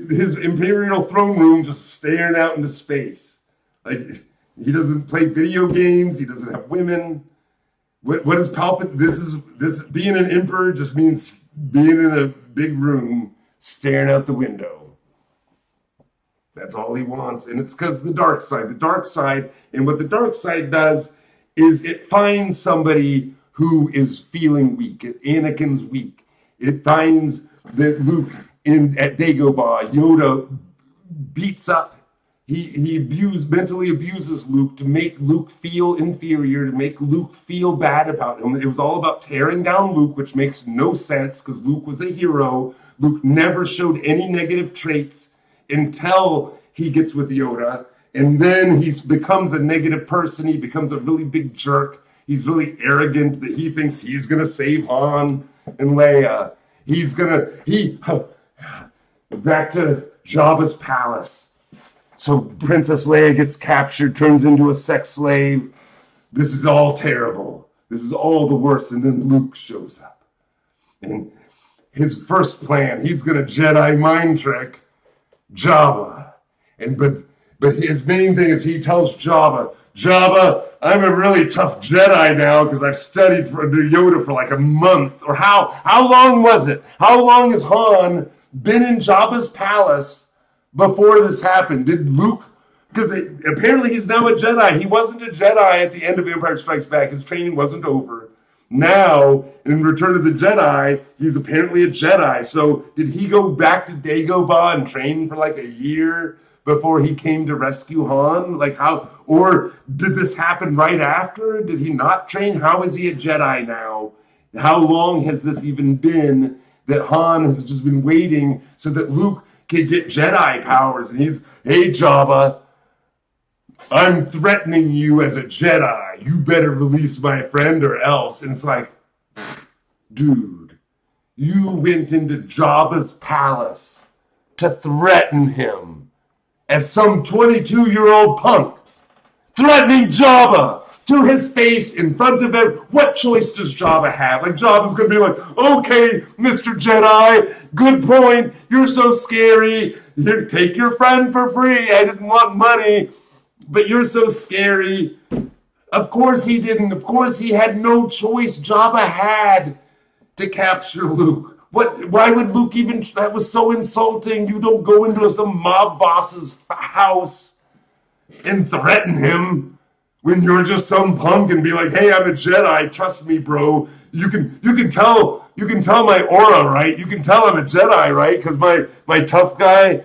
his Imperial throne room just staring out into space. Like, he doesn't play video games. He doesn't have women. What is Palpatine? This being an emperor just means being in a big room staring out the window. That's all he wants. And it's because the dark side, and what the dark side does is it finds somebody who is feeling weak. Anakin's weak. It finds that Luke at Dagobah, Yoda beats up He mentally abuses Luke to make Luke feel inferior, to make Luke feel bad about him. It was all about tearing down Luke, which makes no sense because Luke was a hero. Luke never showed any negative traits until he gets with Yoda. And then he becomes a negative person. He becomes a really big jerk. He's really arrogant that he thinks he's going to save Han and Leia. Back to Jabba's palace. So Princess Leia gets captured, turns into a sex slave. This is all terrible. This is all the worst. And then Luke shows up. And his first plan, he's going to Jedi mind trick Jabba. But his main thing is he tells Jabba, I'm a really tough Jedi now because I've studied under Yoda for like a month. Or how long was it? How long has Han been in Jabba's palace before this happened? Did Luke, because apparently he's now a Jedi. He wasn't a Jedi at the end of Empire Strikes Back. His training wasn't over. Now, in Return of the Jedi, he's apparently a Jedi. So did he go back to Dagobah and train for like a year before he came to rescue Han? Like how, or did this happen right after? Did he not train? How is he a Jedi now? How long has this even been that Han has just been waiting so that Luke can get Jedi powers? And he's, hey Jabba, I'm threatening you as a Jedi. You better release my friend or else. And it's like, dude, you went into Jabba's palace to threaten him as some 22-year-old punk, threatening Jabba to his face in front of him. What choice does Jabba have? Like, Jabba's going to be like, okay, Mr. Jedi, good point. You're so scary. Here, take your friend for free. I didn't want money, but you're so scary. Of course he didn't. Of course he had no choice. Jabba had to capture Luke. Why would Luke even, that was so insulting. You don't go into some mob boss's house and threaten him when you're just some punk and be like, hey, I'm a Jedi, trust me, bro. You can tell my aura, right? You can tell I'm a Jedi, right? Because my tough guy.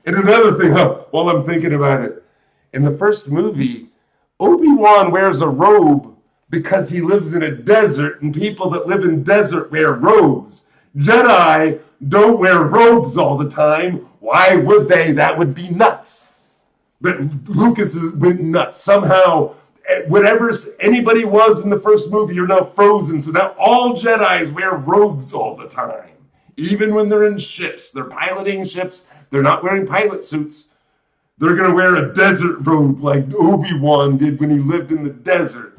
And another thing, while I'm thinking about it, in the first movie, Obi-Wan wears a robe because he lives in a desert, and people that live in desert wear robes. Jedi don't wear robes all the time. Why would they? That would be nuts. But Lucas went nuts. Somehow, whatever anybody was in the first movie, you're now frozen. So now all Jedis wear robes all the time. Even when they're in ships, they're piloting ships, they're not wearing pilot suits. They're going to wear a desert robe like Obi-Wan did when he lived in the desert.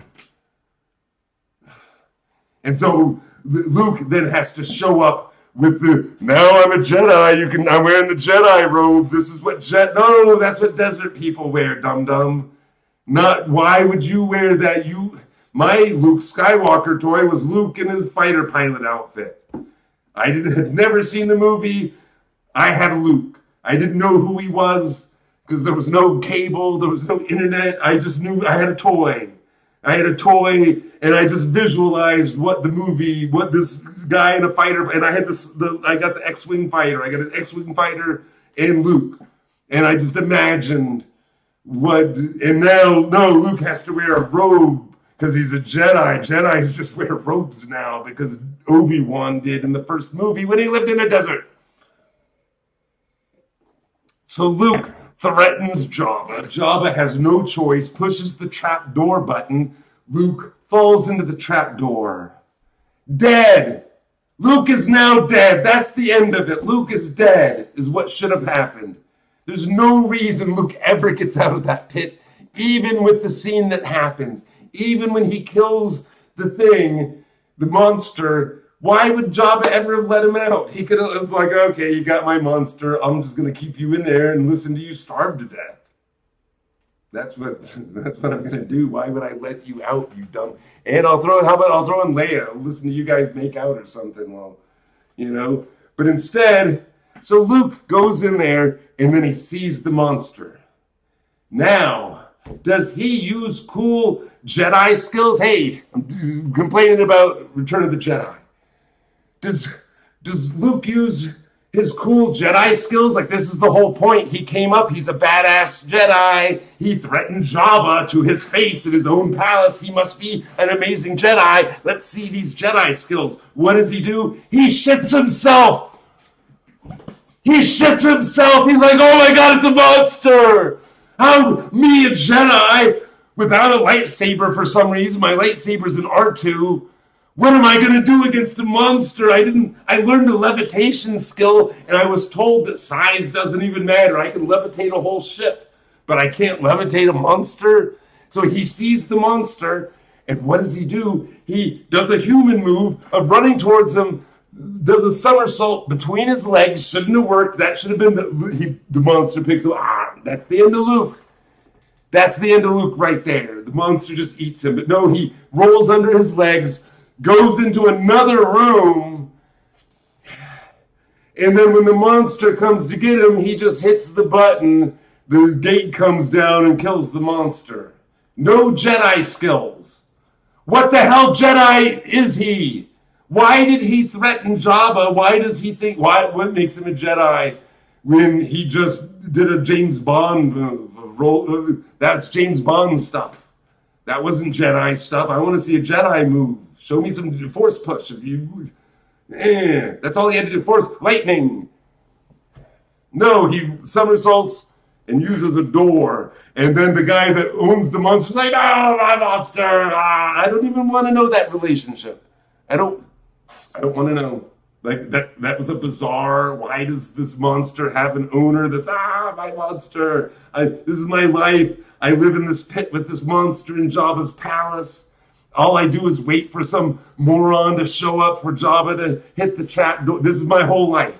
And so Luke then has to show up with now I'm a Jedi, I'm wearing the Jedi robe. This is what no, that's what desert people wear, dum-dum. Not, why would you wear that? My Luke Skywalker toy was Luke in his fighter pilot outfit. I had never seen the movie. I had Luke. I didn't know who he was because there was no cable, there was no internet. I just knew I had a toy. And I just visualized what this guy in a fighter, and I had I got the X-Wing fighter. I got an X-Wing fighter and Luke. And I just imagined and now, no, Luke has to wear a robe because he's a Jedi. Jedis just wear robes now because Obi-Wan did in the first movie when he lived in a desert. So Luke threatens Jabba. Jabba has no choice, pushes the trap door button. Luke falls into the trap door. Dead. Luke is now dead. That's the end of it. Luke is dead, is what should have happened. There's no reason Luke ever gets out of that pit, even with the scene that happens. Even when he kills the monster, why would Jabba ever have let him out? He could have, it was like, okay, you got my monster. I'm just going to keep you in there and listen to you starve to death. That's what I'm going to do. Why would I let you out, you dumb? And I'll throw in Leia. I'll listen to you guys make out or something. Well, But instead, so Luke goes in there and then he sees the monster. Now, does he use cool Jedi skills? Hey, I'm complaining about Return of the Jedi. Does Luke use his cool Jedi skills. Like, this is the whole point. He came up, he's a badass Jedi. He threatened Jabba to his face in his own palace. He must be an amazing Jedi. Let's see these Jedi skills. What does he do? He shits himself. He shits himself. He's like, oh my God, it's a monster. How me, a Jedi, without a lightsaber for some reason, my lightsaber's an R2. What am I going to do against a monster? I learned a levitation skill, and I was told that size doesn't even matter. I can levitate a whole ship, but I can't levitate a monster. So he sees the monster, and what does he do? He does a human move of running towards him, does a somersault between his legs. Shouldn't have worked. That should have been the monster picks him. That's the end of Luke. That's the end of Luke right there. The monster just eats him. But no, he rolls under his legs, goes into another room, and then when the monster comes to get him, he just hits the button, the gate comes down and kills the monster. No Jedi skills. What the hell Jedi is he? Why did he threaten Jabba? Why does he think, what makes him a Jedi when he just did a James Bond move? That's James Bond stuff. That wasn't Jedi stuff. I want to see a Jedi move. Show me some force push. That's all he had to do. Force lightning. No, he somersaults and uses a door. And then the guy that owns the monster's like, oh, my monster. I don't even want to know that relationship. I don't want to know. Like, that was a bizarre, why does this monster have an owner that's, my monster. This is my life. I live in this pit with this monster in Jabba's palace. All I do is wait for some moron to show up for Jabba to hit the trap door. This is my whole life.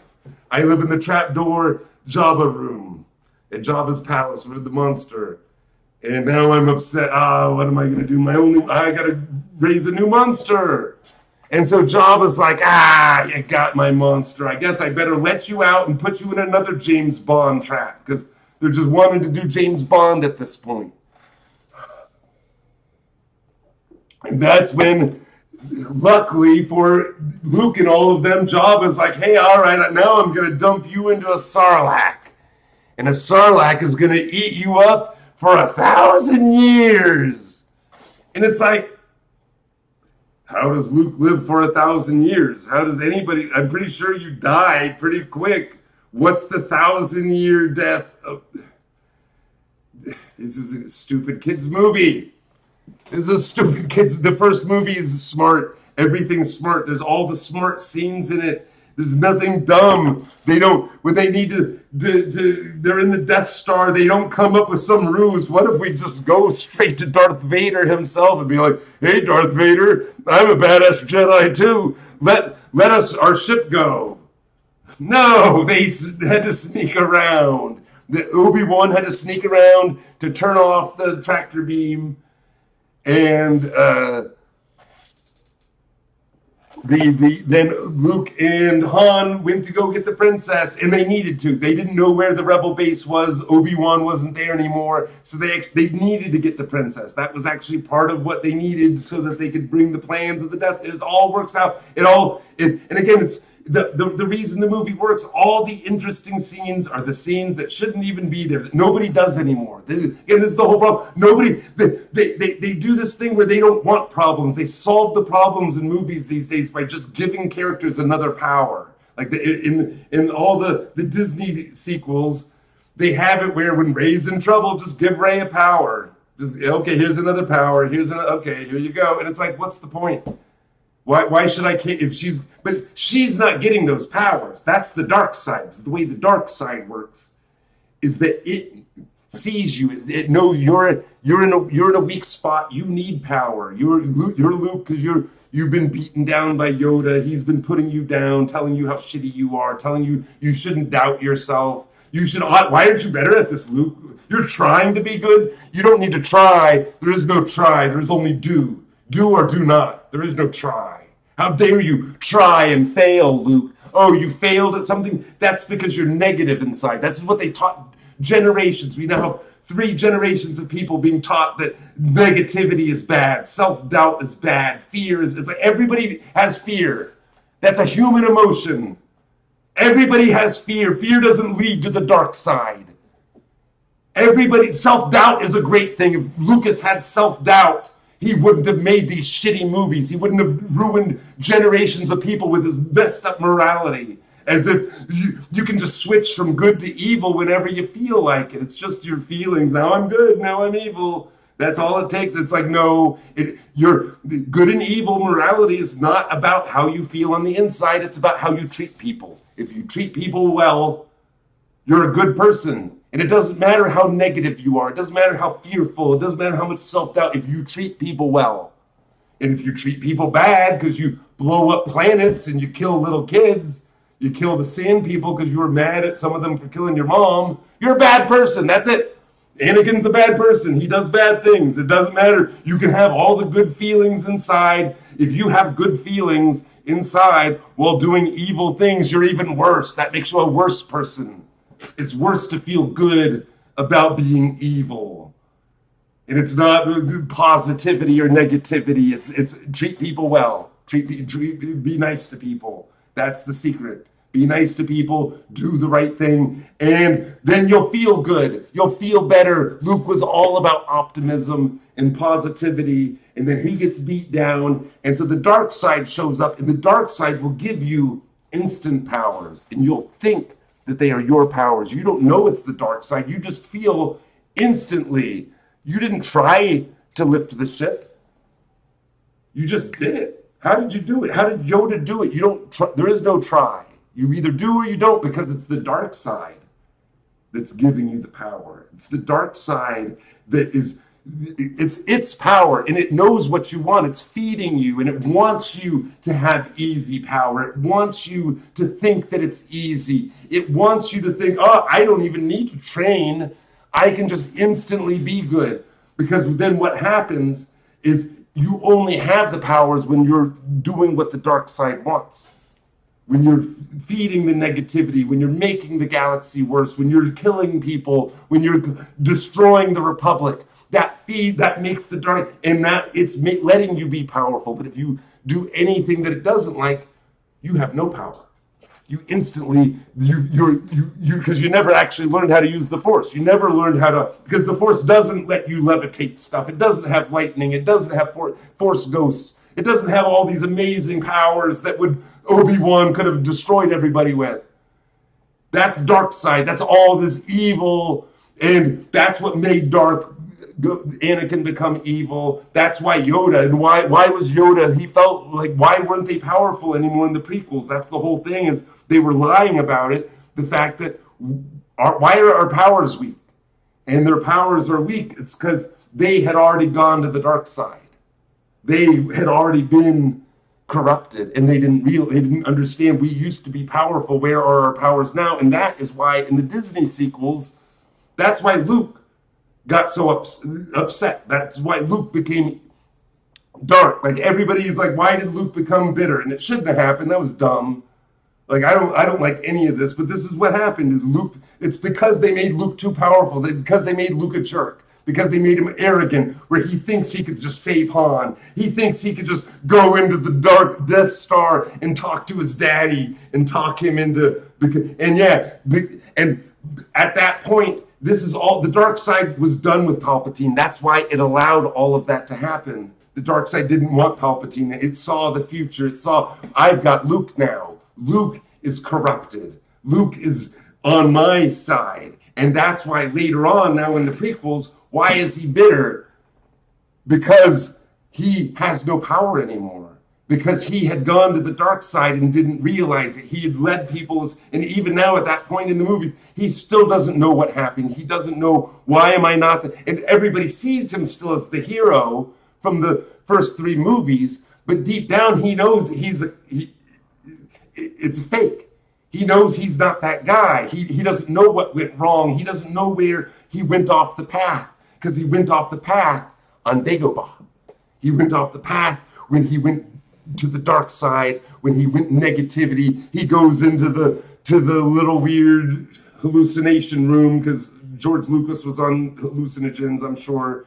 I live in the trap door Jabba room at Jabba's palace with the monster. And now I'm upset. What am I going to do? I got to raise a new monster. And so Jabba's like, you got my monster. I guess I better let you out and put you in another James Bond trap, because they're just wanting to do James Bond at this point. And that's when, luckily for Luke and all of them, Jabba's like, hey, all right, now I'm going to dump you into a Sarlacc. And a Sarlacc is going to eat you up for 1,000 years. And it's like, how does Luke live for 1,000 years? How does anybody, I'm pretty sure you die pretty quick. What's the 1,000-year death of? This is a stupid kids movie. This is a stupid kids. The first movie is smart. Everything's smart. There's all the smart scenes in it. There's nothing dumb. They don't, when they need to they're in the Death Star, they don't come up with some ruse. What if we just go straight to Darth Vader himself and be like, hey, Darth Vader, I'm a badass Jedi too. Let our ship go. No, they had to sneak around. The Obi-Wan had to sneak around to turn off the tractor beam. And then Luke and Han went to go get the princess, and they needed to. They didn't know where the rebel base was. Obi-Wan wasn't there anymore, so they needed to get the princess. That was actually part of what they needed so that they could bring the plans of the death. It all works out. And again, it's the reason the movie works. All the interesting scenes are the scenes that shouldn't even be there, that nobody does anymore. This is the whole problem. They do this thing where they don't want problems. They solve the problems in movies these days by just giving characters another power. Like in all the Disney sequels, they have it where when Rey's in trouble, just give Rey a power. Just, okay, here's another power. Okay, here you go. And it's like, what's the point? Why should I care if she's not getting those powers. That's the dark side. The way the dark side works is that it sees you. It knows you're in a weak spot. You need power. You're Luke because you've been beaten down by Yoda. He's been putting you down, telling you how shitty you are, telling you shouldn't doubt yourself. Why aren't you better at this, Luke? You're trying to be good. You don't need to try. There is no try. There is only do. Do or do not. There is no try. How dare you try and fail, Luke? Oh, you failed at something? That's because you're negative inside. That's what they taught generations. We now have 3 generations of people being taught that negativity is bad, self-doubt is bad, fear is... It's like everybody has fear. That's a human emotion. Everybody has fear. Fear doesn't lead to the dark side. Self-doubt is a great thing. If Lucas had self-doubt, he wouldn't have made these shitty movies. He wouldn't have ruined generations of people with his messed up morality. As if you can just switch from good to evil whenever you feel like it. It's just your feelings. Now I'm good, now I'm evil. That's all it takes. It's like, no, your good and evil morality is not about how you feel on the inside. It's about how you treat people. If you treat people well, you're a good person. And it doesn't matter how negative you are. It doesn't matter how fearful. It doesn't matter how much self-doubt. If you treat people well. And if you treat people bad because you blow up planets and you kill little kids, you kill the sand people because you were mad at some of them for killing your mom, you're a bad person. That's it. Anakin's a bad person. He does bad things. It doesn't matter. You can have all the good feelings inside. If you have good feelings inside while doing evil things, you're even worse. That makes you a worse person. It's worse to feel good about being evil. And it's not positivity or negativity. It's treat people well. Be nice to people. That's the secret. Be nice to people, do the right thing, and then you'll feel good. You'll feel better. Luke was all about optimism and positivity, and then he gets beat down, and so the dark side shows up, and the dark side will give you instant powers, and you'll think that they are your powers. You don't know it's the dark side. You just feel instantly. You didn't try to lift the ship. You just did it. How did you do it? How did Yoda do it? You don't. There is no try. You either do or you don't, because it's the dark side that's giving you the power. It's the dark side that is, it's its power, and it knows what you want. It's feeding you, and it wants you to have easy power. It wants you to think that it's easy. It wants you to think, oh, I don't even need to train. I can just instantly be good. Because then what happens is you only have the powers when you're doing what the dark side wants. When you're feeding the negativity, when you're making the galaxy worse, when you're killing people, when you're destroying the Republic, that makes the dark, and that it's letting you be powerful. But if you do anything that it doesn't like, you have no power. You instantly, because you never actually learned how to use the Force. You never learned how to, because the Force doesn't let you levitate stuff. It doesn't have lightning. It doesn't have Force ghosts. It doesn't have all these amazing powers that Obi-Wan could have destroyed everybody with. That's dark side. That's all this evil, and that's what made Anakin become evil. That's why Yoda, and why was Yoda, he felt like, why weren't they powerful anymore in the prequels? That's the whole thing, is they were lying about it. The fact that, why are our powers weak? And their powers are weak. It's because they had already gone to the dark side. They had already been corrupted, and they didn't understand we used to be powerful. Where are our powers now? And that is why in the Disney sequels, that's why Luke got so upset. That's why Luke became dark. Like, everybody's like, why did Luke become bitter? And it shouldn't have happened. That was dumb. Like, I don't like any of this, but this is what happened. Is Luke? It's because they made Luke too powerful. Because they made Luke a jerk. Because they made him arrogant, where he thinks he could just save Han. He thinks he could just go into the dark Death Star and talk to his daddy and talk him into, and at that point, this is all, the dark side was done with Palpatine. That's why it allowed all of that to happen. The dark side didn't want Palpatine. It saw the future. It saw, I've got Luke now. Luke is corrupted. Luke is on my side. And that's why later on, now in the prequels, why is he bitter? Because he has no power anymore. Because he had gone to the dark side and didn't realize it. He had led people, and even now at that point in the movies, he still doesn't know what happened. He doesn't know, why am I not and everybody sees him still as the hero from the first 3 movies, but deep down he knows it's fake. He knows he's not that guy. He doesn't know what went wrong. He doesn't know where he went off the path, because he went off the path on Dagobah. He went off the path when he went to the dark side, when he went negativity. He goes into the little weird hallucination room, because George Lucas was on hallucinogens, I'm sure.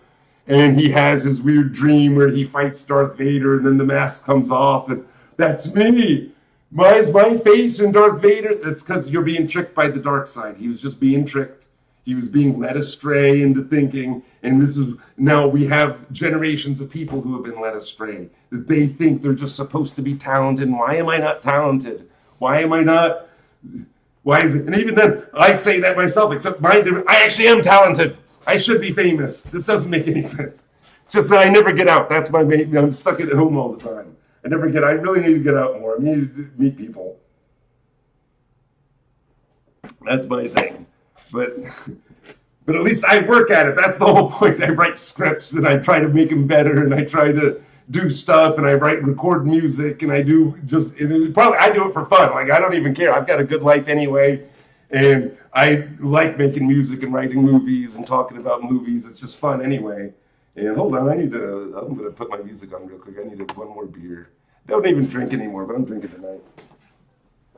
And he has his weird dream where he fights Darth Vader, and then the mask comes off, and that's me. My face in Darth Vader? That's because you're being tricked by the dark side. He was just being tricked. He was being led astray into thinking, and this is now we have generations of people who have been led astray, that they think they're just supposed to be talented. And why am I not talented? Why am I not? Why is it? And even then, I say that myself, except I actually am talented. I should be famous. This doesn't make any sense. Just that I never get out. That's my main. I'm stuck at home all the time. I really need to get out more. I need to meet people. That's my thing. But at least I work at it. That's the whole point. I write scripts and I try to make them better, and I try to do stuff, and I record music, and I do I do it for fun. Like, I don't even care. I've got a good life anyway, and I like making music and writing movies and talking about movies. It's just fun anyway. And hold on, I'm going to put my music on real quick. I need one more beer. Don't even drink anymore, but I'm drinking tonight.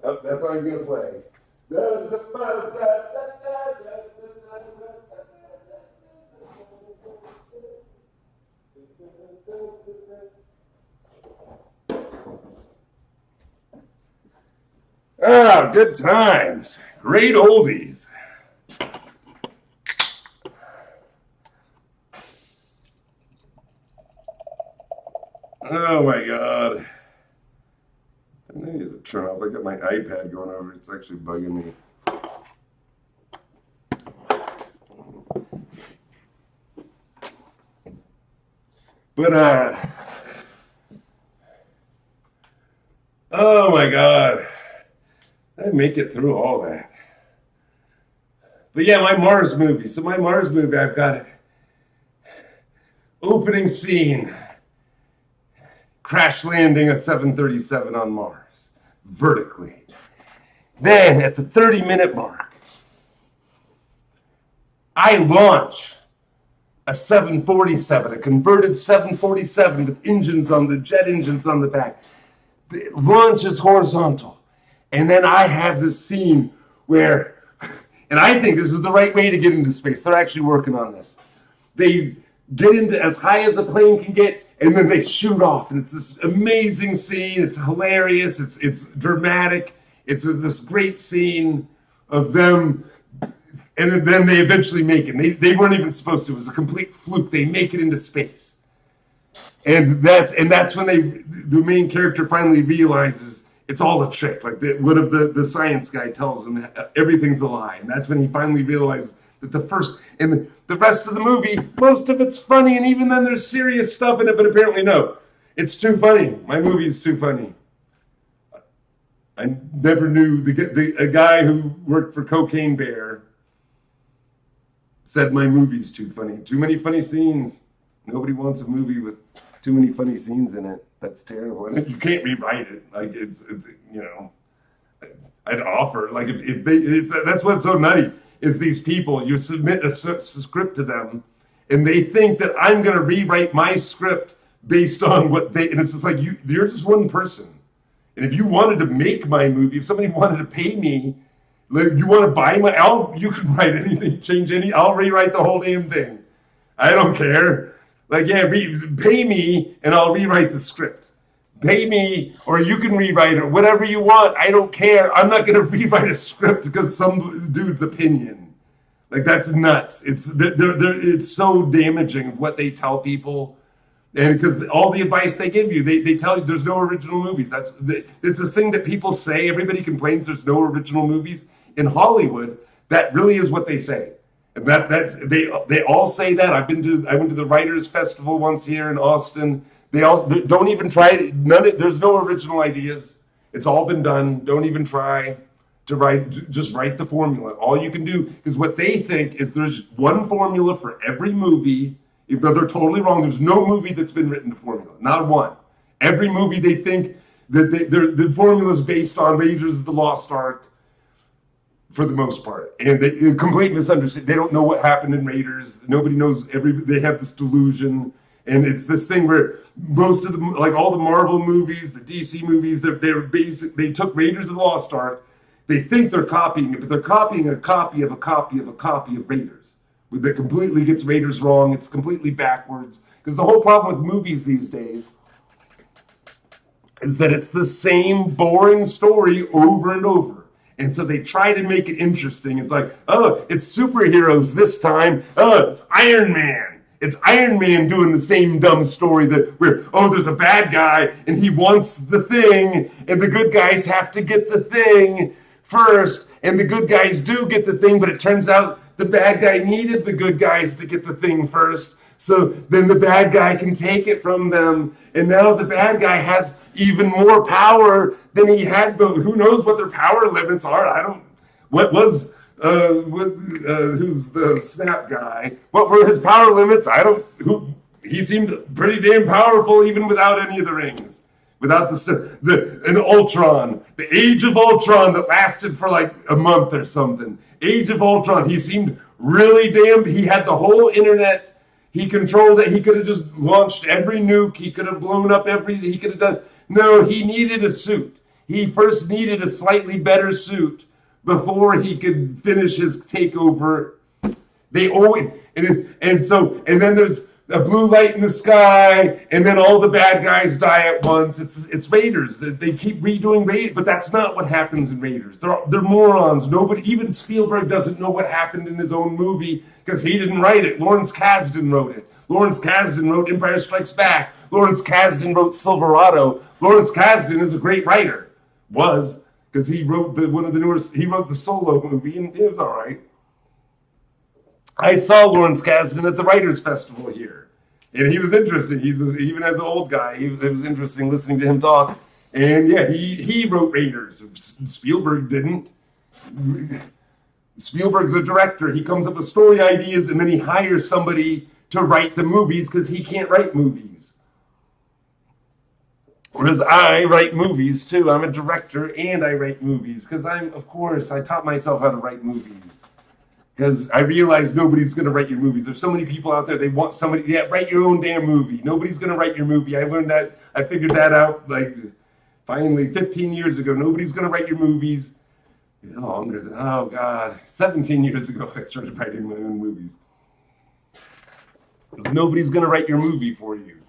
Oh, that's all I'm going to play. Ah, good times. Great oldies. Oh my God. I need to turn off. I got my iPad going over. It's actually bugging me. But, oh my God. I make it through all that. But yeah, my Mars movie. So my Mars movie, I've got opening scene. Crash landing a 737 on Mars, vertically. Then, at the 30-minute mark, I launch a 747, a converted 747 with jet engines on the back. The launch is horizontal. And then I have this scene where, and I think this is the right way to get into space. They're actually working on this. They get into as high as a plane can get, and then they shoot off, and it's this amazing scene. It's hilarious. It's dramatic. It's this great scene of them, and then they eventually make it. They weren't even supposed to. It was a complete fluke. They make it into space, and that's when the main character finally realizes it's all a trick. Like one of the science guy tells him everything's a lie, and that's when he finally realizes that the rest of the movie, most of it's funny, and even then there's serious stuff in it, but apparently no. It's too funny. My movie is too funny. I never knew a guy who worked for Cocaine Bear said my movie's too funny. Too many funny scenes. Nobody wants a movie with too many funny scenes in it. That's terrible. And you can't rewrite it. Like, I'd offer, like, that's what's so nutty. Is these people, you submit a script to them, and they think that I'm going to rewrite my script based on and it's just like, you're just one person. And if you wanted to make my movie, if somebody wanted to pay me, like, you want to buy you can write anything, I'll rewrite the whole damn thing. I don't care. Like, yeah, pay me, and I'll rewrite the script. Pay me, or you can rewrite it, whatever you want. I don't care. I'm not going to rewrite a script because some dude's opinion. Like, that's nuts. It's so damaging what they tell people, and because all the advice they give you, they tell you there's no original movies. It's this thing that people say. Everybody complains there's no original movies in Hollywood. That really is what they say. And they all say that. I went to the Writers Festival once here in Austin. They don't even try it. There's no original ideas. It's all been done. Don't even try to write. Just write the formula. All you can do, because what they think is there's one formula for every movie. Even though they're totally wrong. There's no movie that's been written to formula. Not one. Every movie they think that the formula is based on Raiders of the Lost Ark, for the most part, and they complete misunderstanding. They don't know what happened in Raiders. Nobody knows. They have this delusion. And it's this thing where most of them, like all the Marvel movies, the DC movies, they took Raiders of the Lost Ark. They think they're copying it, but they're copying a copy of a copy of a copy of Raiders. That completely gets Raiders wrong. It's completely backwards. Because the whole problem with movies these days is that it's the same boring story over and over. And so they try to make it interesting. It's like, oh, it's superheroes this time. Oh, it's Iron Man. It's Iron Man doing the same dumb story that where, oh, there's a bad guy and he wants the thing and the good guys have to get the thing first. And the good guys do get the thing, but it turns out the bad guy needed the good guys to get the thing first. So then the bad guy can take it from them. And now the bad guy has even more power than he had. But who knows what their power limits are? Who's the Snap guy? What were his power limits? He seemed pretty damn powerful even without any of the rings. Without an Ultron, the Age of Ultron that lasted for like a month or something. Age of Ultron, he seemed really damn, he had the whole internet. He controlled it. He could have just launched every nuke. He could have blown up everything. He could have done. No, he needed a suit. He first needed a slightly better suit before he could finish his takeover. They always, and then there's a blue light in the sky, and then all the bad guys die at once. It's Raiders. They keep redoing Raiders, but that's not what happens in Raiders. They're morons. Nobody, even Spielberg doesn't know what happened in his own movie because he didn't write it. Lawrence Kasdan wrote it. Lawrence Kasdan wrote Empire Strikes Back. Lawrence Kasdan wrote Silverado. Lawrence Kasdan is a great writer. Was, because he wrote he wrote the Solo movie, and it was all right. I saw Lawrence Kasdan at the Writers' Festival here, and he was interesting. Even as an old guy, it was interesting listening to him talk. And yeah, he wrote Raiders. Spielberg didn't. Spielberg's a director. He comes up with story ideas, and then he hires somebody to write the movies because he can't write movies. Whereas I write movies too. I'm a director and I write movies because I taught myself how to write movies. Because I realized nobody's going to write your movies. There's so many people out there, they want somebody, write your own damn movie. Nobody's going to write your movie. I learned that, I figured that out finally 15 years ago. Nobody's going to write your movies. Longer than, 17 years ago I started writing my own movies. Because nobody's going to write your movie for you.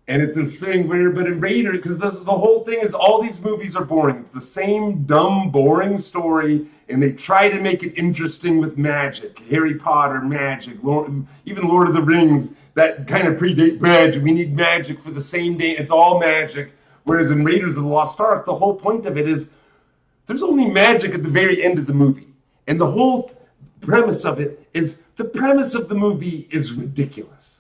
And it's a thing but in Raider, because the whole thing is all these movies are boring. It's the same dumb, boring story, and they try to make it interesting with magic. Harry Potter, magic, even Lord of the Rings, that kind of predate magic. We need magic for the same day. It's all magic. Whereas in Raiders of the Lost Ark, the whole point of it is there's only magic at the very end of the movie. And the whole premise of it is, the premise of the movie is ridiculous.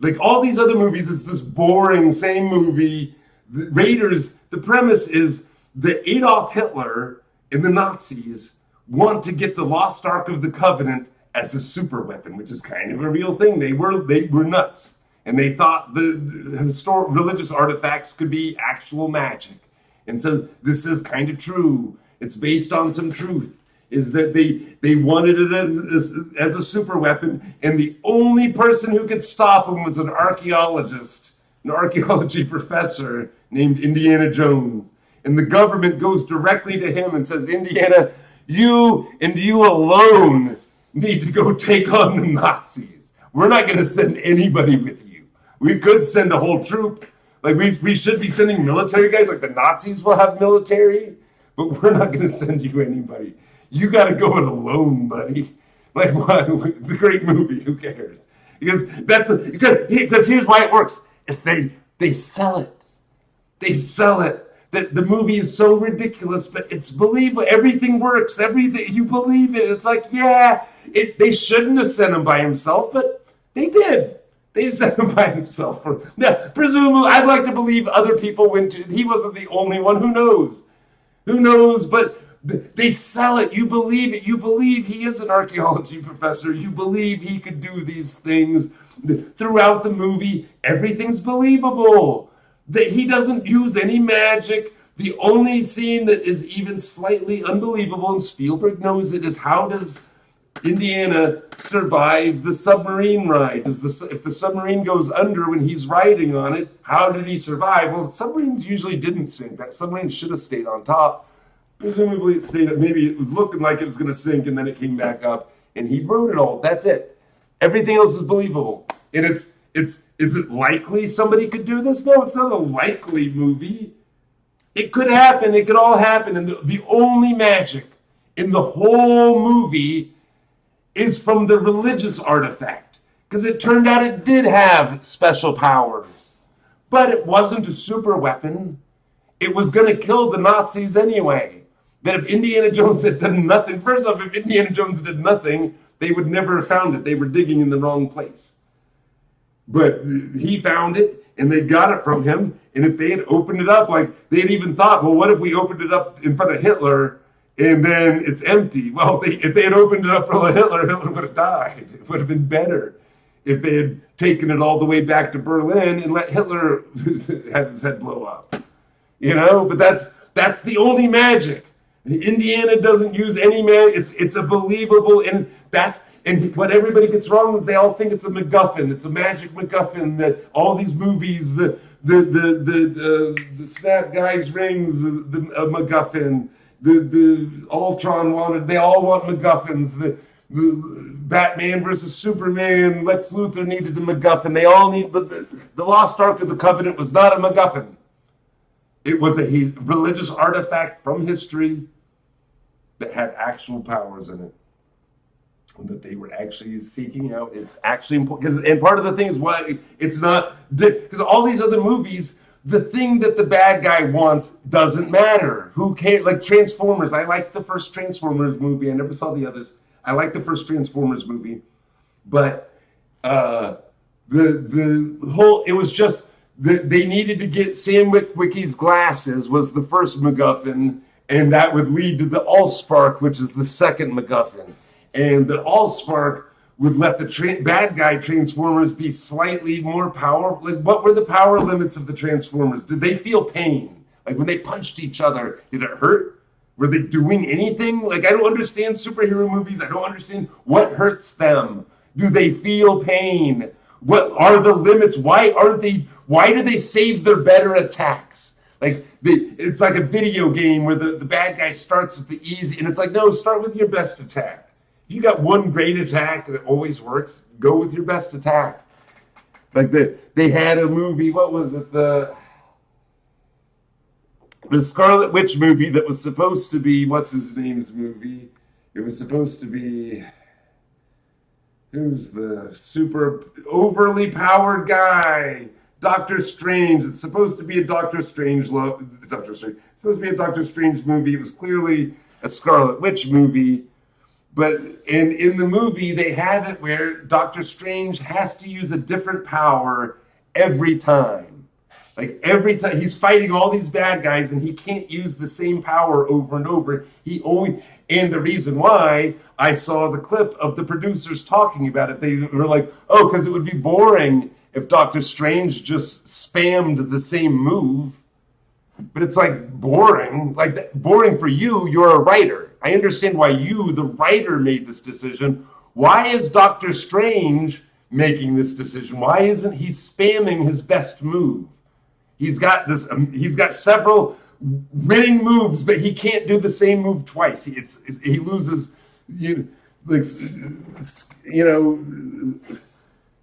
Like all these other movies, it's this boring, same movie. The Raiders, the premise is that Adolf Hitler and the Nazis want to get the Lost Ark of the Covenant as a super weapon, which is kind of a real thing. They were nuts. And they thought the religious artifacts could be actual magic. And so this is kind of true. It's based on some truth. Is that they wanted it as a super weapon, and the only person who could stop them was an archaeologist, an archaeology professor named Indiana Jones. And the government goes directly to him and says, Indiana, you and you alone need to go take on the Nazis. We're not going to send anybody with you. We could send a whole troop. Like we should be sending military guys, like the Nazis will have military, but we're not going to send you anybody. You got to go it alone, buddy. Like what? It's a great movie. Who cares? Because here's why it works. It's they sell it. They sell it. The movie is so ridiculous, but it's believable. Everything works. Everything, you believe it. It's like, they shouldn't have sent him by himself, but they did. They sent him by himself. Presumably, I'd like to believe other people went to. He wasn't the only one. Who knows? Who knows? But they sell it. You believe it. You believe he is an archaeology professor. You believe he could do these things. Throughout the movie, everything's believable. That he doesn't use any magic. The only scene that is even slightly unbelievable, and Spielberg knows it, is how does Indiana survive the submarine ride? If the submarine goes under when he's riding on it, how did he survive? Well, submarines usually didn't sink. That submarine should have stayed on top. Presumably it stayed up. Maybe it was looking like it was going to sink and then it came back up. And he wrote it all. That's it. Everything else is believable. And is it likely somebody could do this? No, it's not a likely movie. It could happen. It could all happen. And the only magic in the whole movie is from the religious artifact. Because it turned out it did have special powers. But it wasn't a super weapon. It was going to kill the Nazis anyway. That if Indiana Jones had done nothing, first off, if Indiana Jones did nothing, they would never have found it. They were digging in the wrong place. But he found it, and they got it from him. And if they had opened it up, like they had even thought, well, what if we opened it up in front of Hitler and then it's empty? Well, if they had opened it up for Hitler, Hitler would have died. It would have been better if they had taken it all the way back to Berlin and let Hitler have his head blow up. You know, but that's the only magic. Indiana doesn't use any magic. It's a believable, and what everybody gets wrong is they all think it's a MacGuffin. It's a magic MacGuffin that all these movies, the Snap Guy's rings, the MacGuffin, the Ultron wanted. They all want MacGuffins. The Batman versus Superman, Lex Luthor needed a MacGuffin. They all need, but the Lost Ark of the Covenant was not a MacGuffin. It was a religious artifact from history that had actual powers in it. That they were actually seeking out. It's actually important. And part of the thing is why it's not, because all these other movies, the thing that the bad guy wants doesn't matter. Who cares? Like Transformers. I liked the first Transformers movie. I never saw the others. I liked the first Transformers movie. But the whole, it was just, they needed to get Sam Witwicky's glasses was the first MacGuffin, and that would lead to the Allspark, which is the second MacGuffin. And the Allspark would let the bad guy Transformers be slightly more powerful. Like, what were the power limits of the Transformers? Did they feel pain? Like when they punched each other, did it hurt? Were they doing anything? Like, I don't understand superhero movies. I don't understand what hurts them. Do they feel pain? What are the limits? Why do they save their better attacks? Like, it's like a video game where the bad guy starts with the easy, and it's like, no, start with your best attack. If you got one great attack that always works, go with your best attack. Like they had a movie, what was it? The Scarlet Witch movie that was supposed to be, what's his name's movie? It was supposed to be, who's the super overly powered guy? Doctor Strange. It's supposed to be a Doctor Strange. It's supposed to be a Doctor Strange movie. It was clearly a Scarlet Witch movie. But in the movie, they have it where Doctor Strange has to use a different power every time. Like every time he's fighting all these bad guys and he can't use the same power over and over. And the reason why, I saw the clip of the producers talking about it. They were like, oh, because it would be boring if Doctor Strange just spammed the same move. But it's like boring. Like boring for you, you're a writer. I understand why you, the writer, made this decision. Why is Doctor Strange making this decision? Why isn't he spamming his best move? He's got several winning moves, but he can't do the same move twice. He loses,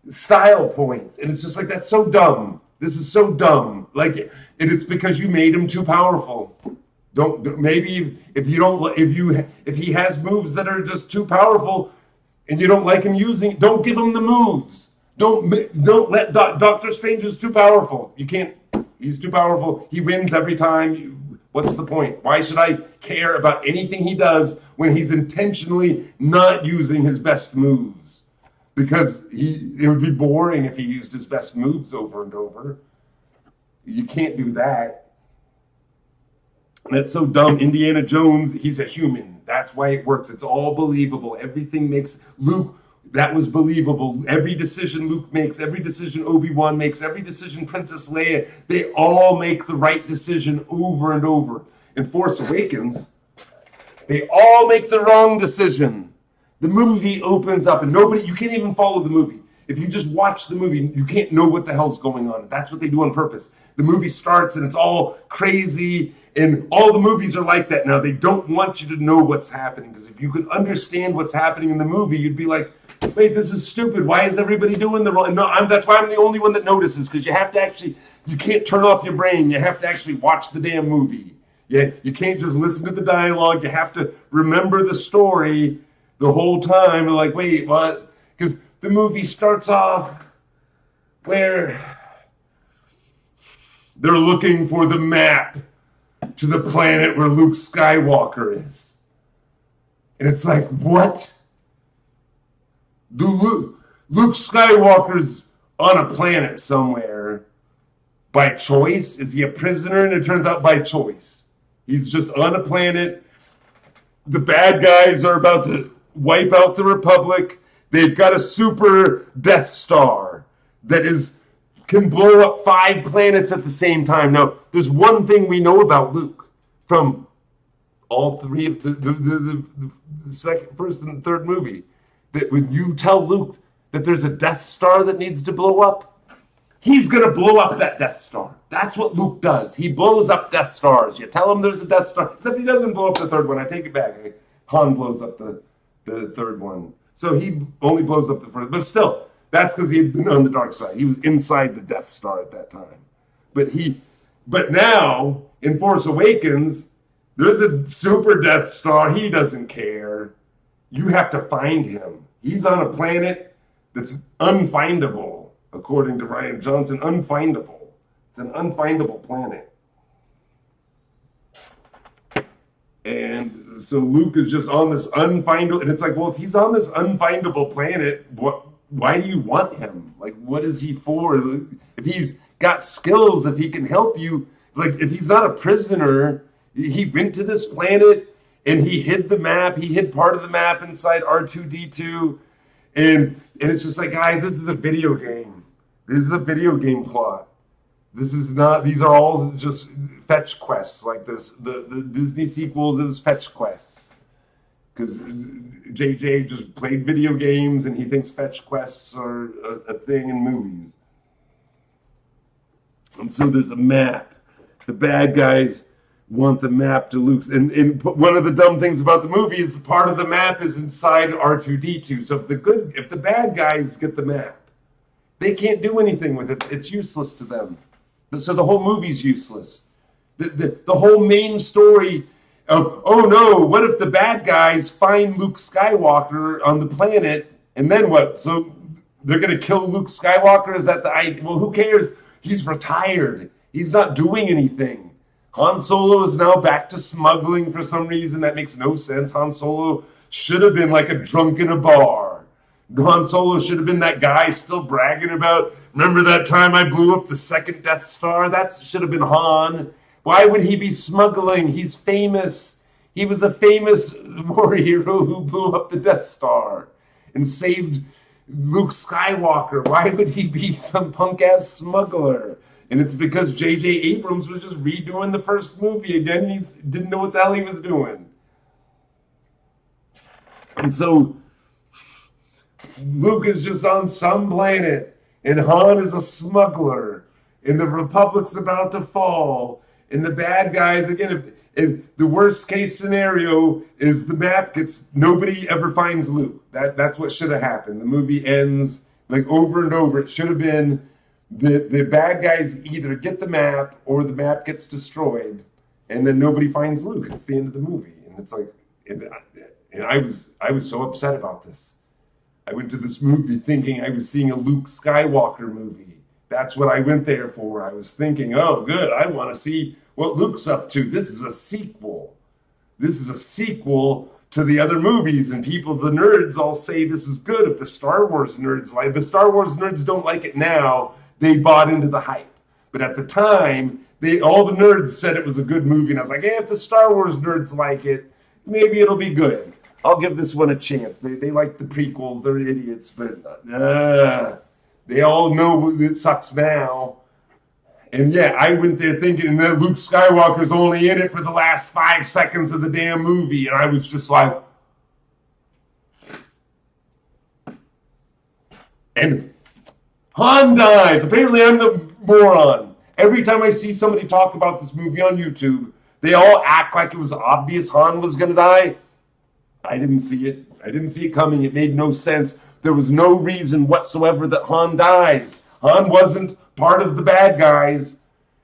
style points, and it's just like, that's so dumb. This is so dumb. Like, and it's because you made him too powerful. Maybe if he has moves that are just too powerful, and you don't like him using, don't give him the moves. Don't let Doctor Strange is too powerful. You can't. He's too powerful. He wins every time. What's the point? Why should I care about anything he does when he's intentionally not using his best moves? Because it would be boring if he used his best moves over and over. You can't do that. And that's so dumb. Indiana Jones, he's a human. That's why it works. It's all believable. Everything makes Luke, that was believable. Every decision Luke makes, every decision Obi-Wan makes, every decision Princess Leia, they all make the right decision over and over. In Force Awakens, they all make the wrong decision. The movie opens up and you can't even follow the movie. If you just watch the movie, you can't know what the hell's going on. That's what they do on purpose. The movie starts and it's all crazy, and all the movies are like that now. They don't want you to know what's happening, because if you could understand what's happening in the movie, you'd be like, wait, this is stupid. Why is everybody doing the wrong? No, that's why I'm the only one that notices, because you have to actually, you can't turn off your brain. You have to actually watch the damn movie. Yeah, you can't just listen to the dialogue. You have to remember the story the whole time. You're like, wait, what? Because the movie starts off where they're looking for the map to the planet where Luke Skywalker is. And it's like, what? Luke Skywalker's on a planet somewhere by choice? Is he a prisoner? And it turns out by choice. He's just on a planet. The bad guys are about to wipe out the Republic. They've got a super Death Star that can blow up 5 planets at the same time. Now, there's one thing we know about Luke from all 3 of the second, first, and third movie. That when you tell Luke that there's a Death Star that needs to blow up, he's going to blow up that Death Star. That's what Luke does. He blows up Death Stars. You tell him there's a Death Star, except he doesn't blow up the third one. I take it back. Han blows up the third one. So he only blows up the first. But still, that's because he had been on the dark side. He was inside the Death Star at that time. But now, in Force Awakens, there's a super Death Star. He doesn't care. You have to find him. He's on a planet that's unfindable, according to Rian Johnson. Unfindable. It's an unfindable planet. And so Luke is just on this unfindable, and it's like, well, if he's on this unfindable planet, why do you want him? Like, what is he for? If he's got skills, if he can help you, like, if he's not a prisoner, he went to this planet and he hid the map. He hid part of the map inside R2-D2. And it's just like, guys, this is a video game. This is a video game plot. This is not, these are all just fetch quests like this. The Disney sequels, it was fetch quests. Because JJ just played video games and he thinks fetch quests are a thing in movies. And so there's a map. The bad guys want the map to Luke's. And one of the dumb things about the movie is the part of the map is inside R2-D2. So if the bad guys get the map, they can't do anything with it. It's useless to them. So the whole movie's useless. The whole main story of, oh no, what if the bad guys find Luke Skywalker on the planet, and then what? So they're going to kill Luke Skywalker? Is that the idea? Well, who cares? He's retired. He's not doing anything. Han Solo is now back to smuggling for some reason. That makes no sense. Han Solo should have been like a drunk in a bar. Han Solo should have been that guy still bragging about, remember that time I blew up the second Death Star? That should have been Han. Why would he be smuggling? He's famous. He was a famous war hero who blew up the Death Star and saved Luke Skywalker. Why would he be some punk-ass smuggler? And it's because J.J. Abrams was just redoing the first movie again. He didn't know what the hell he was doing. And so Luke is just on some planet, and Han is a smuggler, and the Republic's about to fall, and the bad guys, again, if the worst case scenario is the map gets, nobody ever finds Luke. That's what should have happened. The movie ends like over and over. It should have been the bad guys either get the map or the map gets destroyed, and then nobody finds Luke. It's the end of the movie. And it's like, and I was so upset about this. I went to this movie thinking I was seeing a Luke Skywalker movie. That's what I went there for. I was thinking, oh, good, I want to see what Luke's up to. This is a sequel. This is a sequel to the other movies, and people, the nerds, all say this is good. If the Star Wars nerds like, the Star Wars nerds don't like it now. They bought into the hype. But at the time, all the nerds said it was a good movie, and I was like, if the Star Wars nerds like it, maybe it'll be good. I'll give this one a chance. They like the prequels. They're idiots, but they all know it sucks now. And yeah, I went there thinking that Luke Skywalker's only in it for the last 5 seconds of the damn movie, and I was just like, and Han dies. Apparently I'm the moron. Every time I see somebody talk about this movie on YouTube, they all act like it was obvious Han was going to die. I didn't see it. I didn't see it coming. It made no sense. there was no reason whatsoever that Han dies. Han wasn't part of the bad guys.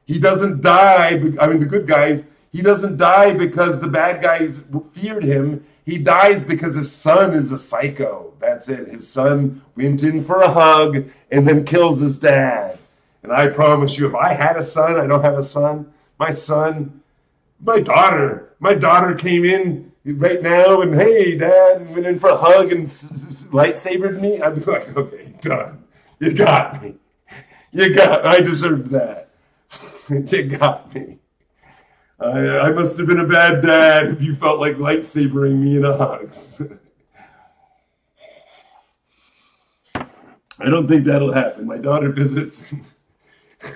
He doesn't die, the good guys, he doesn't die because the bad guys feared him. He dies because his son is a psycho. That's it. His son went in for a hug and then kills his dad. And I promise you, if I had a son, I don't have a son, my daughter came in right now and, hey, Dad, and went in for a hug and lightsabered me, I'd be like, okay, done. You got me. I deserved that. You got me. I must have been a bad dad if you felt like lightsabering me in a hugs. I don't think that'll happen. My daughter visits.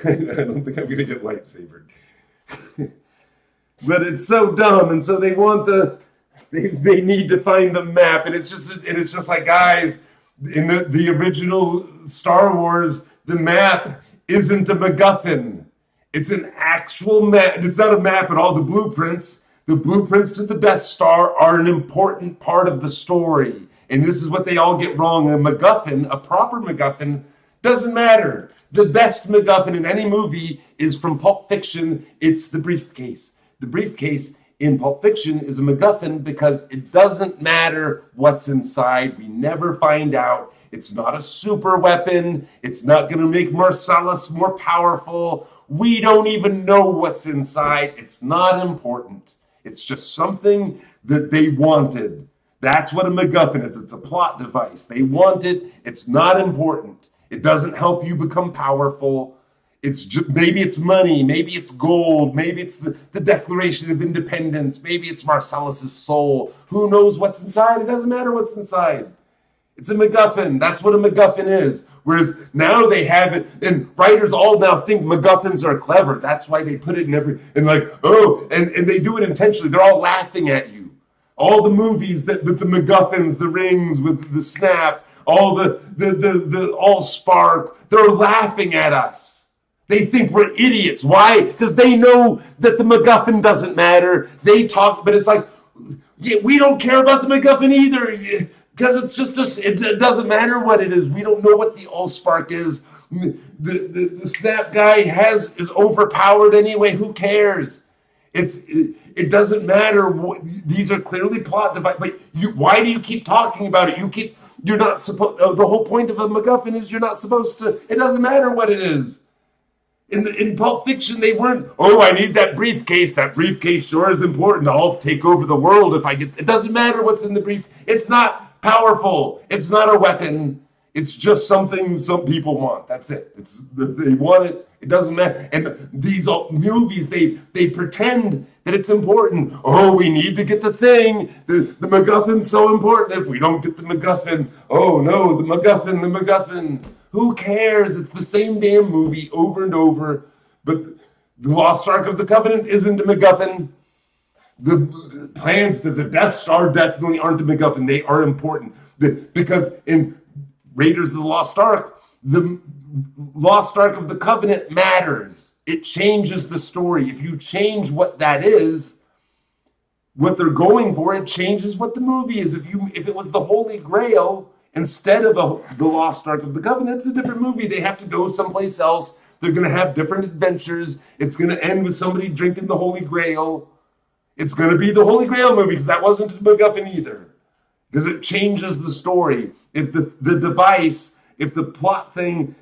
I don't think I'm going to get lightsabered. But it's so dumb, and so they want they need to find the map, and it's just like, guys, in the original Star Wars, the map isn't a MacGuffin. It's an actual map. It's not a map at all. The blueprints to the Death Star are an important part of the story. And this is what they all get wrong. A MacGuffin, a proper MacGuffin, doesn't matter. The best MacGuffin in any movie is from Pulp Fiction. It's the briefcase. The briefcase in Pulp Fiction is a MacGuffin because it doesn't matter what's inside. We never find out. It's not a super weapon. It's not going to make Marcellus more powerful. We don't even know what's inside. It's not important. It's just something that they wanted. That's what a MacGuffin is. It's a plot device. They want it. It's not important. It doesn't help you become powerful. It's just, maybe it's money. Maybe it's gold. Maybe it's the Declaration of Independence. Maybe it's Marcellus's soul. Who knows what's inside? It doesn't matter what's inside. It's a MacGuffin. That's what a MacGuffin is. Whereas now they have it, and writers all now think MacGuffins are clever. That's why they put it in and they do it intentionally. They're all laughing at you. All the movies that with the MacGuffins, the rings with the snap, all the Allspark, they're laughing at us. They think we're idiots. Why? Because they know that the MacGuffin doesn't matter. They talk, but it's like, yeah, we don't care about the MacGuffin either. Because it's just it doesn't matter what it is. We don't know what the Allspark is. The snap guy is overpowered anyway. Who cares? It doesn't matter. These are clearly plot devices. But why do you keep talking about it? You're not supposed. The whole point of a MacGuffin is you're not supposed to. It doesn't matter what it is. In Pulp Fiction, they weren't. Oh, I need that briefcase. That briefcase sure is important. I'll take over the world if I get. It doesn't matter what's in the brief. It's not powerful. It's not a weapon. It's just something some people want. That's it. They want it. It doesn't matter. And these movies, they pretend that it's important. Oh, we need to get the thing. The MacGuffin's so important. If we don't get the MacGuffin, oh no, the MacGuffin. Who cares? It's the same damn movie over and over. But the Lost Ark of the Covenant isn't a MacGuffin. The plans to the Death Star definitely aren't a MacGuffin. They are important. Because in Raiders of the Lost Ark, the Lost Ark of the Covenant matters. It changes the story. If you change what that is, what they're going for, it changes what the movie is. If it was the Holy Grail instead of the Lost Ark of the Covenant, it's a different movie. They have to go someplace else. They're going to have different adventures. It's going to end with somebody drinking the Holy Grail. It's going to be the Holy Grail movie because that wasn't a MacGuffin either. Because it changes the story. If the device, if the plot thing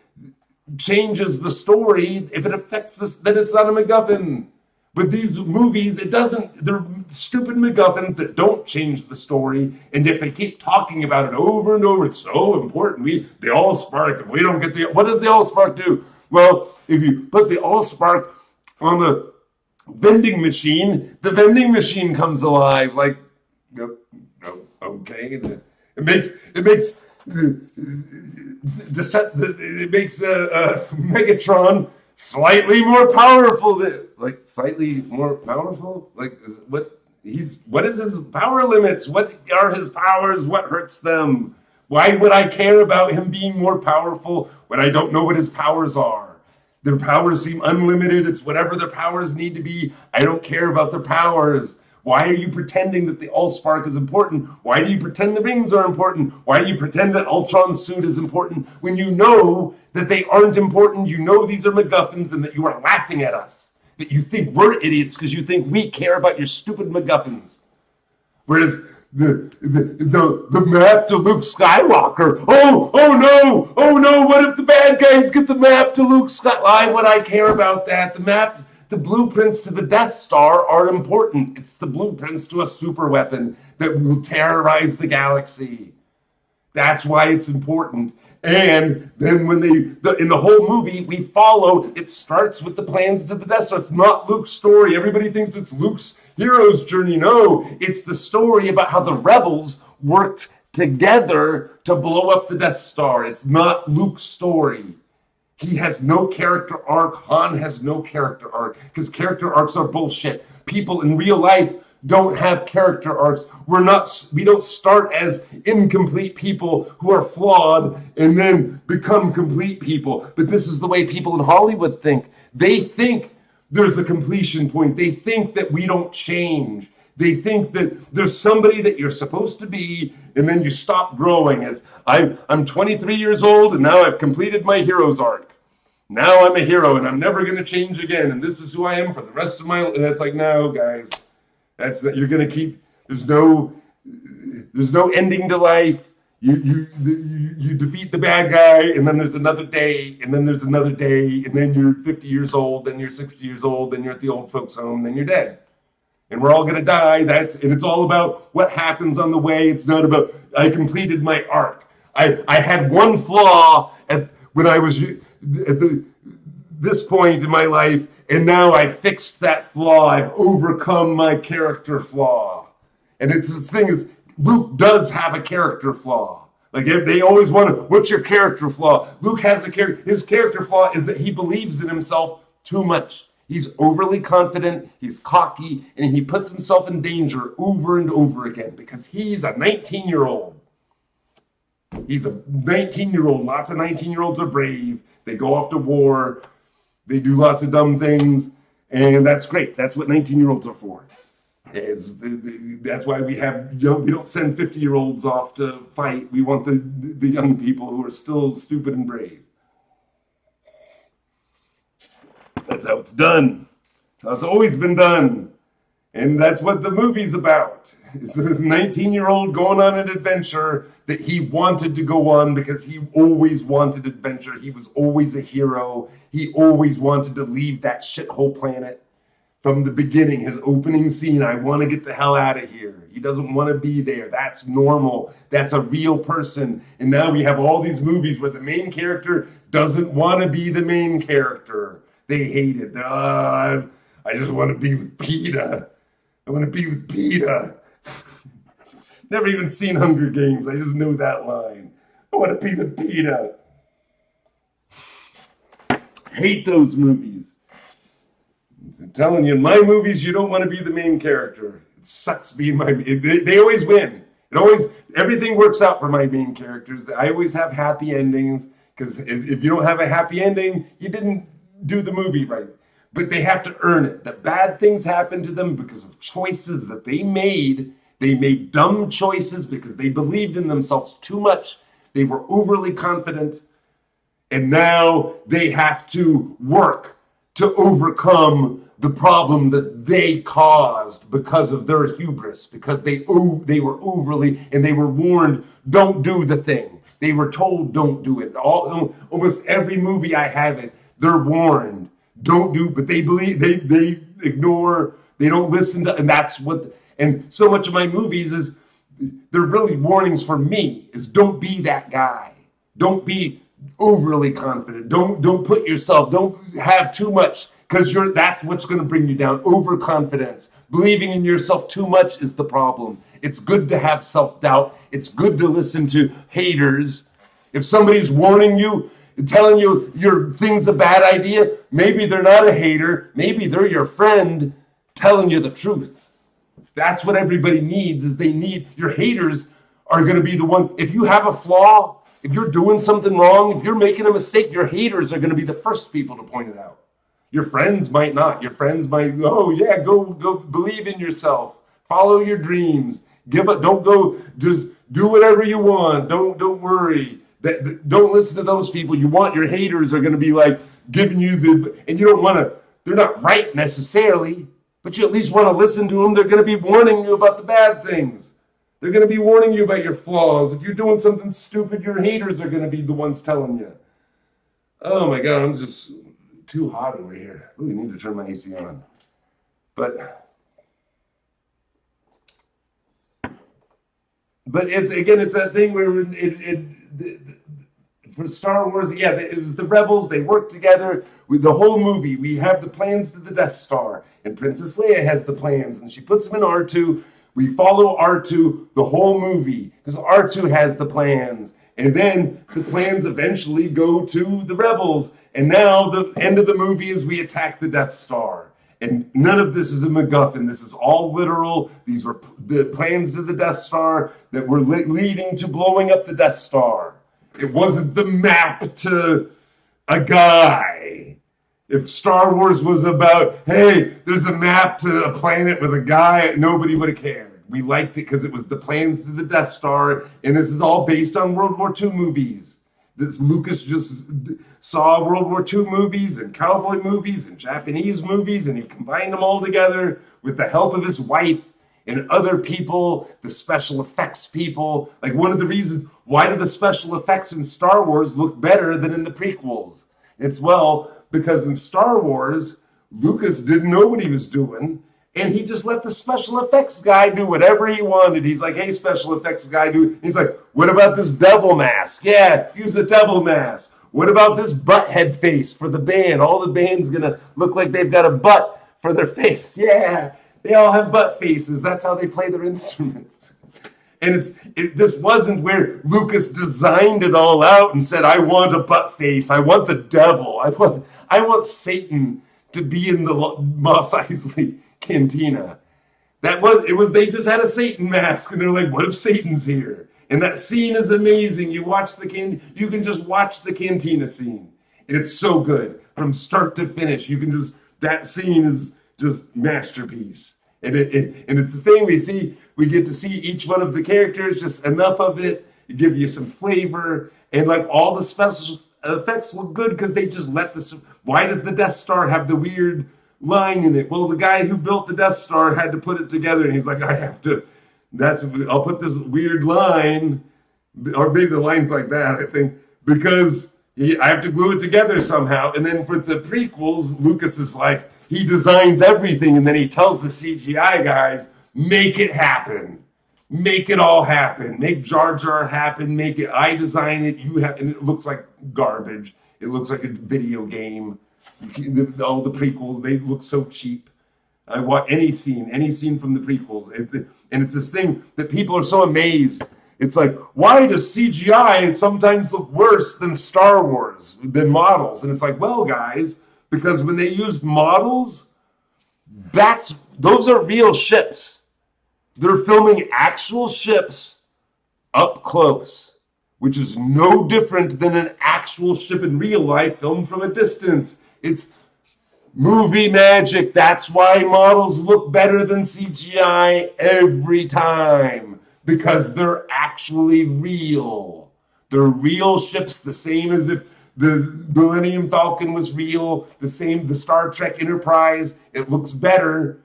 changes the story, if it affects this, then it's not a MacGuffin. But these movies, it doesn't, they're stupid MacGuffins that don't change the story, and yet they keep talking about it over and over. It's so important. The Allspark, if we don't get what does the Allspark do? Well, if you put the Allspark on the vending machine, the vending machine comes alive. Like, okay. It makes Megatron slightly more powerful. Slightly more powerful? What is his power limits? What are his powers? What hurts them? Why would I care about him being more powerful when I don't know what his powers are? Their powers seem unlimited. It's whatever their powers need to be. I don't care about their powers. Why are you pretending that the Allspark is important? Why do you pretend the rings are important? Why do you pretend that Ultron's suit is important when you know that they aren't important? You know these are MacGuffins and that you are laughing at us. That you think we're idiots because you think we care about your stupid MacGuffins. Whereas the map to Luke Skywalker. Oh no, what if the bad guys get the map to Luke Skywalker? Why would I care about that? The blueprints to the Death Star are important. It's the blueprints to a super weapon that will terrorize the galaxy. That's why it's important. And then when in the whole movie, we follow, it starts with the plans to the Death Star. It's not Luke's story. Everybody thinks it's Luke's hero's journey. No, it's the story about how the rebels worked together to blow up the Death Star. It's not Luke's story. He has no character arc. Han has no character arc because character arcs are bullshit. People in real life don't have character arcs. We don't start as incomplete people who are flawed and then become complete people. But this is the way people in Hollywood think. They think there's a completion point. They think that we don't change. They think that there's somebody that you're supposed to be, and then you stop growing. As I'm 23 years old, and now I've completed my hero's arc. Now I'm a hero, and I'm never going to change again, and this is who I am for the rest of my life. And it's like, no, guys. That's that you're gonna keep. There's no ending to life. You defeat the bad guy, and then there's another day, and then there's another day, and then you're 50 years old, then you're 60 years old, then you're at the old folks' home, then you're dead, and we're all gonna die. And it's all about what happens on the way. It's not about I completed my arc. I had one flaw when I was at this point in my life. And now I fixed that flaw. I've overcome my character flaw. And it's this thing is, Luke does have a character flaw. Like they always want to, what's your character flaw? Luke has his character flaw is that he believes in himself too much. He's overly confident, he's cocky, and he puts himself in danger over and over again because he's a 19-year-old. He's a 19-year-old. Lots of 19-year-olds are brave. They go off to war. They do lots of dumb things, and that's great. That's what 19-year-olds are for. That's why we don't send 50-year-olds off to fight. We want the young people who are still stupid and brave. That's how it's done. That's how it's always been done. And that's what the movie's about. It's this 19-year-old going on an adventure that he wanted to go on because he always wanted adventure. He was always a hero. He always wanted to leave that shithole planet from the beginning. His opening scene, I want to get the hell out of here. He doesn't want to be there. That's normal. That's a real person. And now we have all these movies where the main character doesn't want to be the main character. They hate it. I just want to be with PETA. I want to be with PETA. Never even seen Hunger Games. I just know that line. I want to be with PETA. Hate those movies. I'm telling you, in my movies, you don't want to be the main character. It sucks being they always win. Everything works out for my main characters. I always have happy endings because if you don't have a happy ending, you didn't do the movie right. But they have to earn it. The bad things happen to them because of choices that they made. They made dumb choices because they believed in themselves too much. They were overly confident. And now they have to work to overcome the problem that they caused because of their hubris, because they were overly, and they were warned, don't do the thing. They were told, don't do it. Almost every movie I have it, they're warned, don't do, but they believe, they ignore, they don't listen to, and that's what, and so much of my movies is, they're really warnings for me, is don't be that guy. Don't be overly confident. Don't put yourself, don't have too much, because that's what's going to bring you down. Overconfidence. Believing in yourself too much is the problem. It's good to have self-doubt. It's good to listen to haters. If somebody's warning you, telling you your thing's a bad idea, maybe they're not a hater. Maybe they're your friend telling you the truth. That's what everybody needs, is they need, your haters are going to be the one, if you have a flaw, if you're doing something wrong, if you're making a mistake, your haters are going to be the first people to point it out. Your friends might not. Your friends might, oh yeah, go believe in yourself. Follow your dreams. Don't go, just do whatever you want. Don't worry. Don't listen to those people. You want your haters are going to be like giving you and you don't want to, they're not right necessarily, but you at least want to listen to them. They're going to be warning you about the bad things. They're going to be warning you about your flaws. If you're doing something stupid, your haters are going to be the ones telling you. Oh my God, I'm just too hot over here. I really need to turn my AC on. But it's that thing where for Star Wars, yeah, it was the rebels. They worked together with the whole movie. We have the plans to the Death Star, and Princess Leia has the plans, and she puts them in R2. We follow R2 the whole movie because R2 has the plans. And then the plans eventually go to the rebels. And now the end of the movie is we attack the Death Star. And none of this is a MacGuffin. This is all literal. These were the plans to the Death Star that were leading to blowing up the Death Star. It wasn't the map to a guy. If Star Wars was about, hey, there's a map to a planet with a guy, nobody would have cared. We liked it because it was the plans to the Death Star, and this is all based on World War II movies. Lucas just saw World War II movies and cowboy movies and Japanese movies, and he combined them all together with the help of his wife and other people, the special effects people. Like, one of the reasons, why do the special effects in Star Wars look better than in the prequels? It's, well, because in Star Wars, Lucas didn't know what he was doing, and he just let the special effects guy do whatever he wanted. He's like, hey, special effects guy, he's like, what about this devil mask? Yeah, use a devil mask. What about this butt head face for the band? All the band's gonna look like they've got a butt for their face. Yeah, they all have butt faces. That's how they play their instruments. And this wasn't where Lucas designed it all out and said, I want a butt face. I want the devil. I want Satan to be in the Mos Eisley Cantina. They just had a Satan mask, and they're like, what if Satan's here? And that scene is amazing. You can just watch the cantina scene, and it's so good from start to finish. That scene is just masterpiece. And it's the thing we get to see each one of the characters, just enough of it, give you some flavor, and like all the special effects look good because they just let this. Why does the Death Star have the weird line in it? Well, the guy who built the Death Star had to put it together, and he's like, I'll put this weird line, or maybe the line's like that, I think, because I have to glue it together somehow. And then for the prequels, Lucas is like, he designs everything, and then he tells the CGI guys, make it happen. Make it all happen. Make Jar Jar happen. Make it, I design it, you have, and it looks like garbage. It looks like a video game. All the prequels, they look so cheap. I want any scene from the prequels. And it's this thing that people are so amazed. It's like, why does CGI sometimes look worse than Star Wars, than models? And it's like, well, guys, because when they used models, those are real ships. They're filming actual ships up close, which is no different than an actual ship in real life filmed from a distance. It's movie magic. That's why models look better than CGI every time, because they're actually real. They're real ships, the same as if the Millennium Falcon was real, the Star Trek Enterprise. It looks better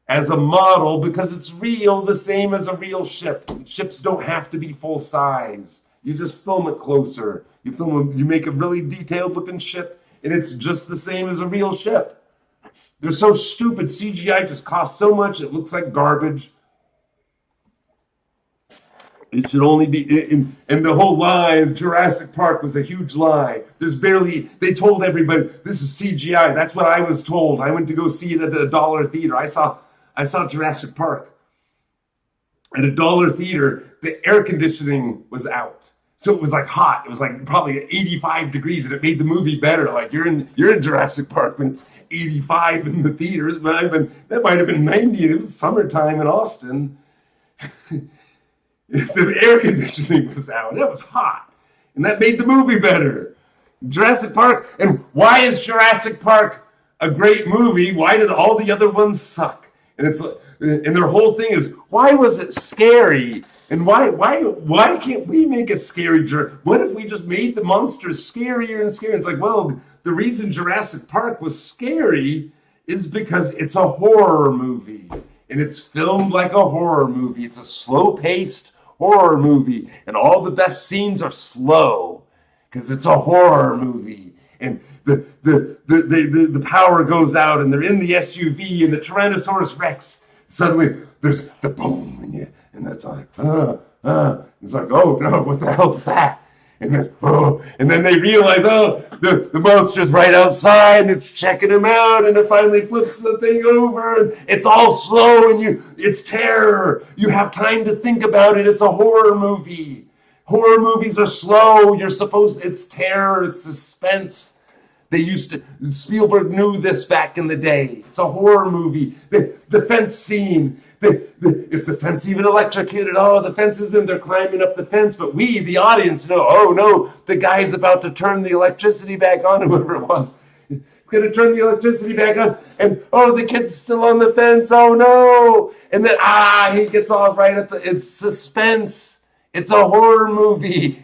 as a model because it's real, the same as a real ship. Ships don't have to be full size. You just film it closer. You make a really detailed looking ship, and it's just the same as a real ship. They're so stupid. CGI just costs so much, it looks like garbage. It should only be, and the whole lie of Jurassic Park was a huge lie. They told everybody, this is CGI. That's what I was told. I went to go see it at the $1 theater. I saw Jurassic Park at a $1 theater. The air conditioning was out. So it was like hot. It was like probably 85 degrees, and it made the movie better. Like you're in Jurassic Park when it's 85 in the theaters. But that might have been 90. It was summertime in Austin. The air conditioning was out. It was hot, and that made the movie better. Jurassic Park. And why is Jurassic Park a great movie? Why did all the other ones suck? And it's and their whole thing is, why was it scary? And why can't we make a scary what if we just made the monsters scarier and scarier? It's like, well, the reason Jurassic Park was scary is because it's a horror movie. And it's filmed like a horror movie. It's a slow-paced horror movie. And all the best scenes are slow because it's a horror movie. And the power goes out and they're in the SUV and the Tyrannosaurus Rex. Suddenly there's the boom and that's like, It's like, oh no, what the hell's that? And then they realize, the monster's right outside and it's checking them out, and it finally flips the thing over, and it's all slow, and it's terror. You have time to think about it. It's a horror movie. Horror movies are slow. It's terror, it's suspense. Spielberg knew this back in the day. It's a horror movie. The fence scene. Is the fence even electrocuted? Oh, the fence isn't. They're climbing up the fence. But we, the audience, know, oh no, the guy's about to turn the electricity back on, whoever it was. He's going to turn the electricity back on. And, oh, the kid's still on the fence. Oh no. And then, he gets off right at it's suspense. It's a horror movie.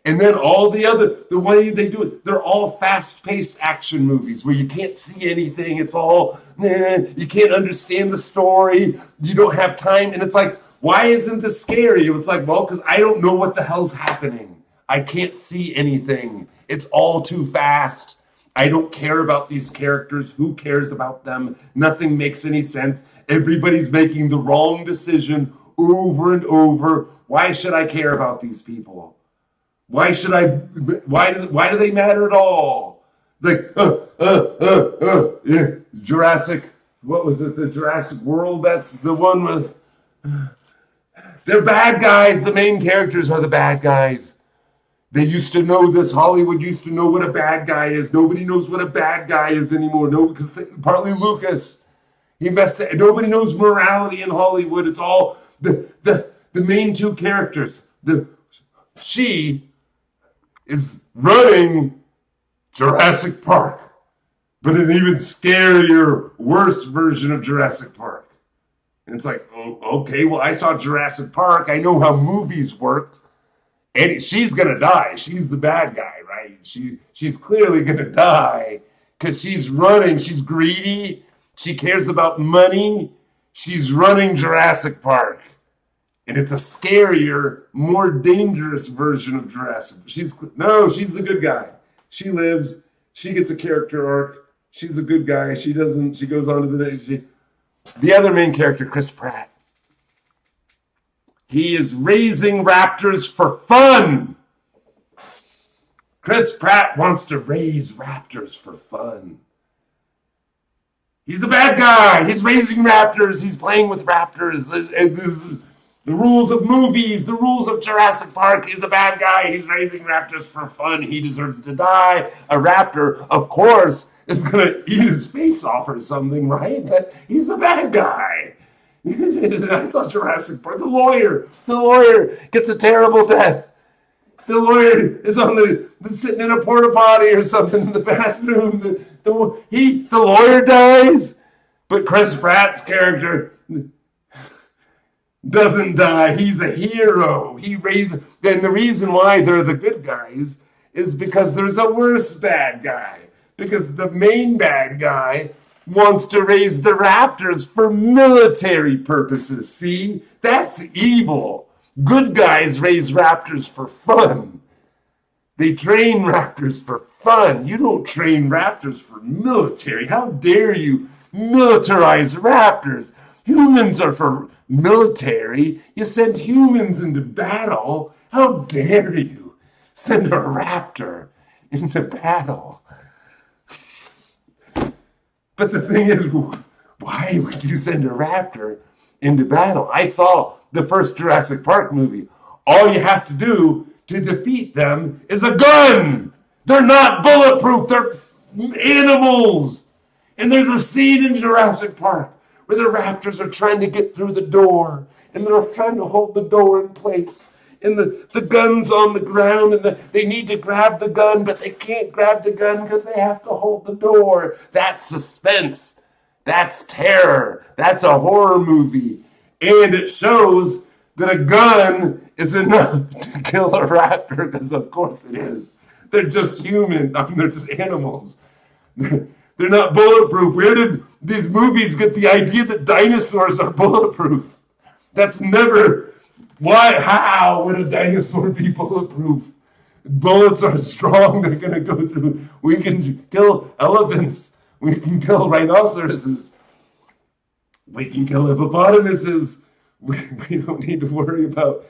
And then the way they do it, they're all fast-paced action movies where you can't see anything. It's all, you can't understand the story. You don't have time. And it's like, why isn't this scary? It's like, well, because I don't know what the hell's happening. I can't see anything. It's all too fast. I don't care about these characters. Who cares about them? Nothing makes any sense. Everybody's making the wrong decision over and over. Why should I care about these people? Why do they matter at all? Like, Jurassic, what was it? The Jurassic World? That's the one with, they're bad guys. The main characters are the bad guys. They used to know this. Hollywood used to know what a bad guy is. Nobody knows what a bad guy is anymore. No, because partly Lucas, he invested. Nobody knows morality in Hollywood. It's all the main two characters. She is running Jurassic Park, but an even scarier, worse version of Jurassic Park. And it's like, oh, okay, well, I saw Jurassic Park. I know how movies work. And she's going to die. She's the bad guy, right? She's clearly going to die because she's running. She's greedy. She cares about money. She's running Jurassic Park. And it's a scarier, more dangerous version of Jurassic. She's the good guy. She lives. She gets a character arc. She's a good guy. She goes on to the next. The other main character, Chris Pratt. He is raising raptors for fun. Chris Pratt wants to raise raptors for fun. He's a bad guy. He's raising raptors. He's playing with raptors. The rules of movies, the rules of Jurassic Park. He's a bad guy. He's raising raptors for fun. He deserves to die. A raptor, of course, is going to eat his face off or something, right? He's a bad guy. I saw Jurassic Park. The lawyer gets a terrible death. The lawyer is sitting in a porta potty or something in the bathroom. The lawyer dies, but Chris Pratt's character doesn't die. He's a hero. Then the reason why they're the good guys is because there's a worse bad guy. Because the main bad guy wants to raise the raptors for military purposes. See? That's evil. Good guys raise raptors for fun. They train raptors for fun. You don't train raptors for military. How dare you militarize raptors? Humans are for military. You send humans into battle. How dare you send a raptor into battle? But the thing is, why would you send a raptor into battle? I saw the first Jurassic Park movie. All you have to do to defeat them is a gun. They're not bulletproof. They're animals. And there's a scene in Jurassic Park where the raptors are trying to get through the door, and they're trying to hold the door in place. And the gun's on the ground, and they need to grab the gun, but they can't grab the gun because they have to hold the door. That's suspense. That's terror. That's a horror movie. And it shows that a gun is enough to kill a raptor, because of course it is. They're just human. I mean, they're just animals. They're not bulletproof. Where did these movies get the idea that dinosaurs are bulletproof? That's never... Why? How would a dinosaur be bulletproof? Bullets are strong. They're going to go through. We can kill elephants. We can kill rhinoceroses. We can kill hippopotamuses. We don't need to worry about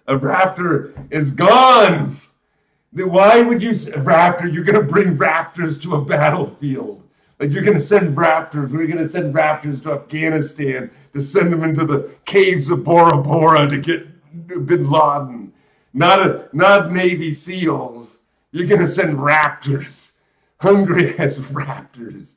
a raptor is gone. Then why would you say raptor? You're going to bring raptors to a battlefield. Like you're going to send raptors. We're going to send raptors to Afghanistan to send them into the caves of Bora Bora to get Bin Laden. Not Navy SEALs. You're going to send raptors. Hungry as raptors.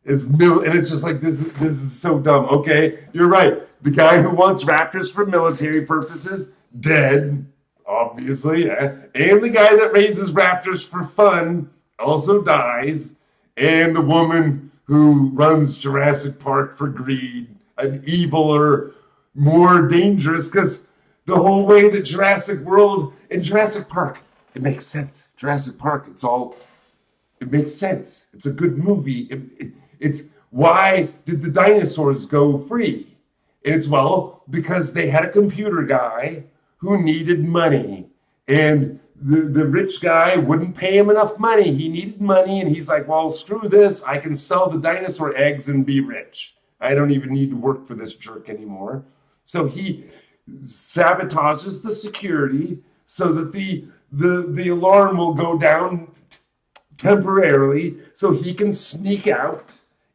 And it's just like, this is so dumb. Okay, you're right. The guy who wants raptors for military purposes, dead, obviously. Yeah. And the guy that raises raptors for fun also dies. And the woman who runs Jurassic Park for greed, an eviler, more dangerous, because the whole way that Jurassic World and Jurassic Park, it makes sense. Jurassic Park, it makes sense. It's a good movie. It's why did the dinosaurs go free? And it's, well, because they had a computer guy who needed money. And the rich guy wouldn't pay him enough money. He needed money, and he's like, well, screw this. I can sell the dinosaur eggs and be rich. I don't even need to work for this jerk anymore. So he sabotages the security so that the alarm will go down temporarily so he can sneak out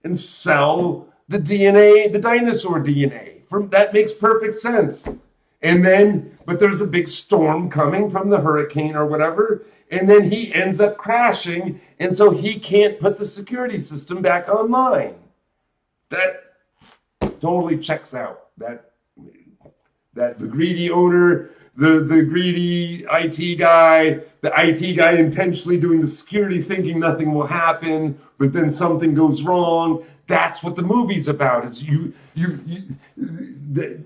and sell the DNA, the dinosaur DNA. That makes perfect sense. And then, but there's a big storm coming from the hurricane or whatever, and then he ends up crashing, and so he can't put the security system back online. That totally checks out. That the greedy owner, the greedy IT guy, the IT guy intentionally doing the security, thinking nothing will happen, but then something goes wrong. That's what the movie's about. Is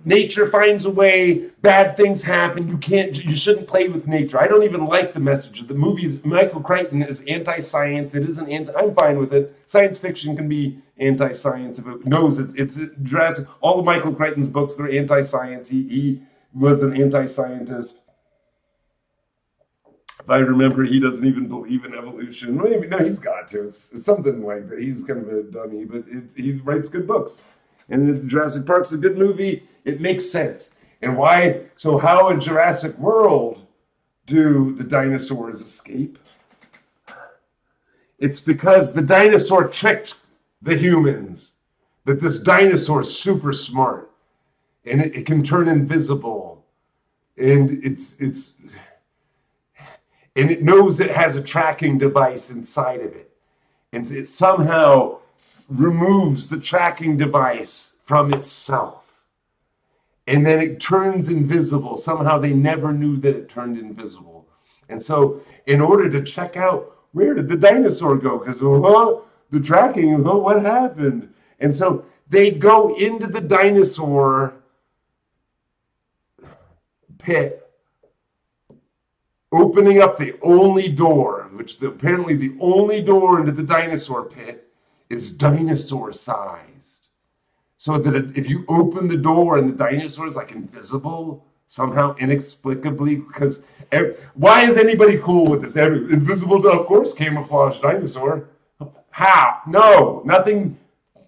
nature finds a way. Bad things happen. You shouldn't play with nature. I don't even like the message of the movies. Michael Crichton is anti-science. It isn't anti. I'm fine with it. Science fiction can be anti-science if it knows it's Jurassic. All of Michael Crichton's books, they're anti-science. He was an anti-scientist. If I remember, he doesn't even believe in evolution. Maybe, no, he's got to. It's something like that. He's kind of a dummy, but he writes good books. And Jurassic Park's a good movie. It makes sense. And why? So how in Jurassic World do the dinosaurs escape? It's because the dinosaur tricked the humans. That this dinosaur is super smart. And it can turn invisible. And and it knows it has a tracking device inside of it. And it somehow removes the tracking device from itself. And then it turns invisible. Somehow they never knew that it turned invisible. And so in order to check out, where did the dinosaur go? Because, the tracking, what happened? And so they go into the dinosaur pit, opening up the only door, apparently the only door into the dinosaur pit is dinosaur-sized. So that if you open the door and the dinosaur is like invisible, somehow inexplicably, because why is anybody cool with this? Invisible, of course, camouflage dinosaur. How? No, nothing.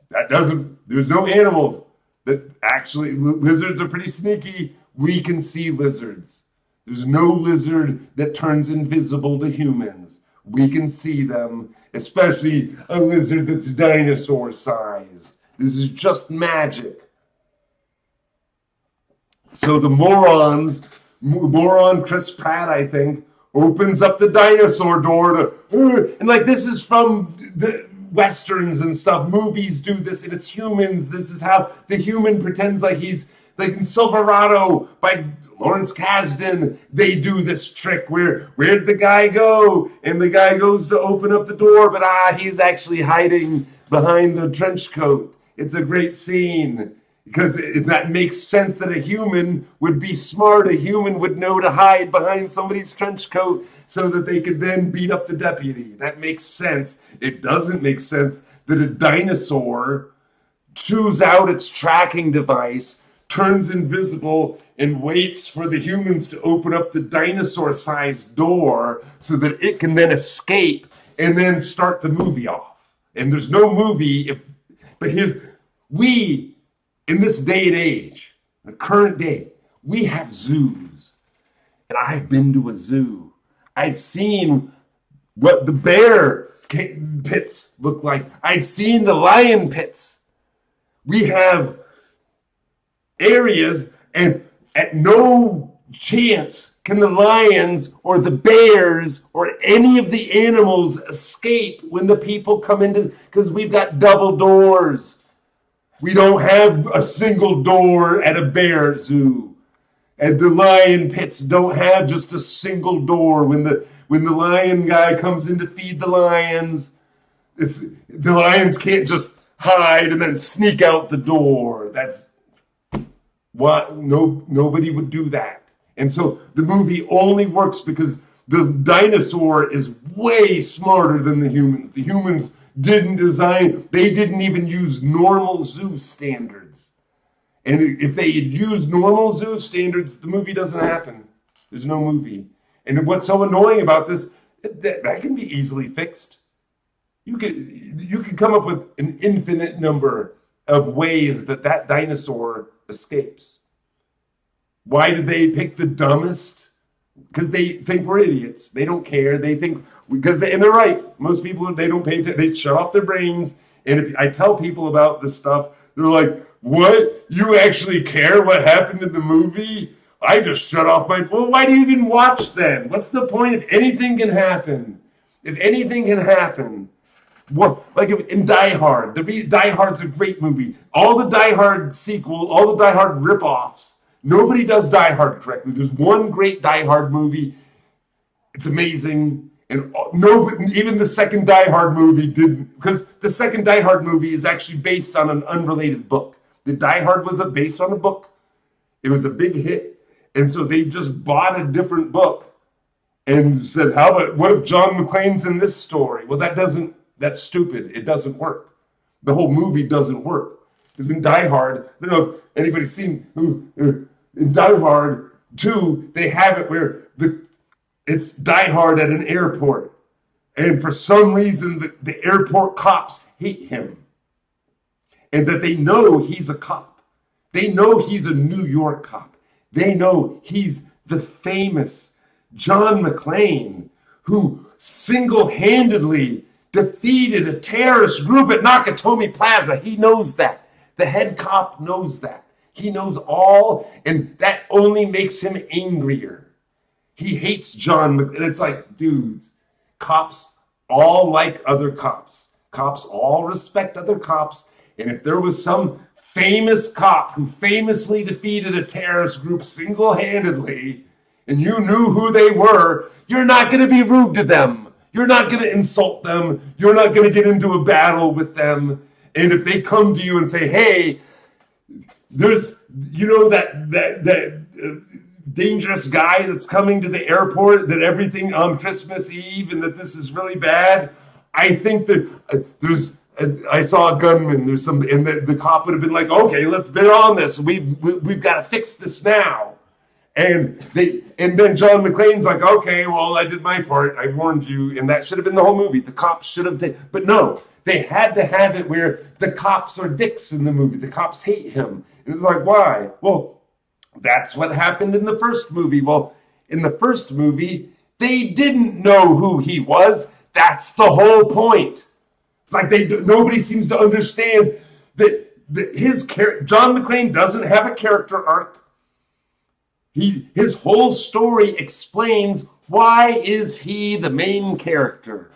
That doesn't, there's no animals that actually, lizards are pretty sneaky. We can see lizards. There's no lizard that turns invisible to humans. We can see them, especially a lizard that's dinosaur sized. This is just magic. So the moron Chris Pratt, I think, opens up the dinosaur door to, and like this is from the Westerns and stuff. Movies do this, and it's humans. This is how the human pretends like he's like in Silverado by Lawrence Kasdan. They do this trick where'd the guy go? And the guy goes to open up the door, but he's actually hiding behind the trench coat. It's a great scene because that makes sense that a human would be smart. A human would know to hide behind somebody's trench coat so that they could then beat up the deputy. That makes sense. It doesn't make sense that a dinosaur chews out its tracking device, turns invisible, and waits for the humans to open up the dinosaur-sized door so that it can then escape and then start the movie off. And there's no movie but we, in this day and age, the current day, we have zoos. And I've been to a zoo. I've seen what the bear pits look like. I've seen the lion pits. We have areas, and at no chance can the lions or the bears or any of the animals escape when the people come into, because we've got double doors. We don't have a single door at a bear zoo. And the lion pits don't have just a single door. When the lion guy comes in to feed the lions, the lions can't just hide and then sneak out the door. That's what nobody would do that. And so the movie only works because the dinosaur is way smarter than the humans. The humans didn't even use normal zoo standards. And if they had used normal zoo standards, the movie doesn't happen. There's no movie. And what's so annoying about this, that can be easily fixed. You could come up with an infinite number of ways that dinosaur escapes. Why did they pick the dumbest? Because they think we're idiots. They don't care. They think, and they're right. Most people, they don't pay attention. They shut off their brains. And if I tell people about this stuff, they're like, what? You actually care what happened in the movie? I just shut off my, well, why do you even watch then? What's the point if anything can happen? If anything can happen. What, like in Die Hard. Die Hard's a great movie. All the Die Hard sequel, all the Die Hard ripoffs, nobody does Die Hard correctly. There's one great Die Hard movie. It's amazing. And even the second Die Hard movie didn't, because the second Die Hard movie is actually based on an unrelated book. The Die Hard was based on a book. It was a big hit. And so they just bought a different book and said, what if John McClane's in this story? Well, that's stupid. It doesn't work. The whole movie doesn't work. Because in Die Hard, I don't know if anybody's seen, in Die Hard 2, they have it where it's Die Hard at an airport. And for some reason, the airport cops hate him. And that they know he's a cop. They know he's a New York cop. They know he's the famous John McClane who single-handedly defeated a terrorist group at Nakatomi Plaza. He knows that. The head cop knows that. He knows all, and that only makes him angrier. He hates John McClane. And it's like, dudes, cops all like other cops. Cops all respect other cops. And if there was some famous cop who famously defeated a terrorist group single-handedly, and you knew who they were, you're not going to be rude to them. You're not going to insult them. You're not going to get into a battle with them. And if they come to you and say, hey, there's, that dangerous guy that's coming to the airport, that everything on Christmas Eve and that this is really bad, I think that I saw a gunman. There's some, and the cop would have been like, "Okay, let's bid on this. We've got to fix this now." And then John McClane's like, "Okay, well, I did my part. I warned you." And that should have been the whole movie. The cops should have but no, they had to have it where the cops are dicks in the movie. The cops hate him. And it's like, why? Well, that's what happened in the first movie. Well, in the first movie, they didn't know who he was. That's the whole point. It's like nobody seems to understand that John McClane doesn't have a character arc. His whole story explains why is he the main character.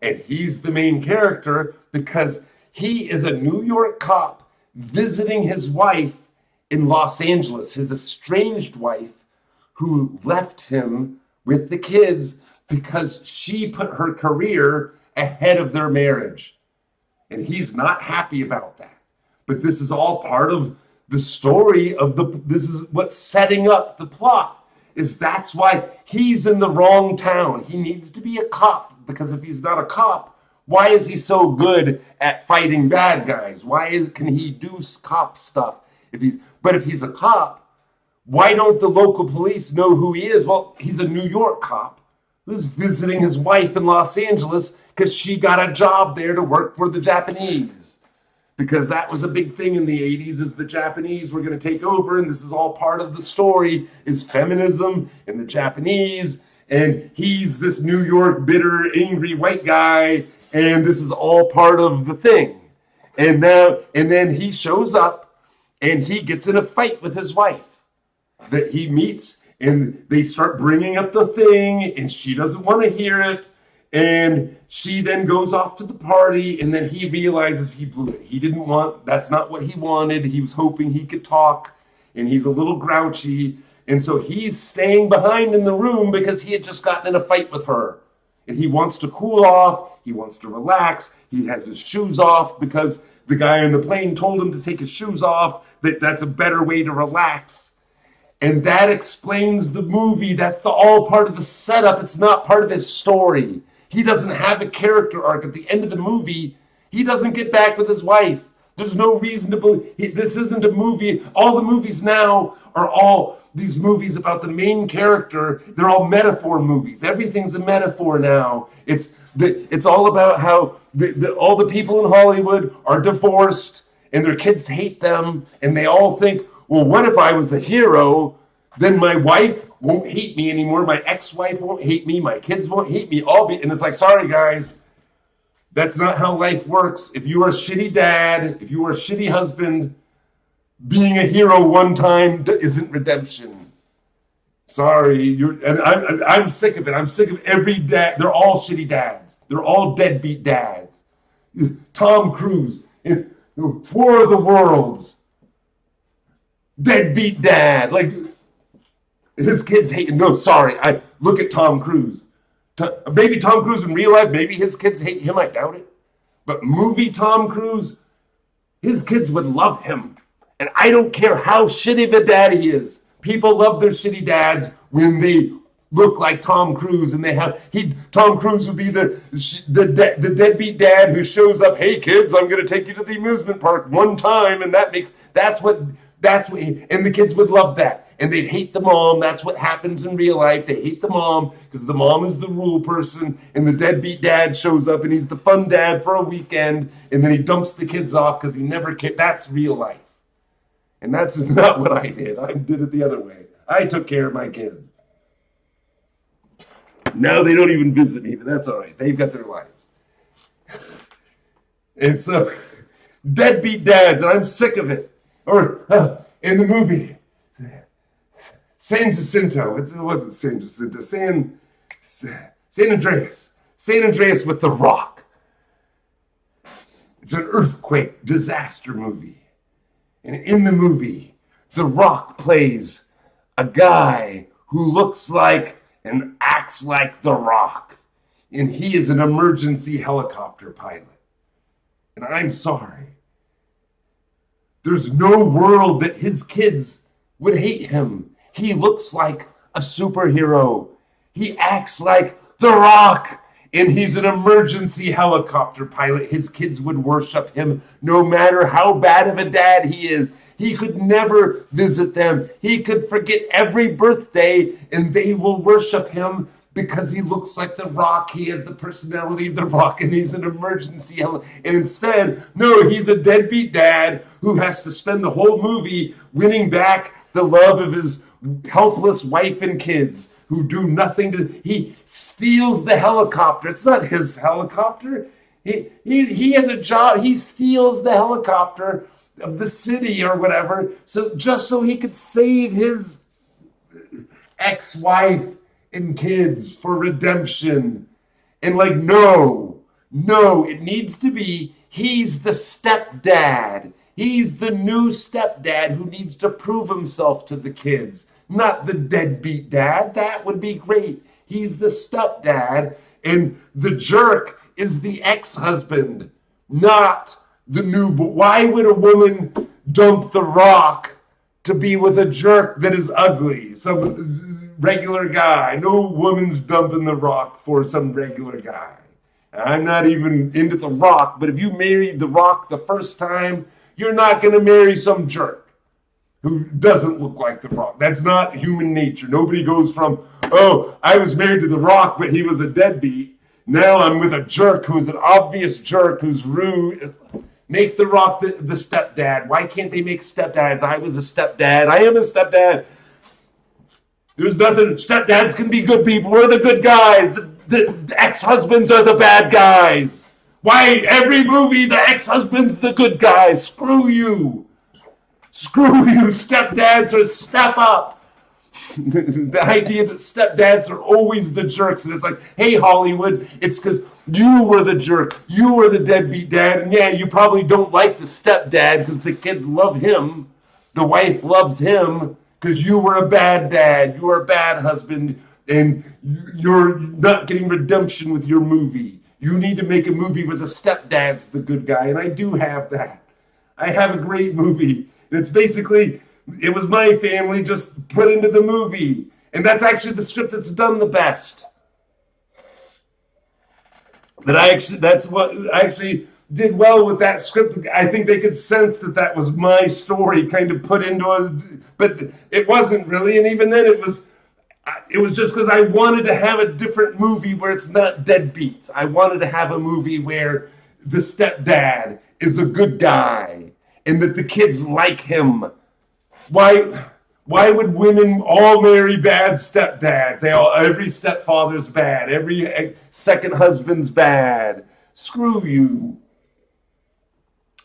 And he's the main character because he is a New York cop visiting his wife in Los Angeles, his estranged wife who left him with the kids because she put her career ahead of their marriage. And he's not happy about that. But this is all part of the story of this is what's setting up the plot, is that's why he's in the wrong town. He needs to be a cop, because if he's not a cop, why is he so good at fighting bad guys? Can he do cop stuff? If he's a cop, why don't the local police know who he is? Well, he's a New York cop who's visiting his wife in Los Angeles because she got a job there to work for the Japanese. Because that was a big thing in the 80s, is the Japanese were going to take over, and this is all part of the story, is feminism and the Japanese, and he's this New York bitter, angry white guy, and this is all part of the thing. And then he shows up, and he gets in a fight with his wife that he meets, and they start bringing up the thing, and she doesn't want to hear it. And she then goes off to the party, and then he realizes he blew it. That's not what he wanted. He was hoping he could talk, and he's a little grouchy. And so he's staying behind in the room because he had just gotten in a fight with her. And he wants to cool off. He wants to relax. He has his shoes off because the guy on the plane told him to take his shoes off, that's a better way to relax. And that explains the movie. That's all part of the setup. It's not part of his story. He doesn't have a character arc. At the end of the movie, he doesn't get back with his wife. There's no reason to believe. This isn't a movie. All the movies now are all these movies about the main character. They're all metaphor movies. Everything's a metaphor now. It's all about how all the people in Hollywood are divorced and their kids hate them. And they all think, well, what if I was a hero? Then my wife won't hate me anymore. My ex-wife won't hate me. My kids won't hate me. And it's like, sorry, guys. That's not how life works. If you are a shitty dad, if you are a shitty husband, being a hero one time isn't redemption. Sorry. I'm sick of it. I'm sick of every dad. They're all shitty dads. They're all deadbeat dads. Tom Cruise in War of the Worlds. Deadbeat dad. Like, his kids hate him. No, sorry. I look at Tom Cruise. Maybe Tom Cruise in real life, maybe his kids hate him. I doubt it. But movie Tom Cruise, his kids would love him. And I don't care how shitty of a dad he is. People love their shitty dads when they look like Tom Cruise, and Tom Cruise would be the deadbeat dad who shows up. Hey kids, I'm going to take you to the amusement park one time, and that's what, and the kids would love that. And they'd hate the mom. That's what happens in real life. They hate the mom because the mom is the rule person, and the deadbeat dad shows up, and he's the fun dad for a weekend, and then he dumps the kids off because he never cared. That's real life. And that's not what I did. I did it the other way. I took care of my kids. Now they don't even visit me, but that's all right. They've got their lives. And so, deadbeat dads, and I'm sick of it. Or in the movie, San Jacinto. It wasn't San Jacinto. San Andreas. San Andreas with The Rock. It's an earthquake disaster movie. And in the movie, The Rock plays a guy who looks like and acts like The Rock. And he is an emergency helicopter pilot. And I'm sorry. There's no world that his kids would hate him. He looks like a superhero. He acts like The Rock. And he's an emergency helicopter pilot. His kids would worship him no matter how bad of a dad he is. He could never visit them. He could forget every birthday, and they will worship him because he looks like The Rock. He has the personality of The Rock, and he's an emergency. And instead, no, he's a deadbeat dad who has to spend the whole movie winning back the love of his helpless wife and kids who do nothing he steals the helicopter. It's not his helicopter. He has a job. He steals the helicopter of the city or whatever, just so he could save his ex-wife and kids for redemption. And like, no, it needs to be, he's the stepdad. He's the new stepdad who needs to prove himself to the kids, not the deadbeat dad. That would be great. He's the stepdad, and the jerk is the ex-husband. not the new boy. Why would a woman dump The Rock to be with a jerk that is ugly? Some regular guy. No woman's dumping The Rock for some regular guy. I'm not even into The Rock, but if you married The Rock the first time, you're not going to marry some jerk who doesn't look like The Rock. That's not human nature. Nobody goes from, oh, I was married to The Rock, but he was a deadbeat. Now I'm with a jerk who's an obvious jerk, who's rude. Make The Rock the stepdad. Why can't they make stepdads? I was a stepdad. I am a stepdad. There's nothing. Stepdads can be good people. We're the good guys. The ex-husbands are the bad guys. Why every movie the ex-husband's the good guys? Screw you. Screw you. Stepdads are step up. The idea that stepdads are always the jerks, and it's like, hey, Hollywood, it's because you were the jerk. You were the deadbeat dad, and yeah, you probably don't like the stepdad because the kids love him. The wife loves him because you were a bad dad. You were a bad husband, and you're not getting redemption with your movie. You need to make a movie where the stepdad's the good guy, and I do have that. I have a great movie. It's basically, it was my family just put into the movie. And that's actually the script that's done the best. That's what I actually did well with that script. I think they could sense that was my story kind of put into but it wasn't really. And even then it was just because I wanted to have a different movie where it's not deadbeats. I wanted to have a movie where the stepdad is a good guy and that the kids like him. Why would women all marry bad stepdads? Every stepfather's bad. Every second husband's bad. Screw you.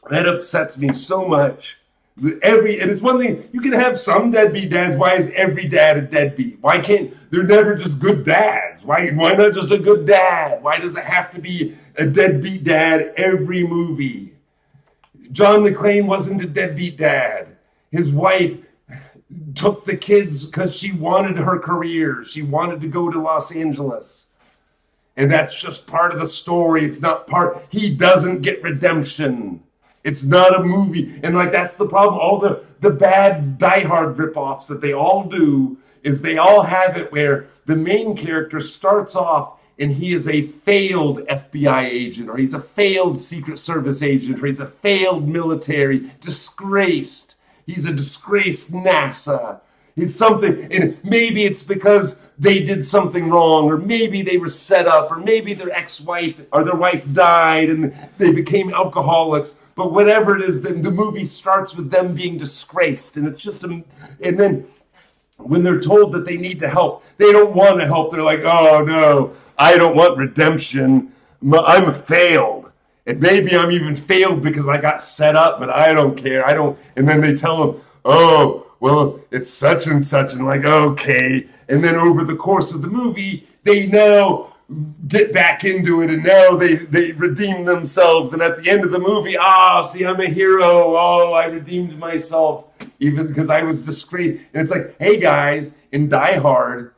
That upsets me so much. And it's one thing, you can have some deadbeat dads. Why is every dad a deadbeat? Why can't, they're never just good dads? Why not just a good dad? Why does it have to be a deadbeat dad every movie? John McClane wasn't a deadbeat dad. His wife took the kids because she wanted her career. She wanted to go to Los Angeles. And that's just part of the story. It's not part, he doesn't get redemption. It's not a movie. And like, that's the problem. All the bad Die Hard ripoffs that they all do is they all have it where the main character starts off and he is a failed FBI agent, or he's a failed Secret Service agent, or he's a failed military, disgraced. He's a disgraced NASA. He's something, and maybe it's because they did something wrong, or maybe they were set up, or maybe their ex-wife or their wife died and they became alcoholics. But whatever it is, then the movie starts with them being disgraced, and it's just and then when they're told that they need to help, they don't want to help. They're like, oh no, I don't want redemption. I'm failed. And maybe I'm even failed because I got set up, but I don't care. And then they tell them, oh, well, it's such and such. And like, okay. And then over the course of the movie, they now get back into it. And now they redeem themselves. And at the end of the movie, see, I'm a hero. Oh, I redeemed myself. Even because I was discreet. And it's like, hey guys, in Die Hard,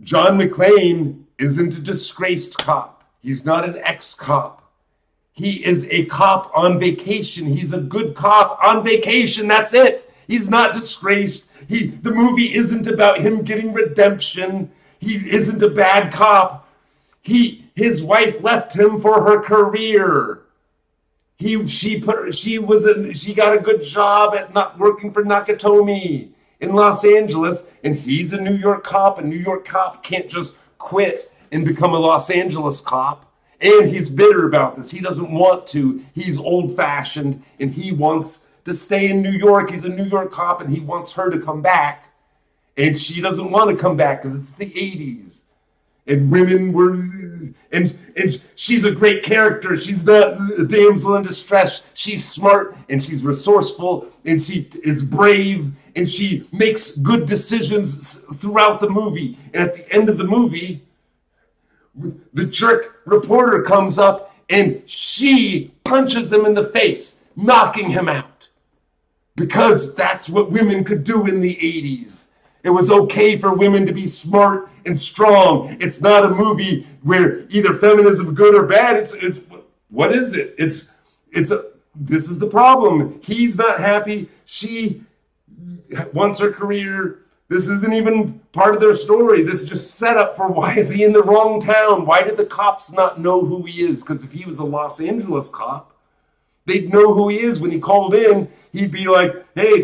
John McClane isn't a disgraced cop. He's not an ex-cop. He is a cop on vacation. He's a good cop on vacation. That's it. He's not disgraced. The movie isn't about him getting redemption. He isn't a bad cop. His wife left him for her career. She got a good job at not working for Nakatomi in Los Angeles, and he's a New York cop. A New York cop can't just quit and become a Los Angeles cop. And he's bitter about this. He doesn't want to. He's old-fashioned, and he wants to stay in New York. He's a New York cop, and he wants her to come back. And she doesn't want to come back because it's the 80s. And women were... And she's a great character. She's not a damsel in distress. She's smart, and she's resourceful, and she is brave, and she makes good decisions throughout the movie. And at the end of the movie... the jerk reporter comes up and she punches him in the face, knocking him out. Because that's what women could do in the 80s. It was okay for women to be smart and strong. It's not a movie where either feminism good or bad. It's what is it? It's This is the problem. He's not happy. She wants her career. This isn't even part of their story. This is just set up for why is he in the wrong town? Why did the cops not know who he is? Because if he was a Los Angeles cop, they'd know who he is. When he called in, he'd be like, hey,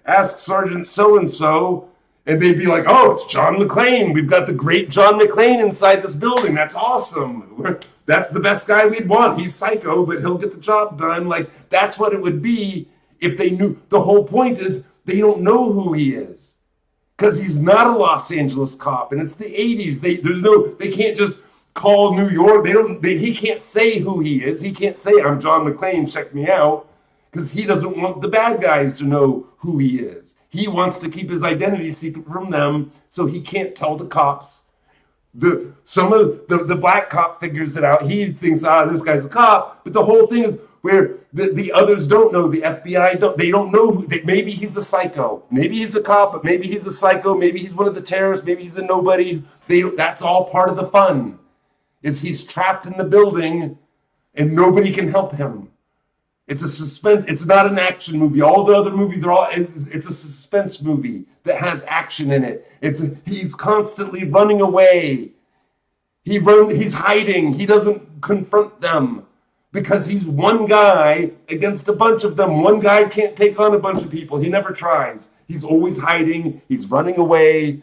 ask Sergeant so-and-so. And they'd be like, oh, it's John McClane. We've got the great John McClane inside this building. That's awesome. That's the best guy we'd want. He's psycho, but he'll get the job done. Like, that's what it would be if they knew. The whole point is they don't know who he is. Because he's not a Los Angeles cop, and it's the 80s. They can't just call New York. He can't say who he is. He can't say, I'm John McClane, check me out. Because he doesn't want the bad guys to know who he is. He wants to keep his identity secret from them, so he can't tell the cops. Some of the black cop figures it out. He thinks, this guy's a cop. But the whole thing is where the others don't know. The FBI they don't know maybe he's a psycho. Maybe he's a cop, but maybe he's a psycho. Maybe he's one of the terrorists. Maybe he's a nobody. That's all part of the fun. Is he's trapped in the building and nobody can help him. It's a suspense. It's not an action movie. All the other movies, it's a suspense movie that has action in it. He's constantly running away. He's hiding. He doesn't confront them because he's one guy against a bunch of them. One guy can't take on a bunch of people. He never tries. He's always hiding. He's running away.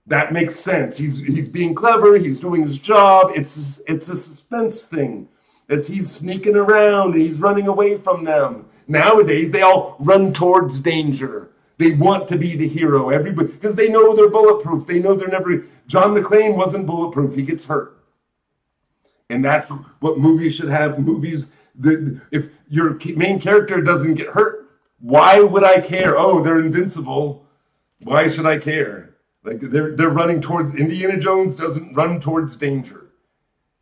That makes sense. He's being clever. He's doing his job. It's a suspense thing. As he's sneaking around and he's running away from them. Nowadays, they all run towards danger. They want to be the hero. Everybody, because they know they're bulletproof. They know they're never. John McClane wasn't bulletproof. He gets hurt. And that's what movies should have. Movies, if your main character doesn't get hurt, why would I care? Oh, they're invincible. Why should I care? Like they're running towards. Indiana Jones doesn't run towards danger.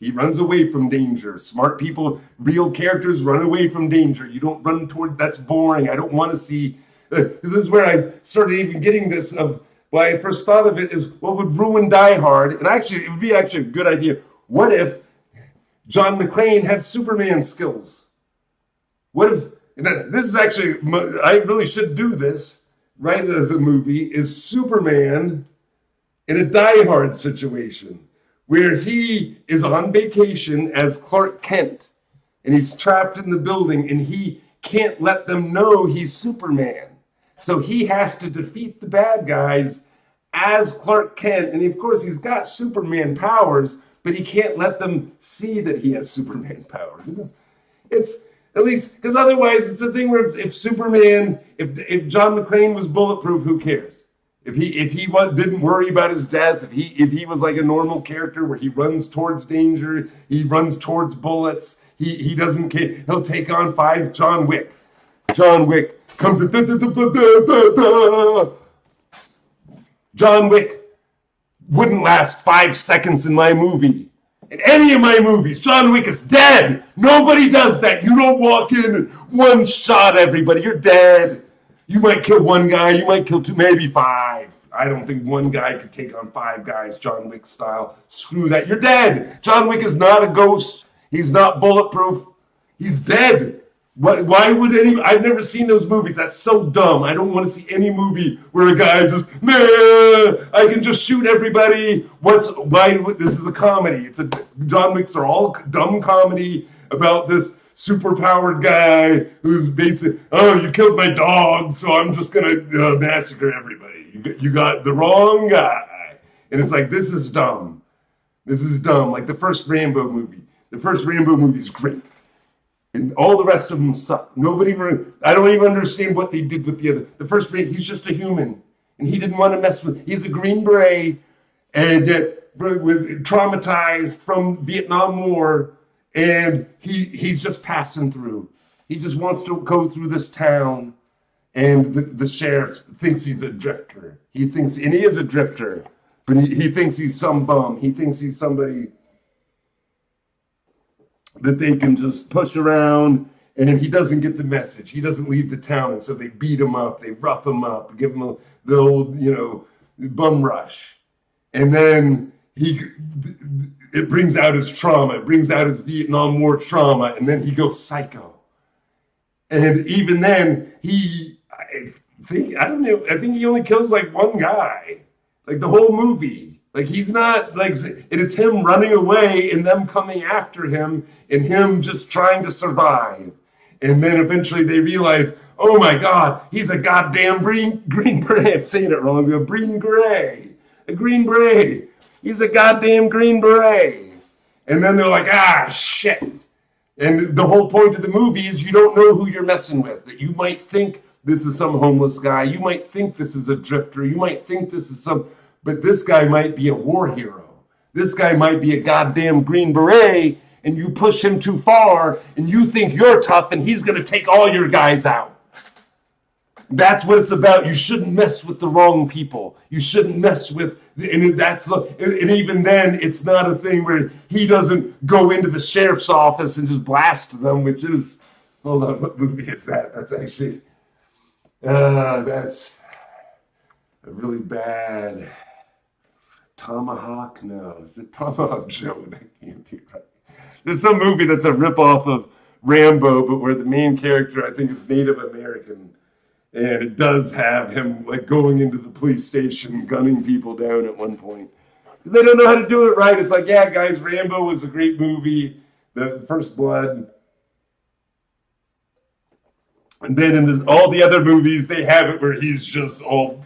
He runs away from danger. Smart people, real characters run away from danger. You don't run toward, that's boring. I don't want to see, because this is where I started even getting this of, why I first thought of it is what would ruin Die Hard. And actually, it would be actually a good idea. What if John McClane had Superman skills? What if, and this is actually, I really should do this, write it as a movie, is Superman in a Die Hard situation, where he is on vacation as Clark Kent, and he's trapped in the building, and he can't let them know he's Superman. So he has to defeat the bad guys as Clark Kent, and of course he's got Superman powers, but he can't let them see that he has Superman powers. And it's at least, because otherwise it's a thing where if Superman, if John McClane was bulletproof, who cares? If he didn't worry about his death, if he was like a normal character where he runs towards danger, he runs towards bullets, he doesn't care. He'll take on 5 John Wick. John Wick comes in. John Wick wouldn't last 5 seconds in my movie. In any of my movies, John Wick is dead. Nobody does that. You don't walk in and one shot everybody. You're dead. You might kill one guy, you might kill 2, maybe 5. I don't think one guy could take on 5 guys, John Wick style. Screw that, you're dead. John Wick is not a ghost. He's not bulletproof. He's dead. Why would I've never seen those movies. That's so dumb. I don't want to see any movie where a guy just, I can just shoot everybody. This is a comedy. John Wicks are all dumb comedy about this superpowered guy who's basically, you killed my dog, so I'm just gonna massacre everybody. You got the wrong guy. And it's like, this is dumb. This is dumb. Like the first Rambo movie. The first Rambo movie is great. And all the rest of them suck. I don't even understand what they did with the other. The first Rambo, he's just a human. And he didn't want to mess with, he's a Green Beret and traumatized from Vietnam War. And he's just passing through. He just wants to go through this town. And the sheriff thinks he's a drifter. And he is a drifter. But he thinks he's some bum. He thinks he's somebody that they can just push around. And he doesn't get the message. He doesn't leave the town. And so they beat him up. They rough him up. Give him the old, bum rush. And then it brings out his trauma, it brings out his Vietnam War trauma, and then he goes psycho. And even then, I think he only kills like one guy, like the whole movie. Like he's not like, it's him running away and them coming after him and him just trying to survive. And then eventually they realize, oh my God, he's a goddamn green beret. I'm saying it wrong. A green beret. He's a goddamn green beret. And then they're like, ah, shit. And the whole point of the movie is you don't know who you're messing with. That you might think this is some homeless guy. You might think this is a drifter. You might think this is but this guy might be a war hero. This guy might be a goddamn green beret, and you push him too far, and you think you're tough, and he's going to take all your guys out. That's what it's about. You shouldn't mess with the wrong people. You shouldn't mess with, and even then, it's not a thing where he doesn't go into the sheriff's office and just blast them, which is, hold on, what movie is that? That's actually, that's a really bad Tomahawk. No, is it Tomahawk Joe? That can't be right. There's some movie that's a ripoff of Rambo, but where the main character, I think, is Native American. And it does have him like going into the police station, gunning people down at one point. Because they don't know how to do it right. It's like, yeah, guys, Rambo was a great movie. The First Blood. And then in all the other movies, they have it where he's just all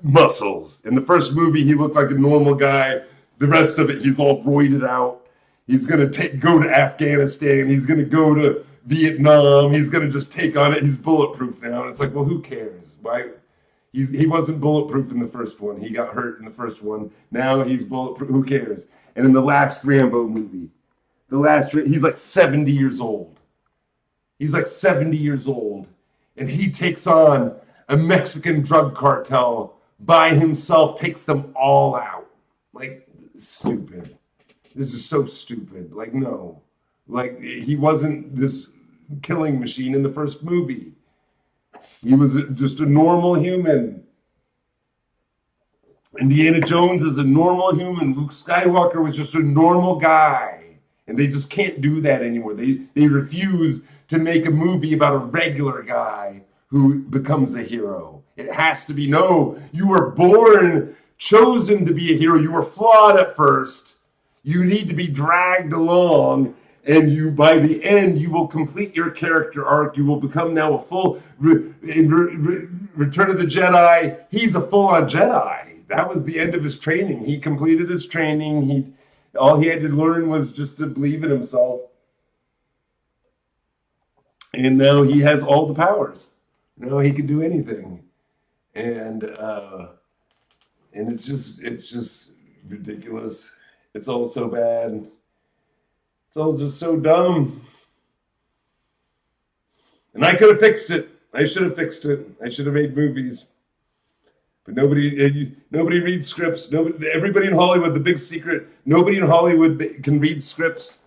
muscles. In the first movie, he looked like a normal guy. The rest of it, he's all roided out. He's going to go to Afghanistan. He's going to go to Vietnam. He's going to just take on it. He's bulletproof now. And it's like, well, who cares? Why? He wasn't bulletproof in the first one. He got hurt in the first one. Now he's bulletproof. Who cares? And in the last Rambo movie, he's like 70 years old. He's like 70 years old. And he takes on a Mexican drug cartel by himself, takes them all out. Like, stupid. This is so stupid. Like, no. Like, he wasn't this killing machine in the first movie. He was just a normal human. Indiana Jones is a normal human. Luke Skywalker was just a normal guy. And they just can't do that anymore. They refuse to make a movie about a regular guy who becomes a hero. It has to be, no, you were born, chosen to be a hero. You were flawed at first. You need to be dragged along, and by the end, you will complete your character arc. You will become now a full, in Return of the Jedi, he's a full-on Jedi. That was the end of his training. He completed his training. All he had to learn was just to believe in himself. And now he has all the powers. Now he can do anything. And it's just ridiculous. It's all so bad. It's all just so dumb. And I could have fixed it. I should have fixed it. I should have made movies. But nobody reads scripts. Everybody in Hollywood, the big secret, nobody in Hollywood can read scripts.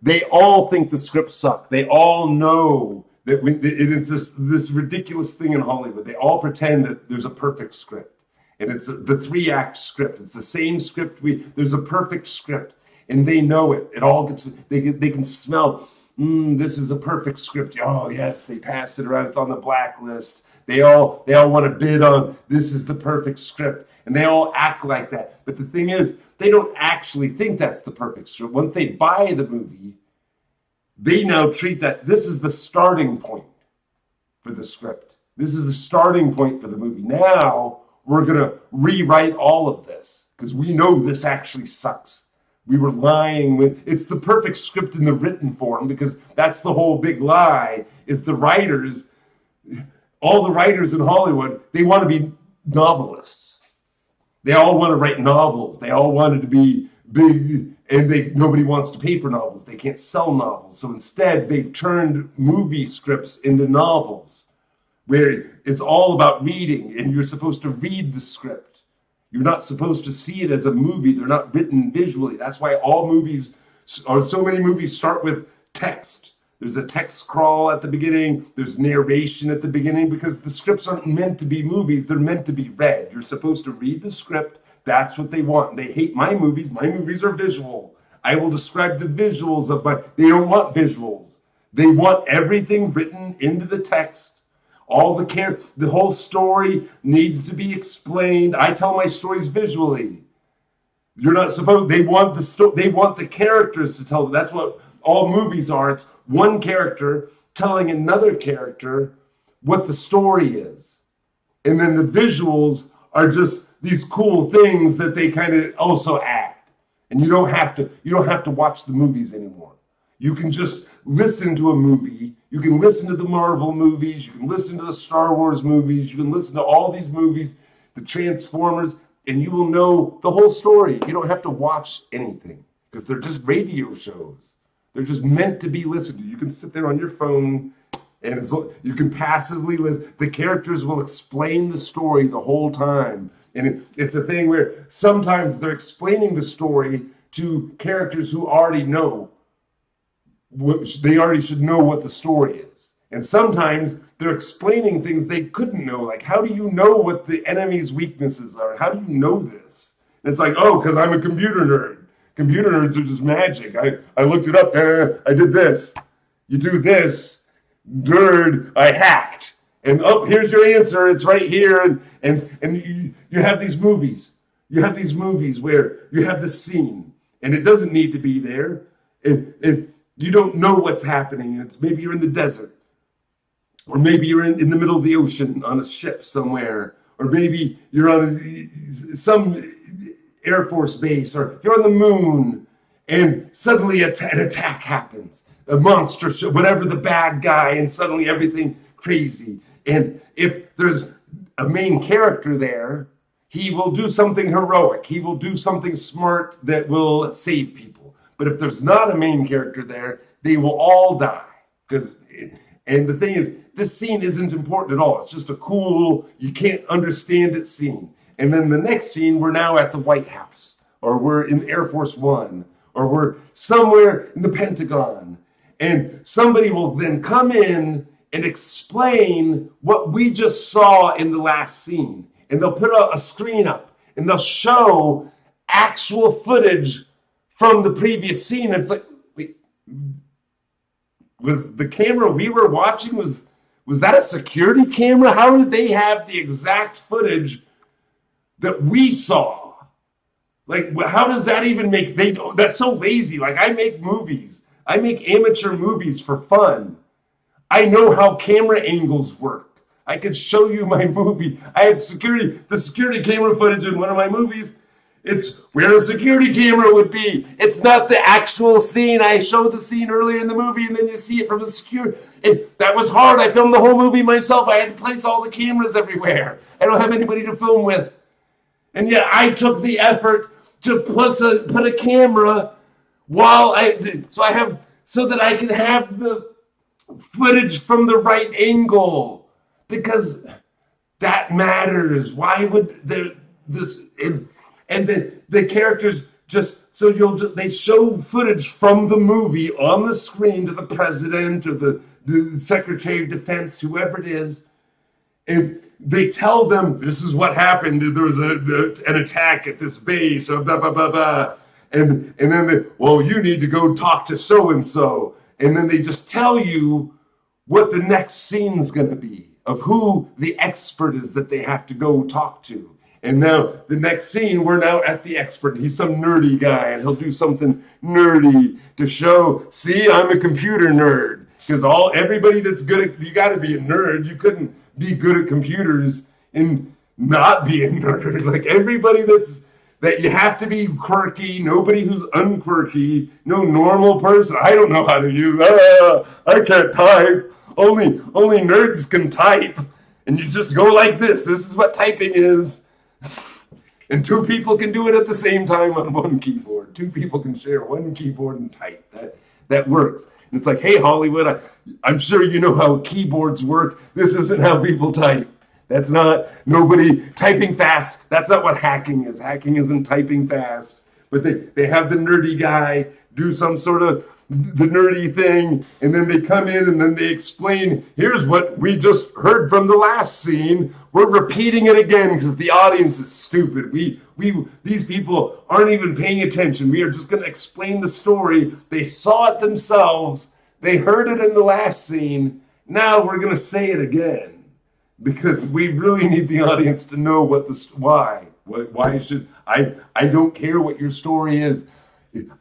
They all think the scripts suck. They all know that it's this ridiculous thing in Hollywood. They all pretend that there's a perfect script. And it's the 3-act script. It's the same script. There's a perfect script. And they know it. It all gets, they can smell, this is a perfect script. Oh, yes, they pass it around. It's on the blacklist. They all want to bid on, this is the perfect script. And they all act like that. But the thing is, they don't actually think that's the perfect script. Once they buy the movie, they now treat that, this is the starting point for the script. This is the starting point for the movie. Now, we're going to rewrite all of this because we know this actually sucks. We were lying. It's the perfect script in the written form because that's the whole big lie is the writers, all the writers in Hollywood, they want to be novelists. They all want to write novels. They all wanted to be big, and nobody wants to pay for novels. They can't sell novels. So instead, they've turned movie scripts into novels where it's all about reading, and you're supposed to read the script. You're not supposed to see it as a movie. They're not written visually. That's why so many movies start with text. There's a text crawl at the beginning. There's narration at the beginning because the scripts aren't meant to be movies. They're meant to be read. You're supposed to read the script. That's what they want. They hate my movies. My movies are visual. I will describe the visuals of my, they don't want visuals. They want everything written into the text. All the whole story needs to be explained. I tell my stories visually. You're not supposed, they want the characters to tell. That's what all movies are. It's one character telling another character what the story is. And then the visuals are just these cool things that they kind of also add. And you don't have to watch the movies anymore. You can just listen to a movie. You can listen to the Marvel movies. You can listen to the Star Wars movies. You can listen to all these movies, the Transformers, and you will know the whole story. You don't have to watch anything because they're just radio shows. They're just meant to be listened to. You can sit there on your phone and you can passively listen. The characters will explain the story the whole time. And it's a thing where sometimes they're explaining the story to characters who already know. They already should know what the story is. And sometimes they're explaining things they couldn't know. Like, how do you know what the enemy's weaknesses are? How do you know this? And it's like, oh, because I'm a computer nerd. Computer nerds are just magic. I looked it up. I did this. You do this. Nerd, I hacked. And oh, here's your answer. It's right here. And you have these movies. You have these movies where you have this scene. And it doesn't need to be there. And you don't know what's happening. It's maybe you're in the desert. Or maybe you're in the middle of the ocean on a ship somewhere. Or maybe you're on some Air Force base. Or you're on the moon. And suddenly an attack happens. A monster show, whatever the bad guy. And suddenly everything crazy. And if there's a main character there, he will do something heroic. He will do something smart that will save people. But if there's not a main character there, they will all die. And the thing is, this scene isn't important at all. It's just a cool, you can't understand it scene. And then the next scene, we're now at the White House, or we're in Air Force One, or we're somewhere in the Pentagon. And somebody will then come in and explain what we just saw in the last scene. And they'll put a screen up, and they'll show actual footage from the previous scene. It's like, wait, was the camera we were watching, was that a security camera? How did they have the exact footage that we saw? Like, how does that even make, that's so lazy. Like, I make movies. I make amateur movies for fun. I know how camera angles work. I could show you my movie. I have the security camera footage in one of my movies. It's where a security camera would be. It's not the actual scene. I showed the scene earlier in the movie, and then you see it from the security. And that was hard. I filmed the whole movie myself. I had to place all the cameras everywhere. I don't have anybody to film with. And yet I took the effort to put a camera so that I could have the footage from the right angle, because that matters. Why would the characters they show footage from the movie on the screen to the president or the Secretary of Defense, whoever it is, and they tell them this is what happened. There was an attack at this base, or blah blah blah blah, and then you need to go talk to so and so. And then they just tell you what the next scene's going to be, of who the expert is that they have to go talk to. And now the next scene, we're now at the expert. He's some nerdy guy, and he'll do something nerdy to show, see, I'm a computer nerd. Because everybody that's good at, you got to be a nerd. You couldn't be good at computers and not be a nerd. Like everybody that you have to be quirky, nobody who's unquirky, no normal person. I don't know how to use, I can't type. Only nerds can type. And you just go like this. This is what typing is. And two people can do it at the same time on one keyboard. Two people can share one keyboard and type. That works. And it's like, hey, Hollywood, I'm sure you know how keyboards work. This isn't how people type. That's not nobody typing fast. That's not what hacking is. Hacking isn't typing fast. But they have the nerdy guy do some sort of the nerdy thing, and then they come in and then they explain, here's what we just heard from the last scene. We're repeating it again because the audience is stupid. These people aren't even paying attention. We are just going to explain the story. They saw it themselves. They heard it in the last scene. Now we're going to say it again because we really need the audience to know why. Why should I don't care what your story is.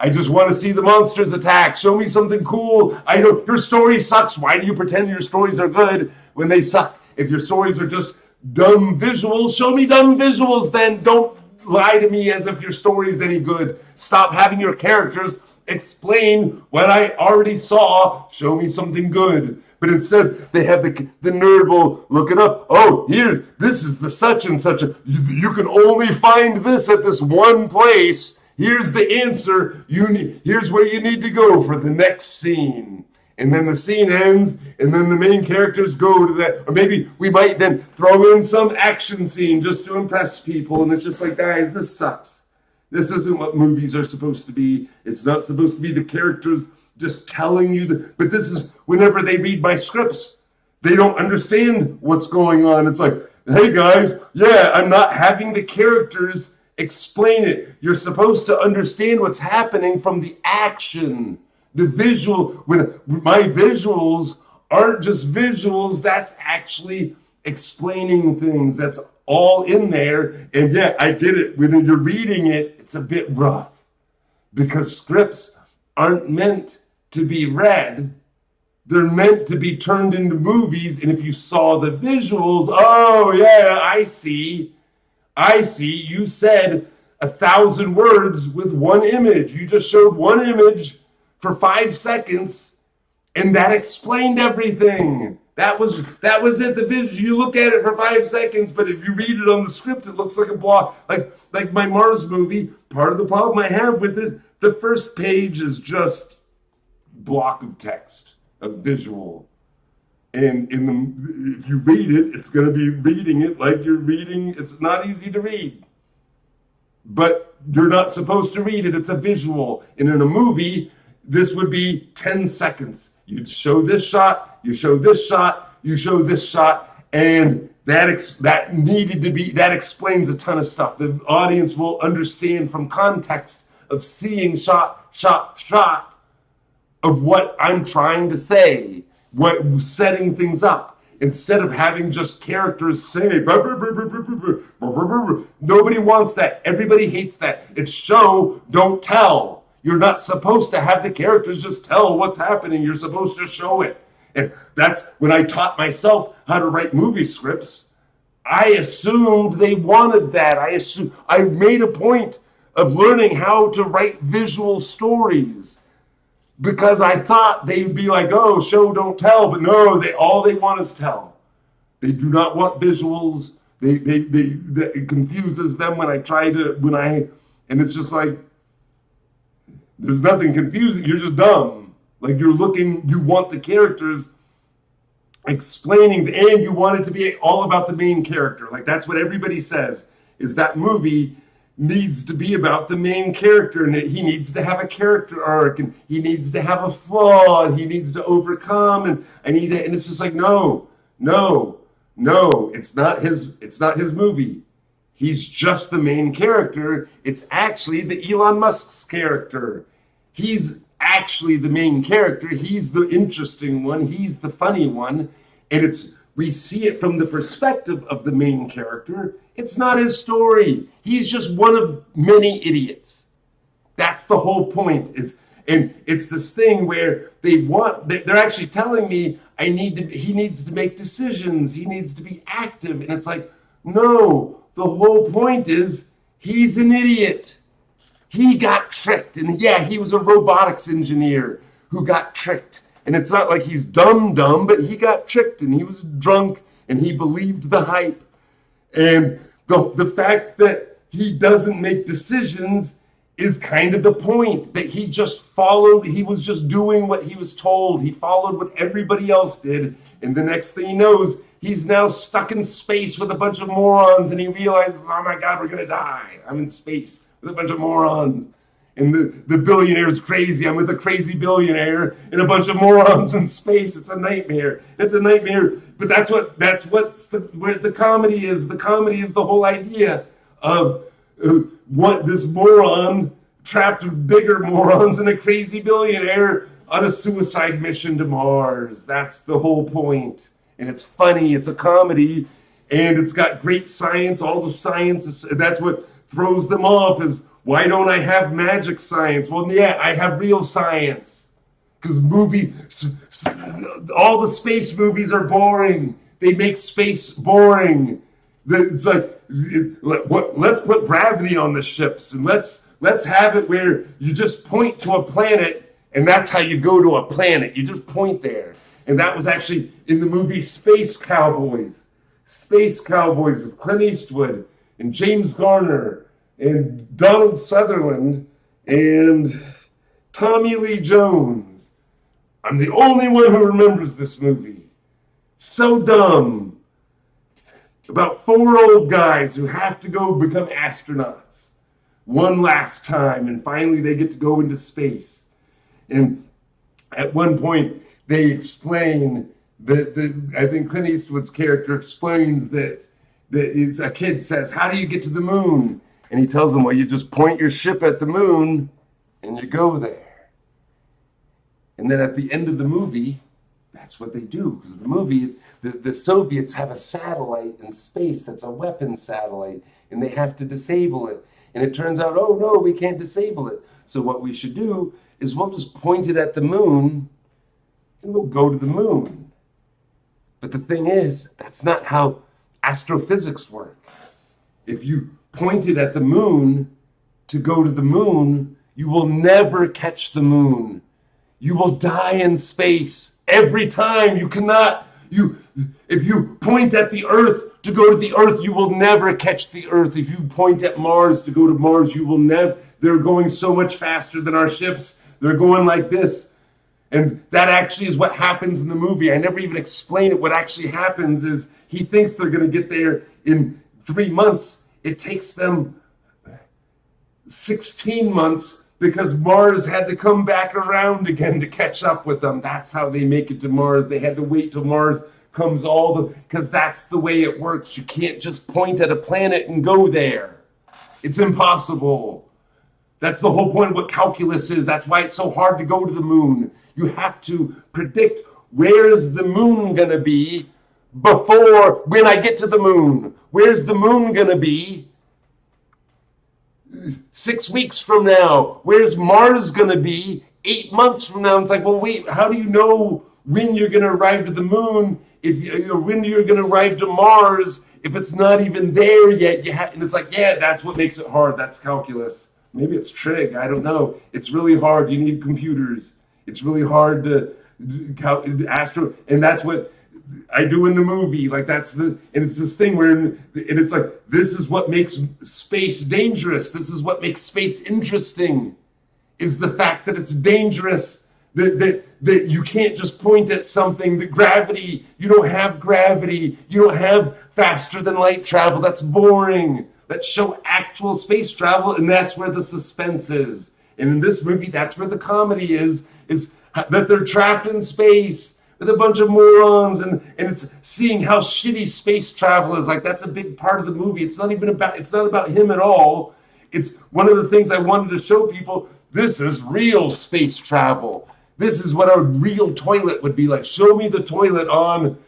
I just want to see the monsters attack. Show me something cool. I know your story sucks. Why do you pretend your stories are good when they suck? If your stories are just dumb visuals, show me dumb visuals then. Don't lie to me as if your story is any good. Stop having your characters explain what I already saw. Show me something good. But instead, they have the nerd will look it up. Oh, this is the such and such. You can only find this at this one place. Here's the answer. Here's where you need to go for the next scene. And then the scene ends, and then the main characters go to that. Or maybe we might then throw in some action scene just to impress people. And it's just like, guys, this sucks. This isn't what movies are supposed to be. It's not supposed to be the characters just telling you but this is whenever they read my scripts, they don't understand what's going on. It's like, hey guys, yeah, I'm not having the characters explain it. You're supposed to understand what's happening from the action, the visual. When my visuals aren't just visuals, that's actually explaining things. That's all in there. And yeah, I get it. When you're reading it, it's a bit rough because scripts aren't meant to be read. They're meant to be turned into movies. And if you saw the visuals, oh yeah, I see. You said 1,000 words with one image. You just showed one image for 5 seconds, and that explained everything. That was it. The visual. You look at it for 5 seconds, but if you read it on the script, it looks like a block. Like my Mars movie. Part of the problem I have with it, the first page is just block of text, of visual. And if you read it, it's going to be reading it like you're reading. It's not easy to read. But you're not supposed to read it. It's a visual. And in a movie, this would be 10 seconds. You'd show this shot, you show this shot, you show this shot, and that explains a ton of stuff. The audience will understand from context of seeing shot of what I'm trying to say, what setting things up, instead of having just characters say, nobody wants that. Everybody hates that. It's show, don't tell. You're not supposed to have the characters just tell what's happening. You're supposed to show it. And that's when I taught myself how to write movie scripts. I assumed they wanted that. I made a point of learning how to write visual stories because I thought they'd be like, oh, show, don't tell. But no, all they want is tell. They do not want visuals. It confuses them and it's just like, there's nothing confusing. You're just dumb. Like you want the characters explaining, and you want it to be all about the main character. Like that's what everybody says, is that movie needs to be about the main character, and he needs to have a character arc, and he needs to have a flaw, and he needs to overcome, and it's just like, no, it's not his movie. He's just the main character. It's actually the Elon Musk's character. He's actually the main character. He's the interesting one. He's the funny one. And we see it from the perspective of the main character. It's not his story. He's just one of many idiots. That's the whole point. And it's this thing where they're actually telling me he needs to make decisions. He needs to be active. And it's like, no. The whole point is he's an idiot. He got tricked. And yeah, he was a robotics engineer who got tricked. And it's not like he's dumb, but he got tricked and he was drunk and he believed the hype. And the fact that he doesn't make decisions is kind of the point, that he was just doing what he was told. He followed what everybody else did. And the next thing he knows, he's now stuck in space with a bunch of morons, and he realizes, oh my God, we're going to die. I'm in space with a bunch of morons. And the billionaire's crazy. I'm with a crazy billionaire and a bunch of morons in space. It's a nightmare. It's a nightmare. But that's what the comedy is. The comedy is the whole idea of what this moron trapped with bigger morons and a crazy billionaire on a suicide mission to Mars. That's the whole point. And it's funny. It's a comedy, and it's got great science. All the science is, that's what throws them off is, why don't I have magic science? Well, yeah, I have real science. Because all the space movies are boring. They make space boring. It's like, let's put gravity on the ships, and let's have it where you just point to a planet, and that's how you go to a planet. You just point there. And that was actually in the movie Space Cowboys. Space Cowboys with Clint Eastwood and James Garner and Donald Sutherland and Tommy Lee Jones. I'm the only one who remembers this movie. So dumb. About 4 old guys who have to go become astronauts one last time, and finally they get to go into space. And at one point they explain that I think Clint Eastwood's character explains that a kid says, "How do you get to the moon?" And he tells them, well, you just point your ship at the moon and you go there. And then at the end of the movie, that's what they do. Because the movie, the Soviets have a satellite in space that's a weapons satellite, and they have to disable it. And it turns out, oh no, we can't disable it. So what we should do is we'll just point it at the moon and we'll go to the moon. But the thing is, that's not how astrophysics work. If you point it at the moon to go to the moon, you will never catch the moon. You will die in space every time. You cannot, if you point at the Earth to go to the Earth, you will never catch the Earth. If you point at Mars to go to Mars, you will never, they're going so much faster than our ships. They're going like this. And that actually is what happens in the movie. I never even explain it. What actually happens is he thinks they're going to get there in 3 months. It takes them 16 months because Mars had to come back around again to catch up with them. That's how they make it to Mars. They had to wait till Mars comes because that's the way it works. You can't just point at a planet and go there. It's impossible. That's the whole point of what calculus is. That's why it's so hard to go to the moon. You have to predict where is the moon going to be before when I get to the moon. Where's the moon going to be 6 weeks from now? Where's Mars going to be 8 months from now? It's like, well, wait, how do you know when you're going to arrive to the moon, when you're going to arrive to Mars, if it's not even there yet? And it's like, yeah, that's what makes it hard. That's calculus. Maybe it's trig. I don't know. It's really hard. You need computers. It's really hard to and that's what I do in the movie. Like and it's this thing where, and it's like, this is what makes space dangerous. This is what makes space interesting, is the fact that it's dangerous, that you can't just point at something. That gravity, you don't have gravity. You don't have faster than light travel. That's boring. Let's show actual space travel, and that's where the suspense is. And in this movie, that's where the comedy is that they're trapped in space with a bunch of morons, and it's seeing how shitty space travel is. Like, that's a big part of the movie. It's not about him at all. It's one of the things I wanted to show people. This is real space travel. This is what a real toilet would be like. Show me the toilet on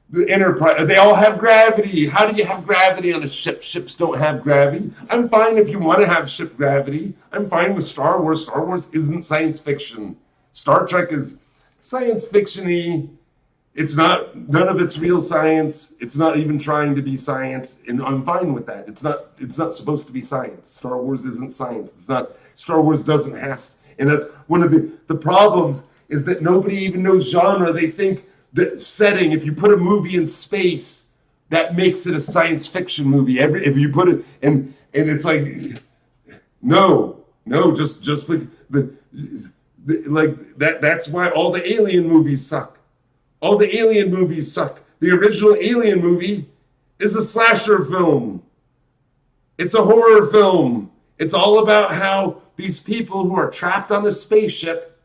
the Enterprise. They all have gravity. How do you have gravity on a ship? Ships don't have gravity. I'm fine if you want to have ship gravity. I'm fine with Star Wars. Star Wars isn't science fiction. Star Trek is science fiction-y. It's not, none of it's real science. It's not even trying to be science, and I'm fine with that. It's not supposed to be science. Star Wars isn't science. Star Wars doesn't have, and that's one of the problems, is that nobody even knows genre. They think that setting, if you put a movie in space, that makes it a science fiction movie. If you put it, and it's like, no, just with like that. That's why all the Alien movies suck. All the Alien movies suck. The original Alien movie is a slasher film. It's a horror film. It's all about how these people who are trapped on a spaceship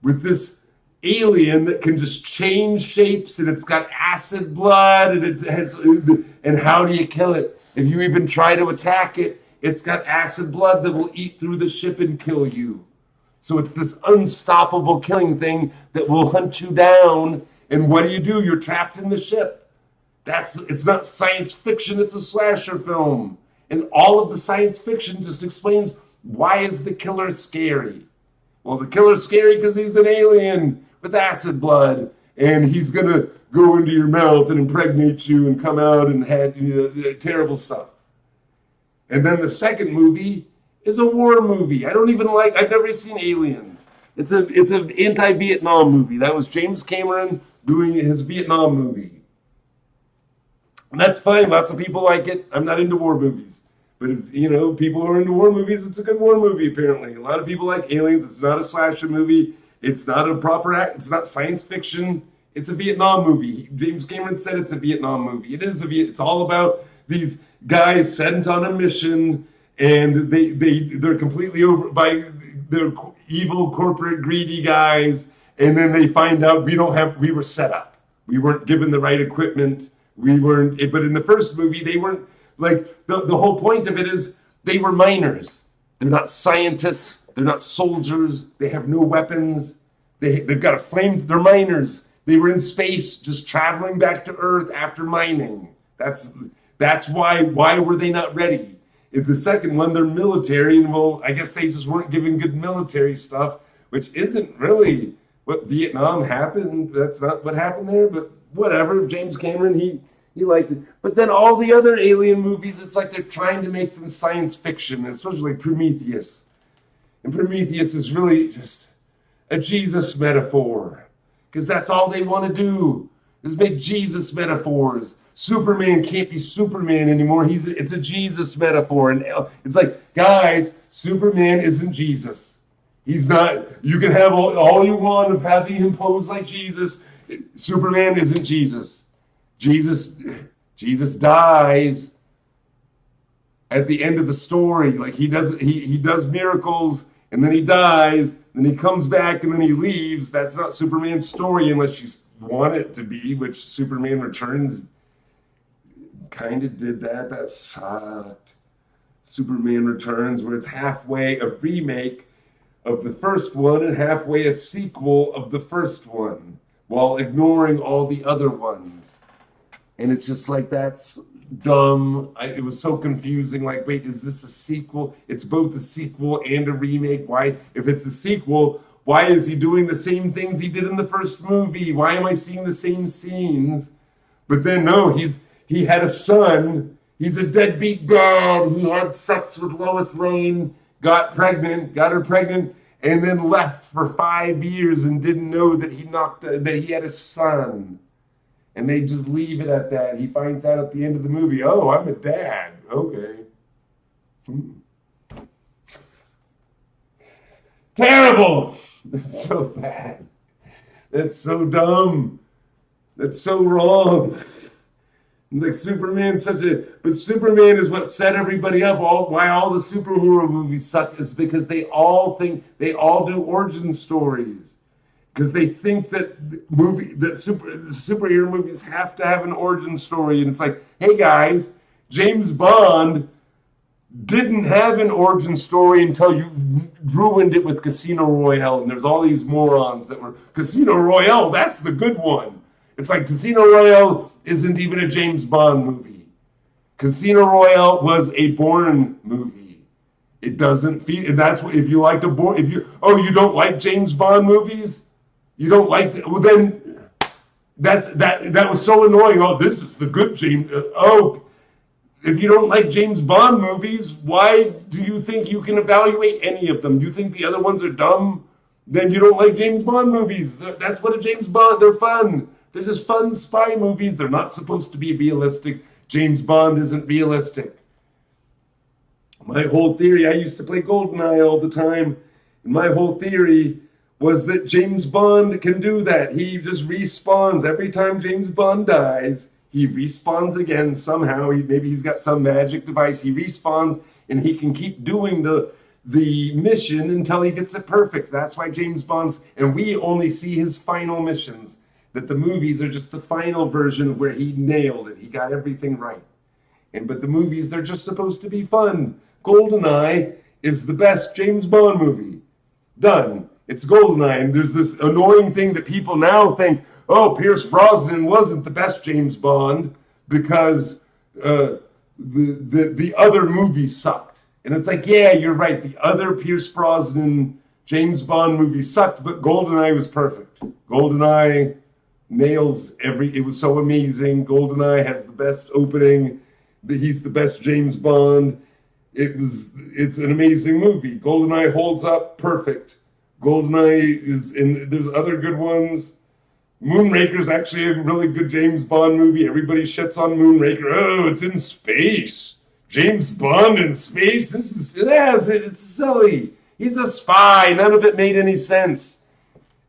with this alien that can just change shapes, and it's got acid blood, and it has, and how do you kill it? If you even try to attack it, it's got acid blood that will eat through the ship and kill you. So it's this unstoppable killing thing that will hunt you down. And what do? You're trapped in the ship. It's not science fiction, it's a slasher film. And all of the science fiction just explains, why is the killer scary? Well, the killer's scary because he's an alien with acid blood, and he's going to go into your mouth and impregnate you and come out and have terrible stuff. And then the second movie is a war movie. I've never seen Aliens. It's an anti-Vietnam movie. That was James Cameron doing his Vietnam movie. And that's fine. Lots of people like it. I'm not into war movies. But if, people who are into war movies, it's a good war movie, apparently. A lot of people like Aliens. It's not a slasher movie. It's not a proper act. It's not science fiction. It's a Vietnam movie. James Cameron said it's a Vietnam movie. It's all about these guys sent on a mission, and they're completely over by their evil corporate greedy guys, and then they find out we were set up. We weren't given the right equipment. But in the first movie, they weren't, like, the whole point of it is they were miners. They're not scientists. They're not soldiers. They have no weapons. They've got a flame. They're miners. They were in space just traveling back to Earth after mining. That's why were they not ready? In the second one, they're military, and I guess they just weren't given good military stuff, which isn't really what Vietnam happened. That's not what happened there, but whatever. James Cameron, he likes it. But then all the other alien movies, it's like they're trying to make them science fiction, especially like Prometheus. And Prometheus is really just a Jesus metaphor, because that's all they want to do is make Jesus metaphors. Superman can't be Superman anymore. It's a Jesus metaphor. And it's like, guys, Superman isn't Jesus. He's not. You can have all you want of having him pose like Jesus. Superman isn't Jesus. Jesus dies at the end of the story. Like he does miracles, and then he dies, then he comes back, and then he leaves. That's not Superman's story unless you want it to be, which Superman Returns kind of did that. That sucked. Superman Returns, where it's halfway a remake of the first one and halfway a sequel of the first one, while ignoring all the other ones. And it's just like, that's dumb. It was so confusing. Like, wait, is this a sequel? It's both a sequel and a remake. Why? If it's a sequel, why is he doing the same things he did in the first movie? Why am I seeing the same scenes? But then, no, he had a son. He's a deadbeat dad. He had sex with Lois Lane, got her pregnant, and then left for 5 years and didn't know that he had a son. And they just leave it at that. He finds out at the end of the movie, oh, I'm a dad. Okay. Terrible. That's so bad. That's so dumb. That's so wrong. It's like Superman's but Superman is what set everybody up. Why all the superhero movies suck is because they all do origin stories. Because they think that superhero movies have to have an origin story. And it's like, hey guys, James Bond didn't have an origin story until you ruined it with Casino Royale. And there's all these morons that were, Casino Royale, that's the good one. It's like Casino Royale isn't even a James Bond movie. Casino Royale was a Bourne movie. It doesn't feel, and that's what, if you like you don't like James Bond movies? You don't like that? Well, then that was so annoying. Oh, this is the good James. If you don't like James Bond movies, why do you think you can evaluate any of them? Do you think the other ones are dumb? Then you don't like James Bond movies. That's what a James Bond. They're fun. They're just fun spy movies. They're not supposed to be realistic. James Bond isn't realistic. My whole theory. I used to play GoldenEye all the time, and my whole theory was that James Bond can do that. He just respawns. Every time James Bond dies, he respawns again somehow. Maybe he's got some magic device. He respawns, and he can keep doing the the mission until he gets it perfect. That's why James Bond's, and we only see his final missions, that the movies are just the final version where he nailed it. He got everything right. But the movies, they're just supposed to be fun. GoldenEye is the best James Bond movie. Done. It's GoldenEye. And there's this annoying thing that people now think, oh, Pierce Brosnan wasn't the best James Bond because the other movies sucked. And it's like, yeah, you're right. The other Pierce Brosnan James Bond movies sucked, but GoldenEye was perfect. GoldenEye nails it was so amazing. GoldenEye has the best opening. He's the best James Bond. It's an amazing movie. GoldenEye holds up perfect. GoldenEye is there's other good ones. Moonraker is actually a really good James Bond movie. Everybody shits on Moonraker. Oh, it's in space. James Bond in space? It's silly. He's a spy. None of it made any sense.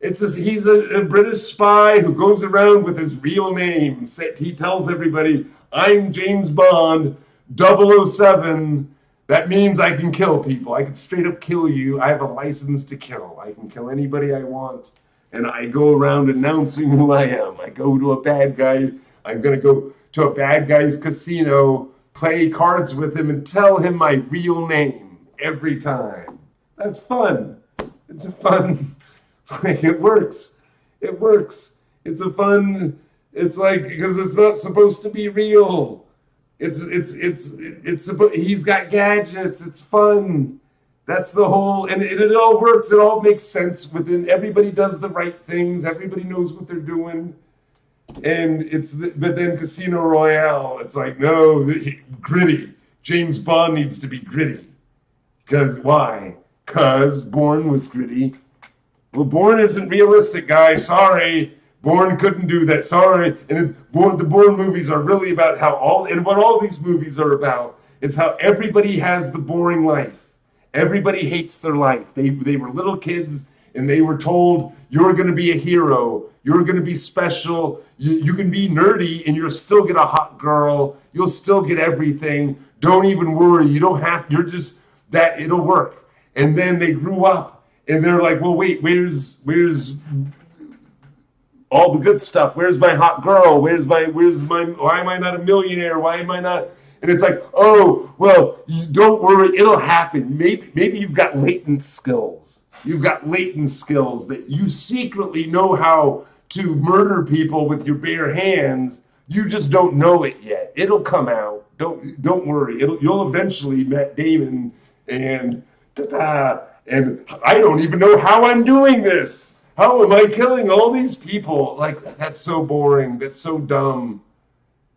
He's a British spy who goes around with his real name. He tells everybody, I'm James Bond, 007. That means I can kill people. I can straight up kill you. I have a license to kill. I can kill anybody I want. And I go around announcing who I am. I go to a bad guy. I'm going to go to a bad guy's casino, play cards with him, and tell him my real name every time. That's fun. It's a fun... it works. It works. It's a fun... It's like, because it's not supposed to be real. He's got gadgets. It's fun. That's the whole, and it all works. It all makes sense within, everybody does the right things. Everybody knows what they're doing. And but then Casino Royale, it's like, no, gritty. James Bond needs to be gritty. Because why? Because Bourne was gritty. Well, Bourne isn't realistic, guys. Sorry. Bourne couldn't do that. Sorry. And the Bourne movies are really about what all these movies are about is how everybody has the boring life. Everybody hates their life. They were little kids and they were told, you're going to be a hero. You're going to be special. You can be nerdy and you'll still get a hot girl. You'll still get everything. Don't even worry. You're just that, it'll work. And then they grew up and they're like, well, wait, where's all the good stuff? Where's my hot girl? Why am I not a millionaire? Why am I not? And it's like, oh, well, don't worry, it'll happen. Maybe you've got latent skills. You've got latent skills that you secretly know how to murder people with your bare hands. You just don't know it yet. It'll come out. Don't worry. You'll eventually Matt Damon and and I don't even know how I'm doing this. How am I killing all these people? Like, that's so boring. That's so dumb.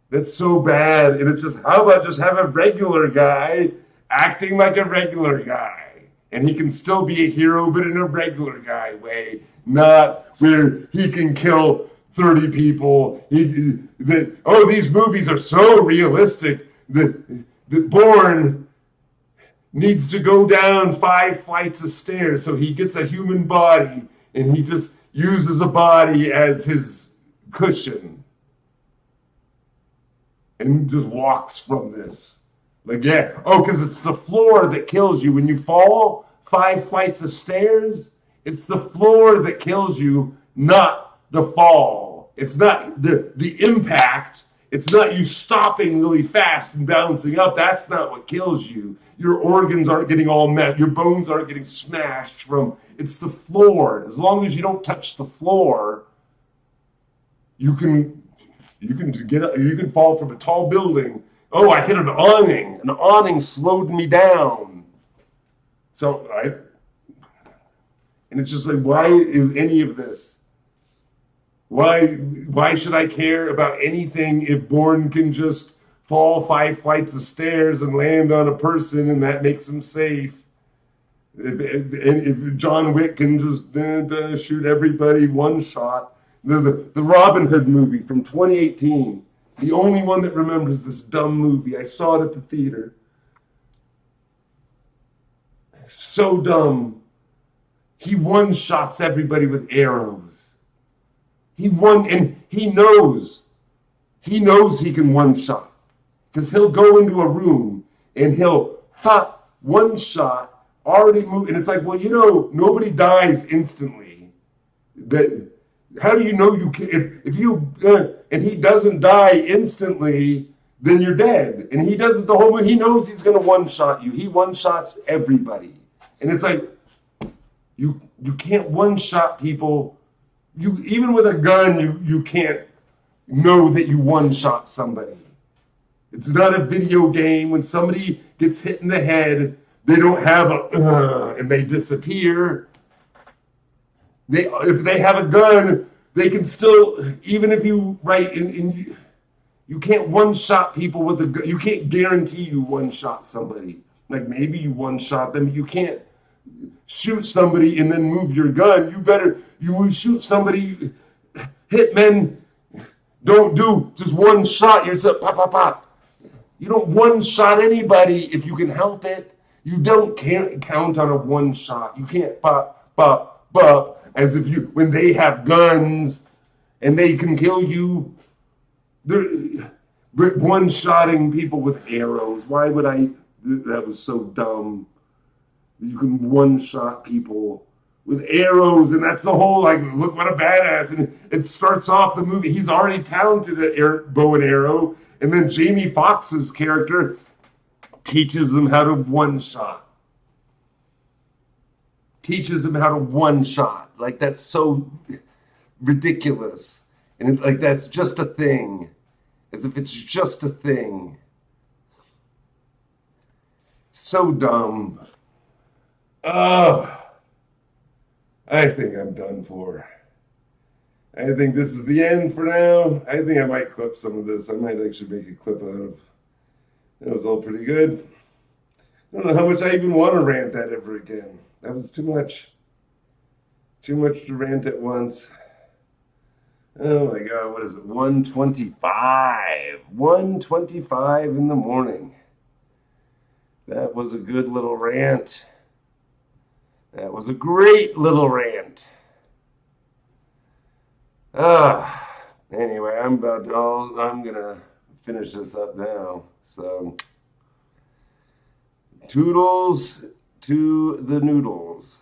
That's so bad. And it's just, how about just have a regular guy acting like a regular guy? And he can still be a hero, but in a regular guy way. Not where he can kill 30 people. These movies are so realistic. The Bourne needs to go down 5 flights of stairs. So he gets a human body and he just uses a body as his cushion. And just walks from this. Like, yeah. Oh, because it's the floor that kills you. When you fall 5 flights of stairs, it's the floor that kills you, not the fall. It's not the impact. It's not you stopping really fast and bouncing up. That's not what kills you. Your organs aren't getting all met. Your bones aren't getting smashed from. It's the floor. As long as you don't touch the floor, you can fall from a tall building. Oh, I hit an awning. An awning slowed me down. And it's just like, why is any of this? Why should I care about anything if Bourne can just fall 5 flights of stairs and land on a person and that makes him safe? If John Wick can just shoot everybody one shot. The Robin Hood movie from 2018. The only one that remembers this dumb movie. I saw it at the theater. So dumb. He one-shots everybody with arrows. And he knows he can one-shot. Because he'll go into a room and he'll one-shot already moved. And it's like, well, nobody dies instantly. How do you know you can, if you, and he doesn't die instantly, then you're dead. And he does it the whole movie. He knows he's going to one-shot you. He one-shots everybody. And it's like, you can't one-shot people. Even with a gun, you can't know that you one-shot somebody. It's not a video game. When somebody gets hit in the head, they don't have and they disappear. If they have a gun, they can still, even if you you can't one-shot people with a gun. You can't guarantee you one-shot somebody. Like maybe you one-shot them. You can't shoot somebody and then move your gun. You shoot somebody. Hitmen don't do just one shot. You're just pop, pop, pop. You don't one-shot anybody if you can help it. You can't count on a one shot. You can't pop, pop, pop, as if when they have guns and they can kill you. They're one-shotting people with arrows. Why would that was so dumb. You can one-shot people with arrows, and that's the whole, like, look what a badass. And it starts off the movie. He's already talented at bow and arrow, and then Jamie Foxx's character teaches him how to one-shot. Like, that's so ridiculous. And that's just a thing. As if it's just a thing. So dumb. I think I'm done for. I think this is the end for now. I think I might clip some of this. I might actually make a clip out of. That was all pretty good. I don't know how much I even want to rant that ever again. That was too much. Too much to rant at once. Oh my God, what is it? 1:25. 1:25 in the morning. That was a good little rant. That was a great little rant. Anyway, I'm gonna finish this up now. So, toodles to the noodles.